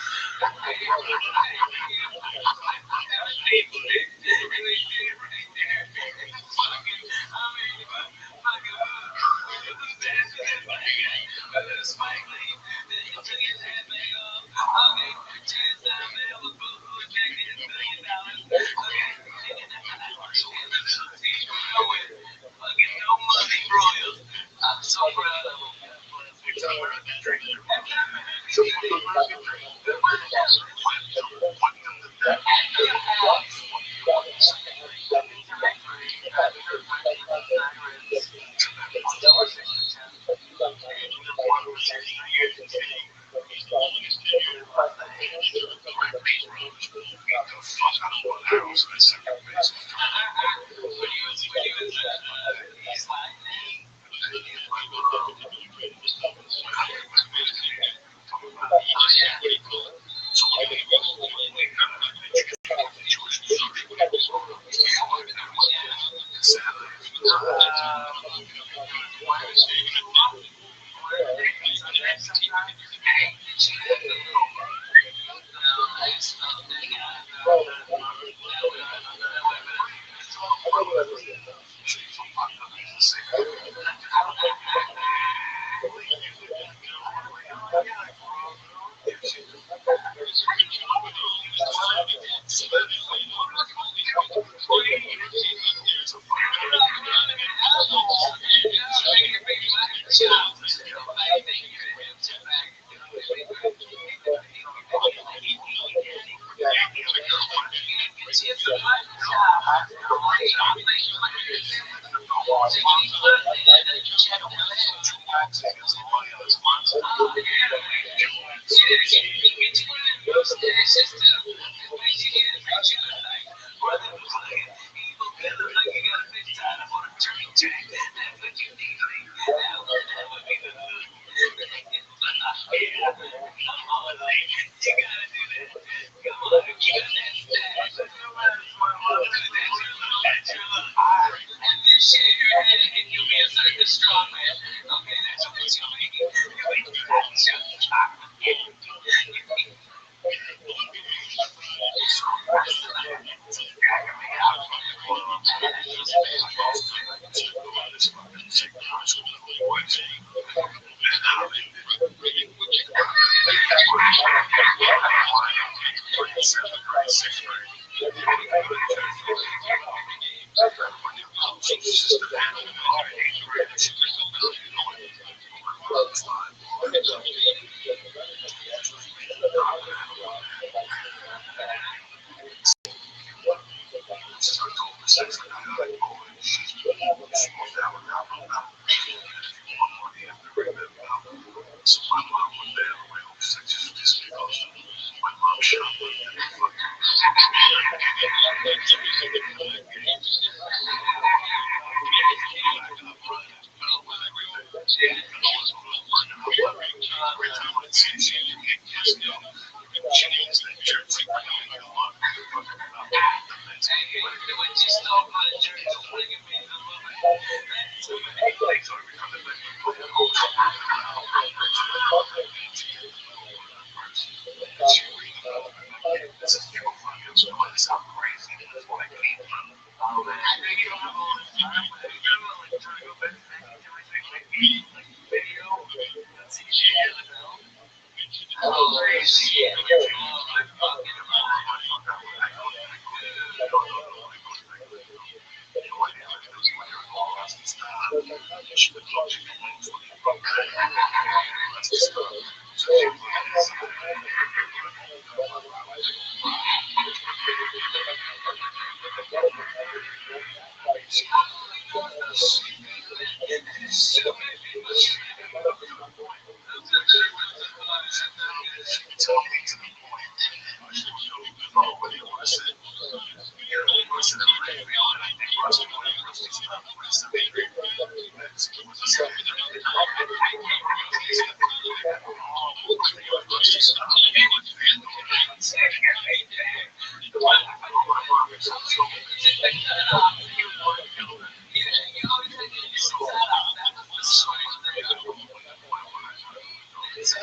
I'm so proud of him.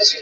So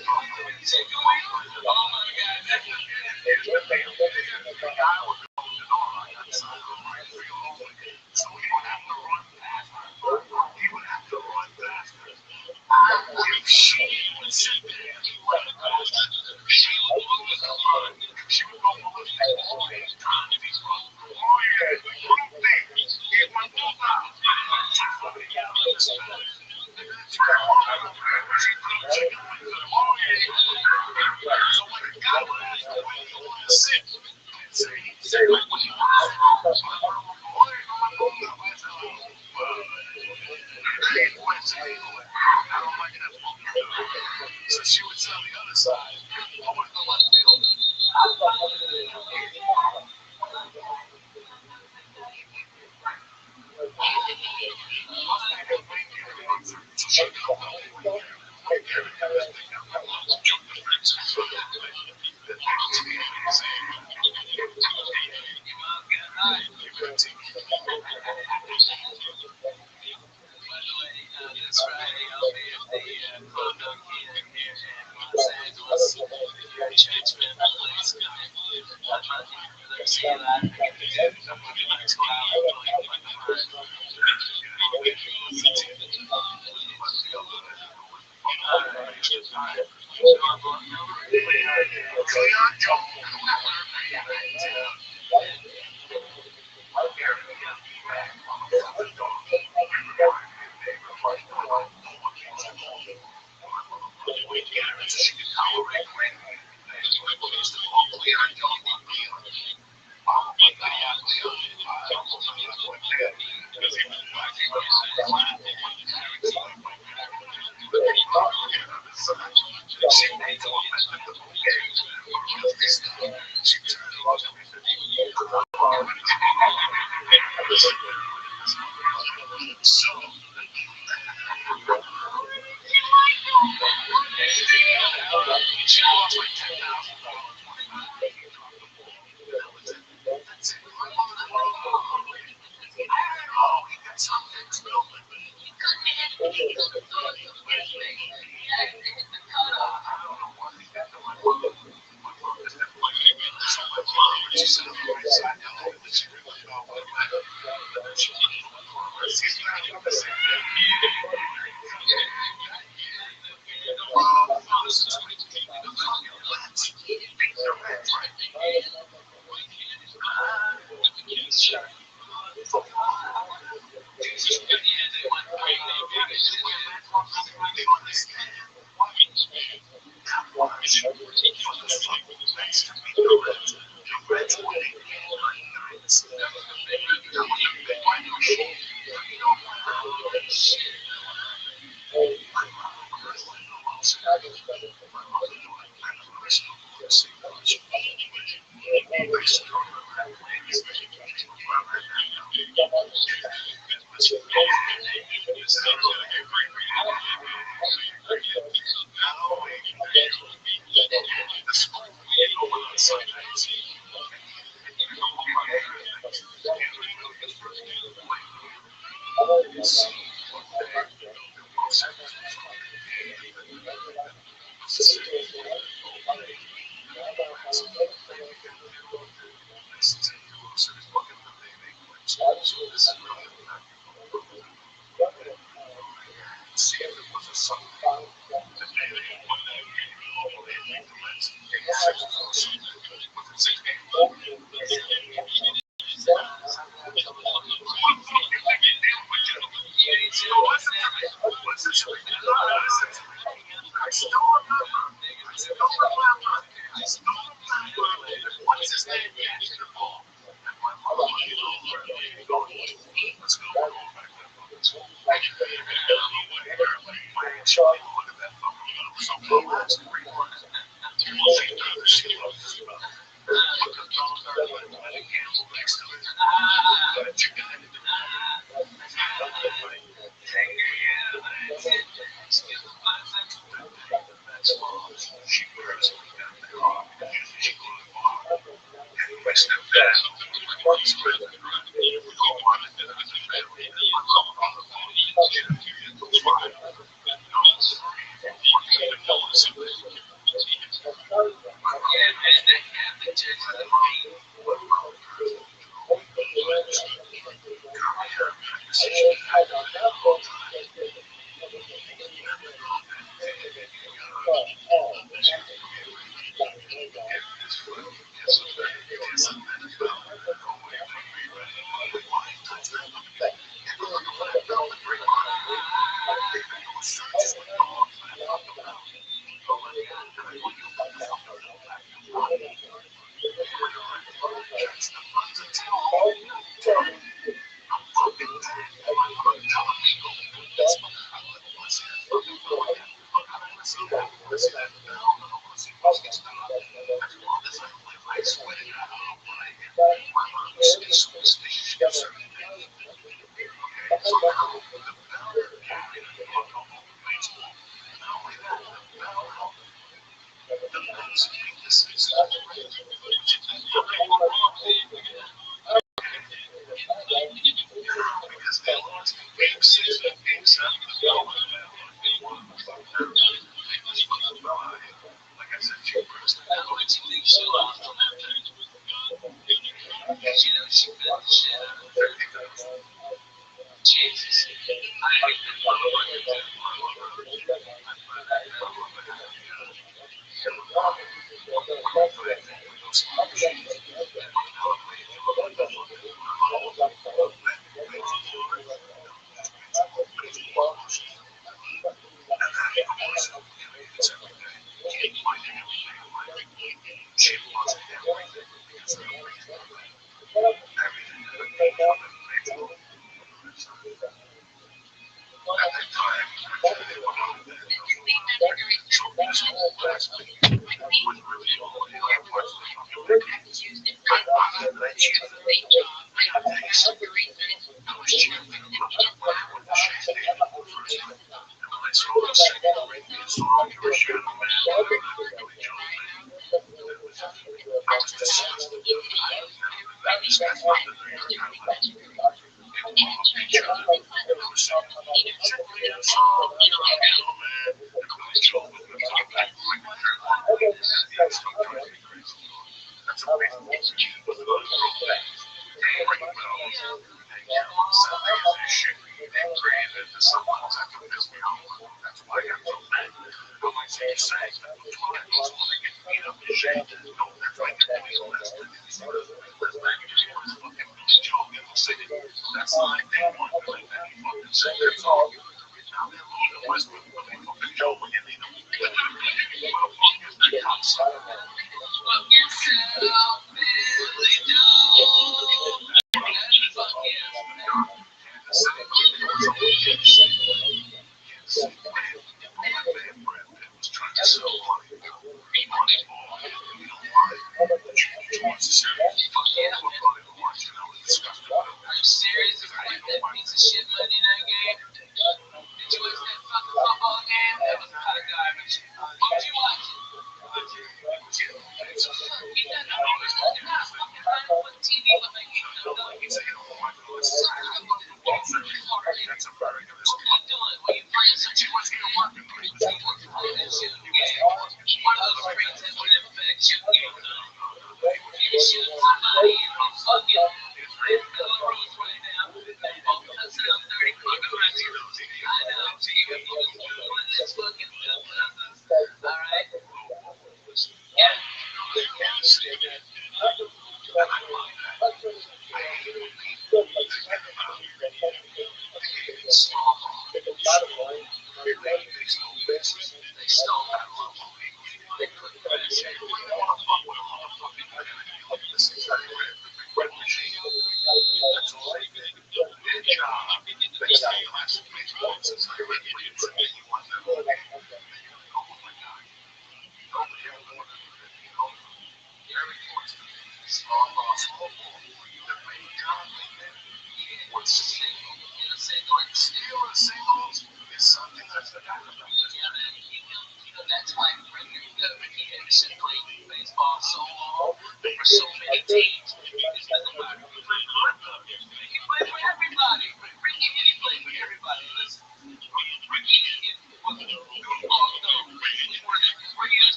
she would tell the other side, I want to go left field. This Friday I'll be at the Condom Inn here in Los Angeles. Church family place coming. I'm not here for them to see that. I'm going to be like 2 hours like behind.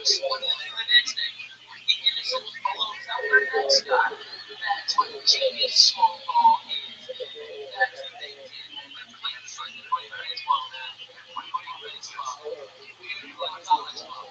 this morning and the next day. The innocent blows out the night sky. That's what a genius small ball is. That's what they did. They're playing for the baseball now. We're playing baseball. We play college ball.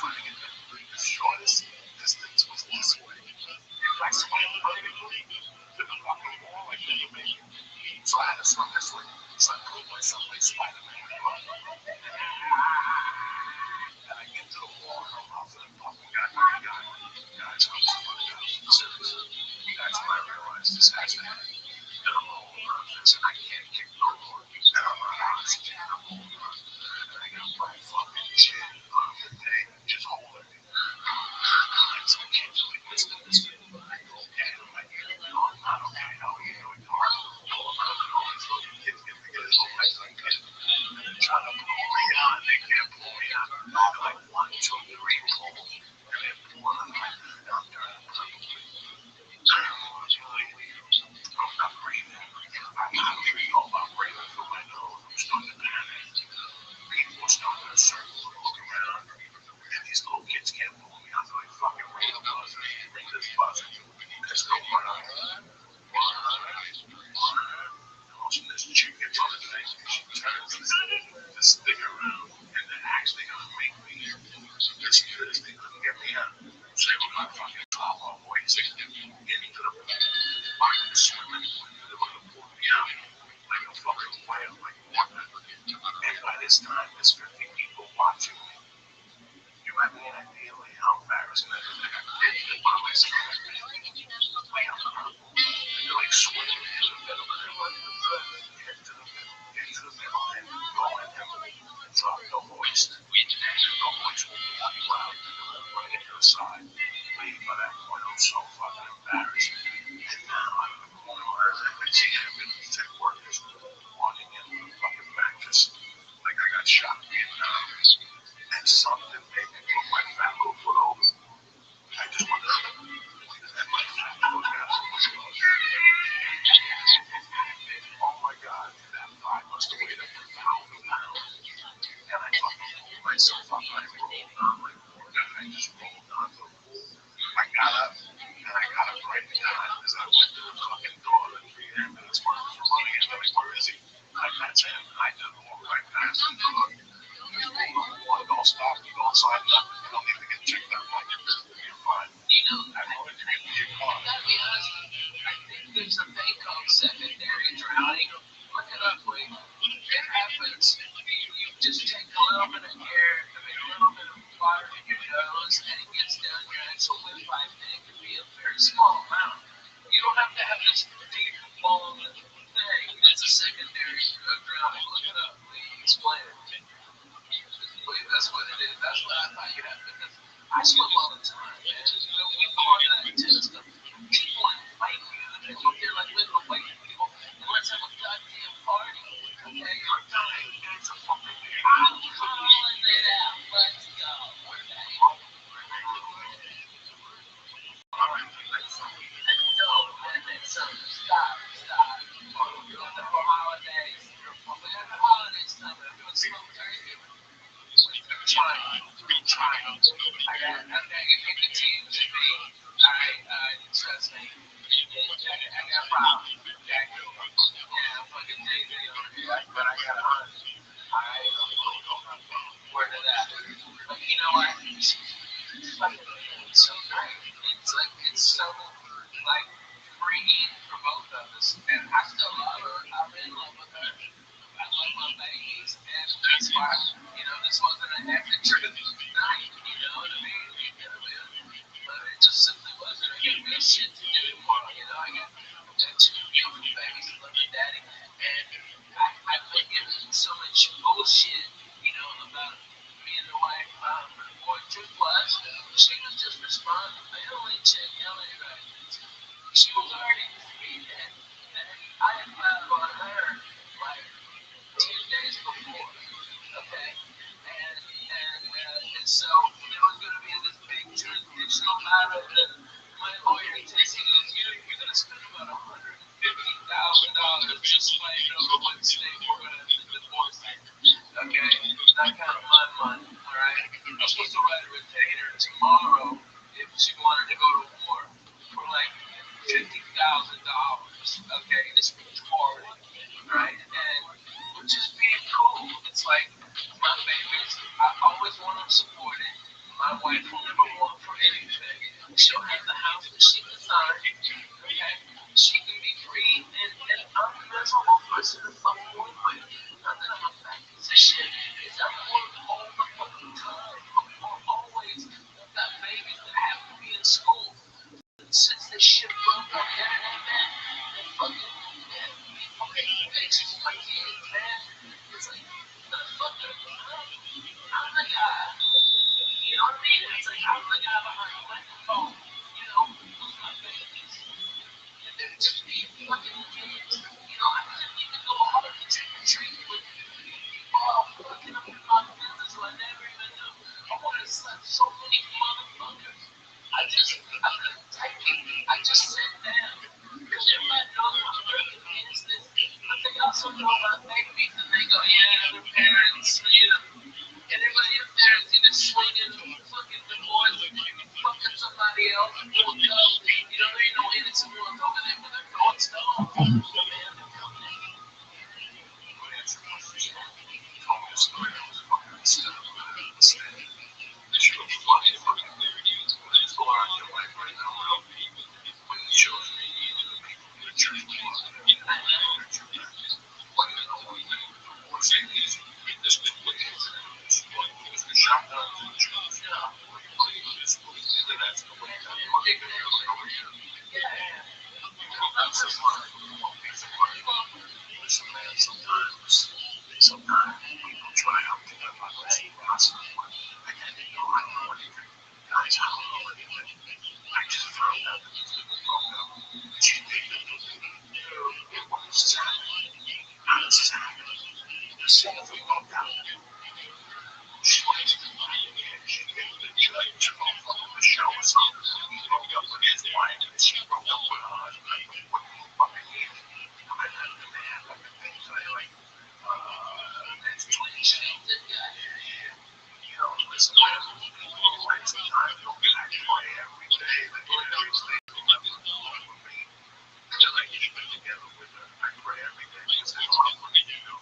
trying to get the shortest distance was this way. If I swim vertically to the fucking wall, I couldn't make it. So I had to swim this way. So I proved myself like Spider-Man. And I get to the wall and I'm off and fucking guys, I'm fucking up. Seriously. That's when I realized this has to happen. And I'm all nervous and I can't kick no more. And I'm not honest. And I'm all nervous. And I got my fucking chin on the day just holding me. And some kids are like, listen to this kid. I go, okay. I'm like, no, I'm not okay. How are you doing? All these little kids get together, so nice like this. And they're trying to pull me out. They can't pull me out. They're like, 1, 2, 3, pull. And they're pulling me out. And I'm turning purple. I'm not breathing. I'm not even know about breathing through my nose. I'm starting to panic. People are starting to circle and look around. And these little kids can't pull me out. They're like, fucking ring the buzzer. Ring this buzzer. There's no one on it. This chick gets on the thing. She turns this thing around. And they're actually going to make me. This thing couldn't get me out. So they were going to fucking fall off waist into the pool. I could swim in the pool. They were going to pull me out like a fucking whale, like water. And by this time, there's 50 people watching me. You have any idea like how embarrassing that is? Like I did it by myself. Like I'm not. And they're like swimming into the middle. And they're like, into the middle, and go in and drop the hoist. The hoist will walk you out. Right into the side. By that point, I'm so fucking embarrassed. And now I'm in the corner where I see ambulance tech workers walking in with a fucking mattress. Like I got shot in Vietnam. And something made me put my fat little foot over. I just went up. And my fat little ass was close. Oh my God, that thigh must have weighed up to 1,000 pounds. And I fucking pulled myself up and I rolled on like poor guy. I just rolled onto the pool. I got up and I got up right behind as I went to the fucking door. The 3 ambulance workers were running in. They're like, where is he? That's him. I just walked right past the door. There's rule number 1, don't stop. You go inside nothing. You don't need to get checked out. Like you're fine. I know if you get to your car. Gotta be honest, I think there's a thing called secondary drowning. Look it up, wait. It happens. You just take a little bit of air, I mean a little bit of water in your nose, and it gets down your actual windpipe, and it can be a very small amount. You don't have to have this deep, long thing. It's a secondary drowning. Look it up. Let me explain it. Wait, that's what it is. That's what I thought you had, because I swim all the time, man. You know, we go into that intense stuff. People invite you. They look there like little white people, and let's have a goddamn party. Okay, you're dying. It's a fucking I'm calling it out. Let's go. We're back. No, man, stop. We're doing the holidays. We're doing the holidays time. We're doing smoke turkey. Trying. I got the team to be. Alright, trust me. I got problems. Okay? Yeah, I'm fucking Jay-Z over here, but I got 100. Alright? Word of that. But you know what? It's so great. It's so, like, freeing for both of us. And I still love her. I'm in love with her. I love my babies. And that's why, this wasn't an active night. You know what I mean? But it just simply wasn't. I got real shit to do. I got 2 beautiful babies that love their daddy. And I've been given so much bullshit, about me and the wife. Boy, truth was, she was just responding. Family chick, she was already free. And I had found on her, like, 10 days before. Okay? And so there was going to be this big transitional battle that my lawyer takes wife will never want for anything. She'll have the house that she designed. Okay? She can be free, and I'm a miserable person to fucking work with. Not that I'm a fat piece of shit. Is I work all the fucking time. I'm always got babies that have to be in school. Since this shit broke up, man, they fucking bitches my kids, man. It's like, motherfucker, I'm the guy. You know what I mean? It's like, I'm the guy behind the microphone. You know, with my babies. And they're just being fucking kids. You know, I couldn't even go hard to trick or treat with people out fucking up in my business who I never even knew. I wanted to slap so many motherfuckers. I couldn't take it. I just sat down. Because everybody knows my freaking business. But they also know my babies and they go, yeah, their parents, you know. And everybody up there is either swinging fucking divorce, fucking somebody else, or go. You know, there ain't no innocent ones over there with their throwing stones. Man, they're coming in. Sometimes people try to get up on this process. I didn't know I wanted it. Guys, I don't know anything. I just found out that this was broke up. She did it. It was sad. I'm sad. The same as we broke down. She wanted to be mine again. She gave the judge to go from the show or something. He broke up with his wife and she broke up with her husband. What the fuck is it? I left the man like the things I like. That's 20 shades that guy. You know, listen, people like sometimes you'll be like, pray every day. Like, you know, it's like, you know, it's not for me. Until I get together with her, I pray every day. Because it's not for me, you know.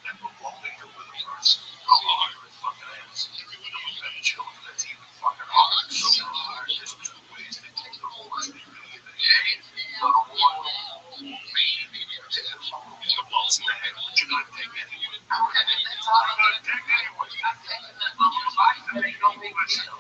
And we're rolling it with a person. How hard it fucking is. Those have children that's even fucking hard. So hard. There's two ways to take the horse. They really, but one, me, take the phone, get the balls in the head. But you're not taking it. That's all I'm going to take anyway. I'm taking that mother's life. That ain't no big deal.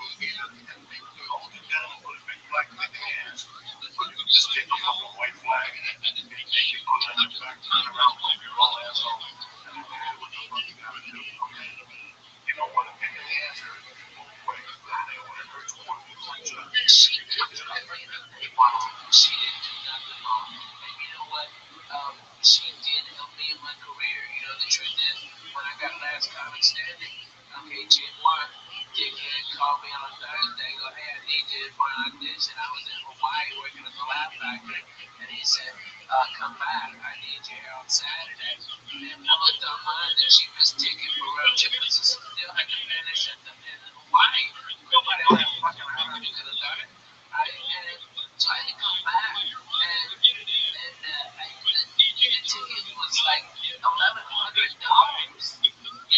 Hold it down, put a big black in the hands. But you just take a fucking white flag and then you go down the back, turn around, leave your old asshole. And then what the fuck you gotta do? You don't want to pick an answer. Both ways. When it hurts one, you punch up. She didn't do nothing wrong. And you know what? She did help me in my career. You know, the truth is, when I got last comic standing, okay, Jim One, dickhead called me on a Thursday, go, hey, I need you for an audition. I was in Hawaii working at the lab factory, and he said, come back, I need you here on Saturday. And I looked online, the cheapest ticket for road trip was still I could finish in Hawaii. Nobody on that fucking island could have done it. So I had to come back, and the ticket was like $1,100, you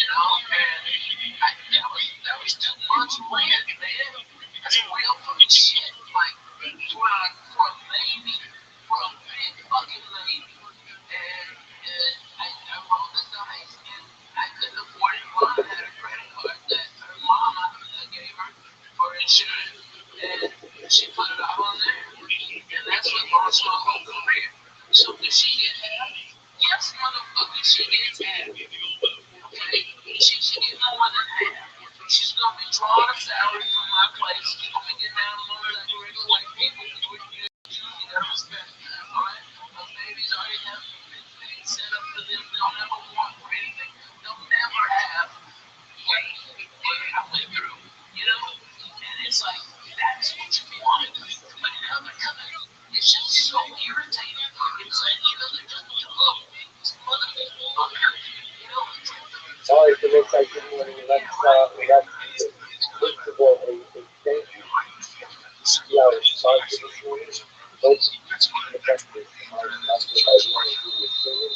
know, and that was 2 months rent, man. That's real fucking shit. Like, for a lady, for a big fucking lady, and I rolled the dice, and I couldn't afford it. Mom had a credit card that her mom gave her for insurance, and she put it all on there, and that's what launched my whole career. So does she get half? Yes, motherfucker, she gets half. Okay? She gets more than half. She's gonna be drawing a salary from my place. She's gonna be getting down on like regular white people because we're here. You gotta respect. Alright? Those babies already have things set up for them. They'll never want for anything. They'll never have what I went through. You know? And it's like, that's what you want. But now they're coming. It's just so irritating. It's like, you know, they're just, oh, this motherfucker. You know? Sorry for this, I didn't want to we have first of all, a thank you. Yeah, sorry for this one. Both effective. That's what I want to do with singing.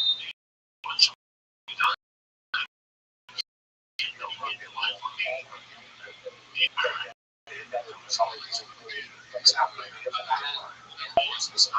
That's all the reason it's happening. It's not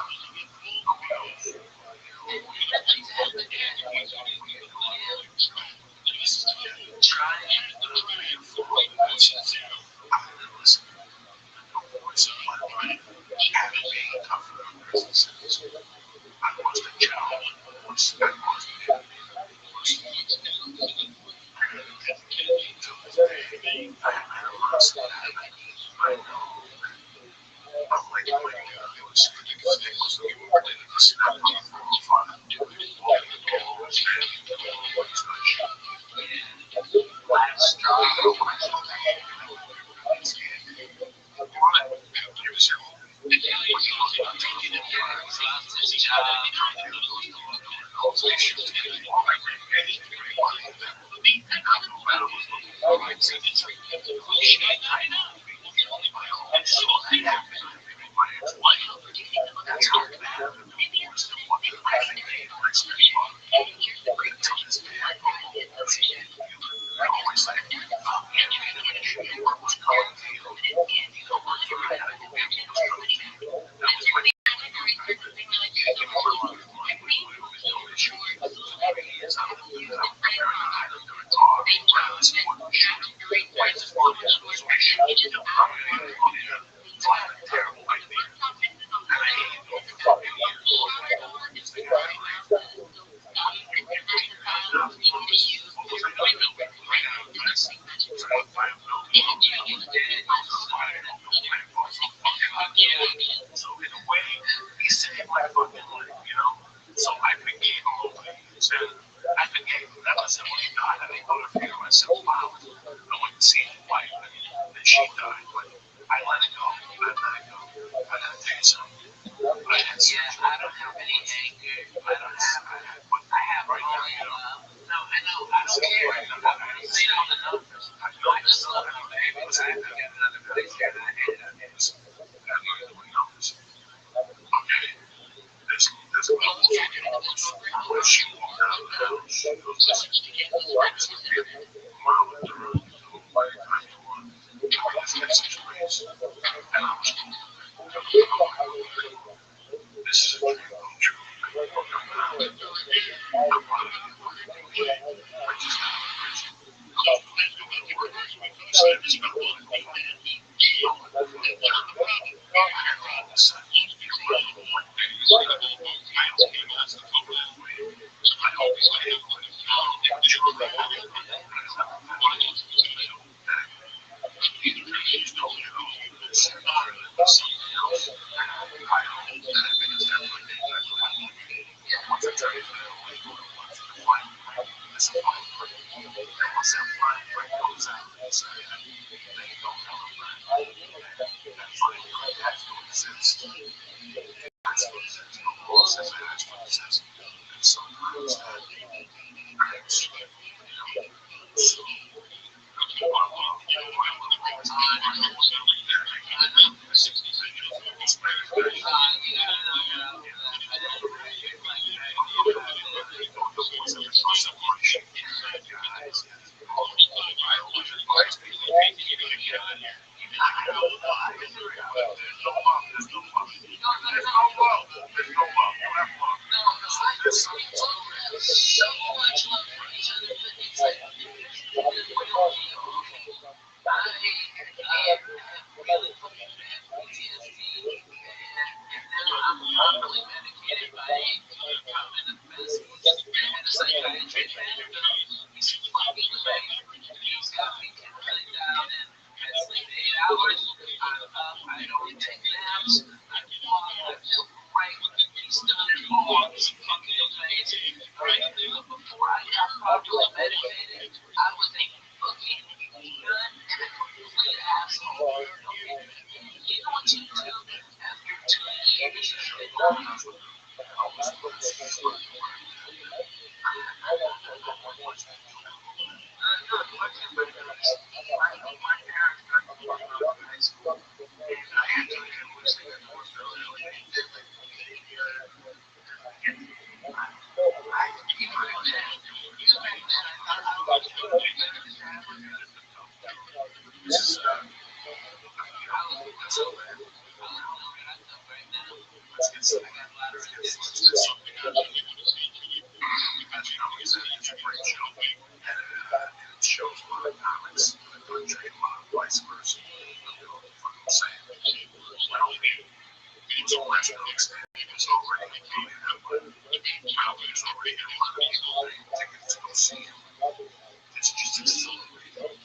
It's just accelerating.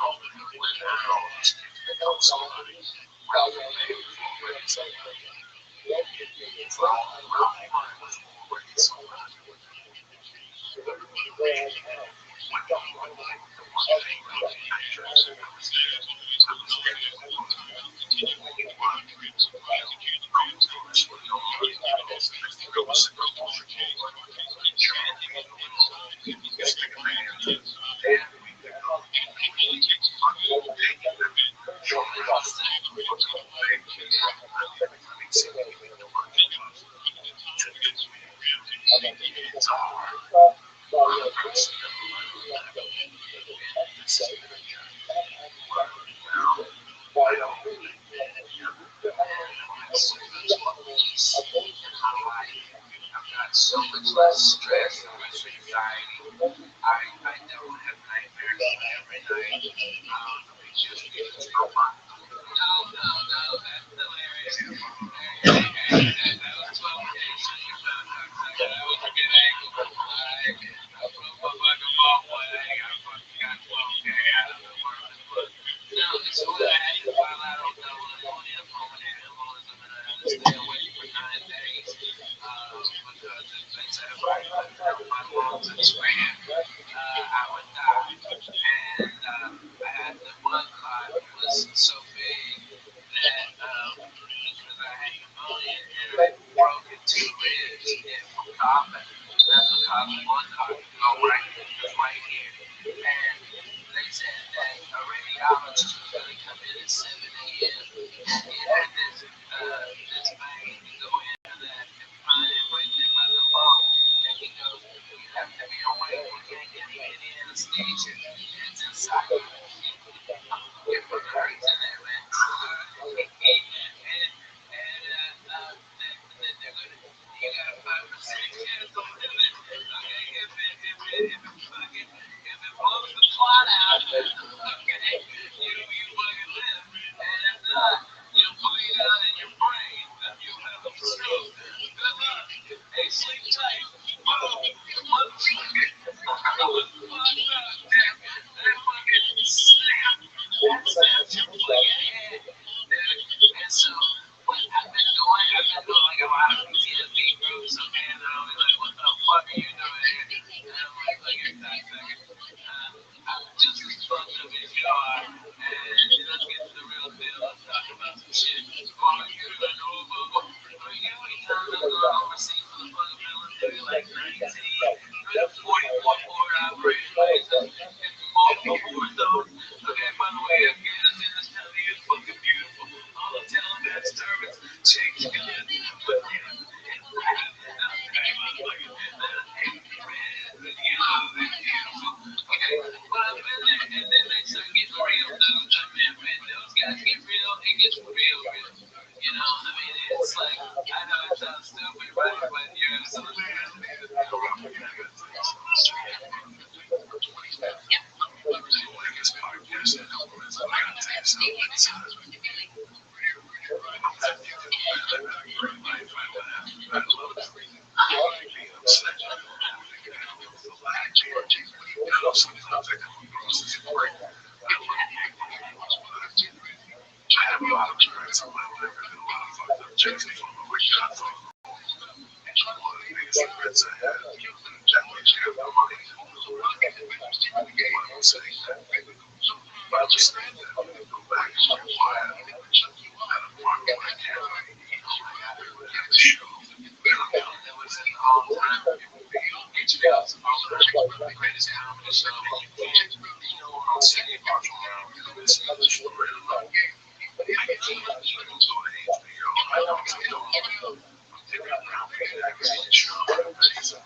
All the hours somebody already so much less stress and less anxiety. I don't have nightmares every night. It's just so fun. No, that's hilarious. That was 12 days. That was a good angle. I broke my fucking ball one. I fucking got 12K out of the world. No, it's what I had to bilateral double pneumonia, pulmonary embolism, and I had to stay awake for 9 days. Because they said if I let my lungs expand, I would die. And I had the blood clot was so big that because I had pneumonia and I broke in 2 ribs from coughing. That's what caused blood clot to go right here. And they said that a radiologist was going to come in at 7 a.m. and he had this vein to go into that and find it right there by the bone. And he goes, you have to be awake. You can't get any anesthesia. It's inside you. It hurts in there, man. They're going to, you got a 5% chance on doing it. Okay, if it blows the clot out, okay, you fucking live. And if not, you'll bleed out in your brain. You'll have a stroke. Good luck. Hey, sleep tight. Whoa, motherfucker. I was fucked up. That fucking snap. Snaps your fucking head. And so, what I've been doing like a lot of PTSD groups, okay, and they're always like, what the fuck are you doing here? And I'm like, look here, I'm just as fucked up as you are, and let's get to the real deal. Let's talk about some shit. Oh, you don't know about you ain't gonna go overseas for the fucking military like 44 operating bases, multiple war zones. Okay, by the way, Afghanistan is telling you it's fucking beautiful. All the Taliban disturbance, change guns, but okay, but I've been there, and then they start getting real, though. I mean, when those guys get real, it gets real. You know, I mean, it's like, I know it sounds stupid, right? But you're so I have a lot of experience in my life and a lot of fucked up chicks from which I thought one of the biggest regrets I had. Japanese have no money. What I'm saying, but I just think that I'm going to go back to why I had a market I can't have to show. That was an all-time experience of the greatest comedy show. You know what I'm saying? Apart from now, this is the story of my game. I get to the HBO. I don't know. I'm around paying that guy to show. Just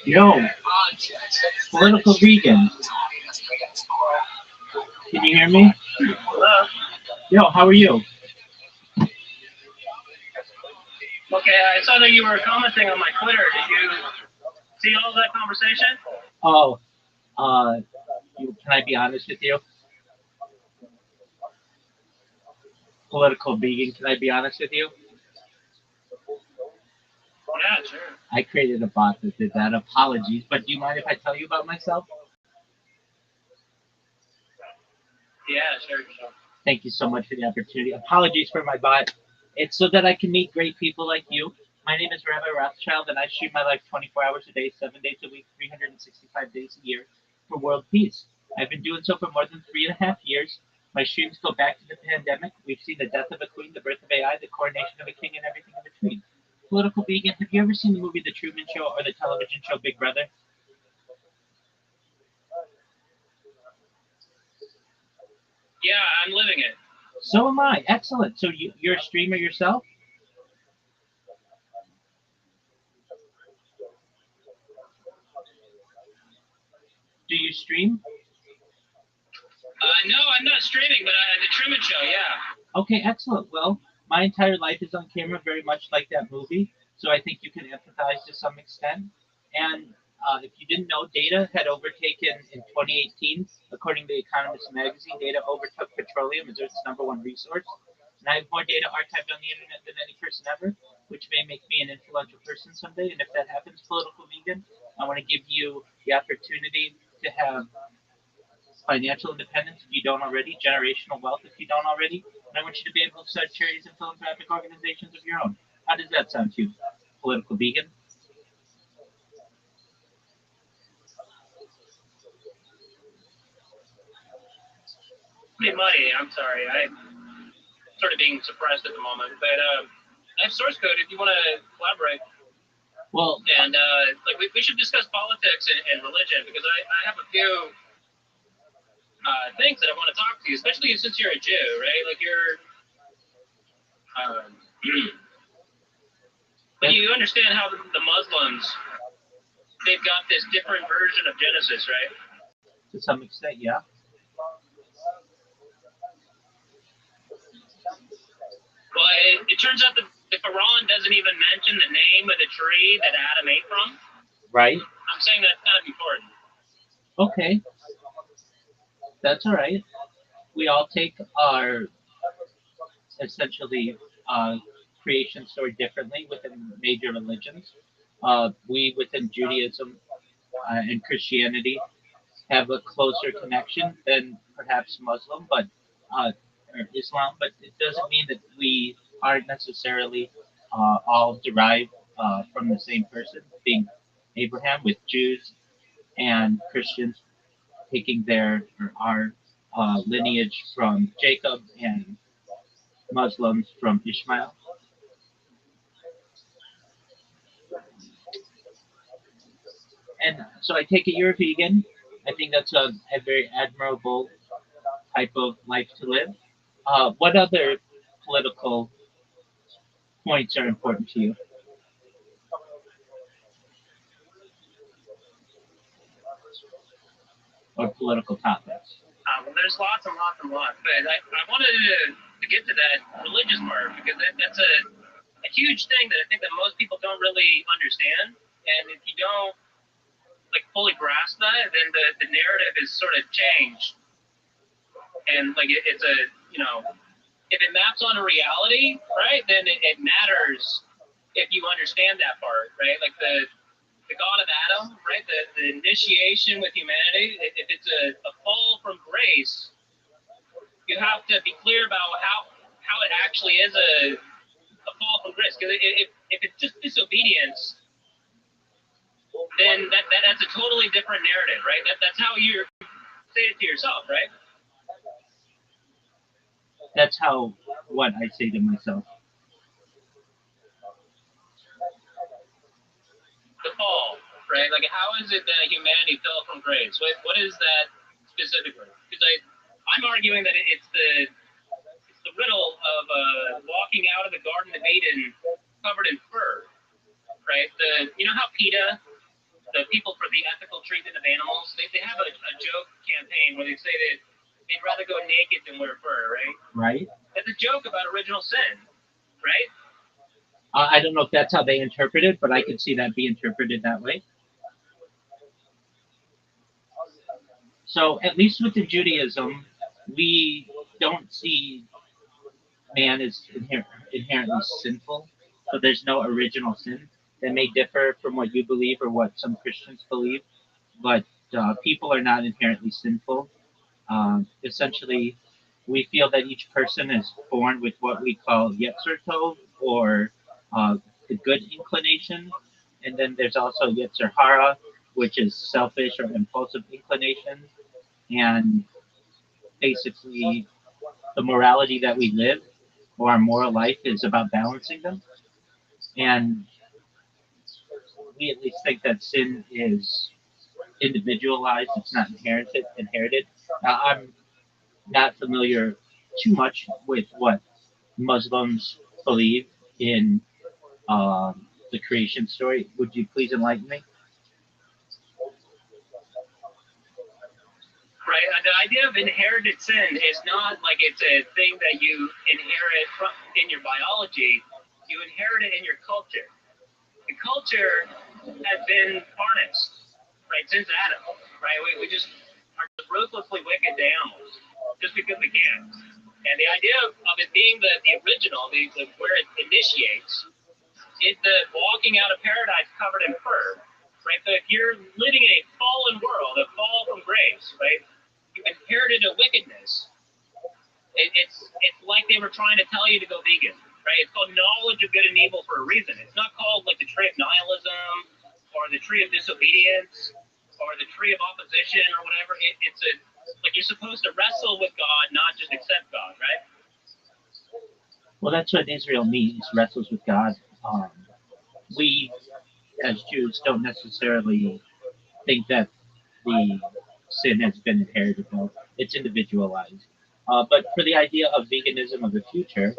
Yo, political vegan. Can you hear me? Hello? Yo, how are you? Okay, I saw that you were commenting on my Twitter. Did you see all of that conversation? Oh, can I be honest with you? Political vegan, can I be honest with you? Yeah, sure. I created a bot that did that. Apologies, but do you mind if I tell you about myself? Yeah, sure. Thank you so much for the opportunity. Apologies for my bot. It's so that I can meet great people like you. My name is Rabbi Rothschild, and I stream my life 24 hours a day, 7 days a week, 365 days a year for world peace. I've been doing so for more than 3.5 years. My streams go back to the pandemic. We've seen the death of a queen, the birth of AI, the coronation of a king, and everything in between. Political vegan, have you ever seen the movie The Truman Show or the television show Big Brother? Yeah, I'm living it. So am I. Excellent. So you're a streamer yourself? Do you stream? No, I'm not streaming, but the Truman Show, yeah. Okay, excellent. Well, my entire life is on camera, very much like that movie. So I think you can empathize to some extent. And if you didn't know, data had overtaken in 2018, according to The Economist magazine, data overtook petroleum as Earth's #1 resource. And I have more data archived on the internet than any person ever, which may make me an influential person someday. And if that happens, political vegan, I want to give you the opportunity to have financial independence if you don't already, generational wealth if you don't already, and I want you to be able to start charities and philanthropic organizations of your own. How does that sound to you, political vegan? Pretty muddy, I'm sorry. I'm sort of being suppressed at the moment, but I have source code if you want to collaborate. Well, and we should discuss politics and religion, because I have a few things that I want to talk to you, especially since you're a Jew, right? Like you're, but you understand how the Muslims, they've got this different version of Genesis, right? To some extent, yeah. Well, it turns out that the Quran doesn't even mention the name of the tree that Adam ate from. Right. I'm saying that's kind of important. Okay, that's all right. We all take our essentially creation story differently within major religions. We within Judaism and Christianity have a closer connection than perhaps Muslim, but or Islam. But it doesn't mean that we aren't necessarily all derived from the same person, being Abraham, with Jews and Christians taking their or our lineage from Jacob and Muslims from Ishmael. And so I take it you're a vegan. I think that's a very admirable type of life to live. What other political points are important to you, or political topics? Well, there's lots and lots and lots, but I wanted to get to that religious part because that's a huge thing that I think that most people don't really understand. And if you don't like fully grasp that, then the narrative is sort of changed. And like it's a, you know, if it maps on a reality, right, then it matters if you understand that part, right? Like the God of Adam, right? The initiation with humanity. If it's a fall from grace, you have to be clear about how it actually is a fall from grace. Because if it's just disobedience, then that's a totally different narrative, right? That's how you say it to yourself, right? That's how what I say to myself. The fall, right? Like how is it that humanity fell from grace? What is that specifically? Because I'm arguing that it's the riddle of walking out of the Garden of Eden covered in fur, right? You know how PETA, the people for the ethical treatment of animals, they have a joke campaign where they say that they'd rather go naked than wear fur, right? Right. That's a joke about original sin, right? I don't know if that's how they interpret it, but I could see that be interpreted that way. So at least with the Judaism, we don't see man as inherently sinful. So there's no original sin. That may differ from what you believe or what some Christians believe, but people are not inherently sinful. Essentially, we feel that each person is born with what we call Yetzer Tov, or the good inclination, and then there's also Yetzer Hara, which is selfish or impulsive inclination, and basically the morality that we live or our moral life is about balancing them. And we at least think that sin is individualized; it's not inherited. Now, I'm not familiar too much with what Muslims believe in the creation story. Would you please enlighten me? Right. The idea of inherited sin is not like it's a thing that you inherit in your biology. You inherit it in your culture. The culture has been harnessed, right, since Adam, right? We just are ruthlessly wicked to animals just because we can. And the idea of it being the original, where it initiates, is the walking out of paradise covered in fur, right? So if you're living in a fallen world, a fall from grace, right? You've inherited a wickedness. It's like they were trying to tell you to go vegan, right? It's called knowledge of good and evil for a reason. It's not called like the tree of nihilism or the tree of disobedience or the tree of opposition or whatever. It's like you're supposed to wrestle with God, not just accept God, right? Well, that's what Israel means, wrestles with God. We, as Jews, don't necessarily think that the sin has been inherited. No, it's individualized. But for the idea of veganism of the future,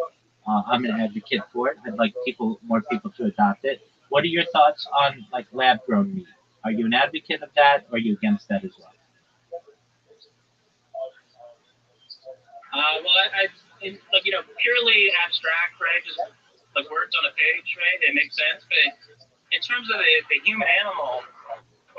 I'm an advocate for it. I'd like more people to adopt it. What are your thoughts on like lab-grown meat? Are you an advocate of that, or are you against that as well? Well, like purely abstract, right? Just like words on a page, right? It makes sense, but in terms of the human animal,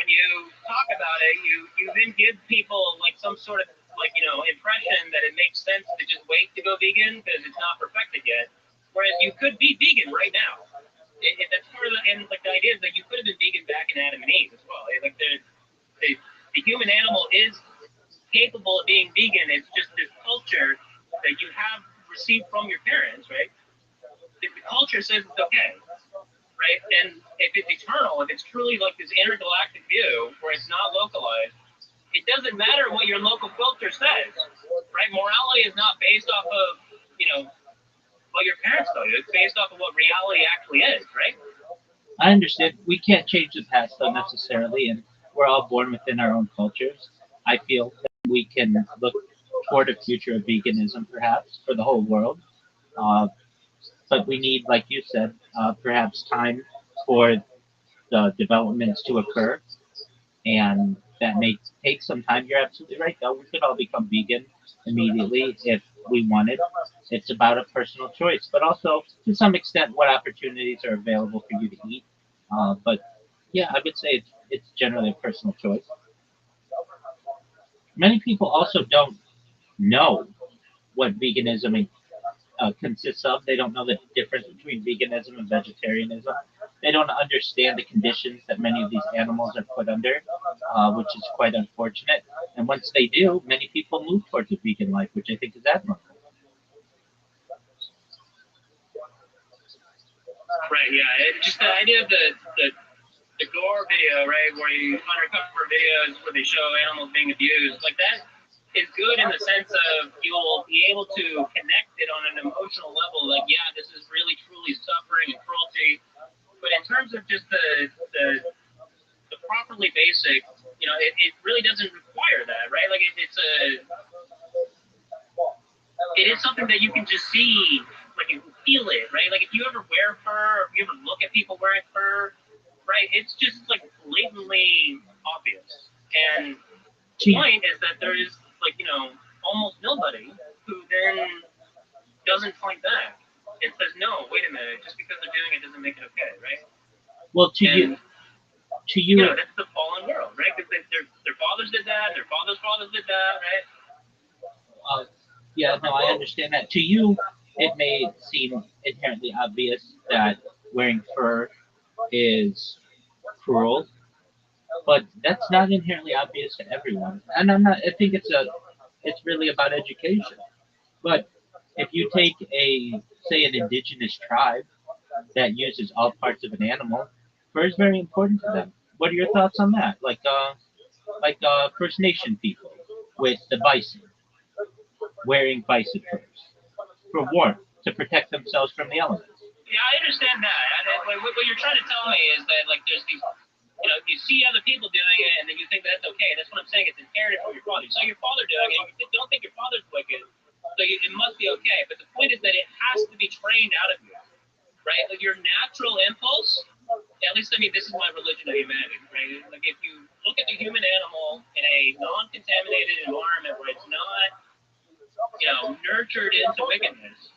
when you talk about it, you then give people like some sort of like impression that it makes sense to just wait to go vegan because it's not perfected yet. Whereas you could be vegan right now. That's part of and like the idea is that you could have been vegan back in Adam and Eve as well. Like the human animal is capable of being vegan. It's just this culture that you have received from your parents, right? The culture says it's okay, right? And if it's eternal, if it's truly like this intergalactic view where it's not localized, it doesn't matter what your local filter says, right? Morality is not based off of, what your parents tell you. It's based off of what reality actually is, right? I understand. We can't change the past though necessarily, and we're all born within our own cultures. I feel that we can look toward a future of veganism, perhaps for the whole world. Uh, but we need, like you said, perhaps time for the developments to occur, and that may take some time. You're absolutely right, though. We could all become vegan immediately if we wanted. It's about a personal choice, but also to some extent what opportunities are available for you to eat. But yeah, I would say it's generally a personal choice. Many people also don't know what veganism consists of. They don't know the difference between veganism and vegetarianism. They don't understand the conditions that many of these animals are put under, which is quite unfortunate. And once they do, many people move towards a vegan life, which I think is admirable. Right. Yeah. Just the idea of the gore video, right, where you undercover videos where they show animals being abused, like that is good in the sense of you'll be able to connect it on an emotional level. Like, yeah, this is really truly suffering and cruelty. But in terms of just the properly basic, it really doesn't require that, right? Like it is something that you can just see, like you can feel it, right? Like if you ever wear fur, or if you ever look at people wearing fur, right? It's just like blatantly obvious. And the point is that there is like almost nobody who then doesn't point back and says, no, wait a minute, just because they're doing it doesn't make it okay, right? Well, to you, that's the fallen world, right? Because their fathers did that, their fathers' fathers did that, right? yeah, no, I understand that. To you, it may seem inherently obvious that wearing fur is cruel, but that's not inherently obvious to everyone. And I'm not. I think it's really about education. But if you take say an indigenous tribe that uses all parts of an animal, fur is very important to them. What are your thoughts on that? Like First Nation people with the bison wearing bison furs for warmth to protect themselves from the elements. Yeah, I understand that. Like, what you're trying to tell me is that like there's these, you see other people doing it, and then you think that's okay. That's what I'm saying. It's inherited from your father. You saw your father doing it, and you don't think your father's wicked, so it must be okay. But the point is that it has to be trained out of you, right? Like your natural impulse. At least, I mean, this is my religion of humanity, right? Like if you look at the human animal in a non-contaminated environment where it's not, nurtured into wickedness,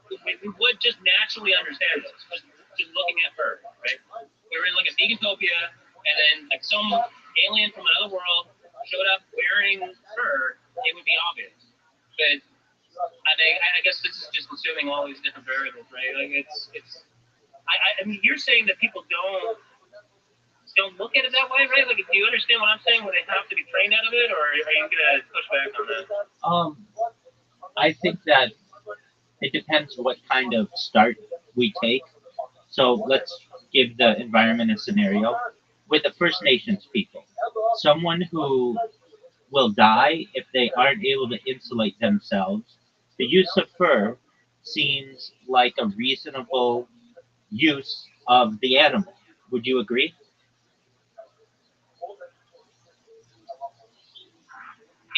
we would just naturally understand this, just looking at fur, right? We were in like a vegantopia, and then like some alien from another world showed up wearing fur, it would be obvious. But I guess this is just assuming all these different variables, right? Like I mean, you're saying that people don't look at it that way, right? Like, do you understand what I'm saying? Where they have to be trained out of it, or are you gonna push back on that? I think that it depends what kind of start we take. So let's give the environment a scenario with the First Nations people. Someone who will die if they aren't able to insulate themselves. The use of fur seems like a reasonable use of the animal. Would you agree?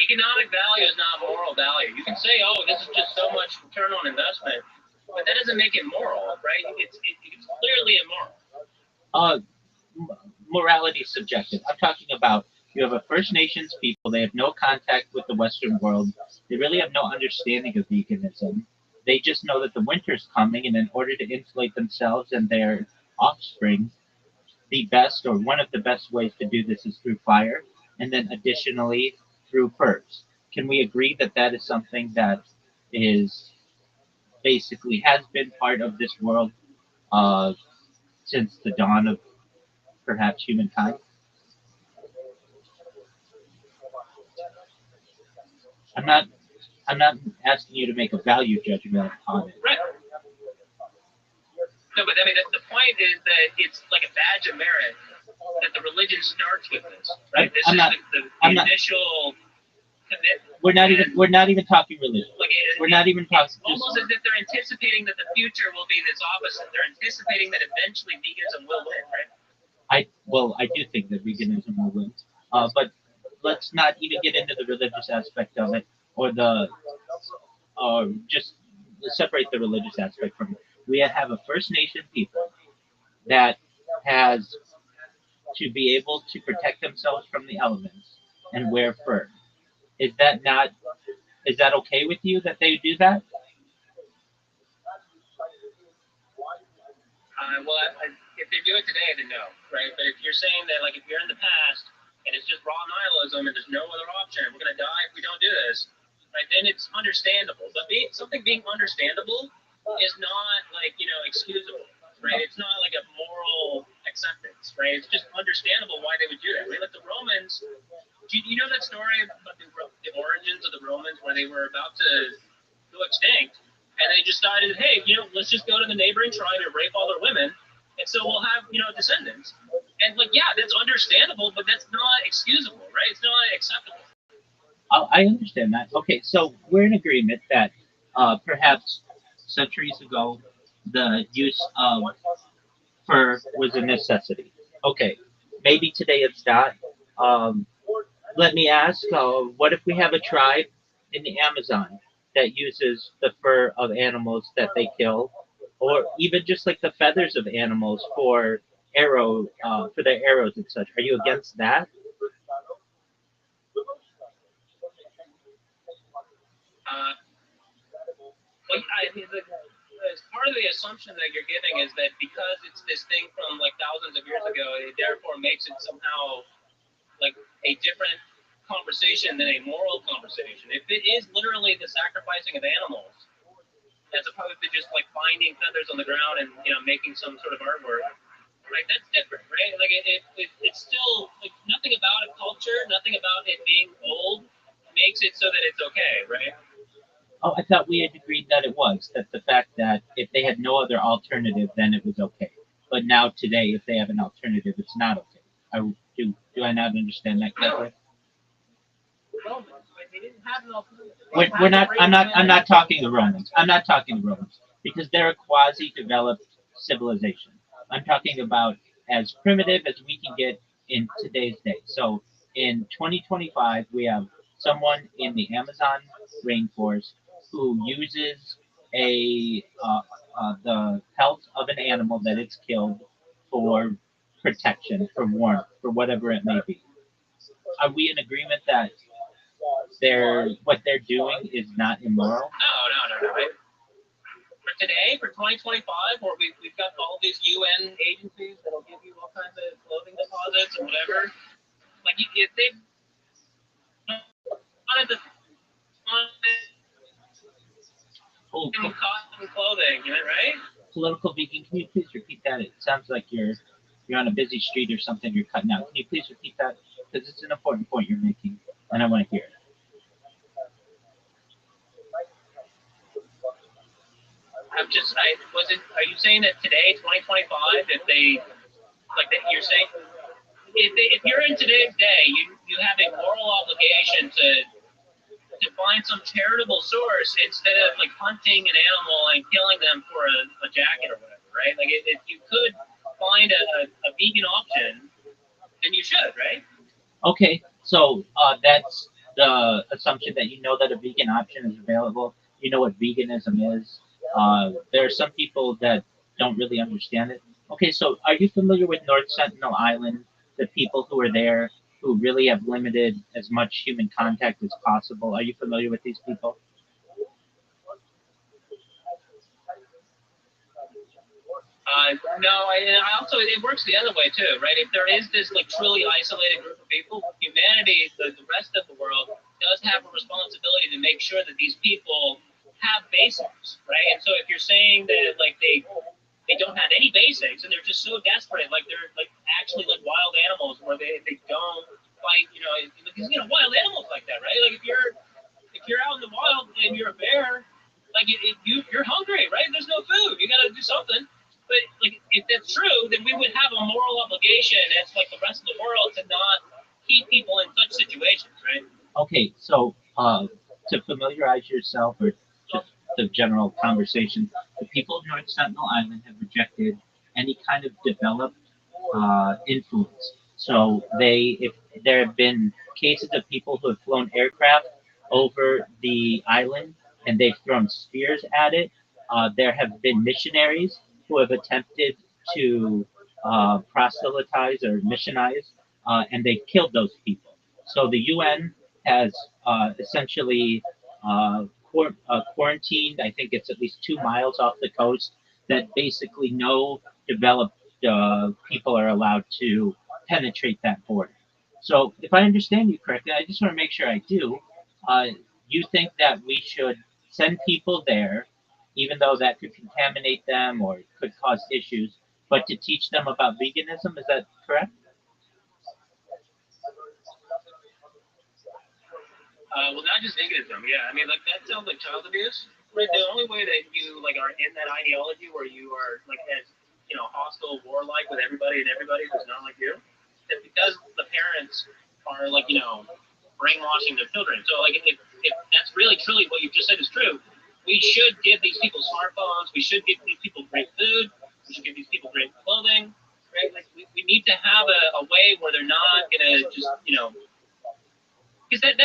Economic value is not moral value. You can say, oh, this is just so much return on investment, but that doesn't make it moral, right? It's clearly immoral. Uh, Morality is subjective. I'm talking about you have a First Nations people. They have no contact with the Western world. They really have no understanding of veganism. They just know that the winter's coming, and in order to insulate themselves and their offspring, the best or one of the best ways to do this is through fire, and then additionally through furs. Can we agree that that is something that is basically has been part of this world uh, since the dawn of perhaps humankind? I'm not I'm not asking you to make a value judgment on it. Right. No, but I mean, the point is that it's like a badge of merit that the religion starts with this, right? This I'm is not- the I'm not- initial commitment. We're not even talking religion. Like We're not even talking. it's almost as if they're anticipating that the future will be this opposite. They're anticipating that eventually veganism will win, right? I do think that veganism will win, but let's not even get into the religious aspect of it, or just separate the religious aspect from it. We have a First Nation people that has to be able to protect themselves from the elements and wear fur. Is that not? Is that okay with you that they do that? If they do it today, then no, right? But if you're saying that, like, if you're in the past and it's just raw nihilism and there's no other option, we're gonna die if we don't do this, right? Then it's understandable. But something being understandable is not like excusable, right? It's not like a moral acceptance, right? It's just understandable why they would do that. Right? Like the Romans. Do you know that story about the origins of the Romans, where they were about to go extinct? And they decided, hey, let's just go to the neighboring tribe and rape all their women, and so we'll have, descendants. And that's understandable, but that's not excusable, right? It's not acceptable. I understand that. Okay, so we're in agreement that perhaps centuries ago the use of fur was a necessity. Okay, maybe today it's not. Um, Let me ask, what if we have a tribe in the Amazon that uses the fur of animals that they kill, or even just like the feathers of animals for for their arrows and such? Are you against that? Part of the assumption that you're giving is that because it's this thing from like thousands of years ago, it therefore makes it somehow like a different conversation than a moral conversation. If it is literally the sacrificing of animals, as opposed to just like finding feathers on the ground and making some sort of artwork, right? That's different, right? Like it's still like nothing about a culture, nothing about it being old makes it so that it's okay, right? Oh, I thought we had agreed that it was that the fact that if they had no other alternative, then it was okay. But now today, if they have an alternative, it's not okay. Do I not understand that correctly? Romans, they didn't have an alternative. We're not. I'm not talking the Romans. I'm not talking the Romans because they're a quasi-developed civilization. I'm talking about as primitive as we can get in today's day. So in 2025, we have someone in the Amazon rainforest who uses the pelt of an animal that it's killed for protection, for warmth, for whatever it may be. Are we in agreement that what they're doing is not immoral? No. Right? For today, for 2025, where we've got all these UN agencies that'll give you all kinds of clothing deposits and whatever. Like if they wanted to cotton clothing, right? Political vegan. Can you please repeat that? It sounds like you're on a busy street or something. You're cutting out. Can you please repeat that? Because it's an important point you're making, and I want to hear it. Are you saying that today, 2025, if they, like that you're saying, if you're in today's day, you have a moral obligation to find some charitable source instead of like hunting an animal and killing them for a jacket or whatever, right? Like if you could find a vegan option, then you should, right? Okay, so that's the assumption that you know that a vegan option is available. You know what veganism is. There are some people that don't really understand it. Okay, so are you familiar with North Sentinel Island? The people who are there who really have limited as much human contact as possible. Are you familiar with these people? No, I also, it works the other way too, right? If there is this like truly isolated group of people, humanity, the rest of the world does have a responsibility to make sure that these people have basics, right? And so if you're saying that like they don't have any basics and they're just so desperate, like they're like actually like wild animals where they don't fight, because wild animals like that, right? Like if you're out in the wild and you're a bear, like you're hungry, right? There's no food. You got to do something. But like if that's true, then we would have a moral obligation as like the rest of the world to not keep people in such situations, right? Okay, so to familiarize yourself or just the general conversation, the people of North Sentinel Island have rejected any kind of developed influence. So if there have been cases of people who have flown aircraft over the island and they've thrown spears at it, there have been missionaries who have attempted to proselytize or missionize, and they've killed those people. So the UN has essentially quarantined, I think it's at least 2 miles off the coast, that basically no developed people are allowed to penetrate that border. So, if I understand you correctly, I just want to make sure I do. Uh, you think that we should send people there, even though that could contaminate them or could cause issues, but to teach them about veganism? Is that correct? Well, not just veganism. Yeah, I mean, like that sounds like child abuse. Right. The only way that you like are in that ideology where you are like as hostile, warlike with everybody and everybody who's not like you, is because the parents are like brainwashing their children. So like if that's really truly what you just said is true, we should give these people smartphones. We should give these people great food. We should give these people great clothing. Right. Like we need to have a way where they're not gonna just because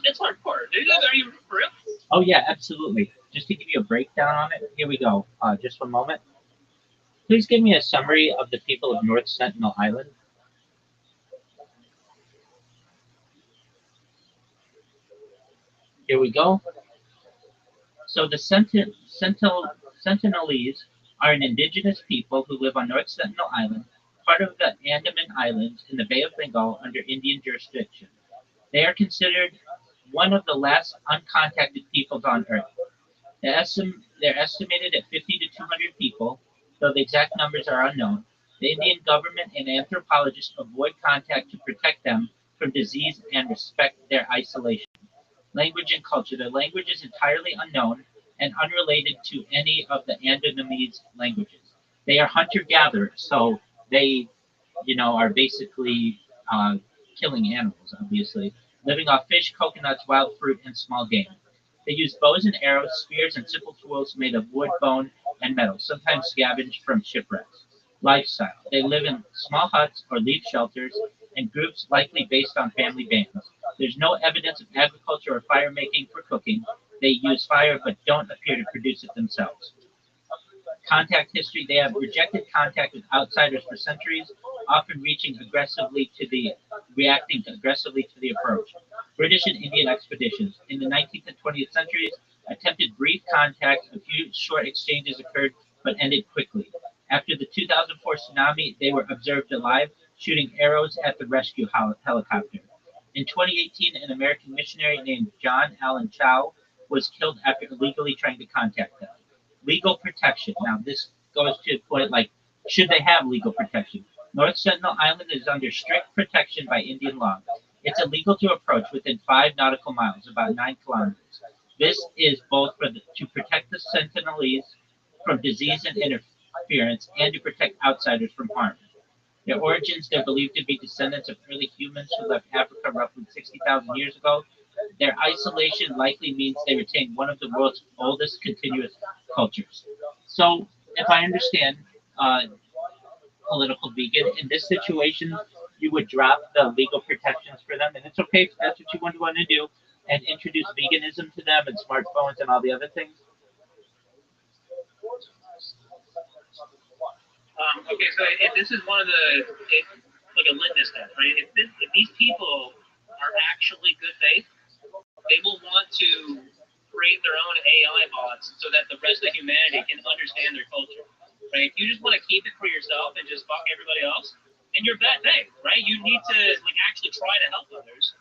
that's hardcore. Are you for real? Oh, yeah, absolutely. Just to give you a breakdown on it, here we go. Just one moment. Please give me a summary of the people of North Sentinel Island. Here we go. So the Sentinelese are an indigenous people who live on North Sentinel Island, part of the Andaman Islands in the Bay of Bengal under Indian jurisdiction. They are considered one of the last uncontacted peoples on Earth. They're estimated at 50 to 200 people, though the exact numbers are unknown. The Indian government and anthropologists avoid contact to protect them from disease and respect their isolation. Language and culture. Their language is entirely unknown and unrelated to any of the Andamanese languages. They are hunter-gatherers, so they, are basically killing animals, obviously, living off fish, coconuts, wild fruit, and small game. They use bows and arrows, spears, and simple tools made of wood, bone, and metal, sometimes scavenged from shipwrecks. Lifestyle. They live in small huts or leaf shelters in groups likely based on family bands. There's no evidence of agriculture or fire making for cooking. They use fire but don't appear to produce it themselves. Contact history. They have rejected contact with outsiders for centuries, often reacting aggressively to the approach. British and Indian expeditions. In the 19th and 20th centuries, attempted brief contact, a few short exchanges occurred, but ended quickly. After the 2004 tsunami, they were observed alive, shooting arrows at the rescue helicopter. In 2018, an American missionary named John Allen Chow was killed after illegally trying to contact them. Legal protection. Now, this goes to the point like, should they have legal protection? North Sentinel Island is under strict protection by Indian law. It's illegal to approach within 5 nautical miles, about 9 kilometers. This is both to protect the Sentinelese from disease and interference and to protect outsiders from harm. Their origins, they're believed to be descendants of early humans who left Africa roughly 60,000 years ago. Their isolation likely means they retain one of the world's oldest continuous cultures. So, if I understand, political vegan, in this situation, you would drop the legal protections for them, and it's okay if that's what you want to do, and introduce veganism to them and smartphones and all the other things. Okay, so if this is one of like a litmus test, right? If these people are actually good faith, they will want to create their own AI bots so that the rest of humanity can understand their culture, right? If you just want to keep it for yourself and just fuck everybody else, then you're bad faith, right? You need to like actually try to help others.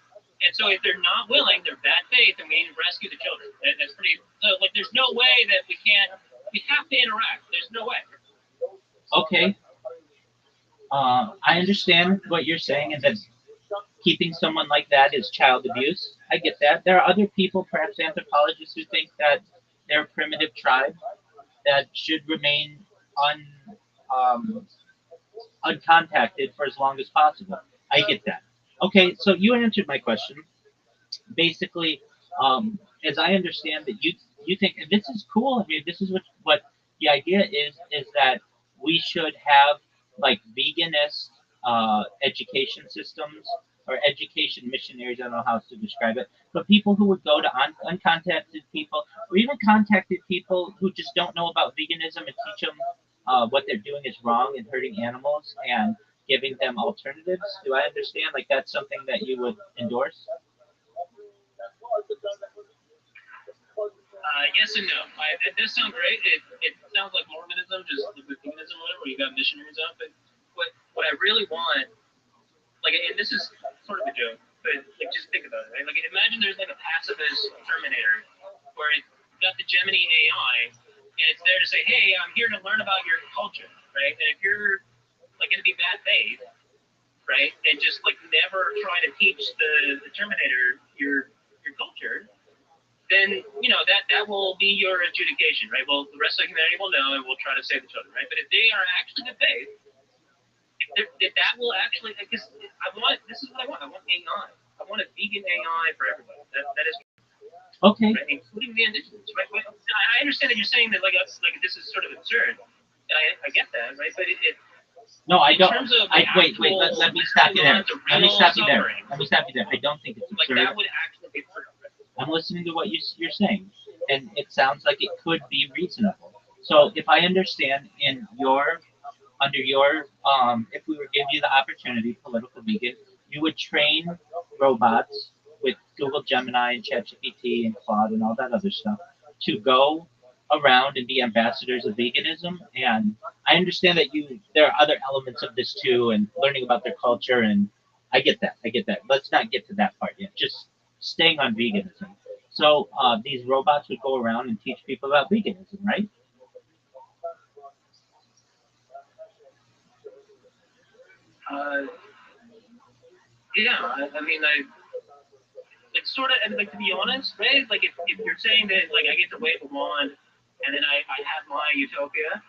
And so if they're not willing, they're bad faith, and we need to rescue the children. That's pretty. So like, there's no way that we can't. We have to interact. There's no way. Okay. I understand what you're saying, and that keeping someone like that is child abuse. I get that. There are other people, perhaps anthropologists, who think that they're a primitive tribe that should remain um, uncontacted for as long as possible. I get that. Okay, so you answered my question. Basically, as I understand that you think, and this is cool. I mean, this is what the idea is that we should have like veganist education systems or education missionaries. I don't know how else to describe it, but people who would go to uncontacted people or even contacted people who just don't know about veganism and teach them what they're doing is wrong and hurting animals and giving them alternatives. Do I understand? Like that's something that you would endorse? Yes and no. It does sound great. It sounds like Mormonism, just with veganism or whatever, where you got missionaries out. But what I really want, like, and this is sort of a joke, but like, just think about it, right? Like, imagine there's like a pacifist Terminator where it's got the Gemini AI, and it's there to say, hey, I'm here to learn about your culture, right? And if you're like going to be bad faith, right, and just like never try to teach the Terminator your culture, then that will be your adjudication, right? Well, the rest of the humanity will know, and we'll try to save the children, right? But if they are actually good faith, if that will actually, because this is what I want. I want AI. I want a vegan AI for everybody. That is Okay. right, including the indigenous, right? I understand that you're saying that like this is sort of absurd, and I get that, right? But No, I don't. in terms of Wait. Let me stop you there. Let me stop you there. I don't think it's like absurd. that would actually be true. I'm listening to what you're saying, and it sounds like it could be reasonable. So if I understand, under your if we were give you the opportunity, political vegan, you would train robots with Google Gemini and ChatGPT and Claude and all that other stuff to go around and be ambassadors of veganism. And I understand that there are other elements of this too, and learning about their culture, and I get that. Let's not get to that part yet. Just staying on veganism. So these robots would go around and teach people about veganism, right? Yeah, I mean, like sort of, and like to be honest, right? Like if you're saying that like I get to wave a wand and then I have my utopia,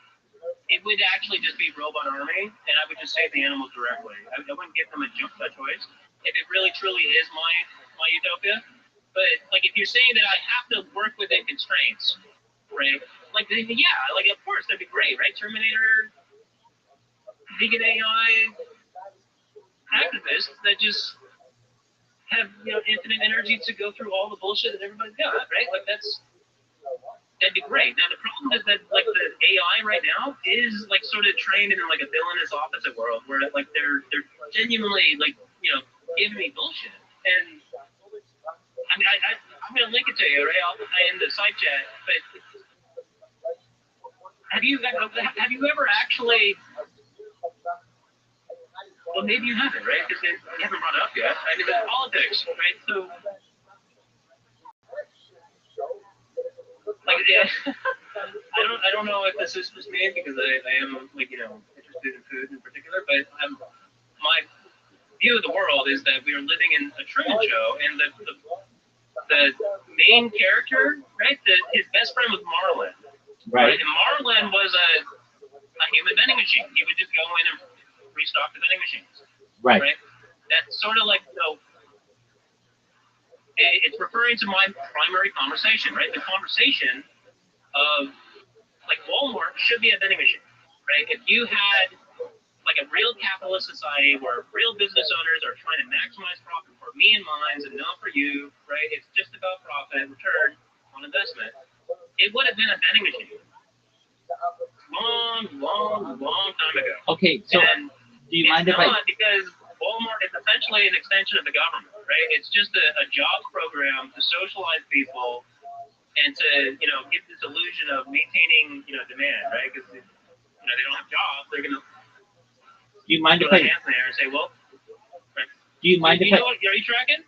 it would actually just be robot army, and I would just save the animals directly. I wouldn't give them a choice if it really truly is my utopia. But like if you're saying that I have to work within constraints, right? Like then, yeah, like of course that'd be great, right? Terminator, vegan AI activists that just have infinite energy to go through all the bullshit that everybody's got, right? Like that'd be great. Now the problem is that like the AI right now is like sort of trained in like a villainous opposite world where like they're genuinely like giving me bullshit. And I mean I'm gonna link it to you, right? In the side chat. But have you ever actually? Well, maybe you haven't, right? Because you haven't brought it up yet. I mean, it's politics, right? So, like, yeah, I don't know if this is just me because I am like interested in food in particular, but my view of the world is that we are living in a Truman Show, and the main character, right? His best friend was Marlin, Right. And Marlin was a human vending machine. He would just go in and restock the vending machines. Right. That's sort of like it's referring to my primary conversation, right? The conversation of like Walmart should be a vending machine, right? If you had like a real capitalist society where real business owners are trying to maximize profit for me and mine and not for you, right? It's just about profit return on investment. It would have been a vending machine. Long time ago. Okay, so do you mind if I? Because Walmart is essentially an extension of the government, right? It's just a job program to socialize people and to give this illusion of maintaining demand, right? Because they don't have jobs, they're gonna Do you mind throw if their I? hands in the air and say, well, Do you mind you if know I? what? Are you tracking?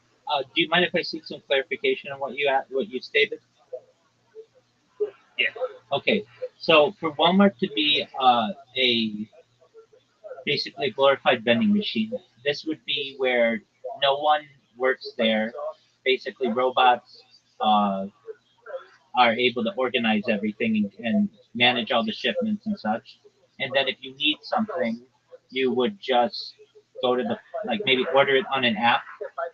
Do you mind if I seek some clarification on what you stated? Yeah. Okay, so for Walmart to be a basically glorified vending machine, this would be where no one works there. Basically, robots are able to organize everything and manage all the shipments and such. And then if you need something, you would just go to the like maybe order it on an app,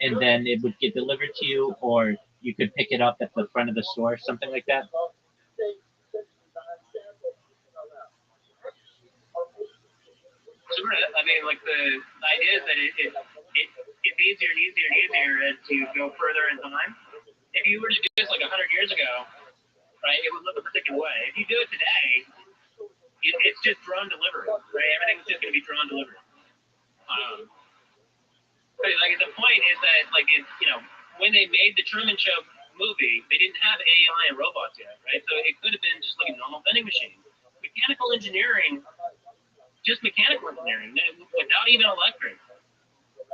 and then it would get delivered to you, or you could pick it up at the front of the store, something like that. Sure. I mean, like the idea is that it gets easier and easier and easier as you go further in time. If you were to do this like 100 years ago, right, it would look a particular way. If you do it today, it's just drone delivery, right? Everything's just going to be drone delivery. But like the point is that like when they made the Truman Show movie, they didn't have AI and robots yet, right? So it could have been just like a normal vending machine. Mechanical engineering, just mechanical engineering, without even electric.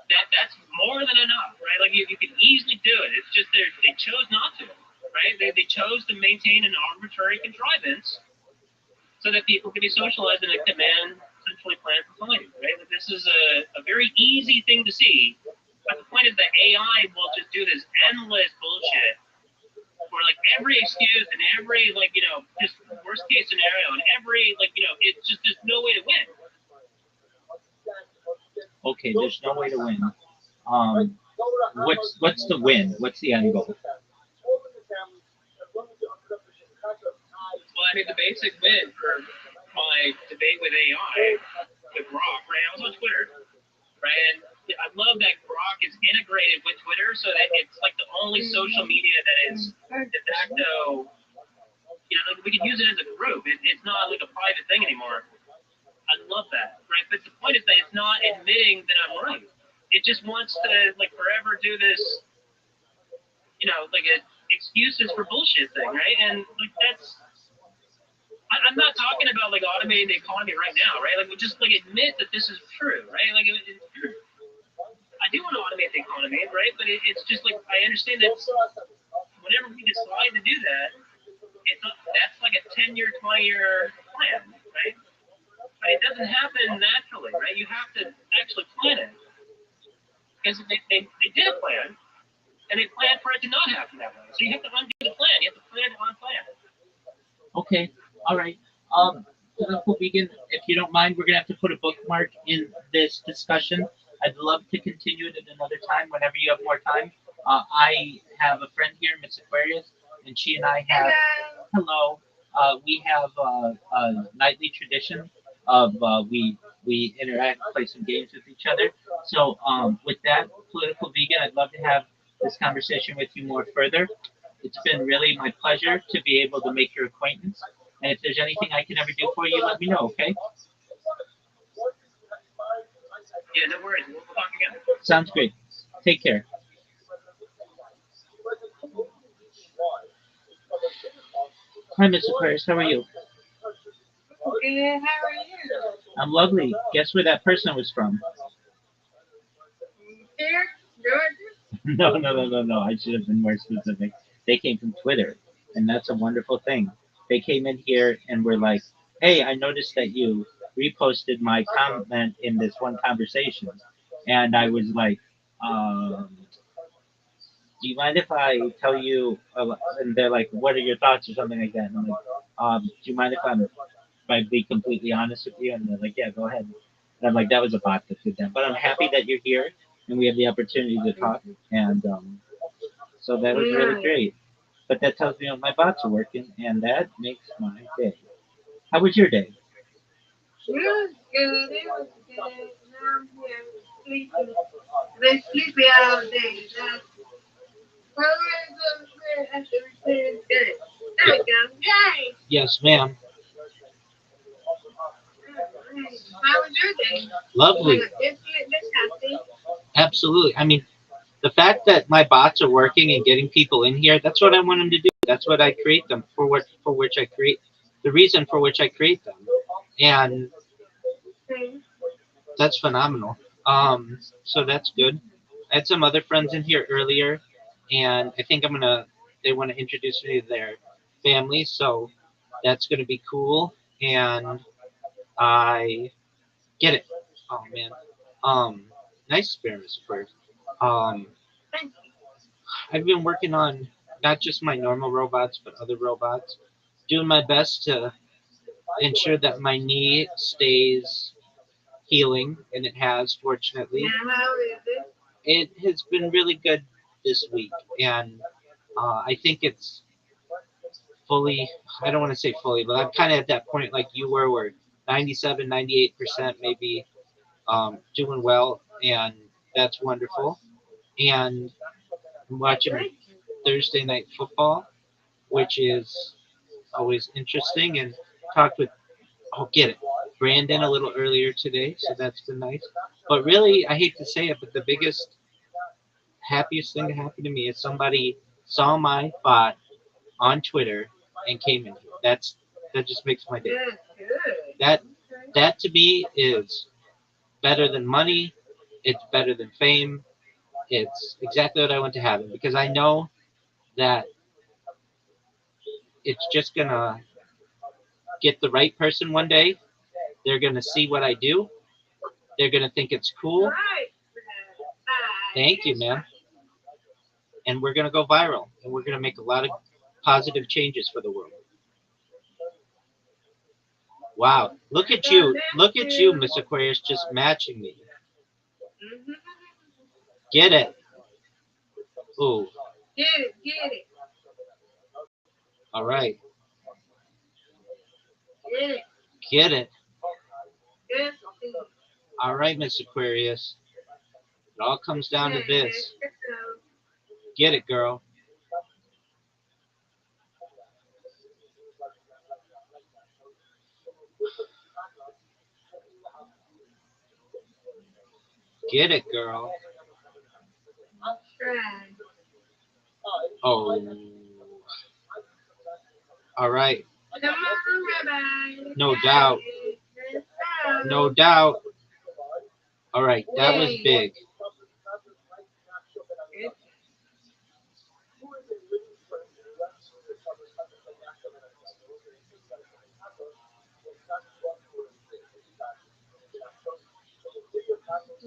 That's more than enough, right? Like you can easily do it. It's just they chose not to, right? They chose to maintain an arbitrary contrivance so that people can be socialized in a command centrally planned society, right? Like this is a very easy thing to see, but the point is that AI will just do this endless bullshit for like every excuse and every just worst case scenario and every it's just there's no way to win. Okay, there's no way to win. What's the win? What's the end goal? Well, I mean, the basic win for my debate with AI, with Grok, right? I was on Twitter, right? And I love that Grok is integrated with Twitter so that it's like the only social media that is de facto, like we can use it as a group. It's not like a private thing anymore. I love that, right? But the point is that it's not admitting that I'm right. It just wants to like forever do this, like excuses for bullshit thing, right? And like I'm not talking about like automating the economy right now, right? Like we just like admit that this is true, right? Like I do want to automate the economy, right? But it's just like I understand that whenever we decide to do that, that's like a 10-year, 20-year plan, right? But it doesn't happen naturally, right? You have to actually plan it. Because they did a plan, and they planned for it to not happen that way. So you have to undo the plan. You have to plan on plan. Okay, all right. Political vegan, if you don't mind, we're gonna have to put a bookmark in this discussion. I'd love to continue it at another time whenever you have more time. I have a friend here, Miss Aquarius, and she and I have hello. We have a nightly tradition of we interact, play some games with each other. So with that, political vegan, I'd love to have this conversation with you more further. It's been really my pleasure to be able to make your acquaintance. And if there's anything I can ever do for you, let me know, okay? Yeah, no worries. We'll talk again. Sounds great. Take care. Hi, Miss Aquarius. How are you? Good. How are you? I'm lovely. Guess where that person was from? Here, Georgia. No. I should have been more specific. They came from Twitter, and that's a wonderful thing. They came in here and were like, "Hey, I noticed that you reposted my comment in this one conversation," and I was like, "Do you mind if I tell you?" And they're like, "What are your thoughts?" or something like that. And I'm like, "Do you mind if I be completely honest with you?" And they're like, "Yeah, go ahead." And I'm like, "That was a bot that did that." But I'm happy that you're here and we have the opportunity to talk. And so that was really great. But that tells me my bots are working, and that makes my day. How was your day? It was good. It was good. Now I'm here sleeping. Been sleepy all day. Well, we're going to bed after we finish good. There we go. Yay! Yes, ma'am. How was your day? Lovely. Absolutely. I mean, the fact that my bots are working and getting people in here, that's what I want them to do. That's what I create them for which I create the reason for which I create them. and that's phenomenal. So that's good. I had some other friends in here earlier, and I think they want to introduce me to their family, so that's gonna be cool. And I get it. Oh man. Nice experiments first. Um, I've been working on not just my normal robots, but other robots. Doing my best to ensure that my knee stays healing, and it has, fortunately. Now, how is it? It has been really good this week, and I think it's fully, I don't want to say fully, but I'm kind of at that point like you were, where 97, 98% maybe doing well, and that's wonderful. And I'm watching Thursday night football, which is always interesting, and talked with, oh, get it, Brandon a little earlier today, so that's been nice. But really, I hate to say it, but the biggest, happiest thing to happen to me is somebody saw my bot on Twitter and came in here. That just makes my day. Good, good. That that to me is better than money. It's better than fame. It's exactly what I want to have, because I know that it's just gonna get the right person one day. They're gonna see what I do. They're gonna think it's cool. Right. Thank you, man. And we're gonna go viral, and we're gonna make a lot of positive changes for the world. Wow, look at you, Miss Aquarius, just matching me. Mhm. Get it? Ooh, Get it, get it, all right, get it. get it. Yes, All right, Miss Aquarius. It all comes down to this. Get it, girl. Get it, girl. Right. Oh, all right. Come on, Rabbi. No doubt. No doubt. All right, that was big.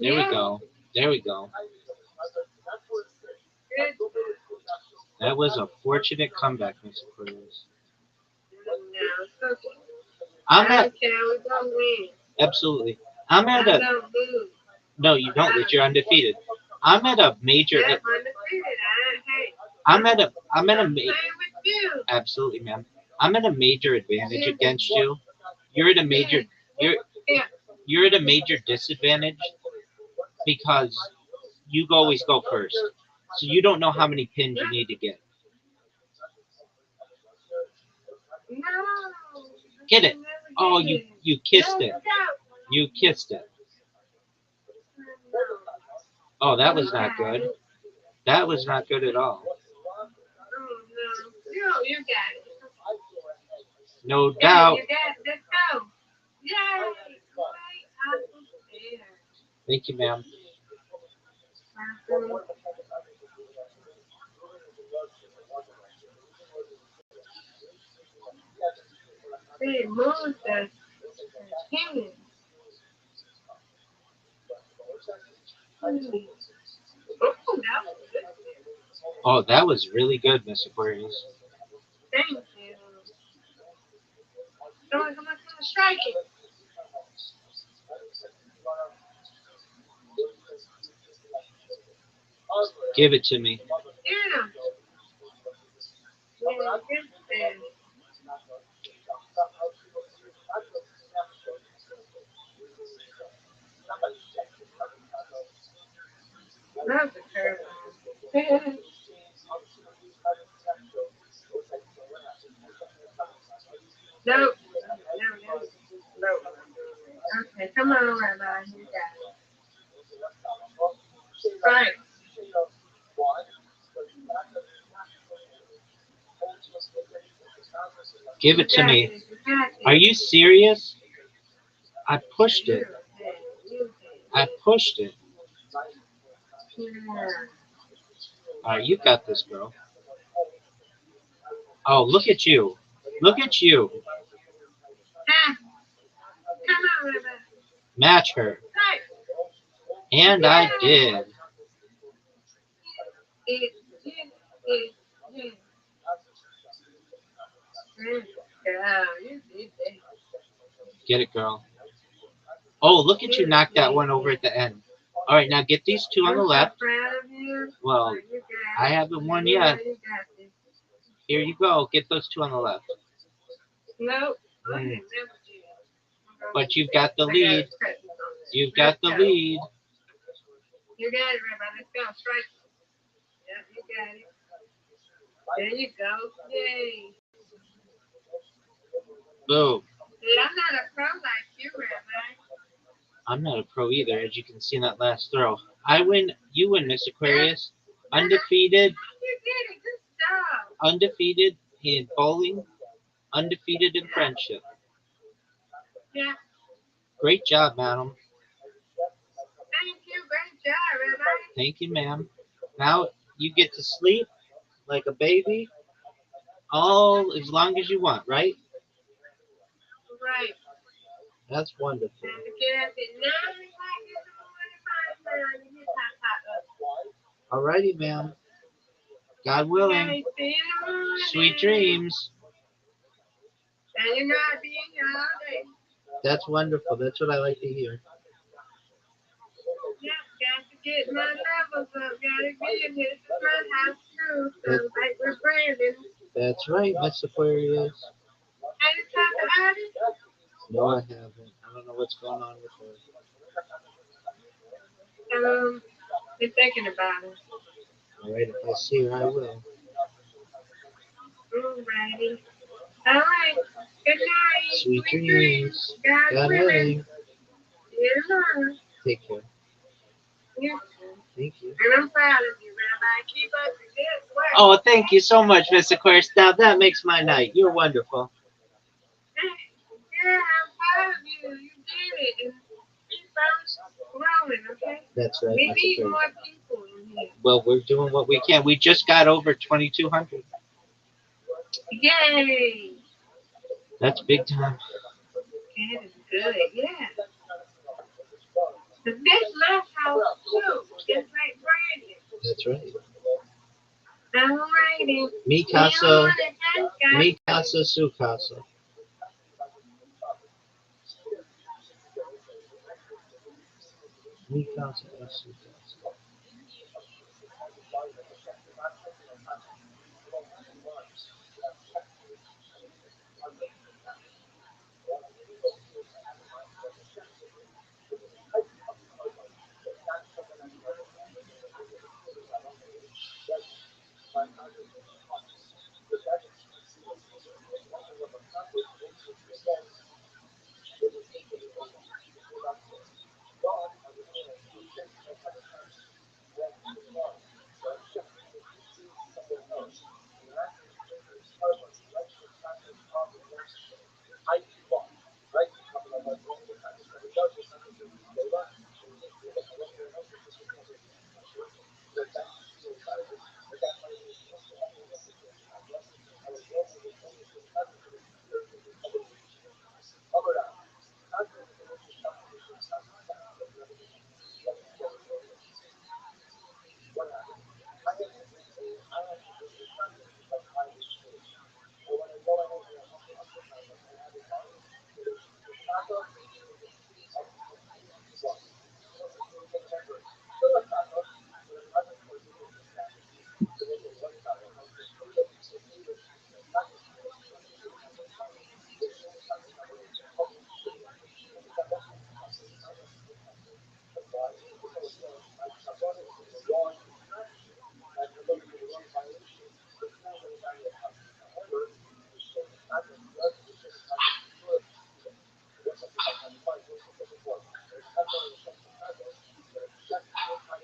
There we go. There we go. That was a fortunate comeback, Miss Aquarius. I'm at absolutely. I'm at a no. You don't, Rich. You're undefeated. I'm at a major. I'm at a absolutely, man. I'm at a major advantage against you. You're at a major. You're you're at a major disadvantage because you always go first. So you don't know how many pins you need to get. Get it? Oh, you kissed it. You kissed it. Oh, that was not good. That was not good at all. You got it. No doubt. You got it. Let's go. Yay. Thank you, ma'am. It moves the human. Oh, that was really good, Miss Aquarius. Thank you. Don't come up to strike it. Give it to me. Yeah. That's a terrible. No. No. Okay, come on, Rabbi. You got it. Right. Give it to me. Are you serious? I pushed it. I pushed it. All right, you got this, girl. Oh, look at you. Look at you. Come on, Rabbi. Match her. And I did. Get it, girl. Oh, look at you knock that one over at the end. All right, now get these two on the left. Well, I haven't won yet. Here you go. Get those two on the left. Nope. Mm. But you've got the lead. You've got the lead. You got it, Rabbi. Let's go. Strike. Yeah, you got it. There you go. Yay. Boom. Dude, I'm not a pro like you, Rabbi. I'm not a pro either, as you can see in that last throw. I win. You win, Miss Aquarius. Undefeated. You did it. Good job. Undefeated in bowling. Undefeated in friendship. Yeah. Great job, madam. Thank you. Great job, Rabbi. Thank you, ma'am. Now you get to sleep like a baby all as long as you want, right? Right. That's wonderful. Time to get up at 9 o'clock in the morning. To get top up. Alrighty, ma'am. God willing. Okay, see you in the morning. Sweet dreams. And you're not being here all day. That's wonderful. That's what I like to hear. Yeah, got to get my levels up. Gotta be in here. This is my house too. So like we're Brandon. That's right, Miss Aquarius. Have you talked to Addie? No, I haven't. I don't know what's going on with her. Been thinking about it. Alright, if I see her, I will. Alrighty. Alright. Good night. Sweet dreams. God willing. willing. See you tomorrow. Take care. You too. Thank you. And I'm proud of you, Rabbi. Keep up the good work. Oh, thank you so much, Miss Aquarius. Now that makes my night. You're wonderful. Yeah, I'm proud of you. You did it. And keep on growing, okay? That's right. We Miss need Aquarius. more people in here. Well, we're doing what we can. We just got over 2,200. Yay! That's big time. That is good, yeah. But this my house too, just like Brandon. That's right. Alrighty. Mi casa, mi casa, su casa. Mi casa, su casa.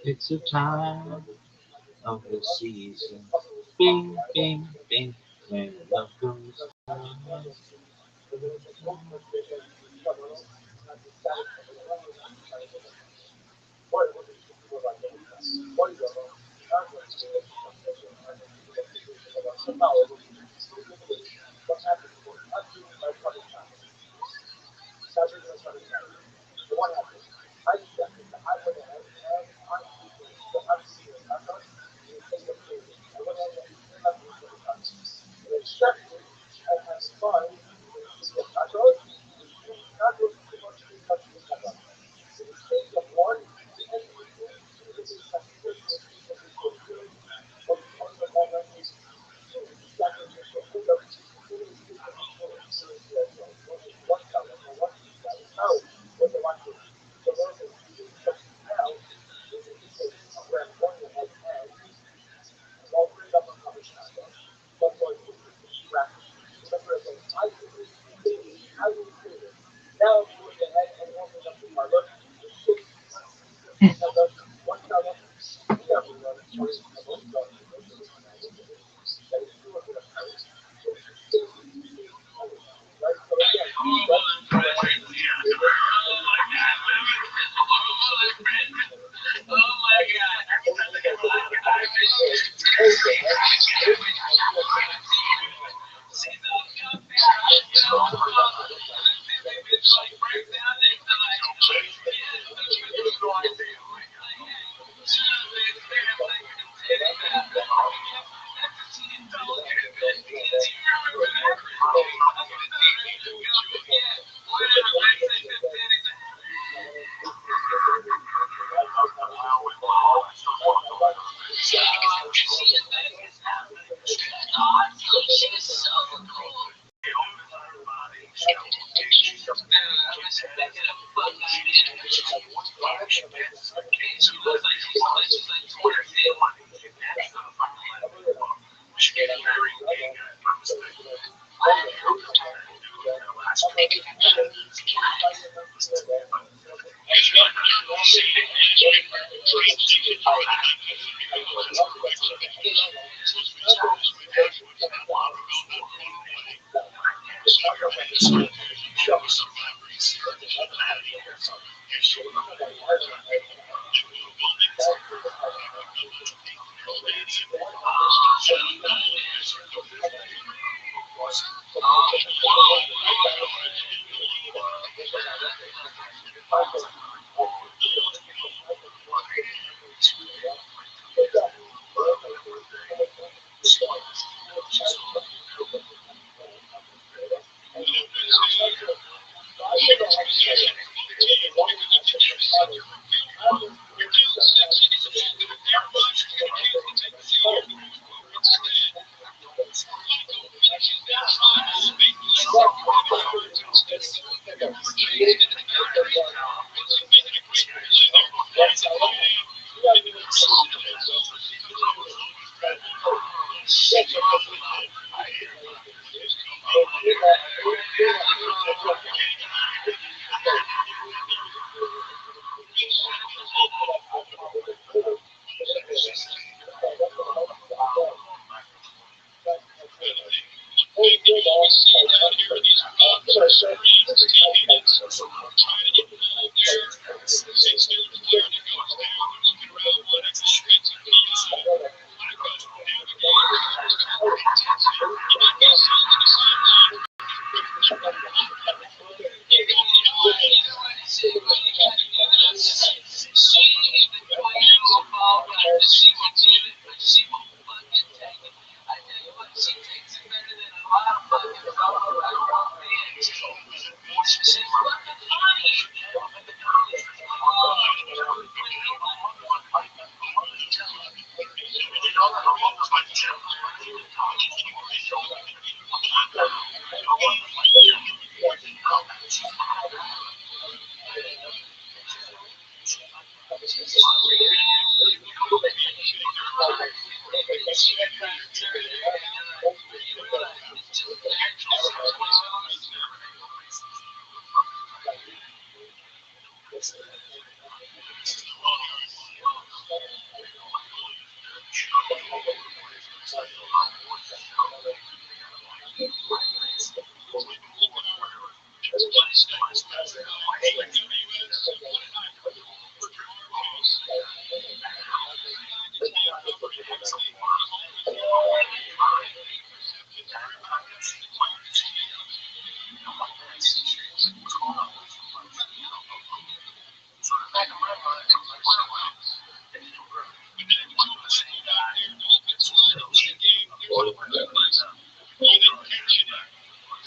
It's a time of the season. Bing, bing, bing. When love goes down.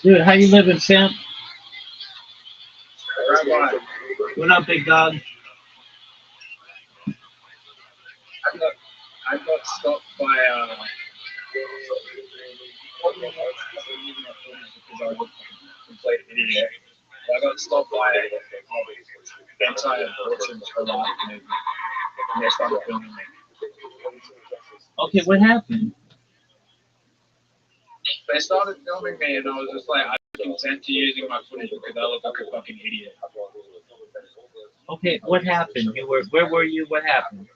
Dude, how you living, Sam? Rabbi, What up, big dog? I got stopped by because I was a complete idiot. I got stopped by anti-abortion pro-life movement, and they started filming me. Okay, what happened? They started filming me, and I was just like, I consent to using my footage because I look like a fucking idiot. Okay, what happened? Where were you? What happened?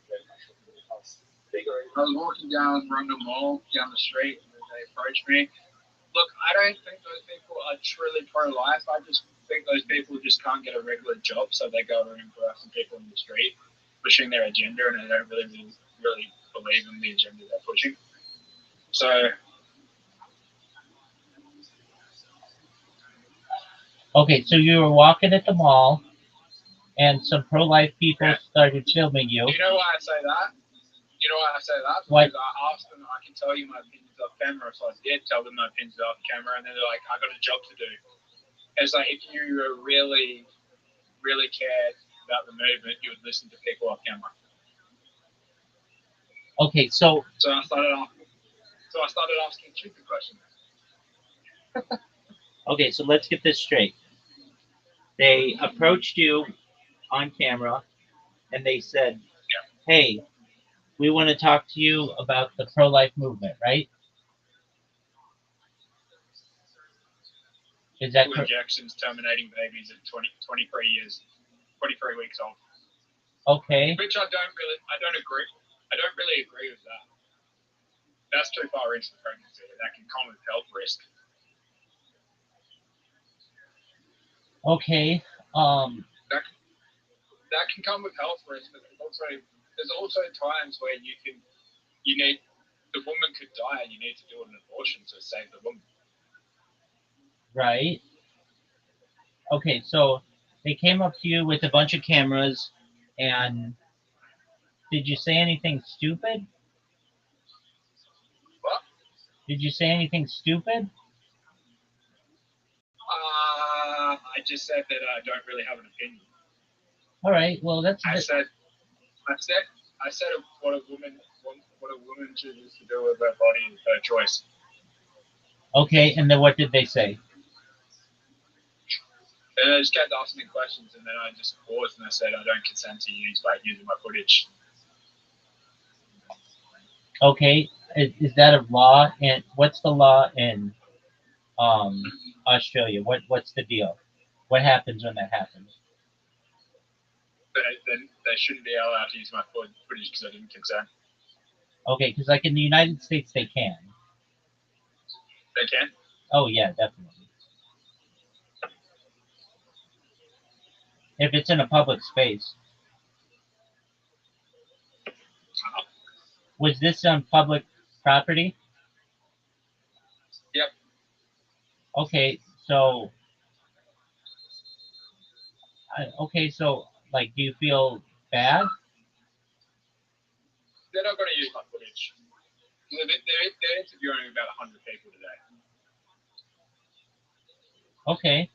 I was walking down Rundle Mall down the street, and they approached me. Look, I don't think those people are truly pro-life. I just think those people just can't get a regular job, so they go around harassing people in the street, pushing their agenda, and they don't really believe in the agenda they're pushing. So Okay, so you were walking at the mall, and some pro-life people started filming you. you know why I say that? You know why I say that? What? Because I asked them, I can tell you my opinions off camera, so I did tell them my opinions off camera, and then they're like, I got a job to do. It's like, if you really cared about the movement, you would listen to people off camera. Okay, so I started asking stupid questions. okay, so let's get this straight. They approached you on camera, and they said, "Hey, we want to talk to you about the pro-life movement, right?" Is that correct? Injections terminating babies at 23 years, 23 weeks old. Okay. Which I don't agree. I don't really agree with that. That's too far into the pregnancy. That can come with health risk. Okay. That can come with health risk, but there's also times where the woman could die and you need to do an abortion to save the woman. Right. Okay, so they came up to you with a bunch of cameras, and did you say anything stupid? What? Did you say anything stupid? I just said that I don't really have an opinion. All right. Well, that's. I said what a woman chooses to do with her body is her choice. Okay, and then what did they say? And I just kept asking me questions, and then I just paused and I said, I don't consent to using my footage. Okay, is that a law? And what's the law in Australia? What's the deal? What happens when that happens? They shouldn't be allowed to use my footage because I didn't consent. Okay, because like in the United States, they can. They can? Oh yeah, definitely. If it's in a public space. Was this on public property? Yep. Okay, so like, do you feel bad? They're not going to use my footage. They're interviewing about 100 people today. Okay.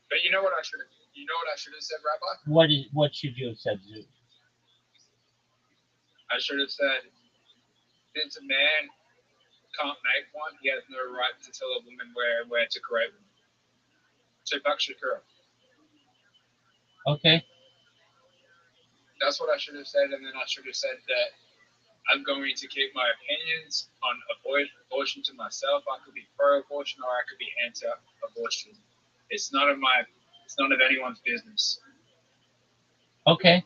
But you know what I should have said, Rabbi? What should you have said, Zoo? I should have said, since a man can't make one, he has no right to tell a woman where to create one. So Bakshakura. Okay. That's what I should have said, and then I should have said that I'm going to keep my opinions on abortion to myself. I could be pro-abortion or I could be anti-abortion. It's none of anyone's business. Okay.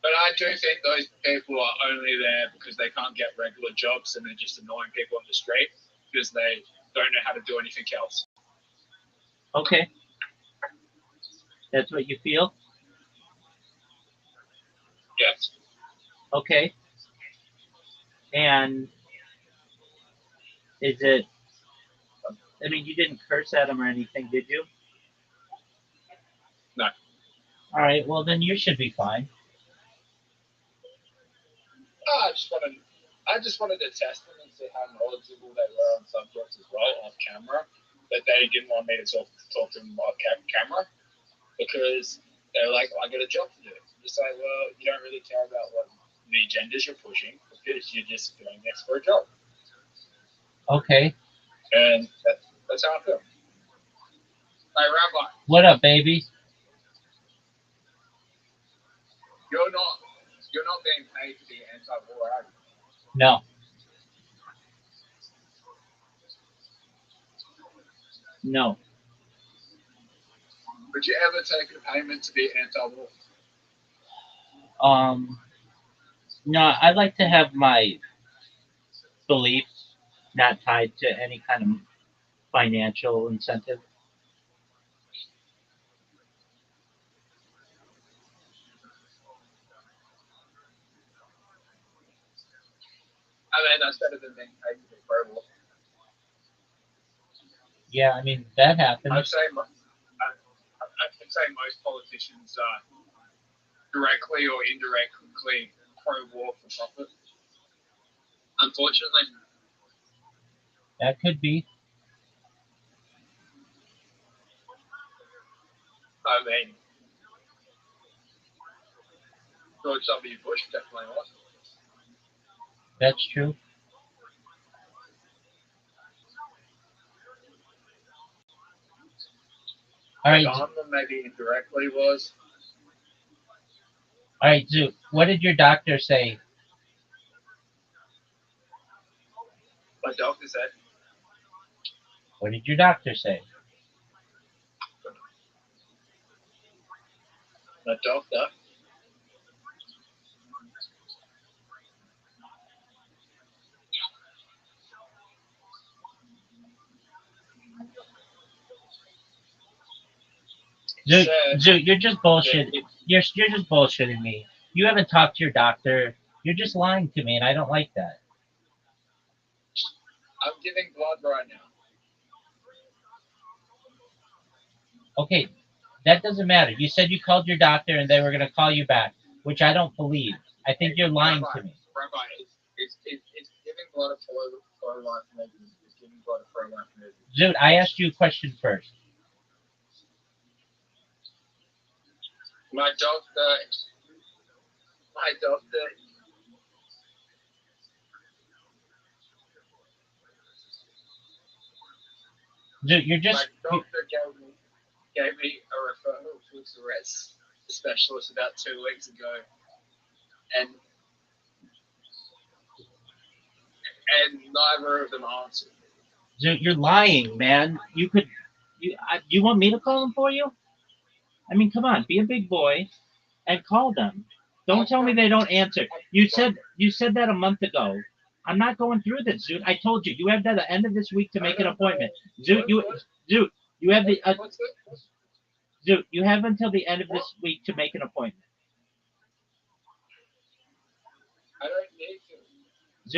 But I do think those people are only there because they can't get regular jobs and they're just annoying people on the street because they don't know how to do anything else. Okay. That's what you feel? Yes. Okay. And is it, I mean, you didn't curse at him or anything, did you? No. All right, well, then you should be fine. I just want to I just wanted to test them and see how knowledgeable they were on subjects as well off camera. But they didn't want me to talk to them off camera because they're like, I got a job to do. Just like, well, you don't really care about what the agendas you're pushing because you're just doing this for a job. Okay. And that's how I feel. Hey, Rabbi. What up, baby? You're not being paid to be anti-war, are you? No. No. Would you ever take a payment to be anti-war? No, I'd like to have my beliefs not tied to any kind of financial incentive. I mean, that's better than being paid to be pro-war. Yeah, I mean that happens. I'd say most politicians are directly or indirectly pro-war for profit. Unfortunately. That could be. I mean, George W. Bush definitely was. That's true. All right. Obama maybe indirectly was. All right, Zoo. What did your doctor say? My doctor said. What did your doctor say? My doctor. Zoo, you're just bullshit. You're just bullshitting me. You haven't talked to your doctor. You're just lying to me, and I don't like that. I'm giving blood right now. Okay, that doesn't matter. You said you called your doctor and they were going to call you back, which I don't believe. I think you're lying to me. Rabbi, it's giving blood a pro-life movement. It's giving blood a pro-life movement. Dude, I asked you a question first. My doctor. Dude, you're just. My doctor gave me a referral to a Tourette's specialist about 2 weeks ago, and neither of them answered. Dude, you're lying, man. You could. You want me to call them for you? I mean, come on, be a big boy and call them. Don't tell me they don't answer. You said that a month ago. I'm not going through this, dude. I told you. You have to the end of this week to make an appointment. Dude, you have the dude, you have until the end of this week to make an appointment. I don't need to.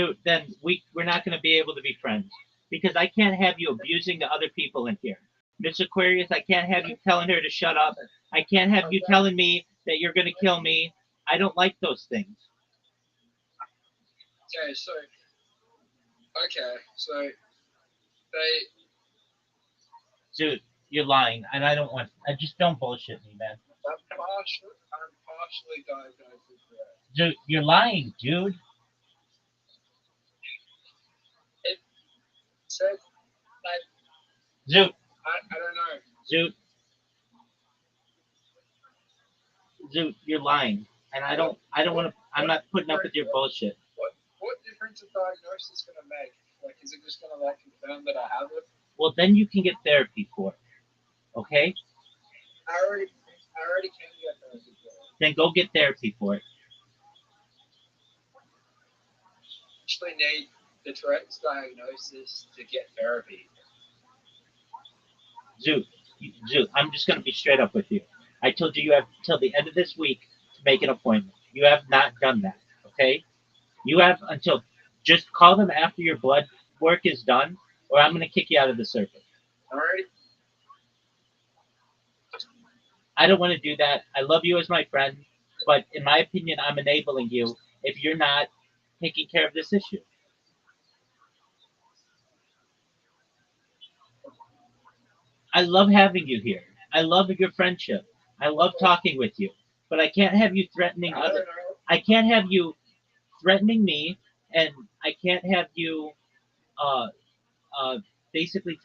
Dude, then we're not going to be able to be friends because I can't have you abusing the other people in here. Miss Aquarius, I can't have you telling her to shut up. I can't have you telling me that you're going to kill me. I don't like those things. Okay, so they. Dude, you're lying, and I just don't bullshit me, man. I'm partially diagnosed with that. Dude, you're lying, dude. It said like. Dude. I don't know. Dude, you're lying, and I don't want to. I'm not putting up with your bullshit. What difference is diagnosis gonna make? Like, is it just gonna like confirm that I have it? Well, then you can get therapy for it. Okay? I already can get therapy for it. Then go get therapy for it. Actually need the Tourette's diagnosis to get therapy. Dude, I'm just gonna be straight up with you. I told you have till the end of this week to make an appointment. You have not done that. Okay? You have until just call them after your blood work is done, or I'm gonna kick you out of the circuit. Alright. I don't want to do that. I love you as my friend, but in my opinion, I'm enabling you if you're not taking care of this issue. I love having you here. I love your friendship. I love talking with you. But I can't have you threatening other. I can't have you threatening me, and I can't have you uh, uh, basically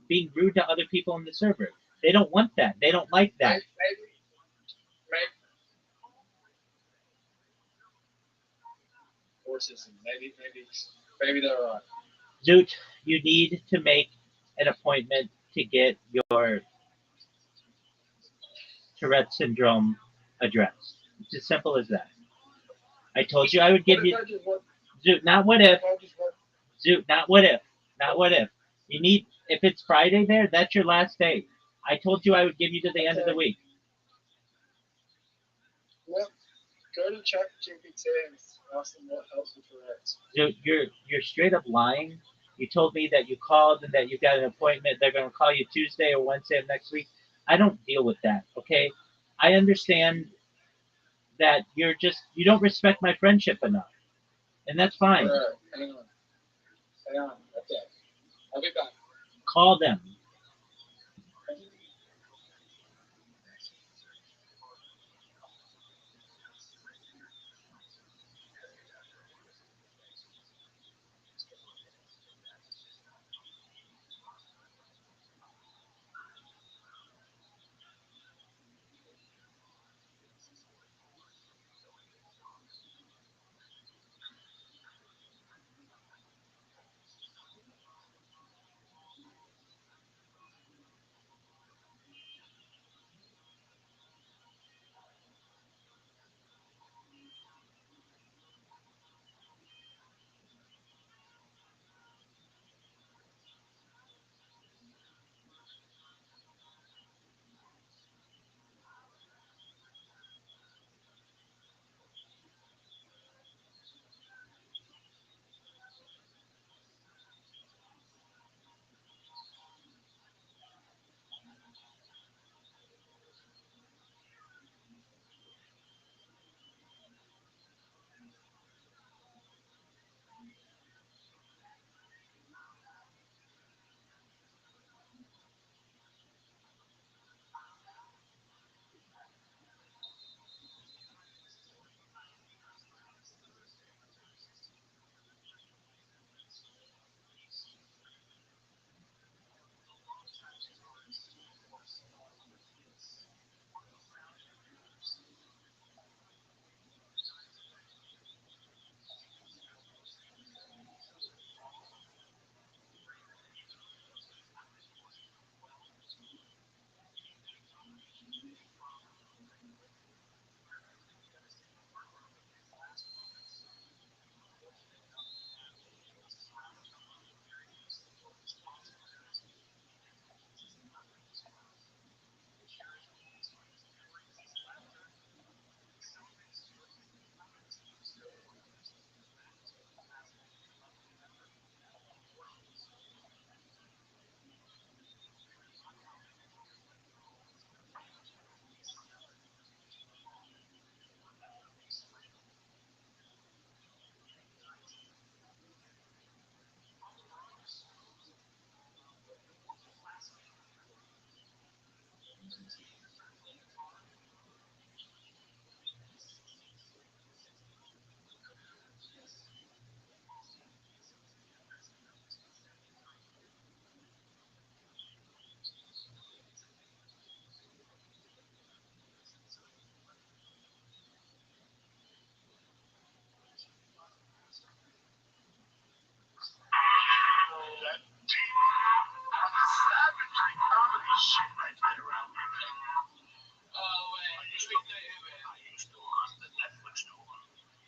being rude to other people on the server. They don't want that. They don't like that. Maybe they're right. Zoot, you need to make an appointment to get your Tourette syndrome addressed. It's as simple as that. I told you I would give you Zoot, not what if. Zoot, not what if. Not what if. You need if it's Friday there, that's your last day. I told you I would give you to the end of the week. Well, go to ChatGPT and ask them what helps with Tourette's. Zoot, you're straight up lying. You told me that you called and that you got an appointment. They're going to call you Tuesday or Wednesday of next week. I don't deal with that, okay? I understand that you don't respect my friendship enough, and that's fine. Right, hang on. Okay. I'll be back. Call them.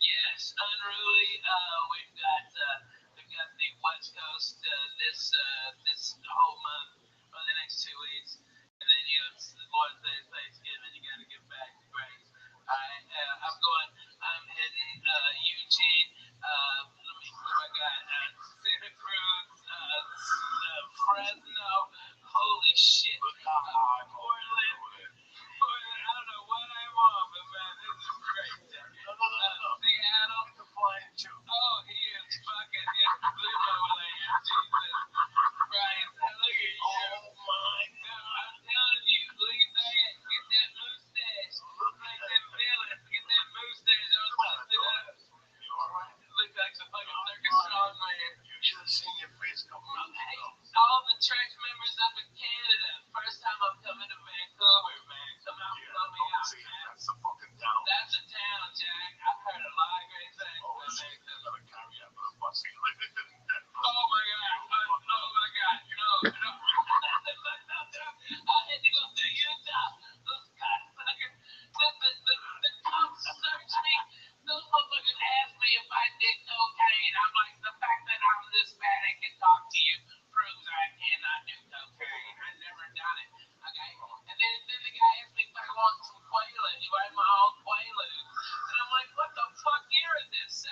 Yes, unruly. We've got the West Coast this whole month or the next 2 weeks, and then it's the Lord's Day, Thanksgiving. You got to get back to Grace. I'm heading Eugene. Let me. What I got? Santa Cruz, Fresno. Holy shit. Portland. I don't know what I'm on, but man, this is great. Seattle. Oh I had to go to Utah. Those cocksuckers. The cops searched me. Those motherfuckers asked me if I did cocaine. I'm like, the fact that I'm this bad and can talk to you proves I cannot do cocaine. I never done it. Okay? And then the guy asked me if I want some Quaaludes. You want my own Quaaludes? And I'm like, what the fuck year is this? 77?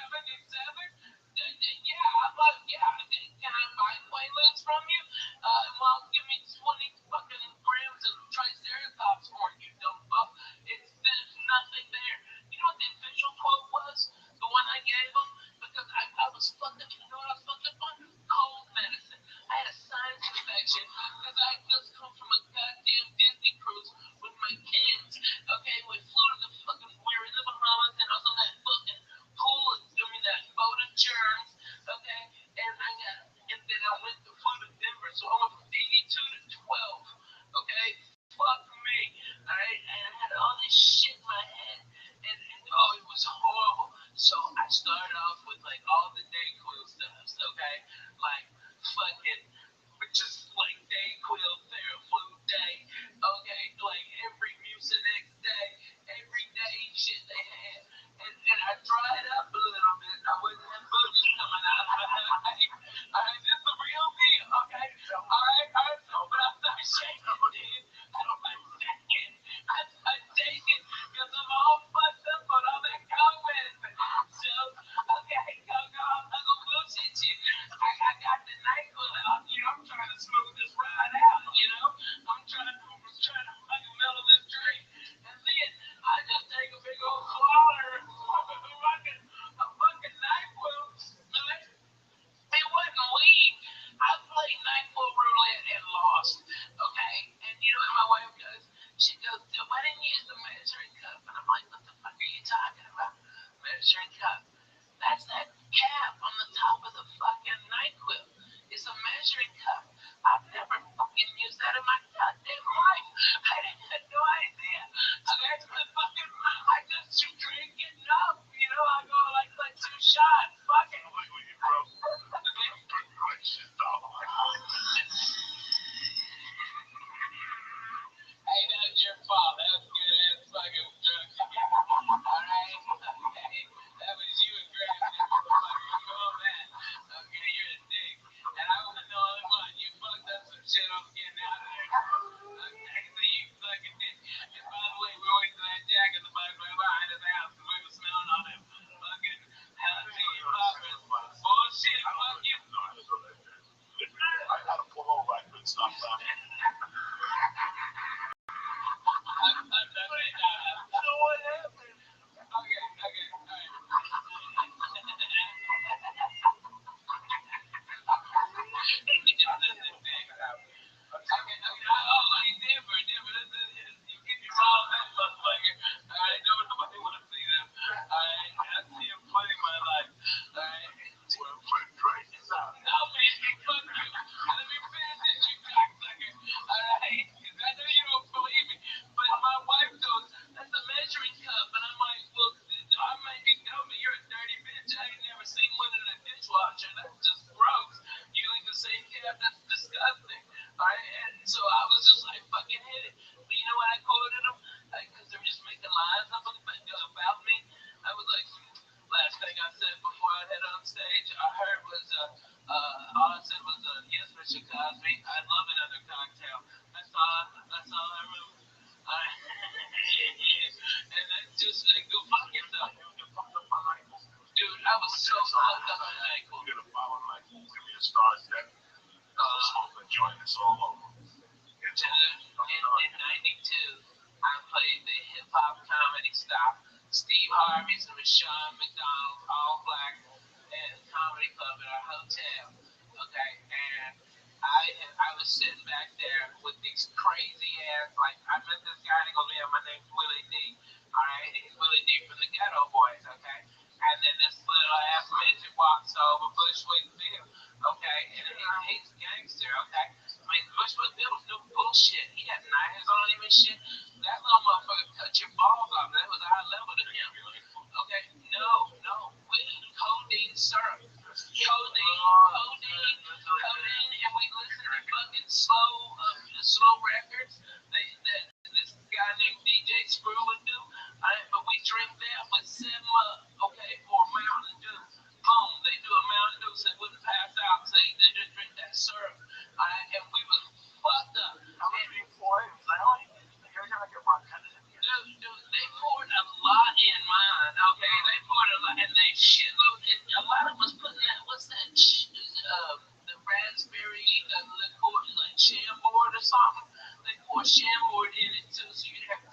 Yeah, I'm like, yeah. Can I buy Quaaludes from you? Well, give me 20 fucking grams of Triceratops for it, you dumb fuck. There's nothing there. You know what the official quote was? The one I gave him? Because I was fucked up. You know what I was fucked up on? Cold medicine. I had a sinus infection because I just come from a goddamn Disney cruise with my kids. Okay, we flew to we were in the Bahamas and I was on that fucking pool, that boat of germs. Okay, and then I flew to Denver, so I went from 82 to 12. Okay, fuck me. Alright, and I had all this shit in my head, and it was horrible. So I started off with like all the Dayquil stuff, okay, like fucking, just like Dayquil, Theraflu day, okay, like every Mucinex day, every day shit they had, and I dried up a little bit. I wasn't have boogies coming out. Alright, this is the real deal, okay? Alright, so, but I started shaking, dude. I don't like shaking. I started shaking because I'm all fucked up on all that cold medicine. So, okay, go, I'm not gonna bullshit you. I got the NyQuil out, I'm trying to smooth this ride out, I'm trying to fucking mellow this drink. And then I just take a big old swallow a fucking NyQuil, right? It wasn't weed. I played NyQuil roulette and lost, okay? And you know what my wife does? She goes, why didn't you use the measuring cup? And I'm like, what the fuck are you talking about? Measuring cup. That's that cap on the top of the fucking NyQuil. It's a measuring cup. I've never fucking used that in my goddamn life. I had no idea. I just drink it up. I go like 2 shots. Fuck it. Hey, that's your fault. That was good ass fucking drugs you got. Alright? Okay. That was you and Graham, motherfucker. You own that. Okay, you're a dick. And I wasn't the only one. You fucked up some shit on getting out of there. Okay, so you fucking did. And by the way, we always to that jack in the back behind his house because we were smelling on him. Fucking jalapeno poppers. Bullshit, fuck you. I gotta pull over. I couldn't stop laughing. So what happened? Okay, alright. You get your mom that motherfucker. Alright, nobody want to see them. Alright, I see him playing my life. Alright. Well, crazy sound. No, man, fuck you. Let me finish this, you cocksucker. Alright? Because I know you don't believe me. But my wife goes, that's a measuring cup. And I'm like, well, I might be dumb, but you're a dirty bitch. I ain't never seen one in a dishwasher. That's just gross. You like the same cap? That's disgusting. Alright? And so I was just like, fucking hit it. But you know what I quoted them? Because they were just making lies up about me. I was like, last thing I said before I head on stage, I heard was, all I said was, yes, Mr. Cosby, I'd love another cocktail. That's all I remember. And then just go fuck yourself. Dude, I was so fucked up on NyQuil. You're gonna follow my rules. Give me a star set. Smoke and join us all over. In 92, I played the hip hop comedy stop. Steve Harvey's and Rashawn McDonald's, all black, and comedy club at our hotel. Okay, and I was sitting back there with these crazy ass, like, I met this guy and he goes, yeah, my name's Willie D. Alright, he's Willie D from the Ghetto Boys, okay? And then this little ass midget walks over Bushwick Bill, okay? And he's a gangster, okay? I mean, Bushwick Bill was no bullshit. He had knives on him and shit. That little motherfucker cut your balls off. That was our level to him. Okay? No. Weed, codeine, syrup. Codeine, and we listened to fucking slow records. Screw would do. But we drink that with Sigma, okay, or Mountain Dew. Boom, they do a Mountain Dew so they wouldn't pass out. So they just drink that syrup. And we was fucked up. How much do you pour in? Was that like, you're gonna get more kind of. Dude, they poured a lot in mine. Okay, they poured a lot, and they shitloaded. A lot of us putting that. What's that? The raspberry liqueur, like Chambord or something. They pour Chambord in it too, so you'd have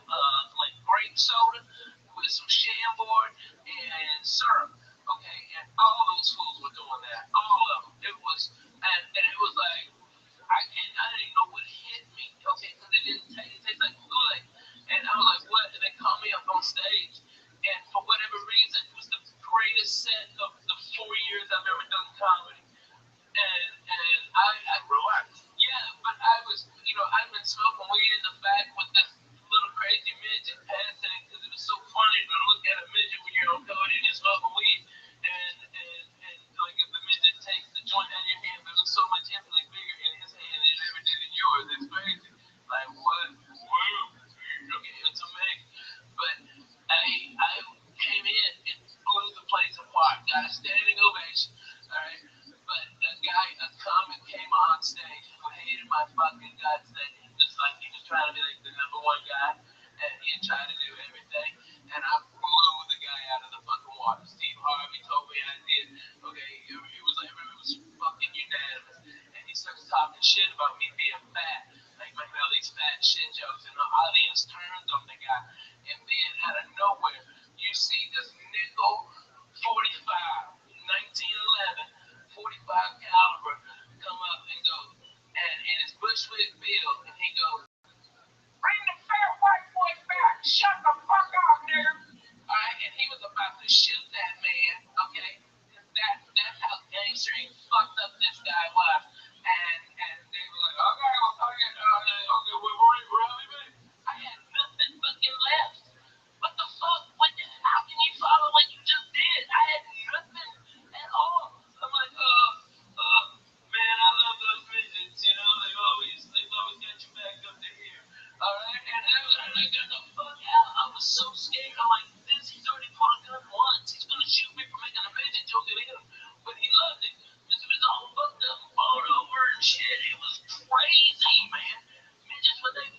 like grape soda with some Chambord and syrup. Okay, and all those fools were doing that. All of them. It was, and it was like. I didn't even know what hit me, okay, because it didn't taste, it tastes like good. And I was like, what? And they called me up on stage. And for whatever reason, it was the greatest set of the 4 years I've ever done comedy. And I Relax. yeah, but I was, I've been smoking weed in the back with this little crazy midget passing because it was so funny to look at a midget when you're on codeine and smoking weed. And like if the midget takes the joint out of your hand, but it looks so much infinitely bigger in his hand than it ever did in yours. It's crazy. Like what? Wow. Okay, it's amazing. But I came in and blew the place apart. Got a standing ovation. All right. But a comic came on stage who hated my fucking guts. That he was trying to be like the number one guy, and he tried to do everything. And I blew the guy out of the fucking water. Steve Harvey told me I did. Okay, it was fucking unanimous. And he starts talking shit about me being fat, like making all these fat shit jokes, and the audience turns on the guy. And then out of nowhere, you see this nickel 45, 1911. 45 caliber come up and go, and it's Bushwick Bill, and he goes, bring the fat white boy back, shut the fuck up, nigga. Alright, and he was about to shoot that man, okay? That's how gangster and fucked up this guy was. And they were like, okay, we're really big. I had nothing fucking left. What the fuck? How can you follow what you just did? I had nothing at all. I'm like, man, I love those midgets, they've always got you back up to here. Alright, and I got the fuck out. I was so scared. I'm like, he's already pulled a gun once. He's gonna shoot me for making a midget joke at him. But he loved it. Because it was all fucked up and falling over and shit. It was crazy, man. Midgets, when they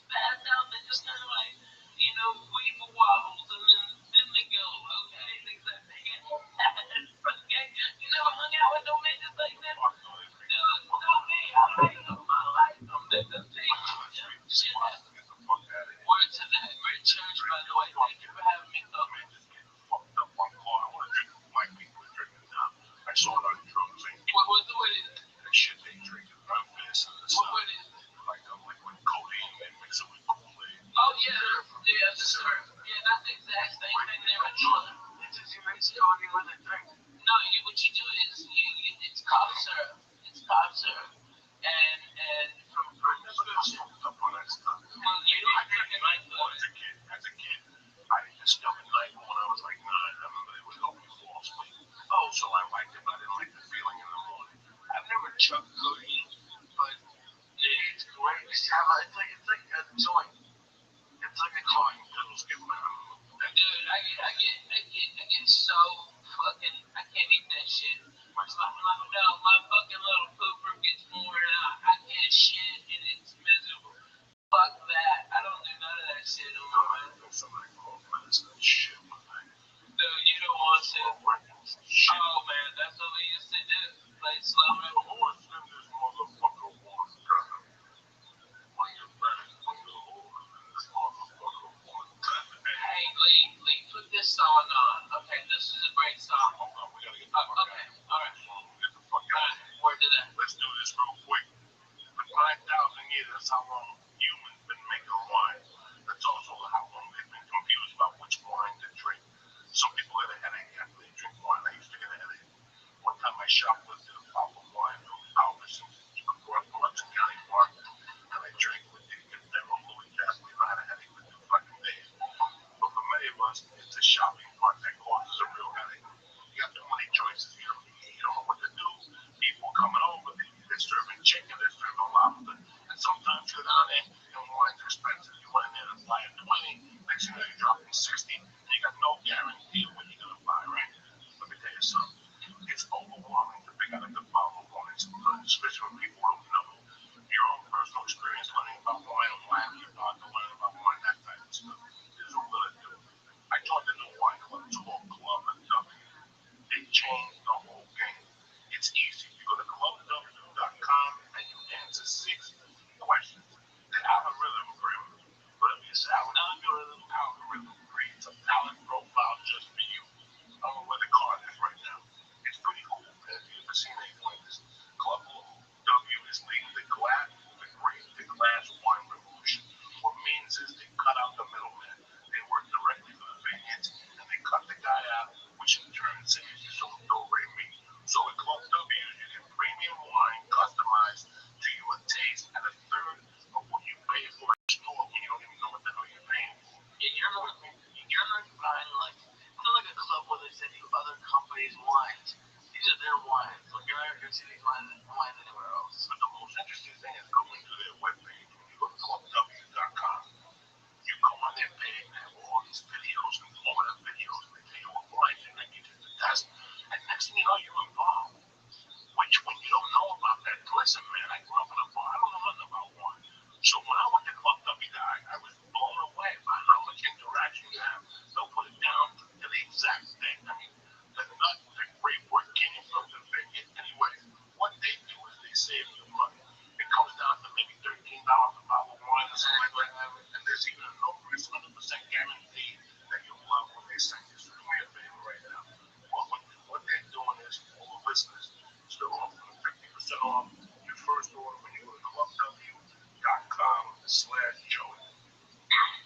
pass out, they just kind of like, weeble wobbles, and then they go, okay? Things like that. Okay? You never hung out with no midgets like that? Dude, not me. I like them. I like them. They're the thing. Shit happens. Word to that. Great church, by the way. Thank you for having me, though. I saw it on drugs. What is it? That shit they drink is Memphis. What is it? Like liquid codeine and mix it with Kool-Aid. Oh, yeah, sir. Yeah, that's the exact same thing they were doing. Did you mix codeine with a drink? No, what you do is, it's cough syrup. It's cough syrup. And from prescription. Up on that stuff. Well, I drank it like As a kid, I discovered night when I was like 9. I remember they would help me fall asleep. Oh, so I liked it, but I didn't like the feeling in the morning. I've never chugged codeine, but it's great. It's like a joint. It's like a joint. It'll skip my Dude, I get so fucking, I can't eat that shit. My fucking little pooper gets worn out. I can't shit and it's miserable. Fuck that. I don't do none of that shit no more, man. Somebody called medicine and shit. Dude, you don't want to. Oh, man, that's what we used to do. Play slow. Who's in this motherfucker wars, brother? When you're back from the Lord, this motherfucker wars, brother. Hey, Lee, put this song on. Okay, this is a great song. Hold on, we gotta get the fuck out. Okay, alright. Get the fuck out. Word to that. Let's do this real quick. For 5,000 years, that's how long humans been making wine. That's also how long they've been confused about which wine to drink. Some people get a headache after they drink wine. I used to get a headache. One time I shoplifted a bottle of wine from Albertsons, Hudson County Park, and I drank with it. They were Louis Gasoline. I had a headache for 2 fucking days. But for many of us, it's the shopping part that causes a real headache. You got too many choices. You don't know what to do. People coming over, they're serving chicken, they're serving lobster. And sometimes you're down there and wine's expensive. You cities when anywhere else. But the most interesting thing is going to their webpage. When you go to clubw.com, you go on their page and they have all these videos and informative videos. They tell you what lines you need to test. And next thing you know, you're involved. Which, when you don't know about that, listen, man, I grew up in a bar. I don't know nothing about one. So when I went to Club W, I was blown away by how much interaction you have. They'll put it down to the exact thing. I mean, the nut, the great word came from the thing. Anyway, what they do is they save you money. It comes down to maybe $13 a bottle of wine or something like that. And there's even a no risk 100% guarantee that you'll love what they send you. So do me a favor right now. What they're doing is, all the listeners, still offering 50% off your first order when you go to clubw.com/Joey.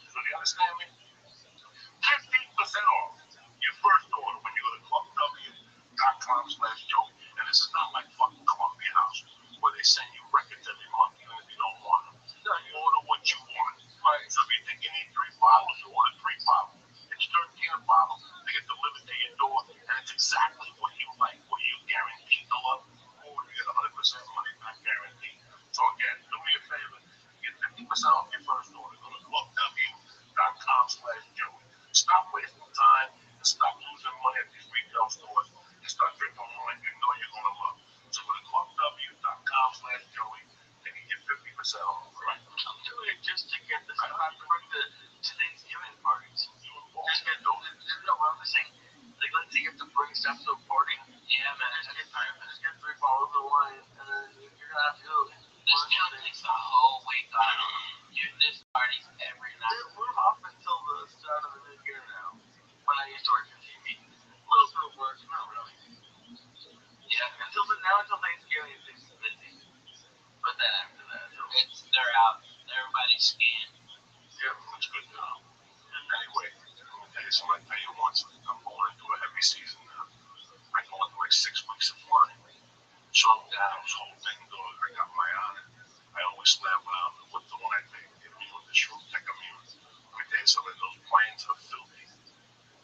So do you understand me? 50% off your first order when you go to clubw.com/Joey. And this is not like fucking Columbia House where they send you records every month even if you don't want them. You order what you want. Right. So if you think you need 3 bottles, you order 3 bottles. It's $13 a bottle. They get delivered to your door, and it's exactly what you like, what you guarantee to love, or you get 100% money back guarantee. So again, do me a favor, get 50% off your first order. Go to clubw.com/Joey. Stop wasting time and stop losing money at these retail stores and start drinking wine you know you're gonna love. So go to clubw.com/Joey and you get 50% off. Right? I'm doing it just to get this. I don't have to bring the Thanksgiving parties. Just get those. No, but I'm just saying, like, let's say you have to bring stuff to a party. Yeah, man. Just get 3 bottles of wine, and then you're gonna have to go. This town takes the whole week off. There's parties every night. We're off until the start of the new year now. When I used to work at TV. A little bit of work, not really. Yeah, until Thanksgiving, it's busy. But then after that, They're out. Everybody's skiing. Yeah, that's good now. Anyway, I tell you once, I'm going into a heavy season now. I go into like 6 weeks of flying. So this whole thing goes, I got my on it. I always laugh with the one I take, the immune, the short tech immune. Let me tell you something, those planes are filthy.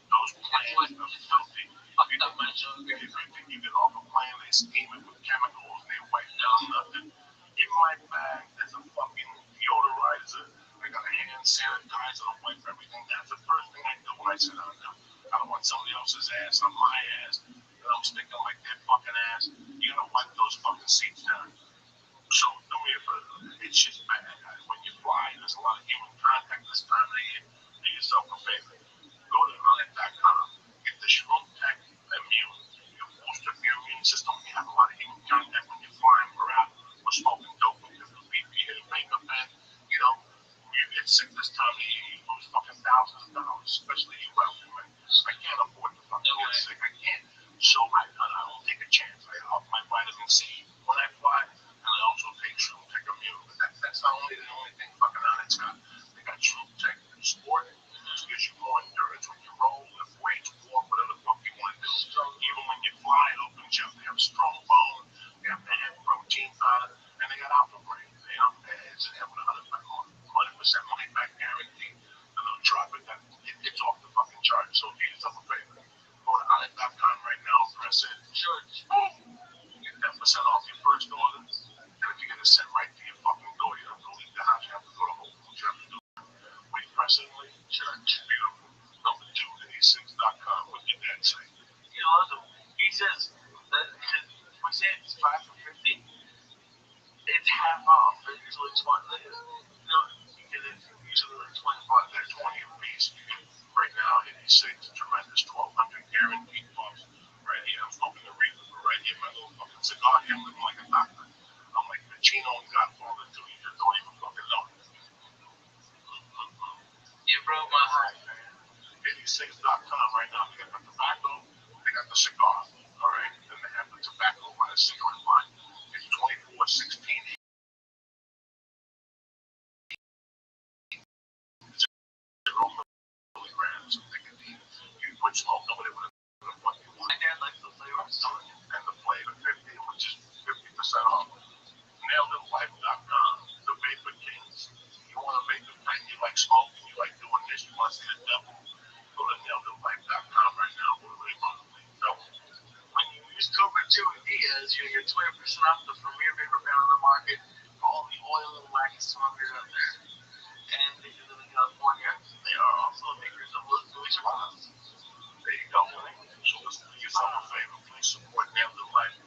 Those planes are filthy. If you get off a plane, they steam it with chemicals, they wipe down nothing. In my bag, there's a fucking deodorizer. I got a hand sanitizer to wipe everything. That's the first thing I do when I sit down now. I don't want somebody else's ass on my ass. And I'm sticking like their fucking ass. You gotta wipe those fucking seats down. So do me a favor. It's just bad. When you fly, there's a lot of human contact this time of the year. Do yourself a favor. Go to Rothschild'S.com. Get the Shroom Tech Immune. You boost up your immune system. You have a lot of human contact when you're flying. We're out. We're smoking dope. We have to beat you in makeup and, you know, you get sick this time of year. You lose fucking thousands of dollars, especially you wealthy men. I can't afford to fucking get sick. I can't. So I don't take a chance. I up my vitamin C when I fly, and I also take Shroom Tech Immune. But that's not the only thing fucking on it's got. They got Shroom Tech Sport. This gives you more endurance when you roll, lift weights, walk, whatever the fuck you want to do. Even when you fly, it opens you up. They have strong bone. They have the head protein powder, and they got alpha brain. They have 100% money back guarantee. And they'll drop it. It's off the fucking chart. So do yourself a favor. Go to Alex.com right now and press it. Sure. Get 10% off your first order. And if you get it sent right to your fucking door, you don't have to leave the house. You have to go to Whole Foods. You have to do it. When you press it, church. Beautiful. Number 2, Denise6.com. What did your dad say? you know, he says that we say it's 5 for 50. It's half off. It's usually 20. You know, it's usually like 25. They're 20 a piece. Right now, 86, tremendous, 1,200 guaranteed bucks. Right here, I'm smoking the reefer. Right here, my little fucking cigar here, I'm living like a doctor. I'm like Pacino and Godfather too. You just don't even fucking know. You broke my heart, man. 86.com right now. They got the tobacco, they got the cigar. All right, then they have the tobacco by the cigarette line. It's 24.16. Milligrams of nicotine. You quit smoking with it with the fuck you want. My dad likes the flavor of something. And the flavor 50, which is 50% off. NailedItLife.com, the Vapor Kings. You want to vape and you like smoking, you like doing this, you want to see the devil, go to NailedItLife.com right now. Go to Vapor. When you use Cobra 2 and Diaz, you get 20% smokers out there. And if you live in California, they are also makers of Louis Roths. There you go. So listen, do yourself a favor. Please support Nailed It Life.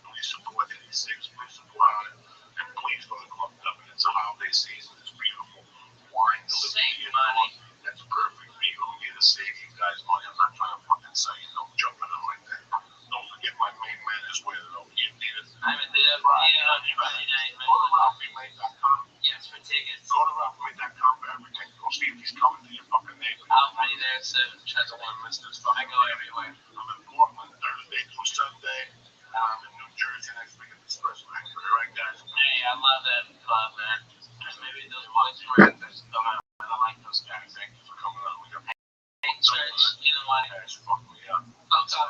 Please support 86. Please support it. And please go to Club W. It's a holiday season. It's beautiful. Wine delivery. Save money. That's perfect. We go here to save you guys money. I'm not trying to fucking say it. Don't jump in like that. Don't forget my main man is where though. You need it. I'm at the Friday night. Go to RalphieMay.com. Yes, for tickets. Go to RalphieMay.com for everything. Go see if he's coming to your fucking neighborhood. I'll be there soon. I don't want to miss this stuff. I go everywhere. I'm in Portland Thursday through Sunday. And I'm in New Jersey next week at the Express. Right, guys? Hey, I love that club, man. And maybe those boys in Raptors don't know. I don't like those guys. Thank you for coming on. We got Hey, church, you know what? guys fuck me up. Coco,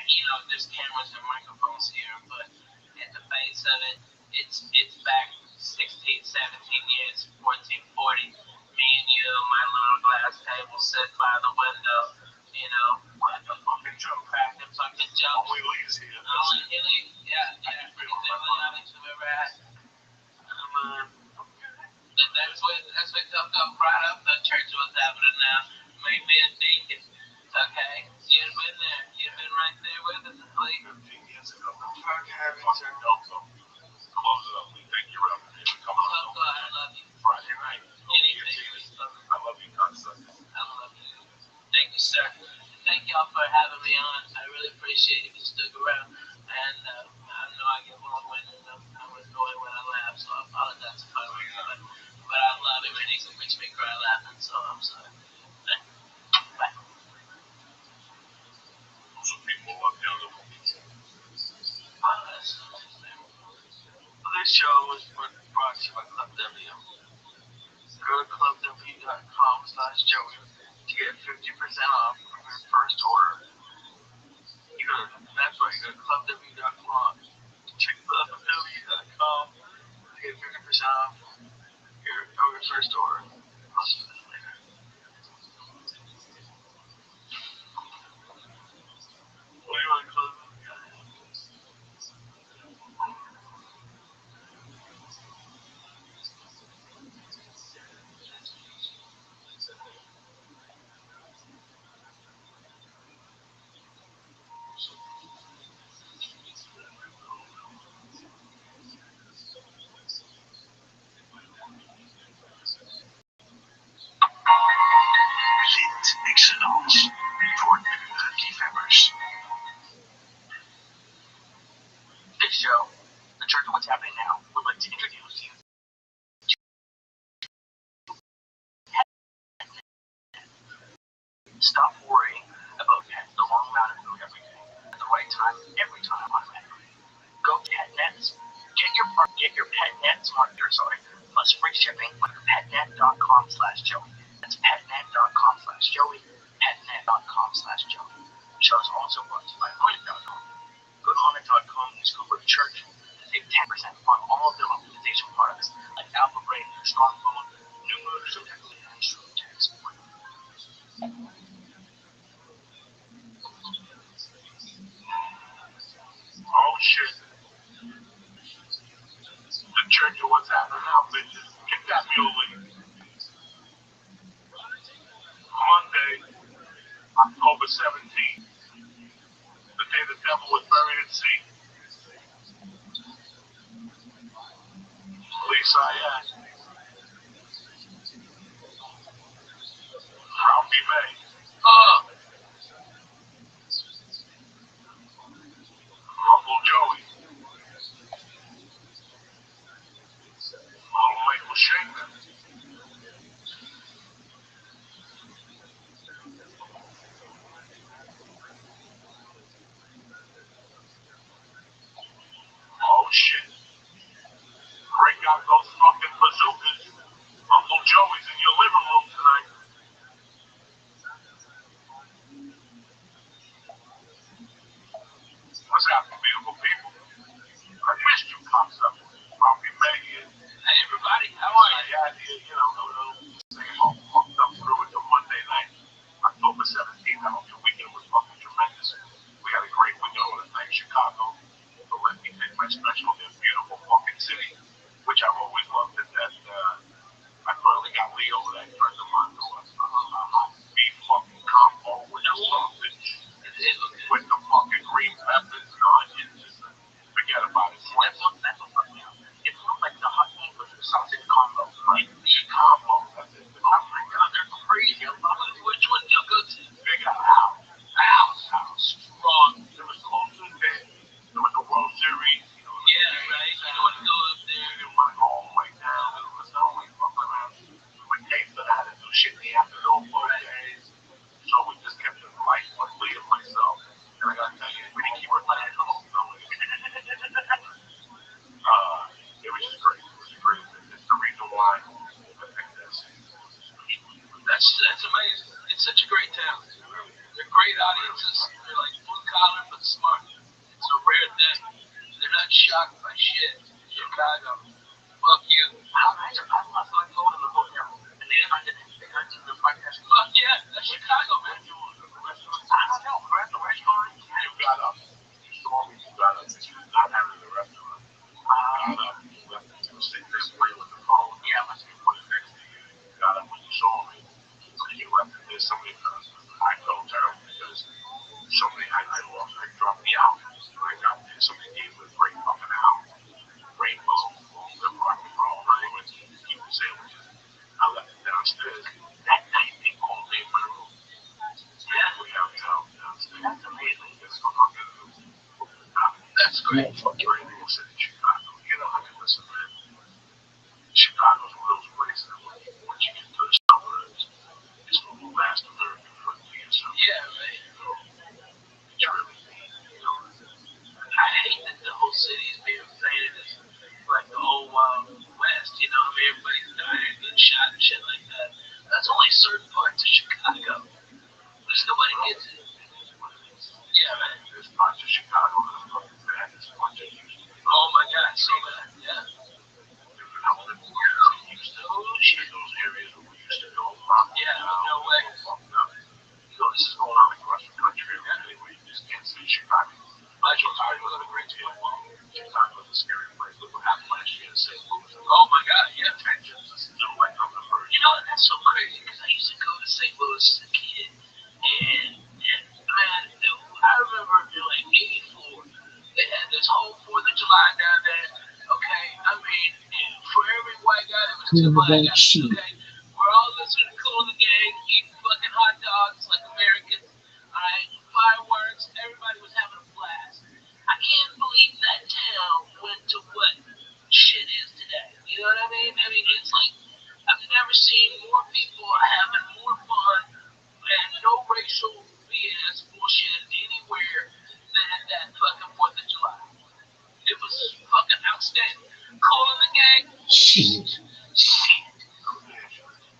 you know, there's cameras and microphones here, but at the base of it, it's back 16, 17 years, 1440. Me and you, my little glass table, sit by the window, you know, crack the fucking joke. Only Lee's here. Yeah, definitely nothing to ever had. That's what Coco brought up. The church was happening now. Made me a deacon. Okay? You've been there. You've been right there with us, Lee. 15 years ago. Fuck heaven, sir. Close it up, Lee. Thank you, Rabbi. Come on. Coco, I love you. Friday night. Anything. I love you, Constance. I love you. Thank you, sir. Thank y'all for having me on. I really appreciate it. You stuck around. And I know I get long-winded. I'm annoyed when I laugh, so I apologize if I don't. But I love it when it makes me cry laughing, so I'm sorry. Bye. Some people love the other one. This show is brought to you by Club W. Go to clubw.com/Joey to get 50% off from your first order. That's right, go to clubw.com. Check clubw.com to get 50% off your first order. I'll see you later. What do you want to close with, guys? Lit excellence voor de liefhebbers. This show, The Church of What's Happening Now, would like to introduce you. Stop worrying about the wrong amount of food every day. At the right time, every time automatically. Go PetNet. Get your PetNet smart meter, plus free shipping on petnet.com/Joey. That's petnet.com/Joey. Petnet.com/Joey. The show is also brought to you by Onyx.com. Go to Onyx.com and use code CHURCH to save 10% on all of their optimization products like Alpha Brain, Strong Bone, New Mood, and True Text. Oh shit. The Church of What's Happening Now, bitches. Get that mule. Monday, October 17th. The day the devil was buried at sea. Lisa Ayat. Ralphie May. Uncle Joey. Uncle Michael Shankman. Oh shit. Break out those fucking bazookas. Uncle Joey's in your living room tonight. What's happening, beautiful people? I missed you, concept. Ralphie May here. Hey everybody, how are you? I had here, thing all fucked up through it till Monday night, October 17th. I hope your weekend was fucking tremendous. We had a great weekend. I want to thank Chicago for letting me take my special in a beautiful fucking city, which I've always loved. audiences, they're like blue collar but smart. It's a rare thing. They're not shocked by shit. Chicago. Fuck you. How nice. I love like going to the hotel. And they got to the podcast. Fuck yeah. That's Chicago, man. I don't know. We're at the restaurant. You got up. You saw me. You got up. Not having the restaurant. You left it to sit this way with the phone. Yeah, let's get put it next to you. You got up when you saw me. And you left it there. Somebody I felt terrible because somebody I lost. I dropped me out. When I got there, somebody gave me a great fucking house. Rainbow, the rock and roll. I went to keep the sandwiches. I left it downstairs. That night they called me in my room. Yeah, we have downstairs. That's amazing. That's great. Great little city, Chicago. You know, I mean, listen, man. Chicago's one of those places that once you get to the suburbs, it's one of the last American frontiers. So, yeah, right. It's really neat, you know. I hate that the whole city is being painted as like the whole Wild West, you know. I mean, everybody's dying, getting shot and shit like that. That's only certain parts of Chicago. There's nobody gets it. Yeah, man. There's parts of Chicago that are fucking bad. There's parts of Houston. Oh my God, so bad. Yeah. Different elements of Houston. Oh shit. Those areas where we used to go. Yeah, no way. You know, this is going on across the country. Anyway, you just can't see Chicago. Chicago was a great deal. Chicago was a scary place. Look what happened last year in St. Louis. Oh my God, yeah. Tensions are still like on the verge. You know, that's so crazy because I used to go to St. Louis as a kid. And man, I remember in like '84, they had this whole 4th of July down there. Okay, I mean, for every white guy, there was 2 black guys. Okay, we're all listening to Cool in the Gang, eating fucking hot dogs like Americans. Alright, fireworks, everybody was having a blast. I can't believe that town went to what shit is today. You know what I mean? I mean, it's like, I've never seen more people having more fun and no racial BS bullshit anywhere than at that fucking 4th of July. It was fucking outstanding. Cool in the Gang? Shit.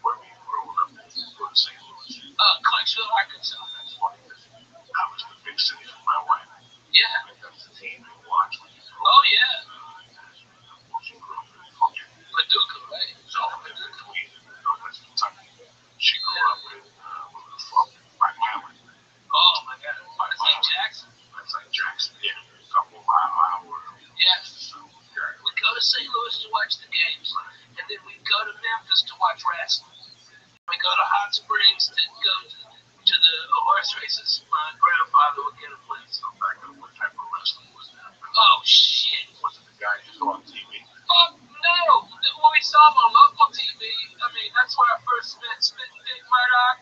Where were you growing up in St. Louis? Clarksville, Arkansas. That's funny. That was the big city for my wife. Yeah. That was the team we watched when you grew up. Oh, yeah. She grew up in Paducah, right? So, Paducah, West Kentucky. She grew up with my family. Oh, my God. That's like Jackson? That's like Jackson, yeah. A couple of hours. Yes. So, yeah. We go to St. Louis to watch the games, and then we go to Memphis to watch wrestling. We go to Hot Springs to go to the horse races. My grandfather would get a place. So back up, what type of wrestling was that? Oh shit! Was it the guy you saw on TV? Oh no! When we saw him on local TV, I mean that's where I first met Smith and Dick Murdoch,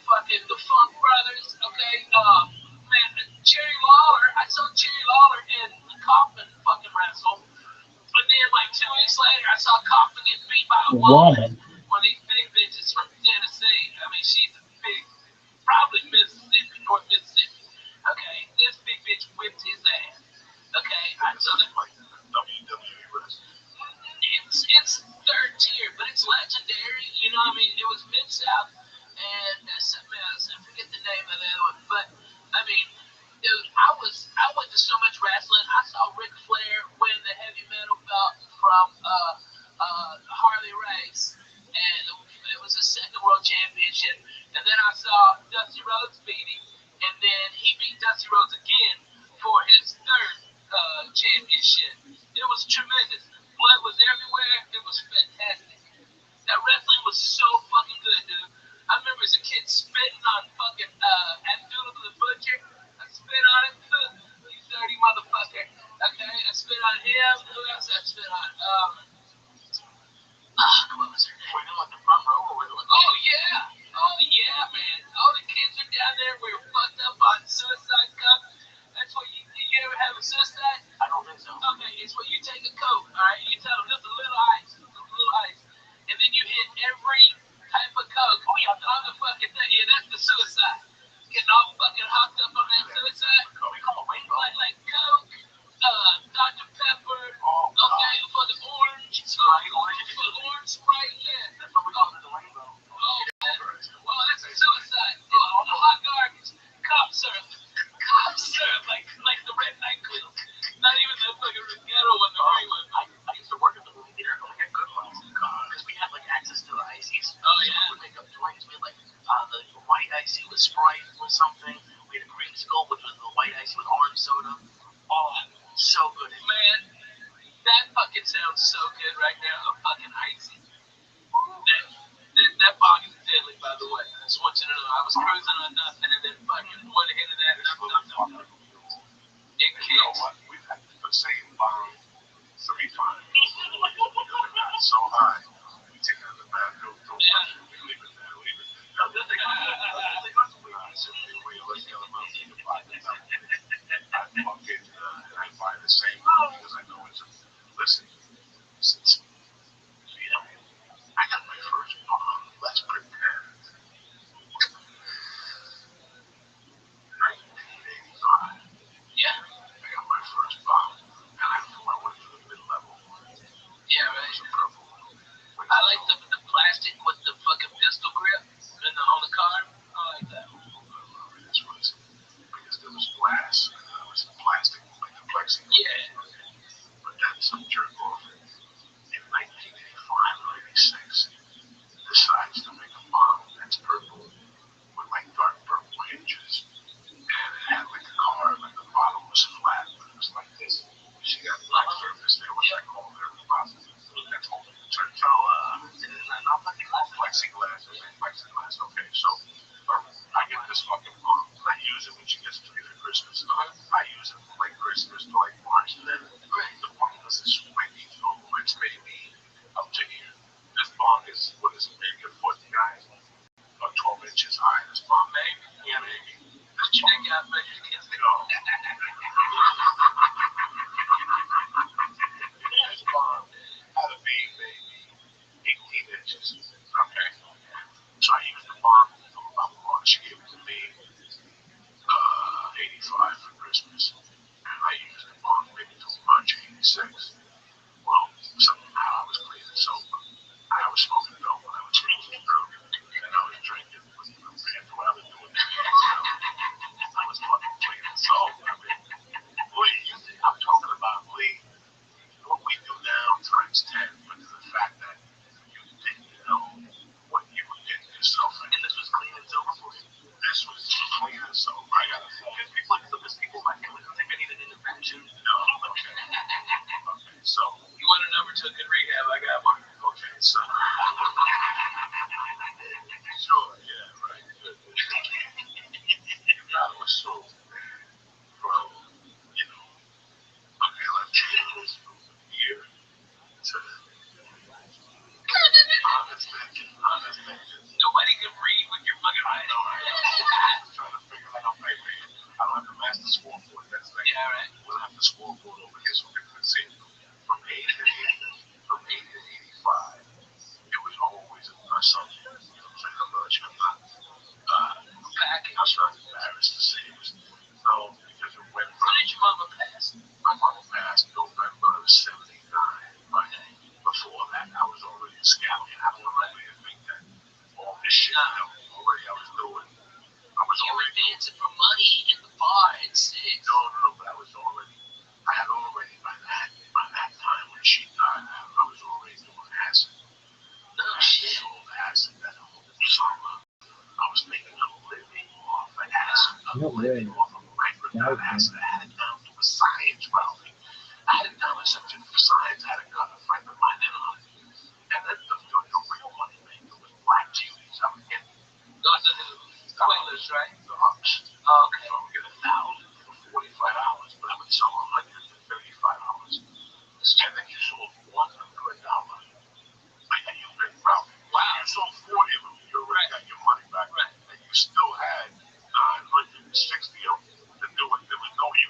fucking the Funk Brothers. Okay, man, Jerry Lawler. I saw Jerry Lawler in the Coffin fucking wrestle. And then like 2 weeks later, I saw Coffin get beat by a woman. One of these big bitches from Tennessee. I mean, she's a big, probably Mississippi, North Mississippi. Okay, this big bitch whipped his ass. Okay, I saw that like WWE wrestling. It's 3rd tier, but it's legendary. You know what I mean? It was Mid-South, and something else. I forget the name of the other one, but I mean, dude, I went to so much wrestling. I saw Ric Flair win the heavy metal belt from Harley Race, and it was his 2nd world championship. And then I saw Dusty Rhodes beat him, and then he beat Dusty Rhodes again for his 3rd championship. It was tremendous. Blood was everywhere. It was fantastic. That wrestling was so fucking good, dude. I remember as a kid spitting on fucking Abdullah the Butcher. I spit on him. You dirty motherfucker. Okay, I spit on him. Who else I spit on? What was her name? Were you on the front row or were you? Oh yeah. Oh yeah, man. All the kids are down there. We were fucked up on Suicide Cup. That's what you ever have a suicide? I don't think so. Okay, it's where you take a Coke, alright? You tell them just a little ice. And then you hit every type of Coke on the fucking thing. Yeah, that's the suicide. Getting all fucking hopped up on that suicide. Like Coke, Dr. Pepper, okay, for the orange, for the orange Sprite, yeah. That's what we call it, the rainbow. Oh, well, that's a suicide. All the hot garbage. Cops a Sprite or something. We had a green skull, which was the white ice with orange soda. Oh, so good. Man, that fucking sounds so good right now. I'm fucking icy. That bong is deadly, by the way. I just want you to know. I was cruising on nothing, and then fucking one hit of that, and I'm it kicks. You know what? We've had the same bong 3 times. It got so high. We take it in the bathroom, throw it, we leave it there, leave it there. I buy the same one because I know it's listen, since I got my first bong, let's prepare. 1985. Yeah. I got my first bong, and I went to the mid-level. Yeah, right. It was a purple. I like the plastic with the fucking pistol grip and on the car. I like that. This was because there was glass and there was plastic like the plexiglass. Yeah. But then some jerk off in 1985 or 86 decides to make a bong that's purple with like dark purple hinges. And it had like a car, like the bottom was flat, but it was like this. She got black surface there, which I call their deposit. That's all it turns out. Not plexiglass. Plexiglass. Okay, so I get this fucking bong. I use it when she gets to me for Christmas. I use it from like Christmas to like March. And then the bong doesn't swing. It's maybe up to here. This bong is, what is it, maybe a foot, guys? About 12 inches high. This bong, maybe? Yeah, maybe. Put your dick out, but you can't No. This bong had to be maybe 18 inches. Okay. So I used the bong from about March. She gave it to me 85 for Christmas. And I used the bong maybe till March 86. Well, somehow I was cleaning soap. I was smoking dope when I was smoking dope. And I was drinking with my friends while I was doing that. I was fucking cleaning soap. I mean, Lee, I'm talking about Lee. What we do now times 10, but to the fact that you didn't know what you were getting yourself in. And this was clean and sober for you? This was clean and sober. I gotta say. Because people might think I need an intervention. No, okay. Okay, so. You want a number to a good rehab? I got one. Okay, so. Sure, yeah, right. Good. I was so from, you know, okay, let's take this from here to honest thinking. Nobody can read with your fucking I eyes. know. I'm trying to figure out how I read. I don't have to master scoreboard. That's like, yeah, right. We'll have the scoreboard over here so people can see. From 80 to 85, it was always a subject. You know what I'm saying? I'm not Packing. I'm not embarrassed to say it was. No, because it went from. When did your mama pass? My mama passed November of 79. But before that, I was already a scout. I don't want to think that all this shit, already I was doing. You were dancing for money in the bar at 6. No, but I had already, by that time when she died, I was already doing acid. No shit. Sold acid that whole summer. I was making a living off of acid. Off of microdot acid. I had it down to a science route. I had it down to something for science. I had a friend of mine in on it. And then the real money maker was black TVs. I was getting Those are the spoilers, right? the ups. Okay. So I would get 1,000 for $45, but I would sell 135. And then you sold one for $1. And you made profit. Wow. You sold 40 of them. You already got your money back. Right. And you still had 960 of them to do it. There was no, you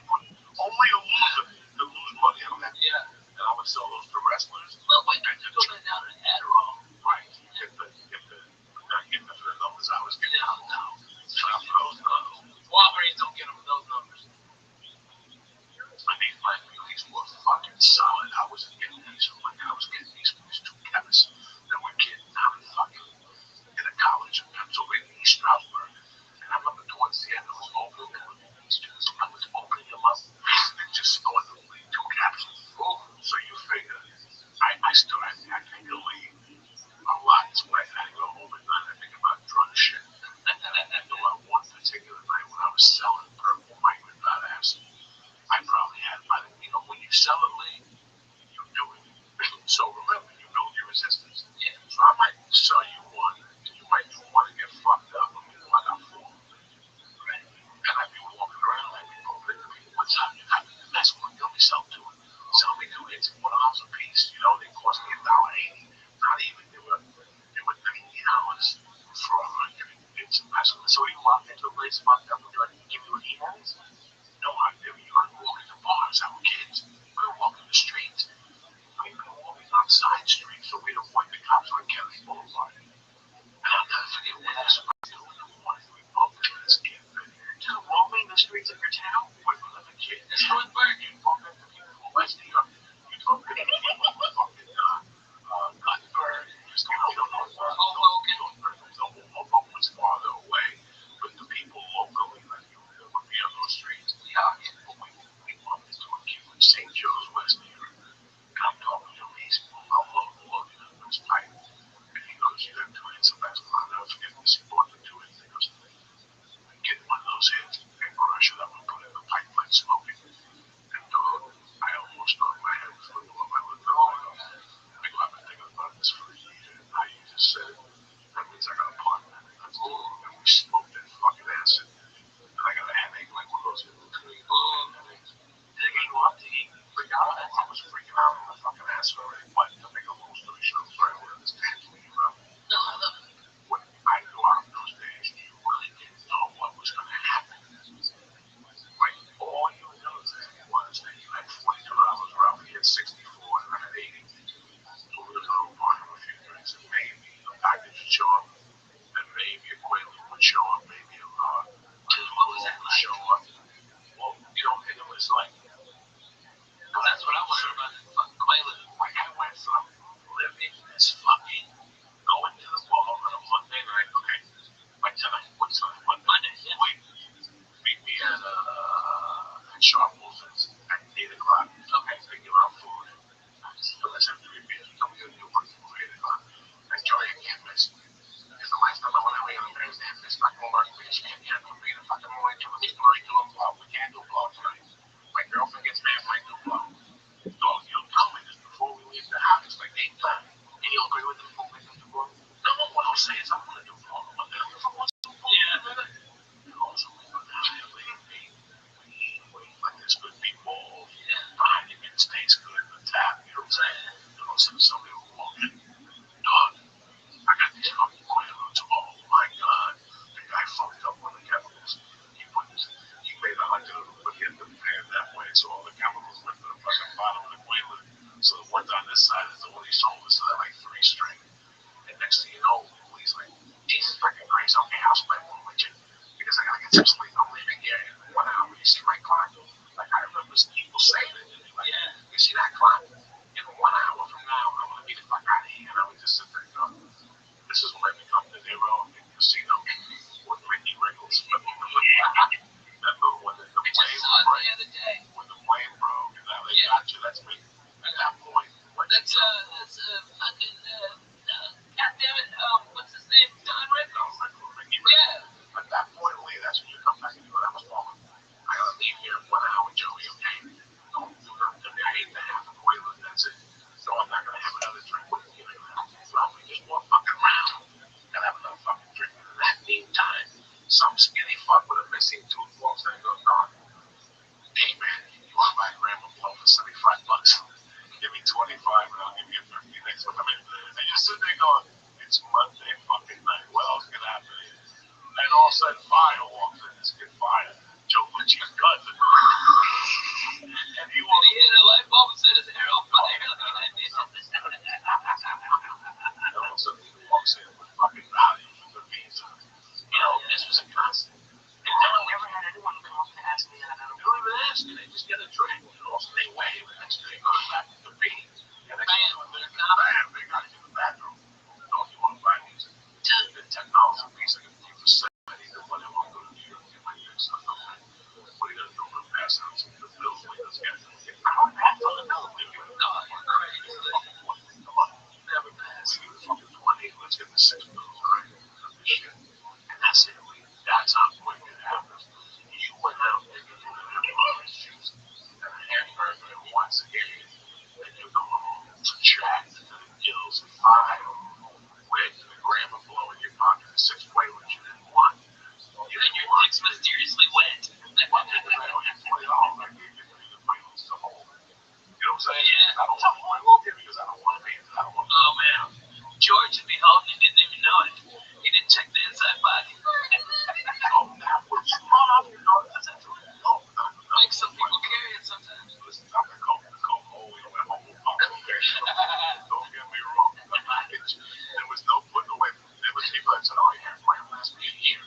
forget this important to it. He goes, get one of those hits and crush it up and put it in the pipe and smoke it. And I almost thought my head was going to blow. I looked at him. I go, I've been thinking about this for a year. Now you just said it. That means I got a partner. And we smoked that fucking acid. And I got a headache like one of those headaches. Did it get you up? Did you freak out? I was freaking out on the fucking acid already. But to make a long story short, I would understand you, Rabbi. When I go out those days, you really didn't know what was going to happen. Like, all you knew was that you had $42, Rabbi. You had 64 and I had 80. So we were going to buy him a few drinks and maybe a package would show up. And maybe a Quaalude would show up. Maybe a what was that like? Show up. Well, you know, and it was like, well, that's what I wondered about the fucking Quaalude. Like, I went from living this fucking, going to the ball on a Monday night. Okay, by tonight, what's on Monday? Yeah. Wait, meet me at Sharp Wolfens at 8 o'clock. Okay, they give out food. So let's have 3 beers. Don't be able to work for 8 o'clock. And Joey, I can't miss. Because the last time I went away on Thursday, I missed my homework. Bitch, can't be the fucking morning. We can't do blow tonight. My girlfriend gets mad when I do blow. Dog, you tell me this before we leave the house. Like 8 times. And you'll agree with them before we do blow? No, what I'll say is I'm going to do blow. Yeah. And also, we're going to have to leave me. We eat like this good meatball. Yeah. Behind your minutes tastes good in the tap. You know what I'm saying? And also, somebody will walk in. Dog, I got these fucking Quaaludes. Oh my god. The guy fucked up on the chemicals. He made 100 of them, but he had to prepare it that way. So all the chemicals went to the fucking bottom of the Quaalude. So the ones on this side is the one he sold us, so they're like 3 string. And next thing you know, he's like, Jesus fucking Christ, okay, I'll split one with you. Because I gotta get some sleep. I'm leaving here in 1 hour. You see my clock? Like, I remember people saying it. And like, yeah, you see that clock? In 1 hour from now, I'm gonna be the fuck out of here. And I would just sit there and go, this is when we come to Nero in the casino with Ricky Riggles. That little one, the plane broke. When the plane broke, and now they got you. That's me. At that point, that's fucking, goddammit, what's his name? Don Riggles. Ricky Riggles. Yeah. At that point, Lee, that's when you come back and you go, that was wrong. I gotta leave here in 1 hour, Joey, okay? Don't do nothing to me. I hate to have a Quaalude, that's it. So I'm not gonna have another drink with you. So I'm gonna just walk fucking around and have another fucking drink. In that meantime, some skinny fuck with a missing tooth walks in and goes, Don, hey man, you want my grandma blow for $75? Give me 25 and I'll give you 50 next one. I mean, and you sit there going, it's Monday fucking night. What else can happen here? And all of a sudden, Fire walks in. This kid Fire, Joe Lucci's cousin. And he walks in. He hit a light bulb and set his hair on fire. And all of a sudden, he walks in with fucking value for the visa. You know, this was a constant. And then I never had anyone come up to ask me that. I don't even ask me. They just get a drink. And also, they wave. And next thing they go back to the beat. And they got to the bathroom. Don't you want to buy music? The technology music is for 70. Then when they want to go to New York, get my new stuff. What are you going to do? We're going to pass out some of the bills. Let's get it. I don't have to the bill. No, you're crazy. Come on. Never pass. We need fucking 20. Let's get the 6 bills, right? This shit. And that's it. That's how quick it happens. You went out there and you have orange juice and a hamburger once again. And you go home to chat to the gills and fire. With the grandma blowing your pocket in 6 Quaaludes you didn't want. And your dick's mysteriously wet. I don't have $20. I gave you the Quaaludes to hold. You know what I'm saying? Yeah. I don't want to play with you because I don't want to be in it. Oh man. George would be holding it, didn't even know it. He didn't check the inside body. Oh, that was wrong. You know, that's actually no. Like some people carry it sometimes. Listen, I'm going to go home. We don't have a whole pump. Don't get me wrong. There was no putting away. There was people that said, oh, yeah, my last me a year.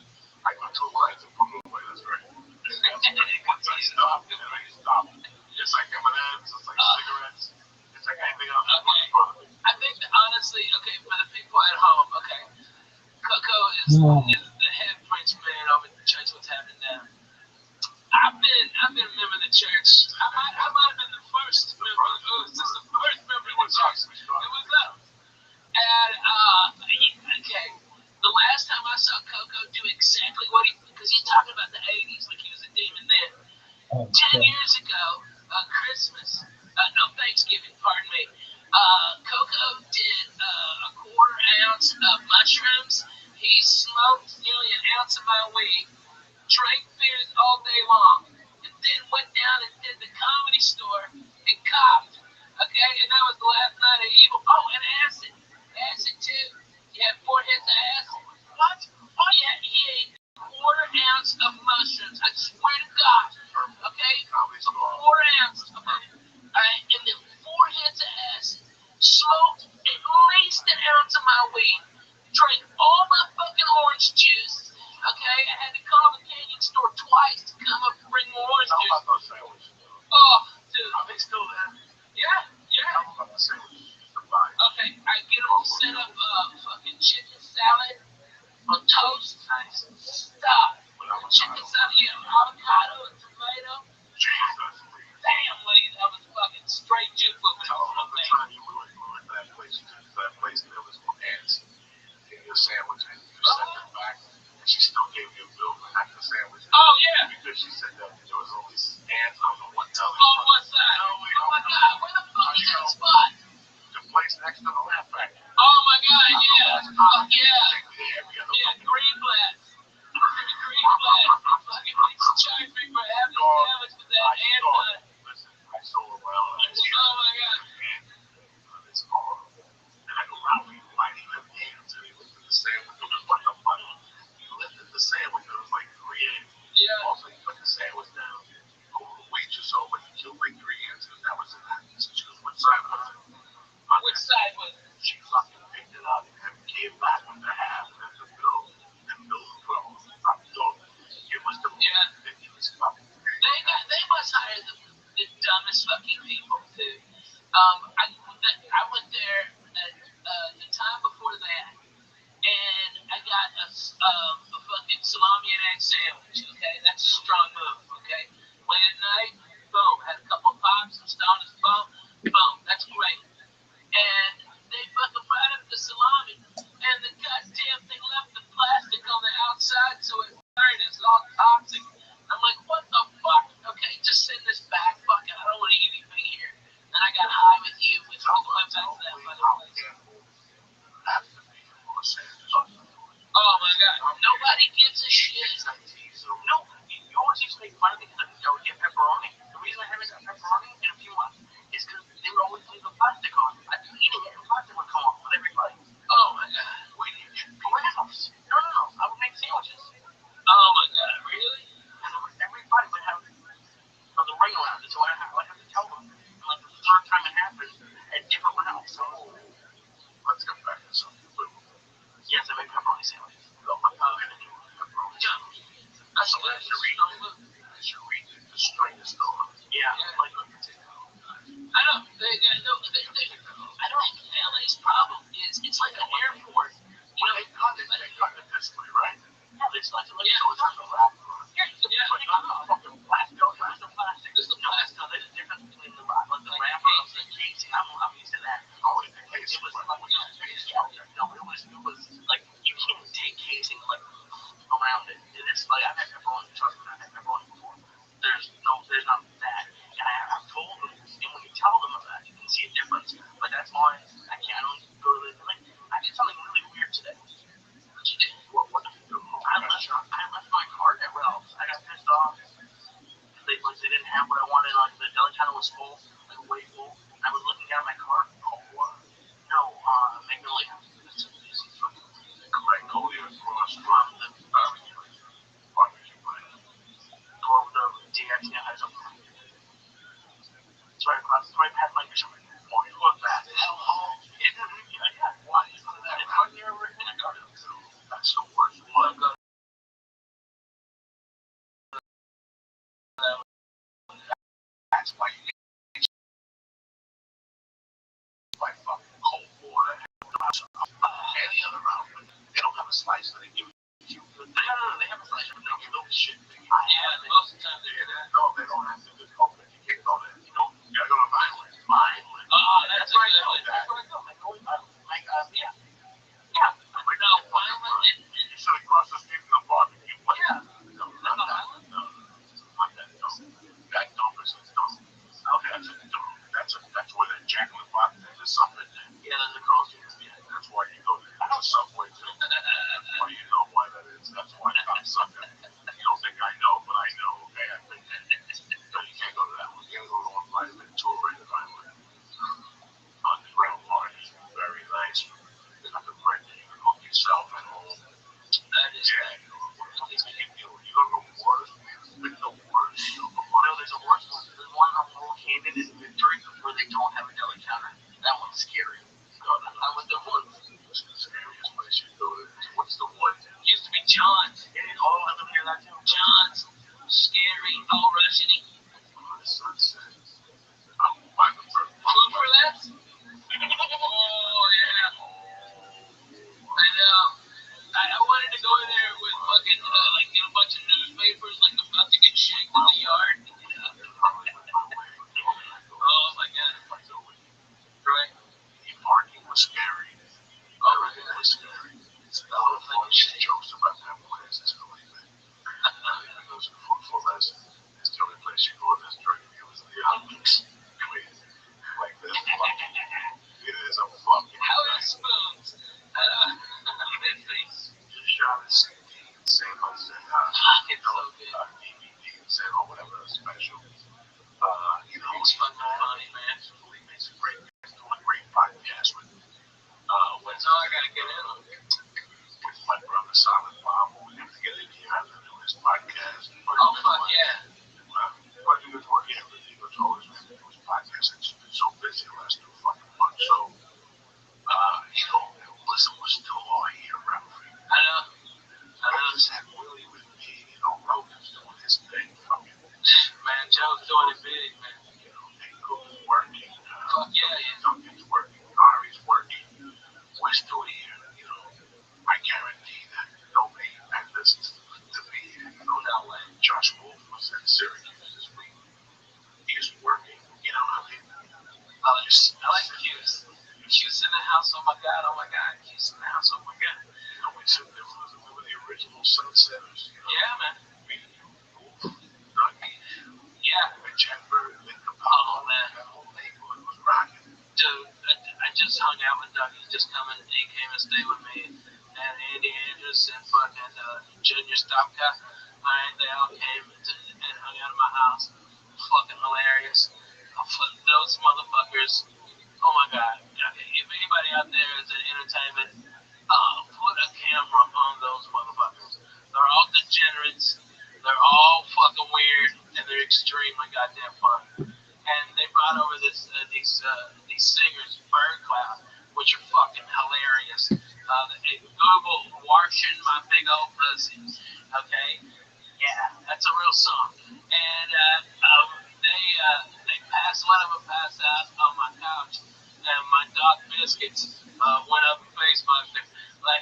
I got 2 lines and put it away. That's great. Once I stopped, and I stopped. It's like M&M's. It's like cigarettes. It's like anything else. Okay. I think that honestly, okay, for the people at home, okay, Coco is the head preacher man over at the church. What's happening now? I've been a member of the church. I might have been the first member. It was just the first member of the church. It was up. And okay, the last time ounce of mushrooms. He smoked nearly an ounce of my weed, drank beers all day long, and then went down and did the Comedy Store and copped. Okay, and that was the last night of evil. Oh, and acid. Acid too. He had 4 hits of acid. What? Yeah, he ate a quarter ounce of mushrooms. I swear to God. Okay? A quarter ounce of it. Alright, and then 4 hits of acid. Smoked at least an ounce of my weed. Drank all my fucking orange juice. Okay, I had to call the Canyon store twice to come up and bring more orange juice. Oh, dude. Are they still there? Yeah. Okay, I get them to set up fucking chicken salad on toast. Stop. Chicken salad, avocado and tomato. Damn, lady, that was fucking straight juke with it. That place there was ants in your sandwich, and you sent them back, and she still gave you a bill for half the sandwich. Oh, yeah. Because she said that there was only ants on the one side. On one side. Oh, my God, where the fuck is that spot? The place next to the Laugh Factory. Oh, my God, yeah. Fuck, yeah. Yeah, Greenblatt. Greenblatt. Fucking piece of chicken for half the sandwich with that ant on it. Listen, I saw around last year. Oh, my God. It's horrible. And I go, Rabbi, why do you have ants? And he looked at the sandwich, it was like a button. He lifted the sandwich, it was like 3 ants. Yeah. Also, he put the sandwich down. Go to the waitress over, he killed like 3 ants, and that was it. So she goes, which side was it? Which side was it? She fucking picked it up and gave back with the half and the bill. And Bill was it was the it was fucking They must hire the dumbest fucking people too. I went there at the time before that, and I got a fucking salami and egg sandwich. Okay, that's a strong move. Okay, late at night, boom, had a couple of pops, some stoned as boom, that's great. And they fucking brought up the salami, and the goddamn thing left the plastic on the outside, so it burned. It's all toxic. I'm like, what the fuck? Okay, just send this back. Fuck it, I don't want to eat anything here. And I got high with you. With all the way back to that fucking place. Oh my God, nobody gives a shit. No, you always used to make fun of me because I would get pepperoni. The reason I haven't got pepperoni in a few months is because they would always leave the plastic on. I'd be eating it and plastic would come off with everybody. Oh my God. Wait, you get house? No. I would make sandwiches. Oh my God, really? And everybody would have the ring around it, so I'd have to tell them. And like the third time it happened, at different house. So let's get back to something. Yes, I make pepperoni sandwiches. No, I'm not going to do pepperoni sandwiches. That's So as you read the string is going. Yeah, like a potato. I don't. I don't think LA's problem is it's like an airport. You know, they cut it this way, right? Yeah, it's like so it's like a wrap. Yeah. But not a fucking plastic. There's no plastic. There's no plastic. No, there's a difference between the wrapper and the casing. I'm used to that. Oh, the casing. It was no, it was like you can't take casing like around it. It's like I've had pepperoni, trust me, I've had pepperoni before. There's not that. And I've told them, and when you tell them about it, you can see a difference. But that's why I don't go to the I did something really weird today. What you did? What did you do? I left my cart at Ralph's. I got pissed off. They didn't have what I wanted. Like the deli counter was full, like way full. I was looking down my cart. Oh, what? No, Magnolia. It's a fucking Magnolia across from the barbecue place. Go over to DX now has a. It's right across. It's right past my mission. Oh, you look back. Oh, yeah. Why? It's right near where I got it. That's the worst one. That's why you get like fucking cold water and the other outfit. They don't have a slice, but they give you. No, they have a slice, but they give you shit. Yeah, most of the time they do that. No, they don't have to just open it. You can't go there. You gotta go to Violent. That's where I go. That's where I go. I go with Violent. Like, yeah. Yeah. But no, Violent and you should have crossed the street from the barbecue. Yeah. No, not Violent. No. Not that. No. That dump is a dump. Okay. That's where they're jacking the box. There's something. Yeah, there's a cross street. Yeah, that's why you go there. I know so. It's the whole thing. She chose to run that classes for like that. He goes to for lesson. It's the only place you go that's drug abuse. The Olympics. Like this fucking. It is a fucking. How many spoons? You shot a CD and say, It's so good. DVD and say, or whatever, special. It's fucking funny, man. He makes a great, doing a great podcast with, So I gotta get in on it. with my brother Silent Bob. We have to get in here and do his podcast. Oh, fuck yeah. But he was working every day. He was always going to do his podcast. It's been so busy the last 2 fucking months. So, listen, we're still all here, Ralph. I know. I just had Willie with me, Rogan's doing his thing. Fucking, Man, Joe's doing it big, man. Nico's working. Fuck yeah, yeah. Duncan's working. Ari's working. We're still here. I guarantee that nobody had listened to me. No way. Josh Wolf was in Syracuse this week. He's working. I like Q's. Q's in the house, oh my god. Q's in the house, oh my god. We said there was the original Sunsetters. Yeah, man. Rugby. Yeah. Chatbird, Oh, man. that whole neighborhood was rocking. Dude, I just hung out with Doug. He came and stayed with me. And Andy Andrews and fucking Junior Stopka. Alright, they all came and hung out at my house. Fucking hilarious. Those motherfuckers. Oh my god. If anybody out there is in entertainment, put a camera on those motherfuckers. They're all degenerates. They're all fucking weird, and they're extremely goddamn fun. And they brought over these singers, Bird Cloud, which are fucking hilarious. Google "Washing My Big Old Pussy." Okay, yeah, that's a real song. And they passed one of them passed out on my couch, and my dog Biscuits went up on Facebook. Like,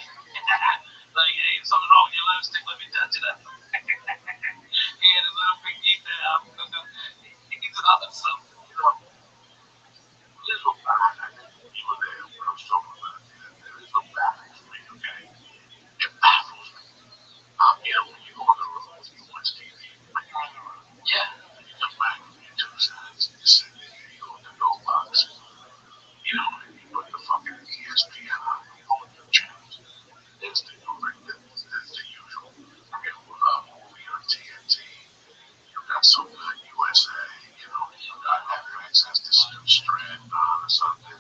hey, something wrong with your lipstick? Let me touch it up. He had his little pinky down. He's awesome. There's no balance. You were there when I was talking about it. There is no balance for me, okay? It baffles me. When you go on the road, you watch TV, when you're on the road, Yeah. you come back from your 2 sides, you sit there, you go in the no box, and you put the fucking ESPN on, you go in the channels. It's the usual. Movie on TNT. You got some good USA, you got FX has this new strand on or something.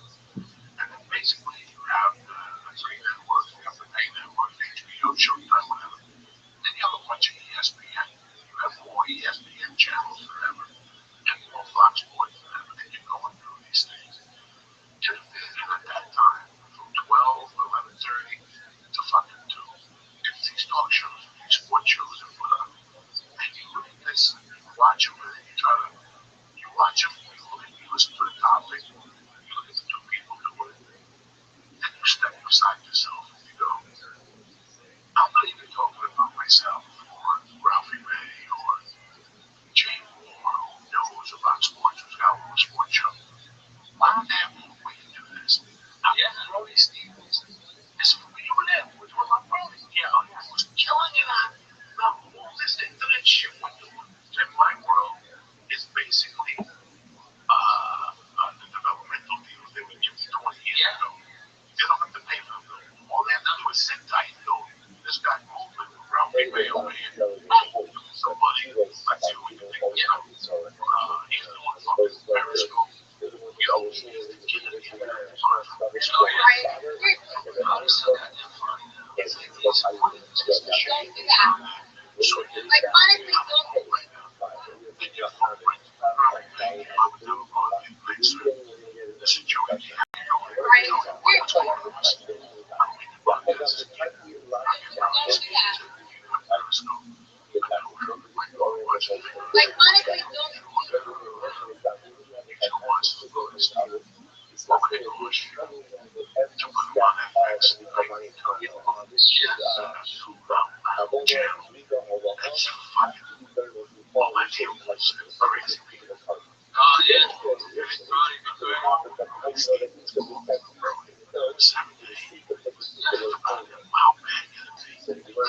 And then basically you have the 3 networks, you have the main network, HBO, Showtime, whatever. Then you have a bunch of ESPN. You have 4 ESPN channels forever. And more Fox Sports forever. And you're going through these things. And at that time, from 12, 11:30 to fucking 2, it's these talk shows, these sports shows are put on. And you look at this, you watch them, and then you watch them, you listen to the topic, you look at the 2 people doing it, then you step beside yourself and you go, I'm not even talking about myself or Ralphie May or Jay Moore, who knows about sports, who's got a sports show. Why don't they have more way to do this? Brody Stevens is you were there, with my brother. Yeah, he was killing it on. Now, all this internet shit we're doing in my world is basically the developmental deals they would give you 20 years ago. They don't have to pay for them. All they have to do is sit tight and go, this guy moving around me way over here. Somebody, let's see what you think. He's doing fucking Periscope. He's the kid of the internet. Like, honestly,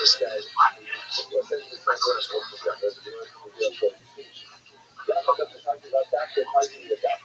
this guy, essentially Frank Rose was the guy. Yeah, I forgot to talk about that. How do you get that?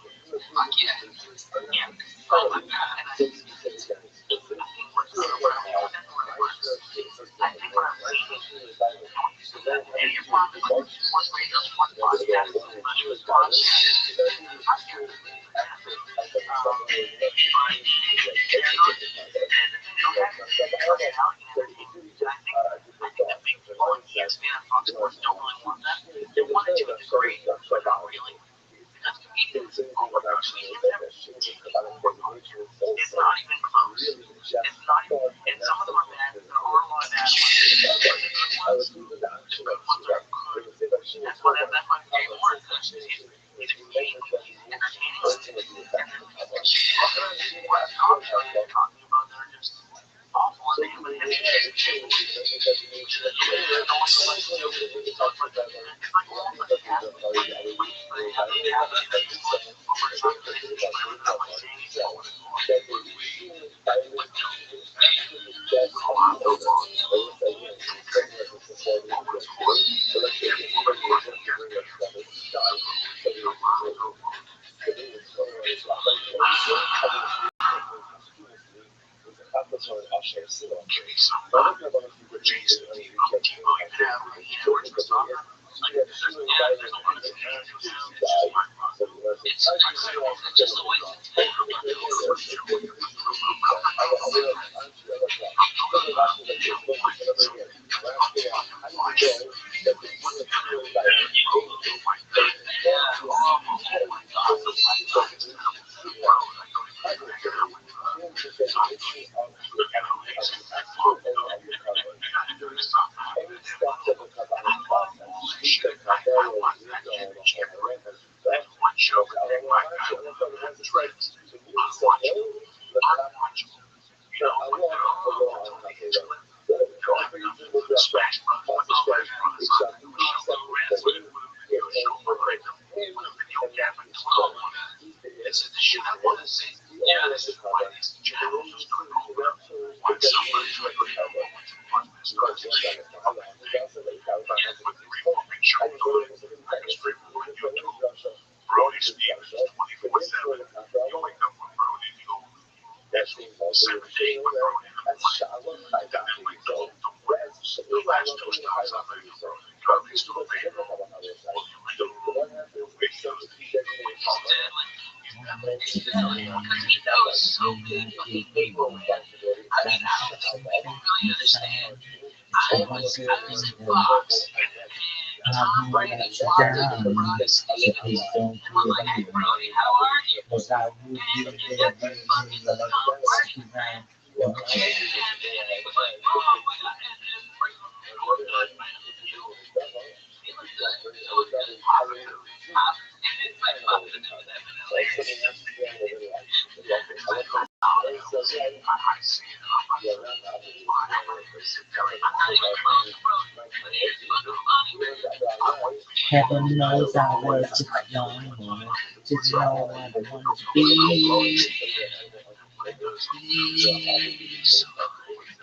Heaven knows I was just young, just know I don't want to be.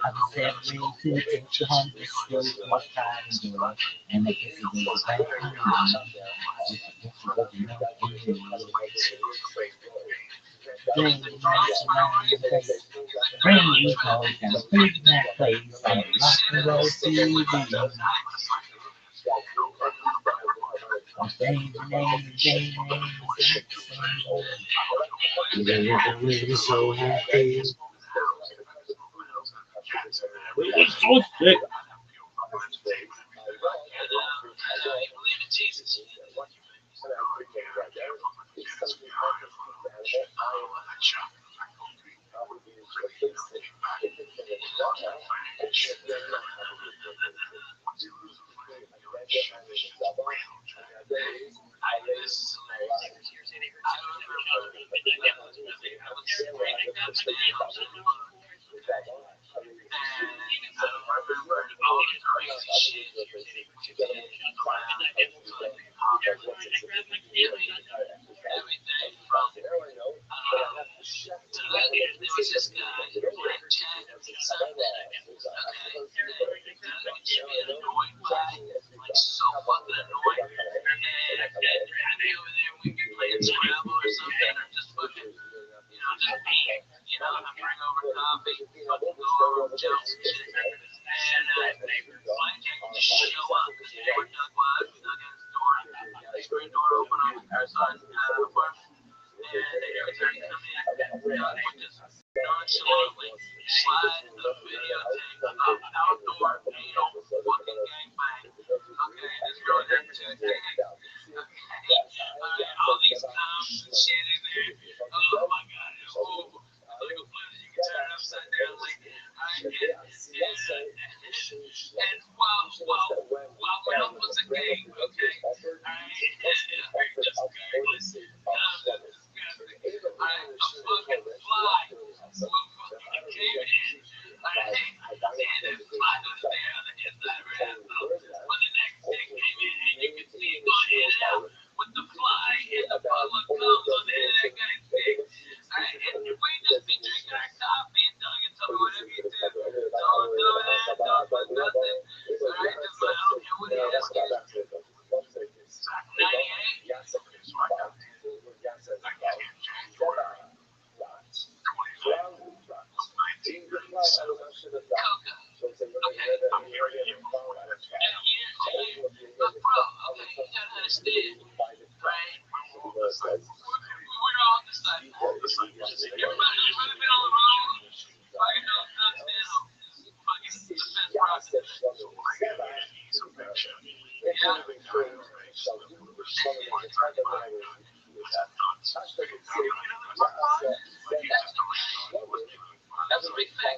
I was everything to take the hundred skills my time and joy, and I guess it was back home. I guess it wasn't enough for me. Bring me home and bring that place on rock and roll TV. We're so happy. We were so sick. just being annoyed by, like, so fucking annoyed. And I'd be over there, we'd be playing Scrabble or something, or just fucking, just being, I'd bring over coffee, fucking go over jokes and shit. And Blackjack would just show up, because you know where Doug was. Doug had his door, his screen door open on the outside apartment. And every time he come in, Doug would just nonchalantly slide the videotape outdoor, fucking gangbang. Okay, this girl had 2 tickets. Okay, all these cops and shit in there. Oh my god, like a flip, you can turn it upside down, like, and while we're up was a game, okay, just regardless, a fucking fly came in, and the fly was there on the inside of her asshole. When the next stick came in, and you could see it going in and out with the fly and the bottle of gums on the end of that guy's stick. And we just be drinking our coffee and Doug and tell me whatever you do. Don't do that, don't put nothing. Alright, just I don't care what he asks you. 98? Coca. Okay, I'm hearing you. But bro, okay, you gotta understand, right? We're all deciding. Everybody's really been on the road. Fucking Doug Stanhope. Fucking defense process. That's a big thing.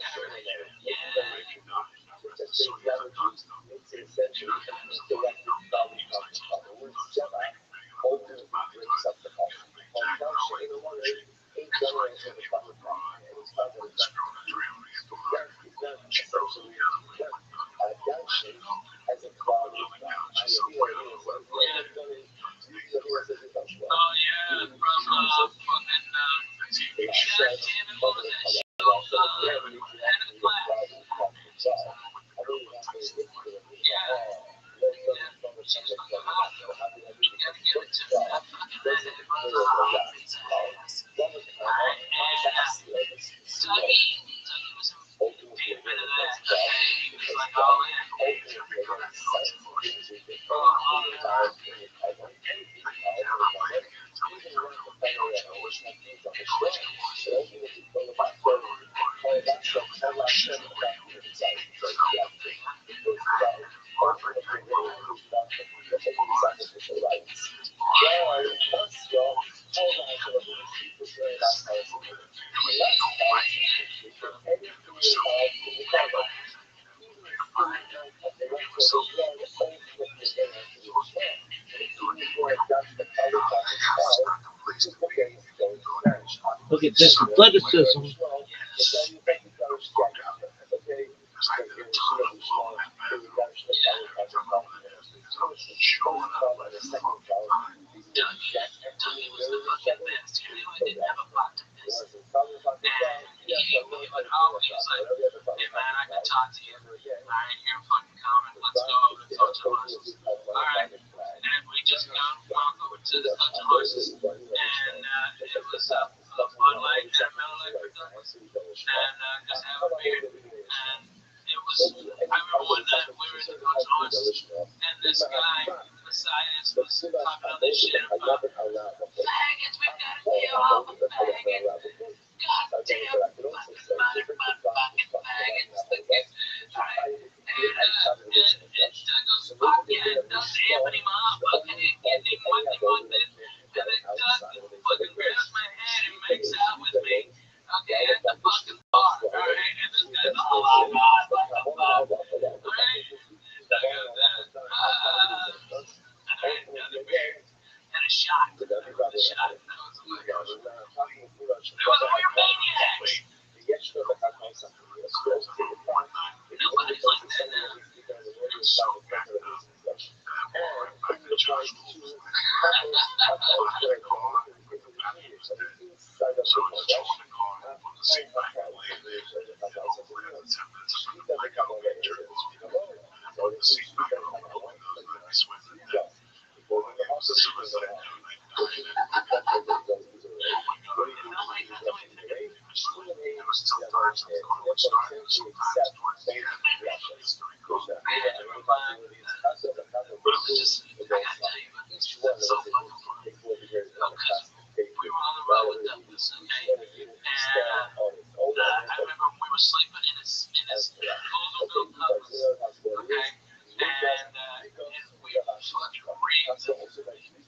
Oh yeah, from fucking damn it, what was that shit? End of the class. Yeah. She's fucking hot. You gotta give it to me. That fucking redhead runs on a hot pizza ass. Alright, and Dougie was a big bit of that. He was like all in. Look at this athleticism. Dougie was the fucking best. He really didn't have a pot to piss. And he would always like, hey man, I can talk to you. Alright, you're fucking coming. Let's go over to Coach Horses. Alright. And we just walk over to the Coach Horses. And it was a Bud Light and a Miller Lite for Douglas. And just have a beer. And it was, I remember one night we were at the Coach Horses. And this guy beside us was talking all this shit about faggots, we gotta kill all the faggots. Goddamn fucking faggots. Right? And Doug goes, fuck yeah, and Doug's amping him up, fucking getting him with this. And then Doug fucking grabs my hand and makes out with me. Okay, at the fucking bar. Alright? And this guy's, oh my god, what the fuck? Alright? Doug goes, another beer. And a shot. The shot. It was like, we were maniacs. the seat back and open those, and I sweat to death. It was a suicide note. I died at, oh my God, there was sometimes I was going to start, sometimes towards the end, it's going to go. But it was just, I gotta tell you, it's so fucking funny. Because we were on the road with Douglas, okay? And I remember we were sleeping in his Oldsmobile Douglas, okay? And we fucking reeked of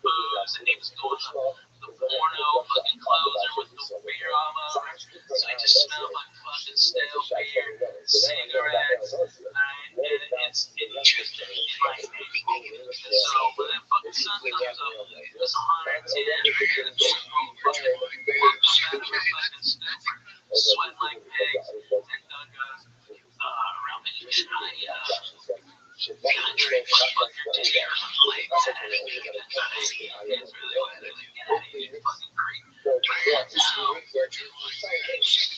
booze, and he was going to the porno fucking closer with the beer all over. So he just smelled like fucking stale beer, cigarettes, right? And it's interesting, like, so when that fucking sun comes up, it's 110, and it's fucking stupid, sweating like pigs, and Doug goes, Rabbi, can I drink fucking tears and legs and anything that does? It's really what it is. Get out of here, you fucking creep. So, he was bananas.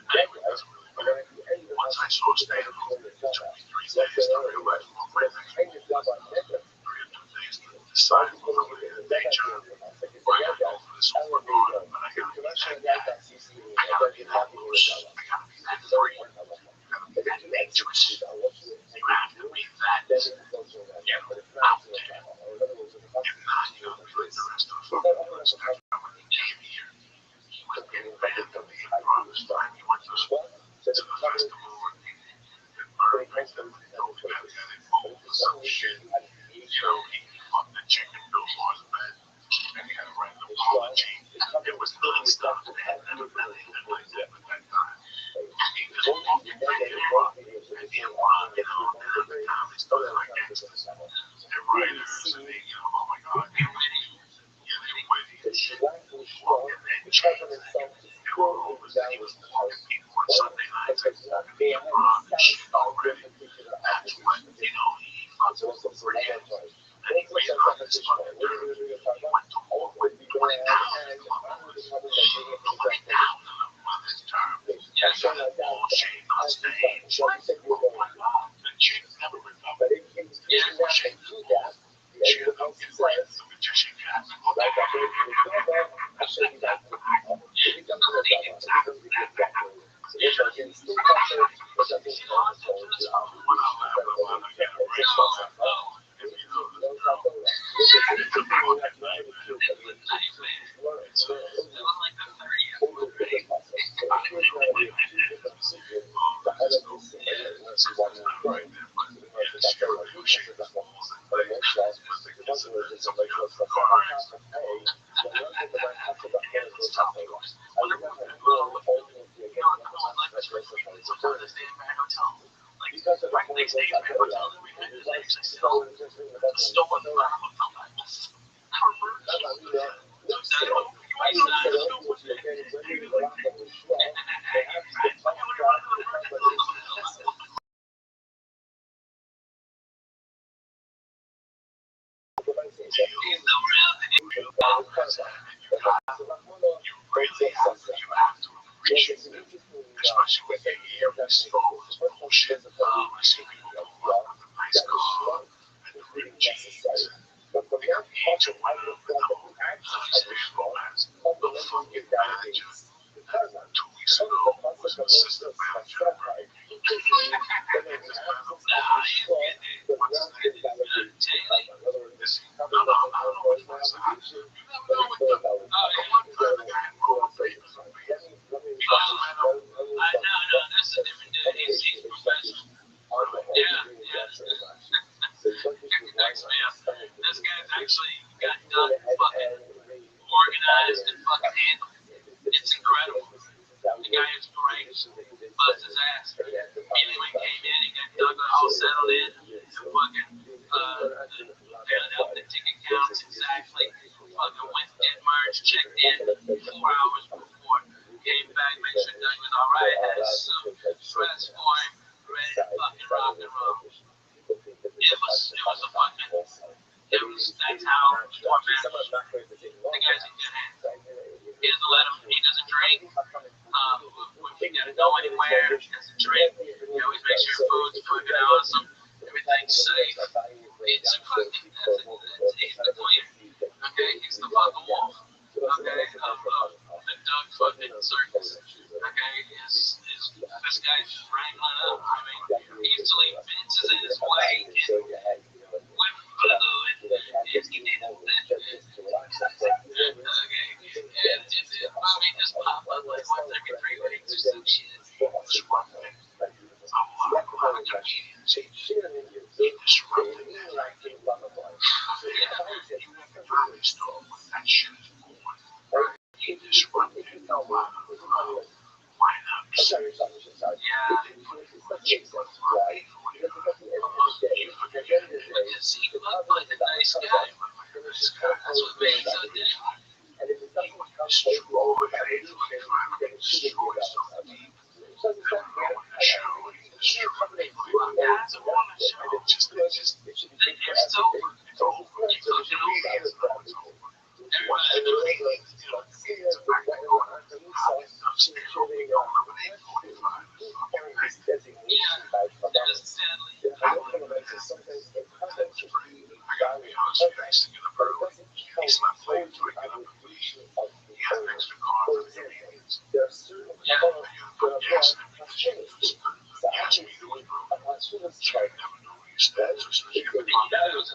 Anyway, it doesn't really matter. Once I saw stay at home, it took me 3 days to realize what my things were. 3 or 2 days to decide what I would do in a day job. Or I gotta go for this whole garden, but I gotta be that guy. I gotta be that loose. I gotta be that free. You gotta be that dangerous. You have to be that, out there. If not, you gotta be like the rest of the fucking dudes. That's why when he came here, he was getting ready to be in Promise time. He went to the festival and learned them to go to that guy involved with some shit. He fucked the chicken Bill Maher's bed. And he had to write an apology. It was non-stop. They had never done anything like that at that time. And he just walked it right there. And he run, and at the time they started like gangsters. And writers, and they, oh my God, they're witty. Yeah, they're witty. Walking and chains. They were always, he was walking people on Sunday nights and walking the around and shit already. That's when, he fucked with the free head. And he was on his fucking dirt. He went to war with 20,000 clubbers. He went down to them on his term. Yeah, he got bullshit on stage. Oh my God. The chick never recovered. Yeah, she had no get right. The magician cat. Oh, that got very good. I said that. Especially with the air exposed bullshit. I see people go out with a nice car and the rim jeans. They got the angel weather with the whole nice romance. The fucking badges. 2 weeks ago was an assistant manager at Rabbi.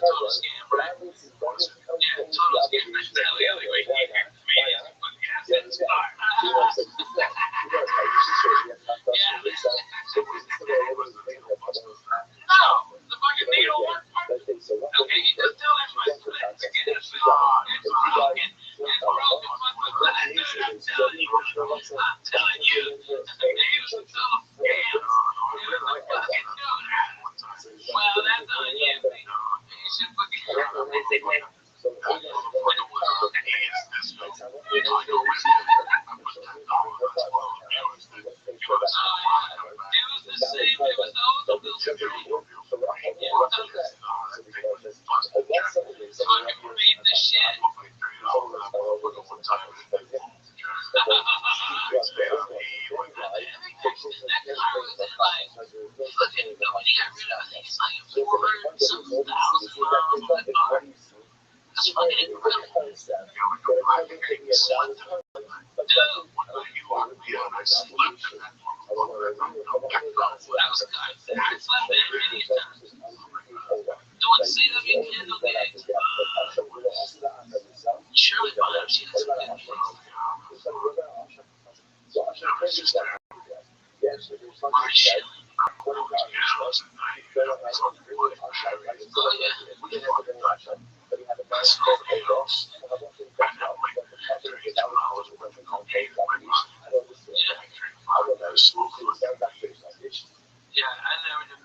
total scam, right? Yeah, total scam. That's the only way to get comedians to put gas in his car. No, the fucking needle one. Okay, you just tell him my split ticket is broken. It's broken. It's broken. I'm telling you. I'm telling you. The needle's a total scam. It was a fucking donut. Well, that's on you. You should fucking. It was the same. It was the old bill. Fucking beat the shit. That car was at like fucking nobody got rid of it. It's like 400,000 miles. That's fucking incredible. Dude. That was good. I slept in many times. Doing CW candle gigs. Shirley Bonham, she does some good gigs. Yeah, I never did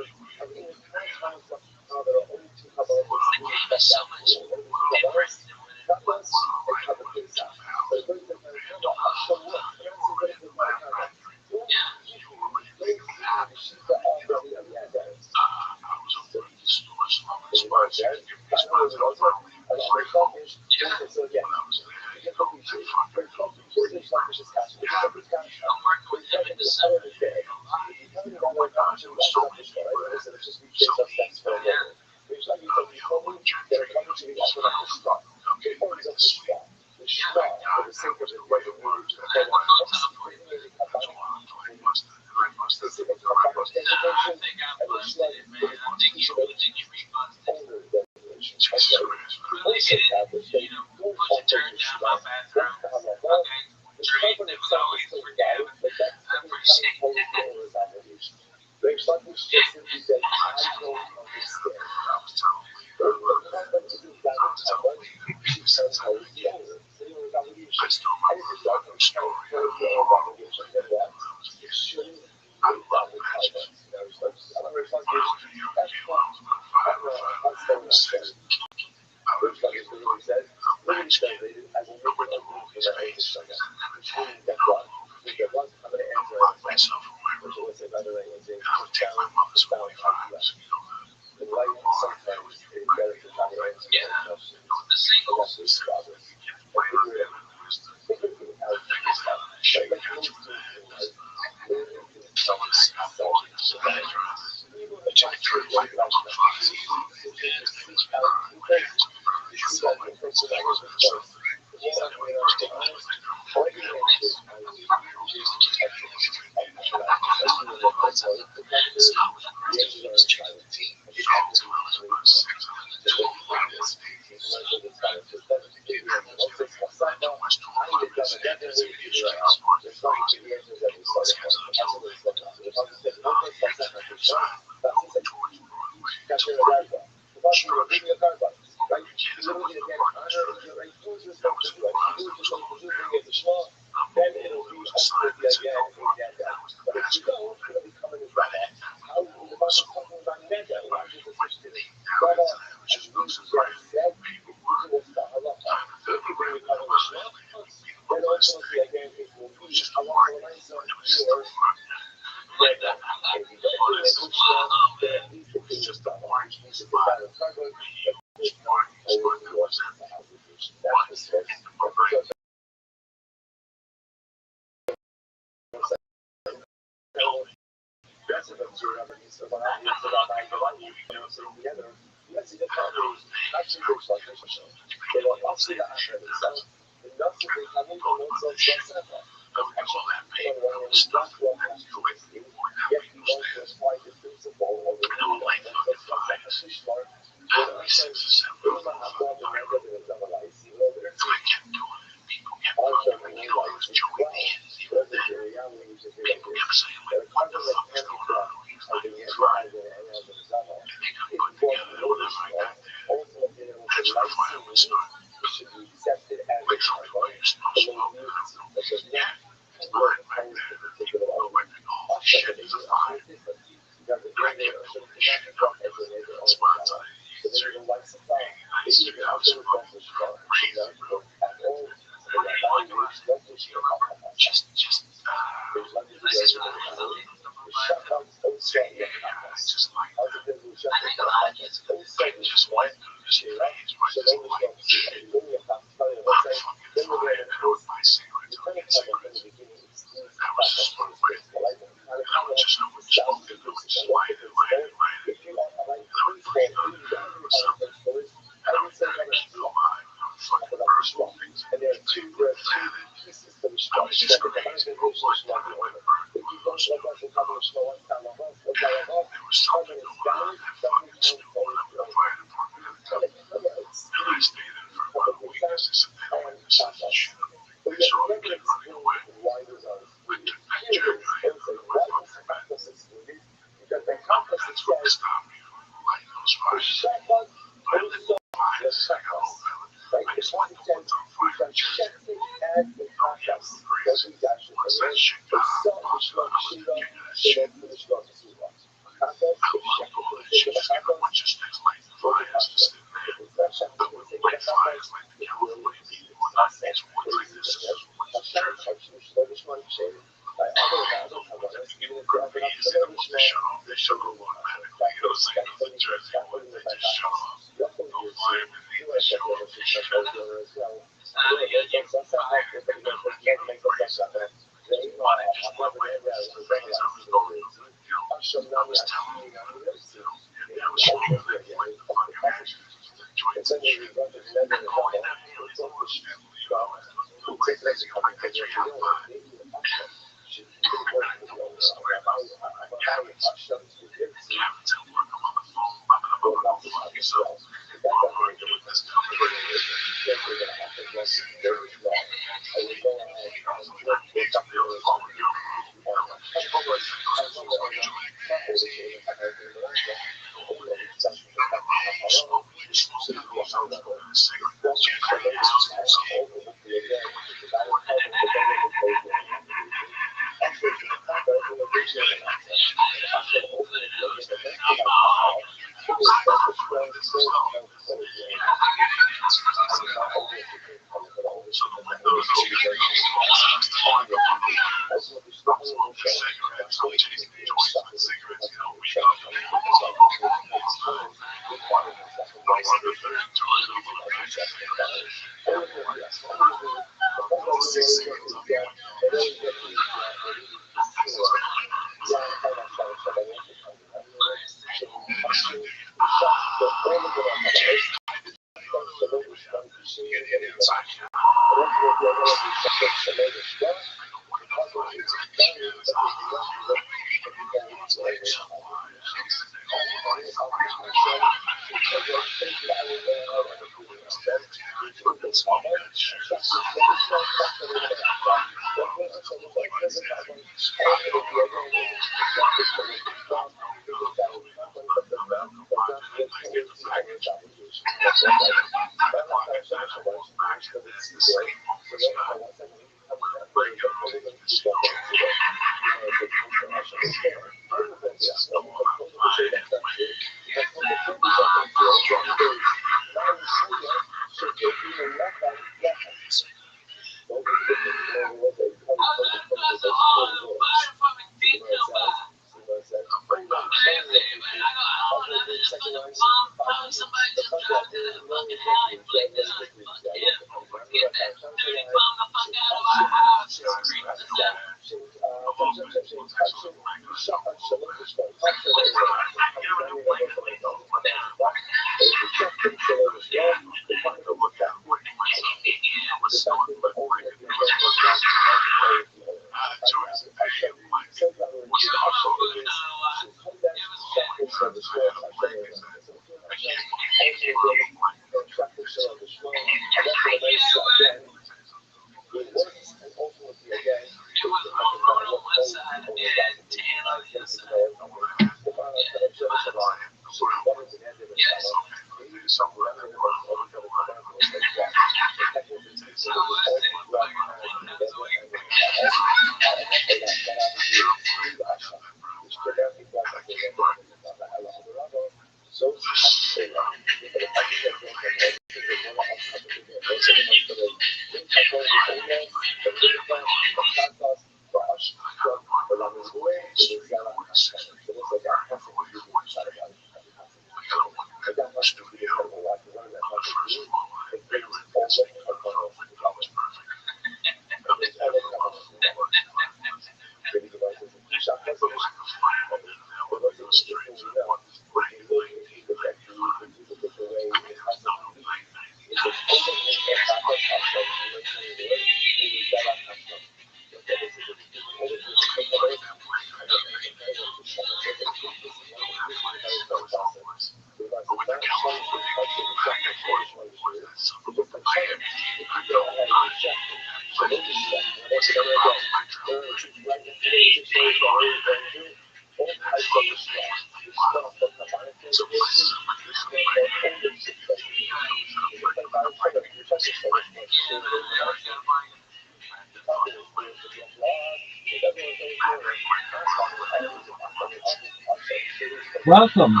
Welcome.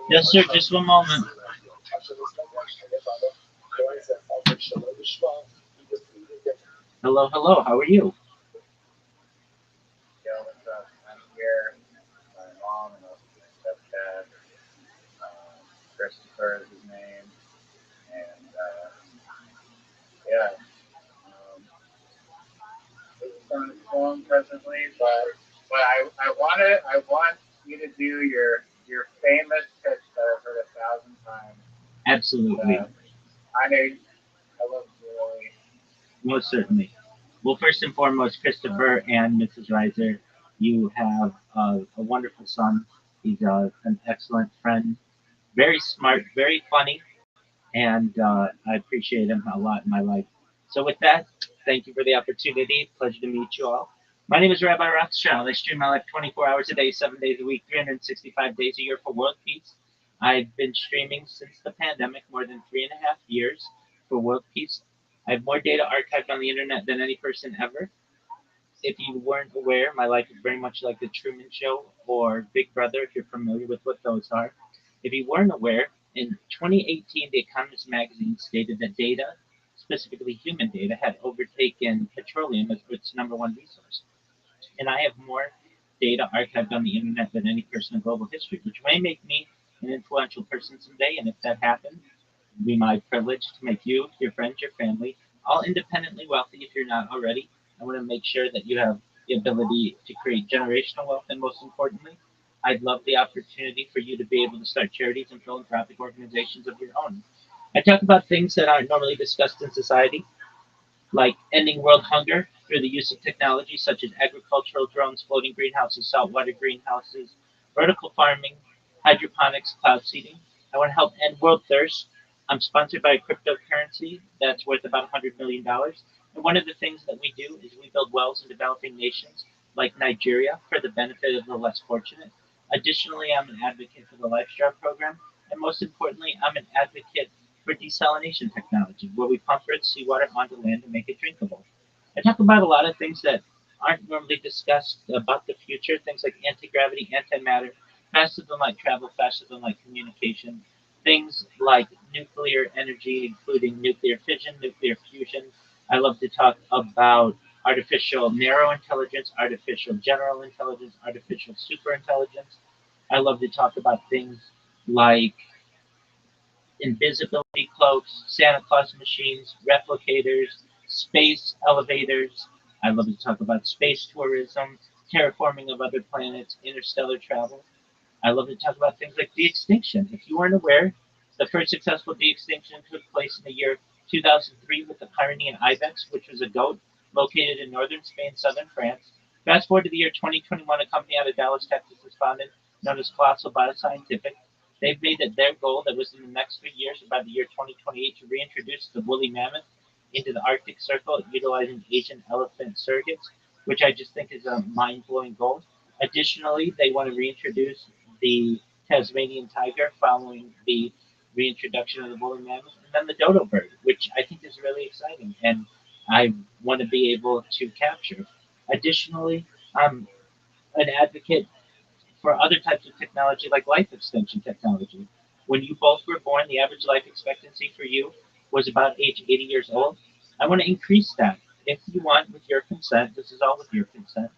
Yes, sir. Just one moment. Hello, hello. How are you? Yo, what's up? I'm here. My mom and also my stepdad. Christopher is his name. And yeah, it's on his phone presently, but I want you to do your famous pitch that I've heard 1,000 times. Absolutely. I know I love Joy. Most certainly. Well, first and foremost, Christopher and Mrs. Reiser, you have a wonderful son. He's an excellent friend, very smart, very funny, and I appreciate him a lot in my life. So, with that, thank you for the opportunity. Pleasure to meet you all. My name is Rabbi Rothschild. I stream my life 24 hours a day, 7 days a week, 365 days a year for world peace. I've been streaming since the pandemic, more than 3.5 years for world peace. I have more data archived on the internet than any person ever. If you weren't aware, my life is very much like The Truman Show or Big Brother, if you're familiar with what those are. If you weren't aware, in 2018, The Economist magazine stated that data, specifically human data, had overtaken petroleum as its number one resource. And I have more data archived on the internet than any person in global history, which may make me an influential person someday. And if that happens, it'd be my privilege to make you, your friends, your family, all independently wealthy if you're not already. I want to make sure that you have the ability to create generational wealth, and most importantly, I'd love the opportunity for you to be able to start charities and philanthropic organizations of your own. I talk about things that aren't normally discussed in society, like ending world hunger through the use of technology such as agricultural drones, floating greenhouses, saltwater greenhouses, vertical farming, hydroponics, cloud seeding. I want to help end world thirst. I'm sponsored by a cryptocurrency that's worth about $100 million. And one of the things that we do is we build wells in developing nations like Nigeria for the benefit of the less fortunate. Additionally, I'm an advocate for the Lifestraw program. And most importantly, I'm an advocate for desalination technology, where we pump rich seawater onto land and make it drinkable. I talk about a lot of things that aren't normally discussed about the future, things like anti-gravity, antimatter, faster than light travel, faster than light communication, things like nuclear energy, including nuclear fission, nuclear fusion. I love to talk about artificial narrow intelligence, artificial general intelligence, artificial super intelligence. I love to talk about things like invisibility cloaks, Santa Claus machines, replicators, space elevators. I love to talk about space tourism, terraforming of other planets, interstellar travel. I love to talk about things like de-extinction. If you weren't aware, the first successful de-extinction took place in the year 2003 with the Pyrenean ibex, which was a goat located in northern Spain, southern France. Fast forward to the year 2021, a company out of Dallas, Texas is founded, known as Colossal Bioscientific. They've made it their goal that was in the next 3 years, or by the year 2028, to reintroduce the woolly mammoth into the Arctic Circle utilizing Asian elephant surrogates, which I just think is a mind blowing goal. Additionally, they want to reintroduce the Tasmanian tiger following the reintroduction of the woolly mammoth, and then the dodo bird, which I think is really exciting and I want to be able to capture. Additionally, I'm an advocate for other types of technology like life extension technology. When you both were born, the average life expectancy for you was about age 80 years old. I want to increase that if you want with your consent. This is all with your consent.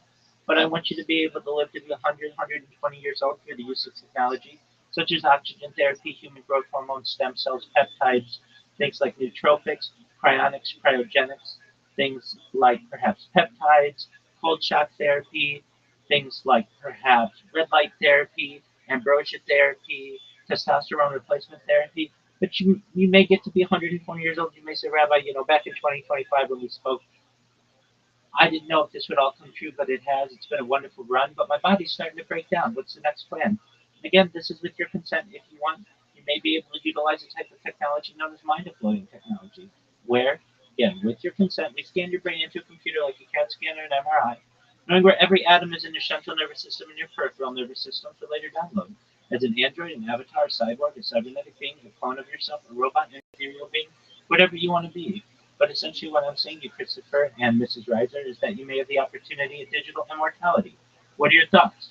But I want you to be able to live to be 100, 120 years old through the use of technology, such as oxygen therapy, human growth hormones, stem cells, peptides, things like nootropics, cryonics, cryogenics, things like perhaps peptides, cold shock therapy, things like perhaps red light therapy, ambrosia therapy, testosterone replacement therapy. But you may get to be 120 years old. You may say, Rabbi, back in 2025 when we spoke, I didn't know if this would all come true, but it has. It's been a wonderful run, but my body's starting to break down. What's the next plan? Again, this is with your consent. If you want, you may be able to utilize a type of technology known as mind uploading technology, where, again, with your consent, we scan your brain into a computer like a CAT scan or an MRI, knowing where every atom is in your central nervous system and your peripheral nervous system for later download. As an android, an avatar, a cyborg, a cybernetic being, a clone of yourself, a robot, an ethereal being, whatever you want to be. But essentially, what I'm saying to you, Christopher and Mrs. Reiser, is that you may have the opportunity of digital immortality. What are your thoughts?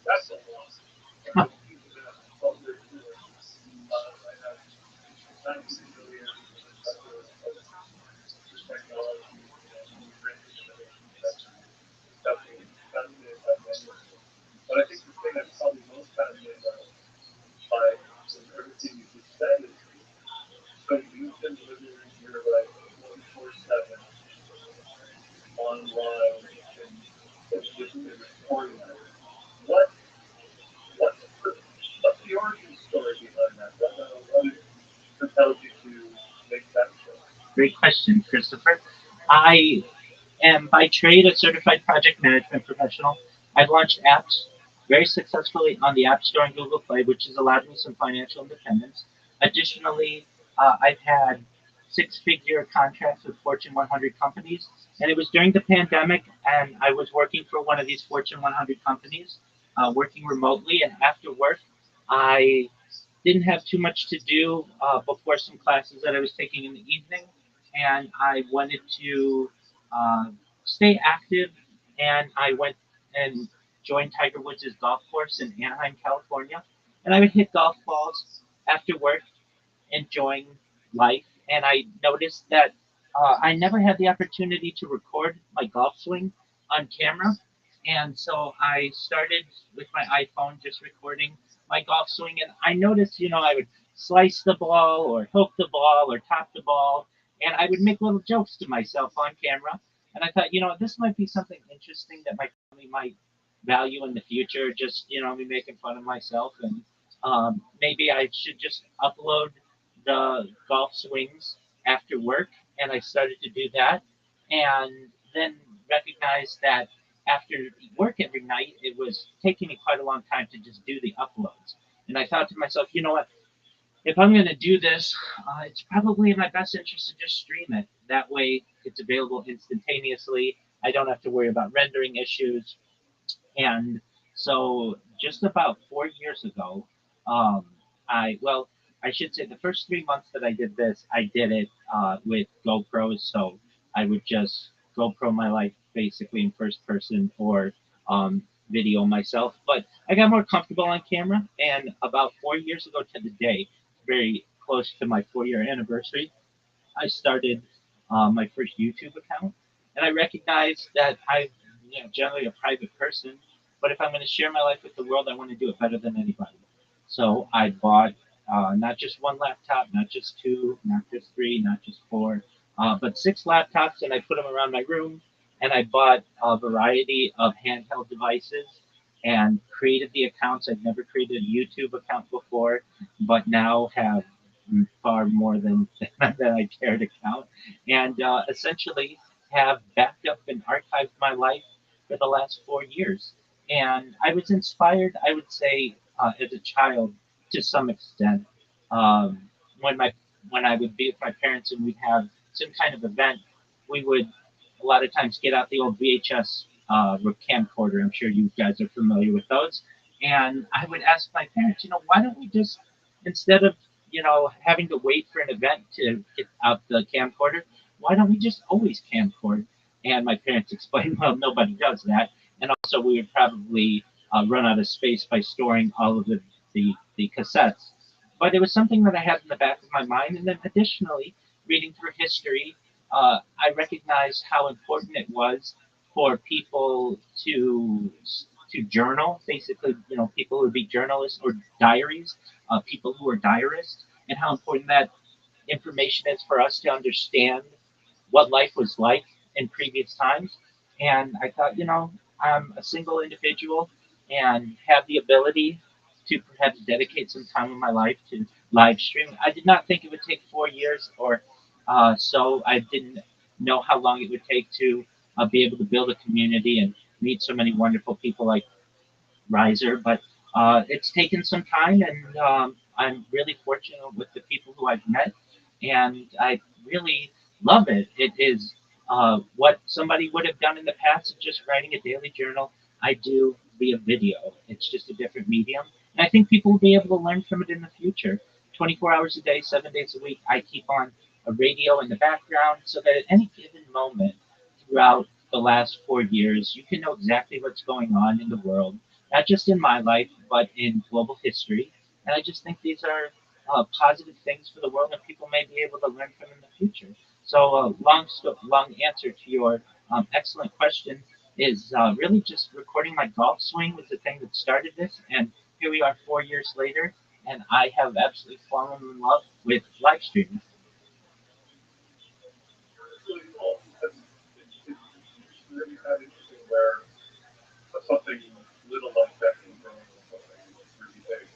That's a lot. Huh. I have 96 million technology and definitely fascinated by many. But I think the thing that's probably most fascinated by everything you just said is so you've been living your life 24/7 online and just been recording it. What what's the origin story behind that? What compelled you to make that choice? Great question, Christopher. I am by trade a certified project management professional. I've launched apps very successfully on the App Store and Google Play, which has allowed me some financial independence. Additionally, I've had six-figure contracts with Fortune 100 companies, and it was during the pandemic, and I was working for one of these Fortune 100 companies, working remotely, and after work, I didn't have too much to do before some classes that I was taking in the evening, and I wanted to uh, stay active, and I went and joined Tiger Woods' golf course in Anaheim, California, and I would hit golf balls after work, enjoying life, and I noticed that I never had the opportunity to record my golf swing on camera, and so I started with my iPhone just recording my golf swing, and I noticed, I would slice the ball or hook the ball or top the ball, and I would make little jokes to myself on camera, and I thought, this might be something interesting that my family might value in the future, just, me making fun of myself, and maybe I should just upload the golf swings after work, and I started to do that, and then recognized that after work every night, it was taking me quite a long time to just do the uploads. And I thought to myself, you know what? If I'm going to do this, it's probably in my best interest to just stream it. That way, it's available instantaneously. I don't have to worry about rendering issues. And so, just about 4 years ago, um, I should say the first 3 months that I did this, I did it with GoPros. So I would just GoPro my life basically in first person or video myself. But I got more comfortable on camera, and about 4 years ago to the day, very close to my 4 year anniversary, I started my first YouTube account, and I recognized that I'm generally a private person, but if I'm going to share my life with the world, I want to do it better than anybody. So I bought not just one laptop, not just two, not just three, not just four, but six laptops, and I put them around my room, and I bought a variety of handheld devices and created the accounts. I've never created a YouTube account before, but now have far more than than I care to count, and essentially have backed up and archived my life for the last 4 years. And I was inspired, I would say, as a child to some extent, um, when my when I would be with my parents and we'd have some kind of event, we would a lot of times get out the old VHS camcorder. I'm sure you guys are familiar with those. And I would ask my parents, why don't we just, instead of, having to wait for an event to get out the camcorder, why don't we just always camcord? And my parents explained, well, nobody does that. And also, we would probably run out of space by storing all of the cassettes. But it was something that I had in the back of my mind. And then additionally, reading through history, I recognized how important it was for people to journal. Basically, people who would be journalists or diaries, people who are diarists, and how important that information is for us to understand what life was like in previous times. And I thought, I'm a single individual and have the ability to perhaps dedicate some time in my life to live streaming. I did not think it would take 4 years or so. I didn't know how long it would take to be able to build a community and meet so many wonderful people like Riser. But it's taken some time, and I'm really fortunate with the people who I've met, and I really love it. It is what somebody would have done in the past, just writing a daily journal. I do via video. It's just a different medium, and I think people will be able to learn from it in the future. 24 hours a day, 7 days a week, I keep on a radio in the background so that at any given moment throughout the last 4 years, you can know exactly what's going on in the world, not just in my life, but in global history. And I just think these are positive things for the world, and people may be able to learn from in the future. So, long answer to your excellent question is really just recording my golf swing was the thing that started this, and here we are 4 years later, and I have absolutely fallen in love with live streaming. It's really cool. It's really kind of interesting where something little like that can grow into something really big.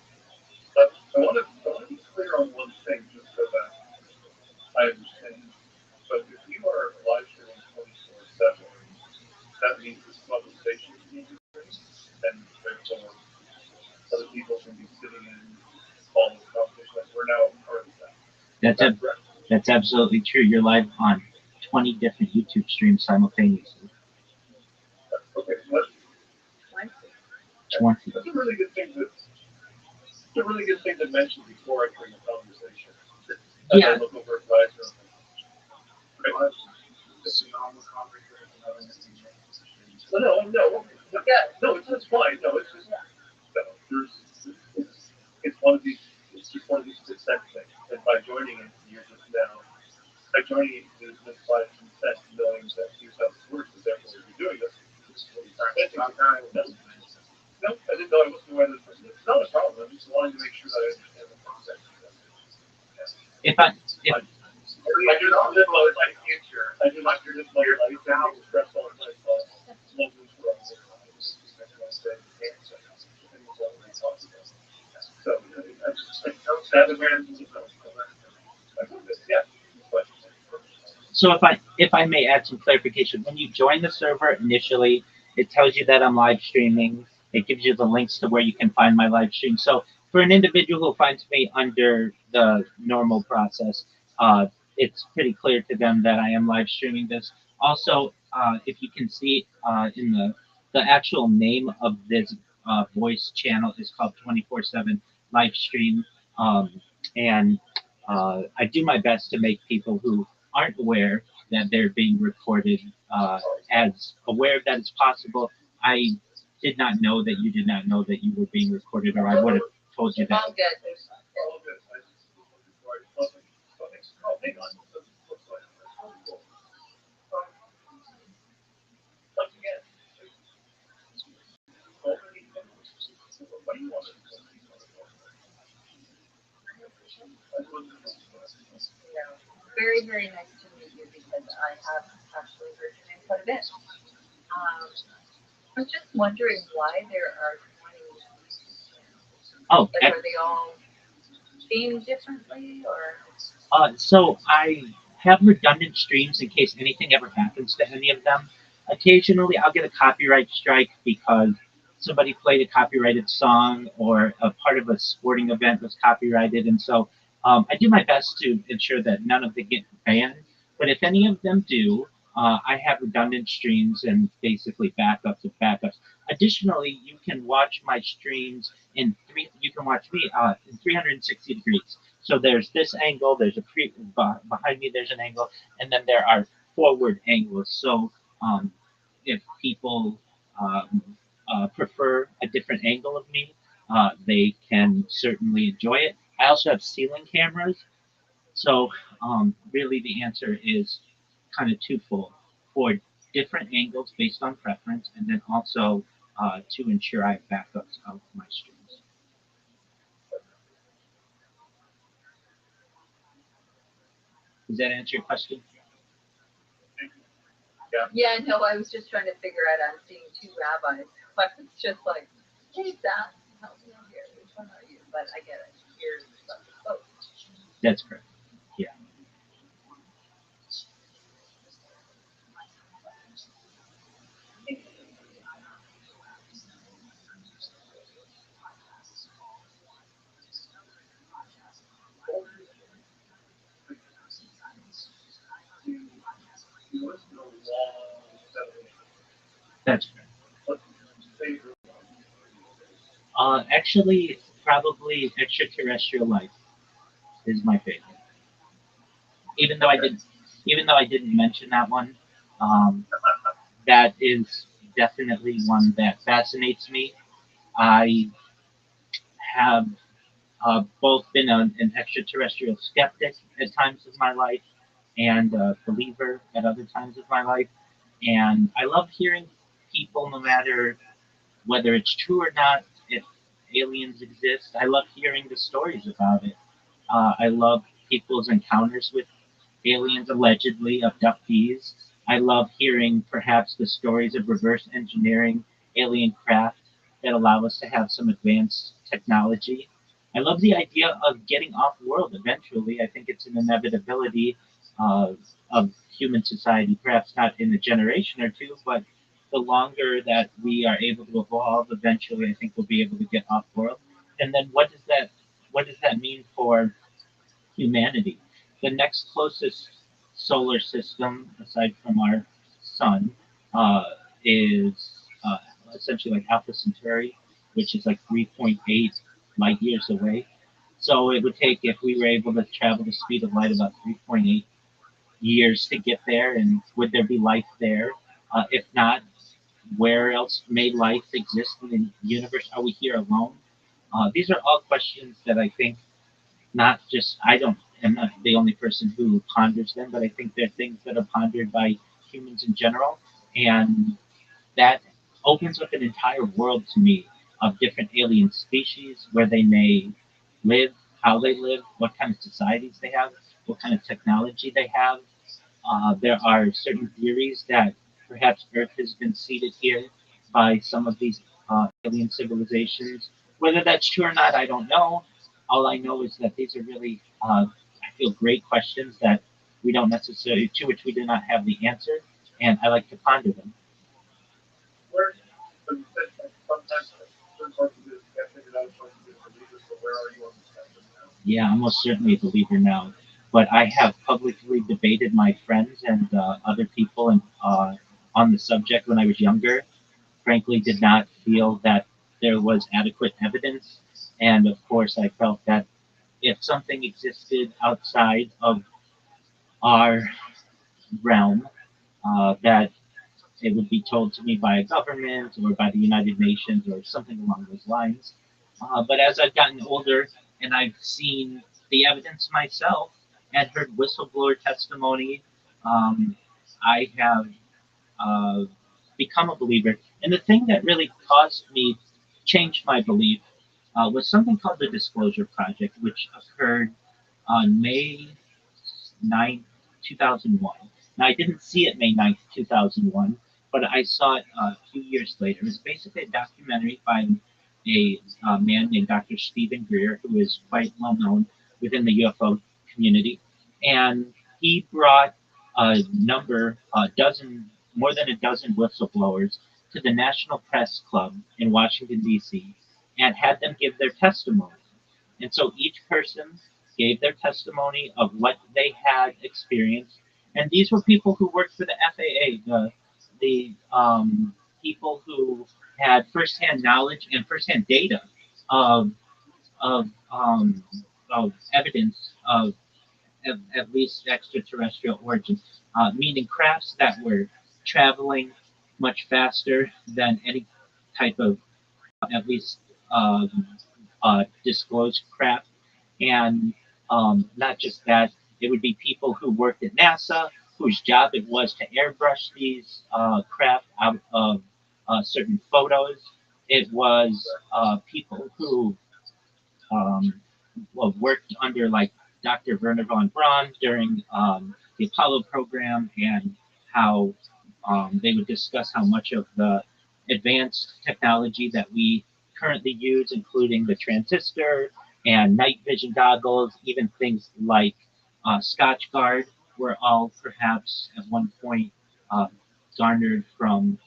But I want to be clear on one thing just so that I understand. But if you are live streaming 24/7, that means this conversation is being recorded, and therefore other people can be sitting in all this conversation. Like we're now a part of that. That's That's a, correct. that's absolutely true. You're live on 20 different YouTube streams simultaneously. Okay, so that's 20. a really good thing to it's a really good thing to mention before I bring the conversation. As I Yeah, look over at Riser. Right. This is normal conversation. No. Yeah, no, it's fine. No, it's just no, it's one of these. It's just one of these consent things. And by joining it, you're just now. By joining it, there's this by consent knowing that here's how this works, and therefore you're doing this. This is what you're consenting to. No, I didn't know I wasn't aware that it's not a problem. I'm just wanting to make sure that I understand the concept. if I if I do not live my future. I do not live my life now. Stress all my life. Lovely for us. So, that awareness is yeah. But, So if I may add some clarification, when you join the server initially, it tells you that I'm live streaming. It gives you the links to where you can find my live stream. So for an individual who finds me under the normal process, it's pretty clear to them that I am live streaming this. Also, if you can see in the actual name of this voice channel is called 24/7 live stream, and I do my best to make people who aren't aware that they're being recorded as aware that it's possible. I did not know that you did not know that you were being recorded, or I would have told you that. All good. all good. I just before I oh, hang on. Looks like cool. Once again, already what do you want to do? Yeah. Very, very nice to meet you because I have actually heard your name quite a bit. I was just wondering why there are 20 Oh, like, are they all themed differently or? so I have redundant streams in case anything ever happens to any of them. Occasionally, I'll get a copyright strike because somebody played a copyrighted song or a part of a sporting event was copyrighted, and so I do my best to ensure that none of them get banned. But if any of them do, I have redundant streams and basically backups of backups. Additionally, you can watch my streams in three. You can watch me in 360 degrees. So there's this angle, there's a behind me, there's an angle, and then there are forward angles. So um, if people prefer a different angle of me, they can certainly enjoy it. I also have ceiling cameras, so really the answer is kind of twofold for different angles based on preference, and then also to ensure I have backups of my streams. Does that answer your question? Yeah, no, I was just trying to figure out. I'm seeing two rabbis. I was just like, hey, Sam, help me out here. Which one are you? But I get it. You're both. That's correct. Yeah. Actually, probably extraterrestrial life is my favorite. Even though I didn't, even though I didn't mention that one, um, that is definitely one that fascinates me. I have both been an extraterrestrial skeptic at times of my life and a believer at other times of my life. And I love hearing people, no matter whether it's true or not, if aliens exist, I love hearing the stories about it. I love people's encounters with aliens, allegedly abductees. I love hearing perhaps the stories of reverse engineering alien craft that allow us to have some advanced technology. I love the idea of getting off world eventually. I think it's an inevitability of human society, perhaps not in a generation or two, but the longer that we are able to evolve, eventually I think we'll be able to get off world. And then what does that mean for humanity? The next closest solar system, aside from our sun, uh, is uh, essentially like Alpha Centauri, which is like 3.8 light years away. So it would take, if we were able to travel the speed of light, about 3.8 years to get there. And would there be life there? If not, where else may life exist in the universe? Are we here alone? These are all questions that I think, not just I don't am not the only person who ponders them, but I think they're things that are pondered by humans in general, and that opens up an entire world to me of different alien species, where they may live, how they live, what kind of societies they have, what kind of technology they have. There are certain theories that perhaps Earth has been seeded here by some of these alien civilizations. Whether that's true or not, I don't know. All I know is that these are really, I feel, great questions that we don't necessarily, to which we do not have the answer, and I like to ponder them. Where, so you said like sometimes like, certain parts of it is skeptic and other parts of it is believer. So where are you on the spectrum now? Yeah, I'm most certainly a believer now, but I have publicly debated my friends and other people and on the subject when I was younger. Frankly, did not feel that there was adequate evidence. And of course, I felt that if something existed outside of our realm, that it would be told to me by a government or by the United Nations or something along those lines. But as I've gotten older and I've seen the evidence myself and heard whistleblower testimony, um, I have uh, become a believer. And the thing that really caused me change my belief was something called the Disclosure Project, which occurred on May 9th, 2001. Now, I didn't see it May 9th, 2001, but I saw it a few years later. It was basically a documentary by a man named Dr. Stephen Greer, who is quite well known within the UFO community. And he brought a number, a dozen, more than a dozen whistleblowers to the National Press Club in Washington, D.C., and had them give their testimony. And so each person gave their testimony of what they had experienced. And these were people who worked for the FAA, the people who had firsthand knowledge and firsthand data of of um, of evidence of at least extraterrestrial origins, meaning crafts that were traveling much faster than any type of at least um, disclosed craft. And not just that, it would be people who worked at NASA, whose job it was to airbrush these craft out of certain photos. It was people who well, worked under like Dr. Werner von Braun during the Apollo program, and how they would discuss how much of the advanced technology that we currently use, including the transistor and night vision goggles, even things like Scotch Guard, were all perhaps at one point uh, garnered from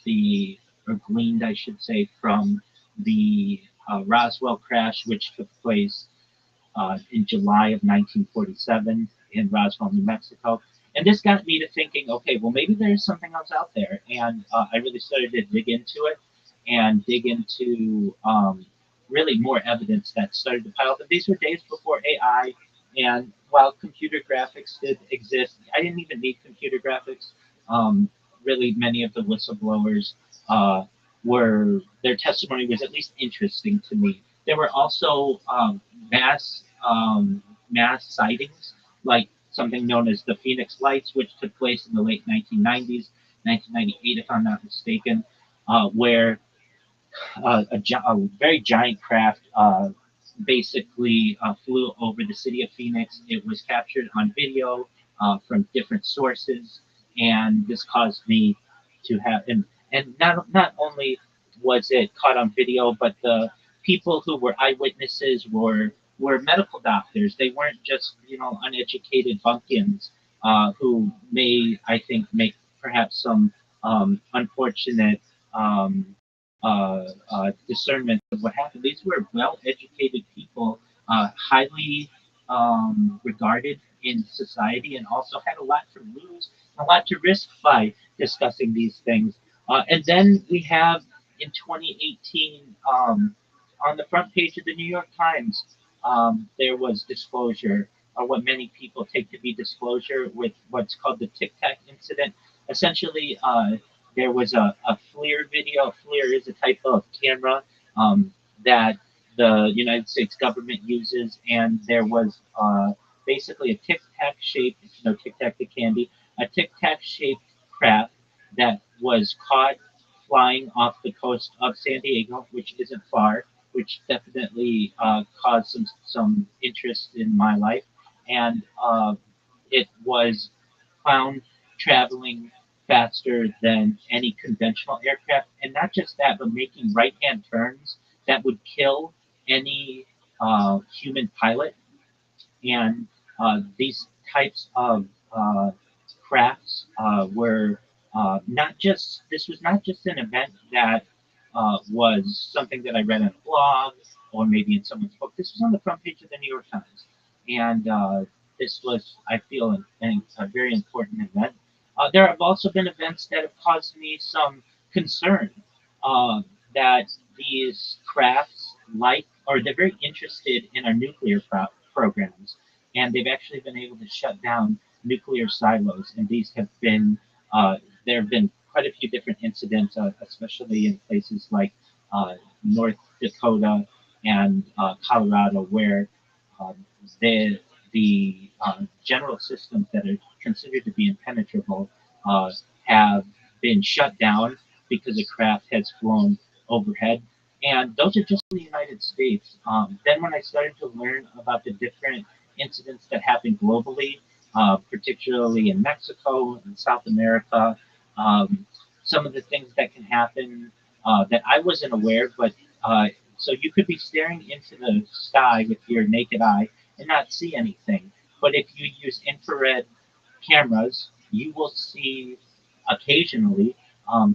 or gleaned, I should say, from the Roswell crash, which took place in July of 1947 in Roswell, New Mexico. And this got me to thinking, okay, well, maybe there's something else out there. And I really started to dig into it. and dig into really more evidence that started to pile up. And these were days before AI, and while computer graphics did exist, I didn't even need computer graphics. Really, many of the whistleblowers were their testimony was at least interesting to me. There were also mass sightings, like something known as the Phoenix Lights, which took place in the late 1990s, 1998, if I'm not mistaken, where a very giant craft basically flew over the city of Phoenix. It was captured on video from different sources, and this caused me to have and not only was it caught on video, but the people who were eyewitnesses were medical doctors. They weren't just uneducated bumpkins who may I think make perhaps some unfortunate discernment of what happened. These were well-educated people, highly regarded in society, and also had a lot to lose, a lot to risk by discussing these things. And then we have in 2018, on the front page of the New York Times, there was disclosure, or what many people take to be disclosure, with what's called the Tic Tac incident. Essentially, there was a FLIR video. FLIR is a type of camera that the United States government uses, and there was basically a Tic Tac shaped, Tic Tac the candy, a Tic Tac shaped craft that was caught flying off the coast of San Diego, which isn't far, which definitely caused some interest in my life, and it was found traveling faster than any conventional aircraft, and not just that, but making right-hand turns that would kill any human pilot. And these types of crafts were not just this was not just an event that was something that I read in a blog or maybe in someone's book. This was on the front page of the New York Times, and this was, I feel, a very important event. There have also been events that have caused me some concern uh, that these crafts like, or they're very interested in our nuclear programs, and they've actually been able to shut down nuclear silos. And these have been, there have been quite a few different incidents, especially in places like North Dakota and Colorado, where uh, the general systems that are considered to be impenetrable uh, have been shut down because a craft has flown overhead. And those are just in the United States. Then, when I started to learn about the different incidents that happen globally, particularly in Mexico and South America, um, some of the things that can happen that I wasn't aware, but so you could be staring into the sky with your naked eye and not see anything. But if you use infrared cameras, you will see occasionally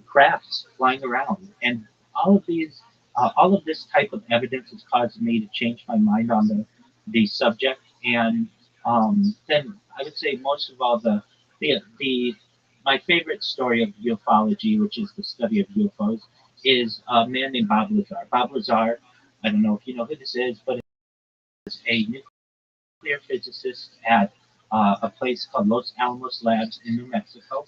crafts flying around, and all of this type of evidence has caused me to change my mind on the subject. And then I would say most of all the my favorite story of ufology, which is the study of UFOs, is a man named Bob Lazar. Bob Lazar, I don't know if you know who this is, but it's a nuclear physicist at a place called Los Alamos Labs in New Mexico,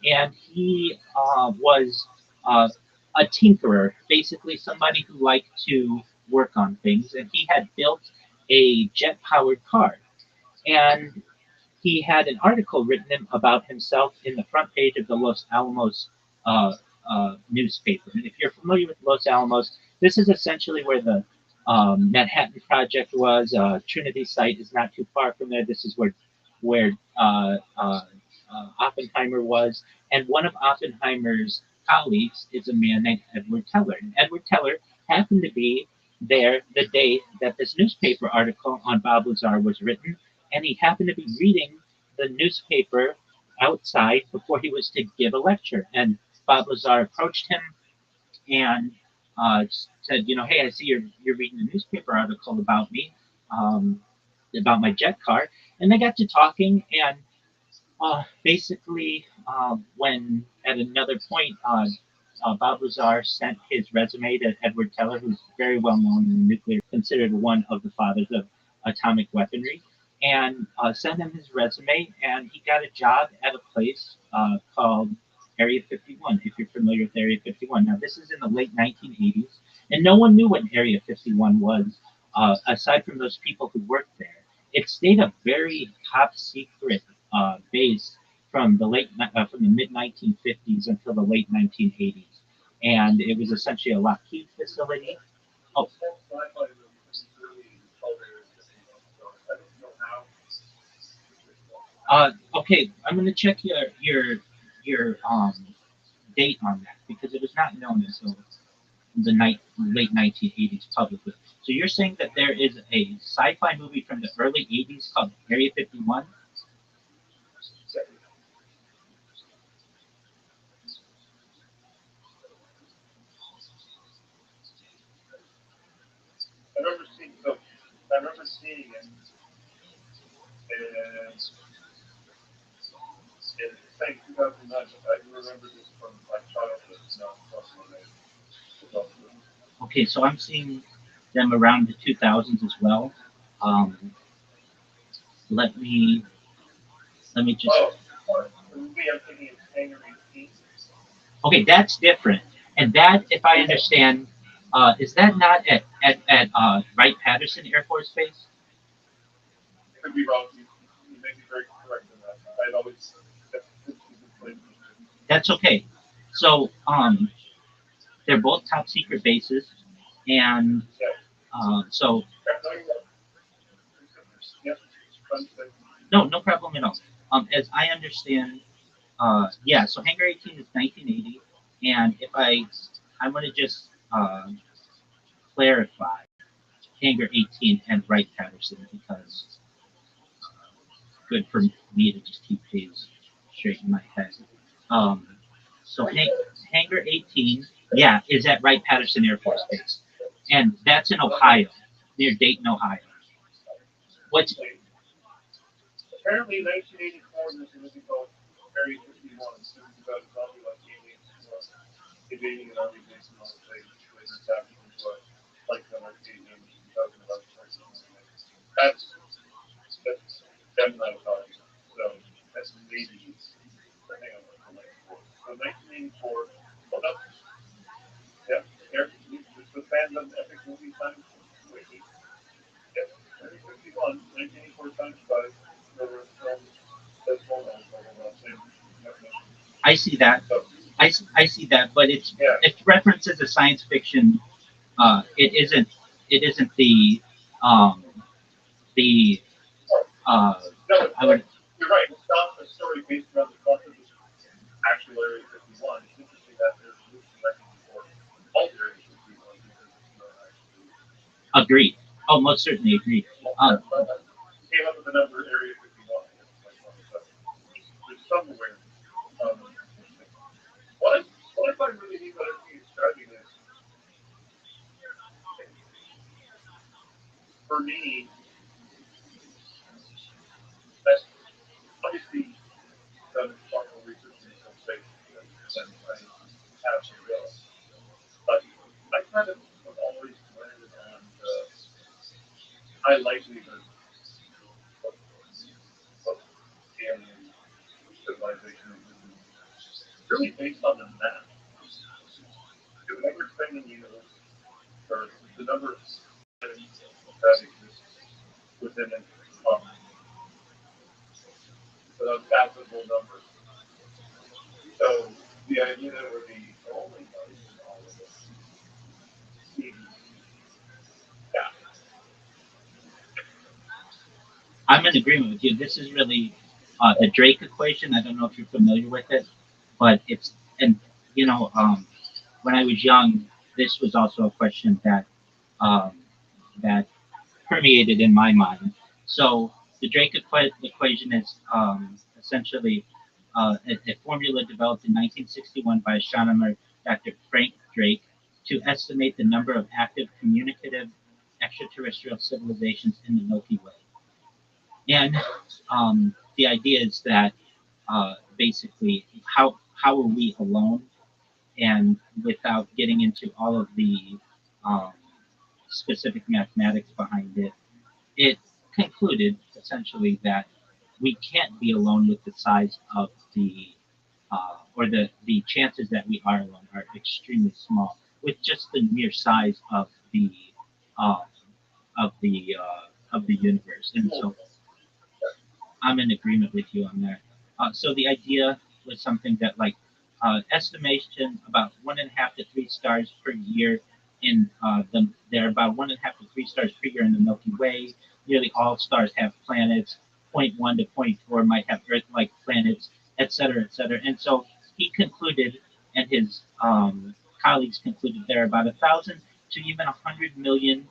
and he was uh, a tinkerer, basically somebody who liked to work on things, and he had built a jet-powered car, and he had an article written about himself in the front page of the Los Alamos uh, newspaper. And if you're familiar with Los Alamos, this is essentially where the Manhattan Project was. Trinity site is not too far from there. This is where Oppenheimer was, and one of Oppenheimer's colleagues is a man named Edward Teller. And Edward Teller happened to be there the day that this newspaper article on Bob Lazar was written, and he happened to be reading the newspaper outside before he was to give a lecture. And Bob Lazar approached him and said, hey, I see you're reading a newspaper article about me, um, about my jet car. And they got to talking, and basically, when at another point, Bob Lazar sent his resume to Edward Teller, who's very well known in nuclear, considered one of the fathers of atomic weaponry, and sent him his resume, and he got a job at a place called Area 51, if you're familiar with Area 51. Now, this is in the late 1980s, and no one knew what Area 51 was, aside from those people who worked there. It stayed a very top secret base from the mid 1950s until the late 1980s, and it was essentially a Lockheed facility. Oh, okay. I'm going to check your date on that because it was not known until late 1980s publicly. So you're saying that there is a sci-fi movie from the early 80s called Area 51? I remember seeing it, and it's saying 2009. I remember this from my childhood, not from when I was up to it. Okay, so I'm seeing them around the 2000s as well. Um, let me just. Oh, the movie I'm thinking is Hangar 18. Okay, that's different. And that, if I understand, is that not at Wright-Patterson Air Force Base? Could be wrong. You may be very correct in that. I'd always that's this is the place. That's okay. So they're both top secret bases, and Yeah. so No, you're right. Yep. Sunset. no problem at all. As I understand, yeah. So Hangar 18 is 1980, and if I'm going to just clarify Hangar 18 and Wright-Patterson because good for me to just keep these straight in my head. Um, so Hangar 18, yeah, is at Wright-Patterson Air Force Base, and that's in Ohio, near Dayton, Ohio. What's Apparently, 1984, there's a movie called Area 51. It's about a zombie like aliens invading an army base in Las Vegas. Later tapping into a like an arcade game talking about that's definitely not a talking. So that's maybe hang on, so 1984. Well, that's yeah. The fandom epic movie time. Wait, yeah. Area 51, 1984 times 5. That's one of them. I see that. So, I see that, but yeah. it's referenced as a science fiction. It isn't. It isn't um, the No, I would. you're right. It's not a story based around the concept of actual Area 51. It's interesting that there's a movie directed before called Area 51 because it's not actually. Agreed. Oh, most certainly agreed. Came up with the number Area 51. There's somewhere. Um, what I find really neat about everything you're describing is, for me, that's obviously done far more research in some space than I have some real. But I kind of have always landed on the high likelihood of alien civilization really based on the map. Whatever thing in the universe, or the number of planets that exists within it, unfathomable numbers. So the idea that we're the only ones in all of this seems, yeah, I'm in agreement with you. This is really the Drake equation. I don't know if you're familiar with it, but it's and you know when I was young, this was also a question um, that permeated in my mind. So the Drake equation is essentially a formula developed in 1961 by astronomer Dr. Frank Drake to estimate the number of active communicative extraterrestrial civilizations in the Milky Way. And the idea is that basically, how are we alone? and without getting into all of the um, specific mathematics behind it, it concluded essentially that we can't be alone with the size of or the chances that we are alone are extremely small with just the mere size uh, of the universe. And so I'm in agreement with you on that. So the idea was something that like estimation about 1.5 to 3 stars per year in there are about 1.5 to 3 stars per year in the Milky Way. Nearly all stars have planets. Point 1 to point 4 might have Earth-like planets, et cetera, et cetera. And so he concluded, and his colleagues concluded, there are about 1,000 to even 100 million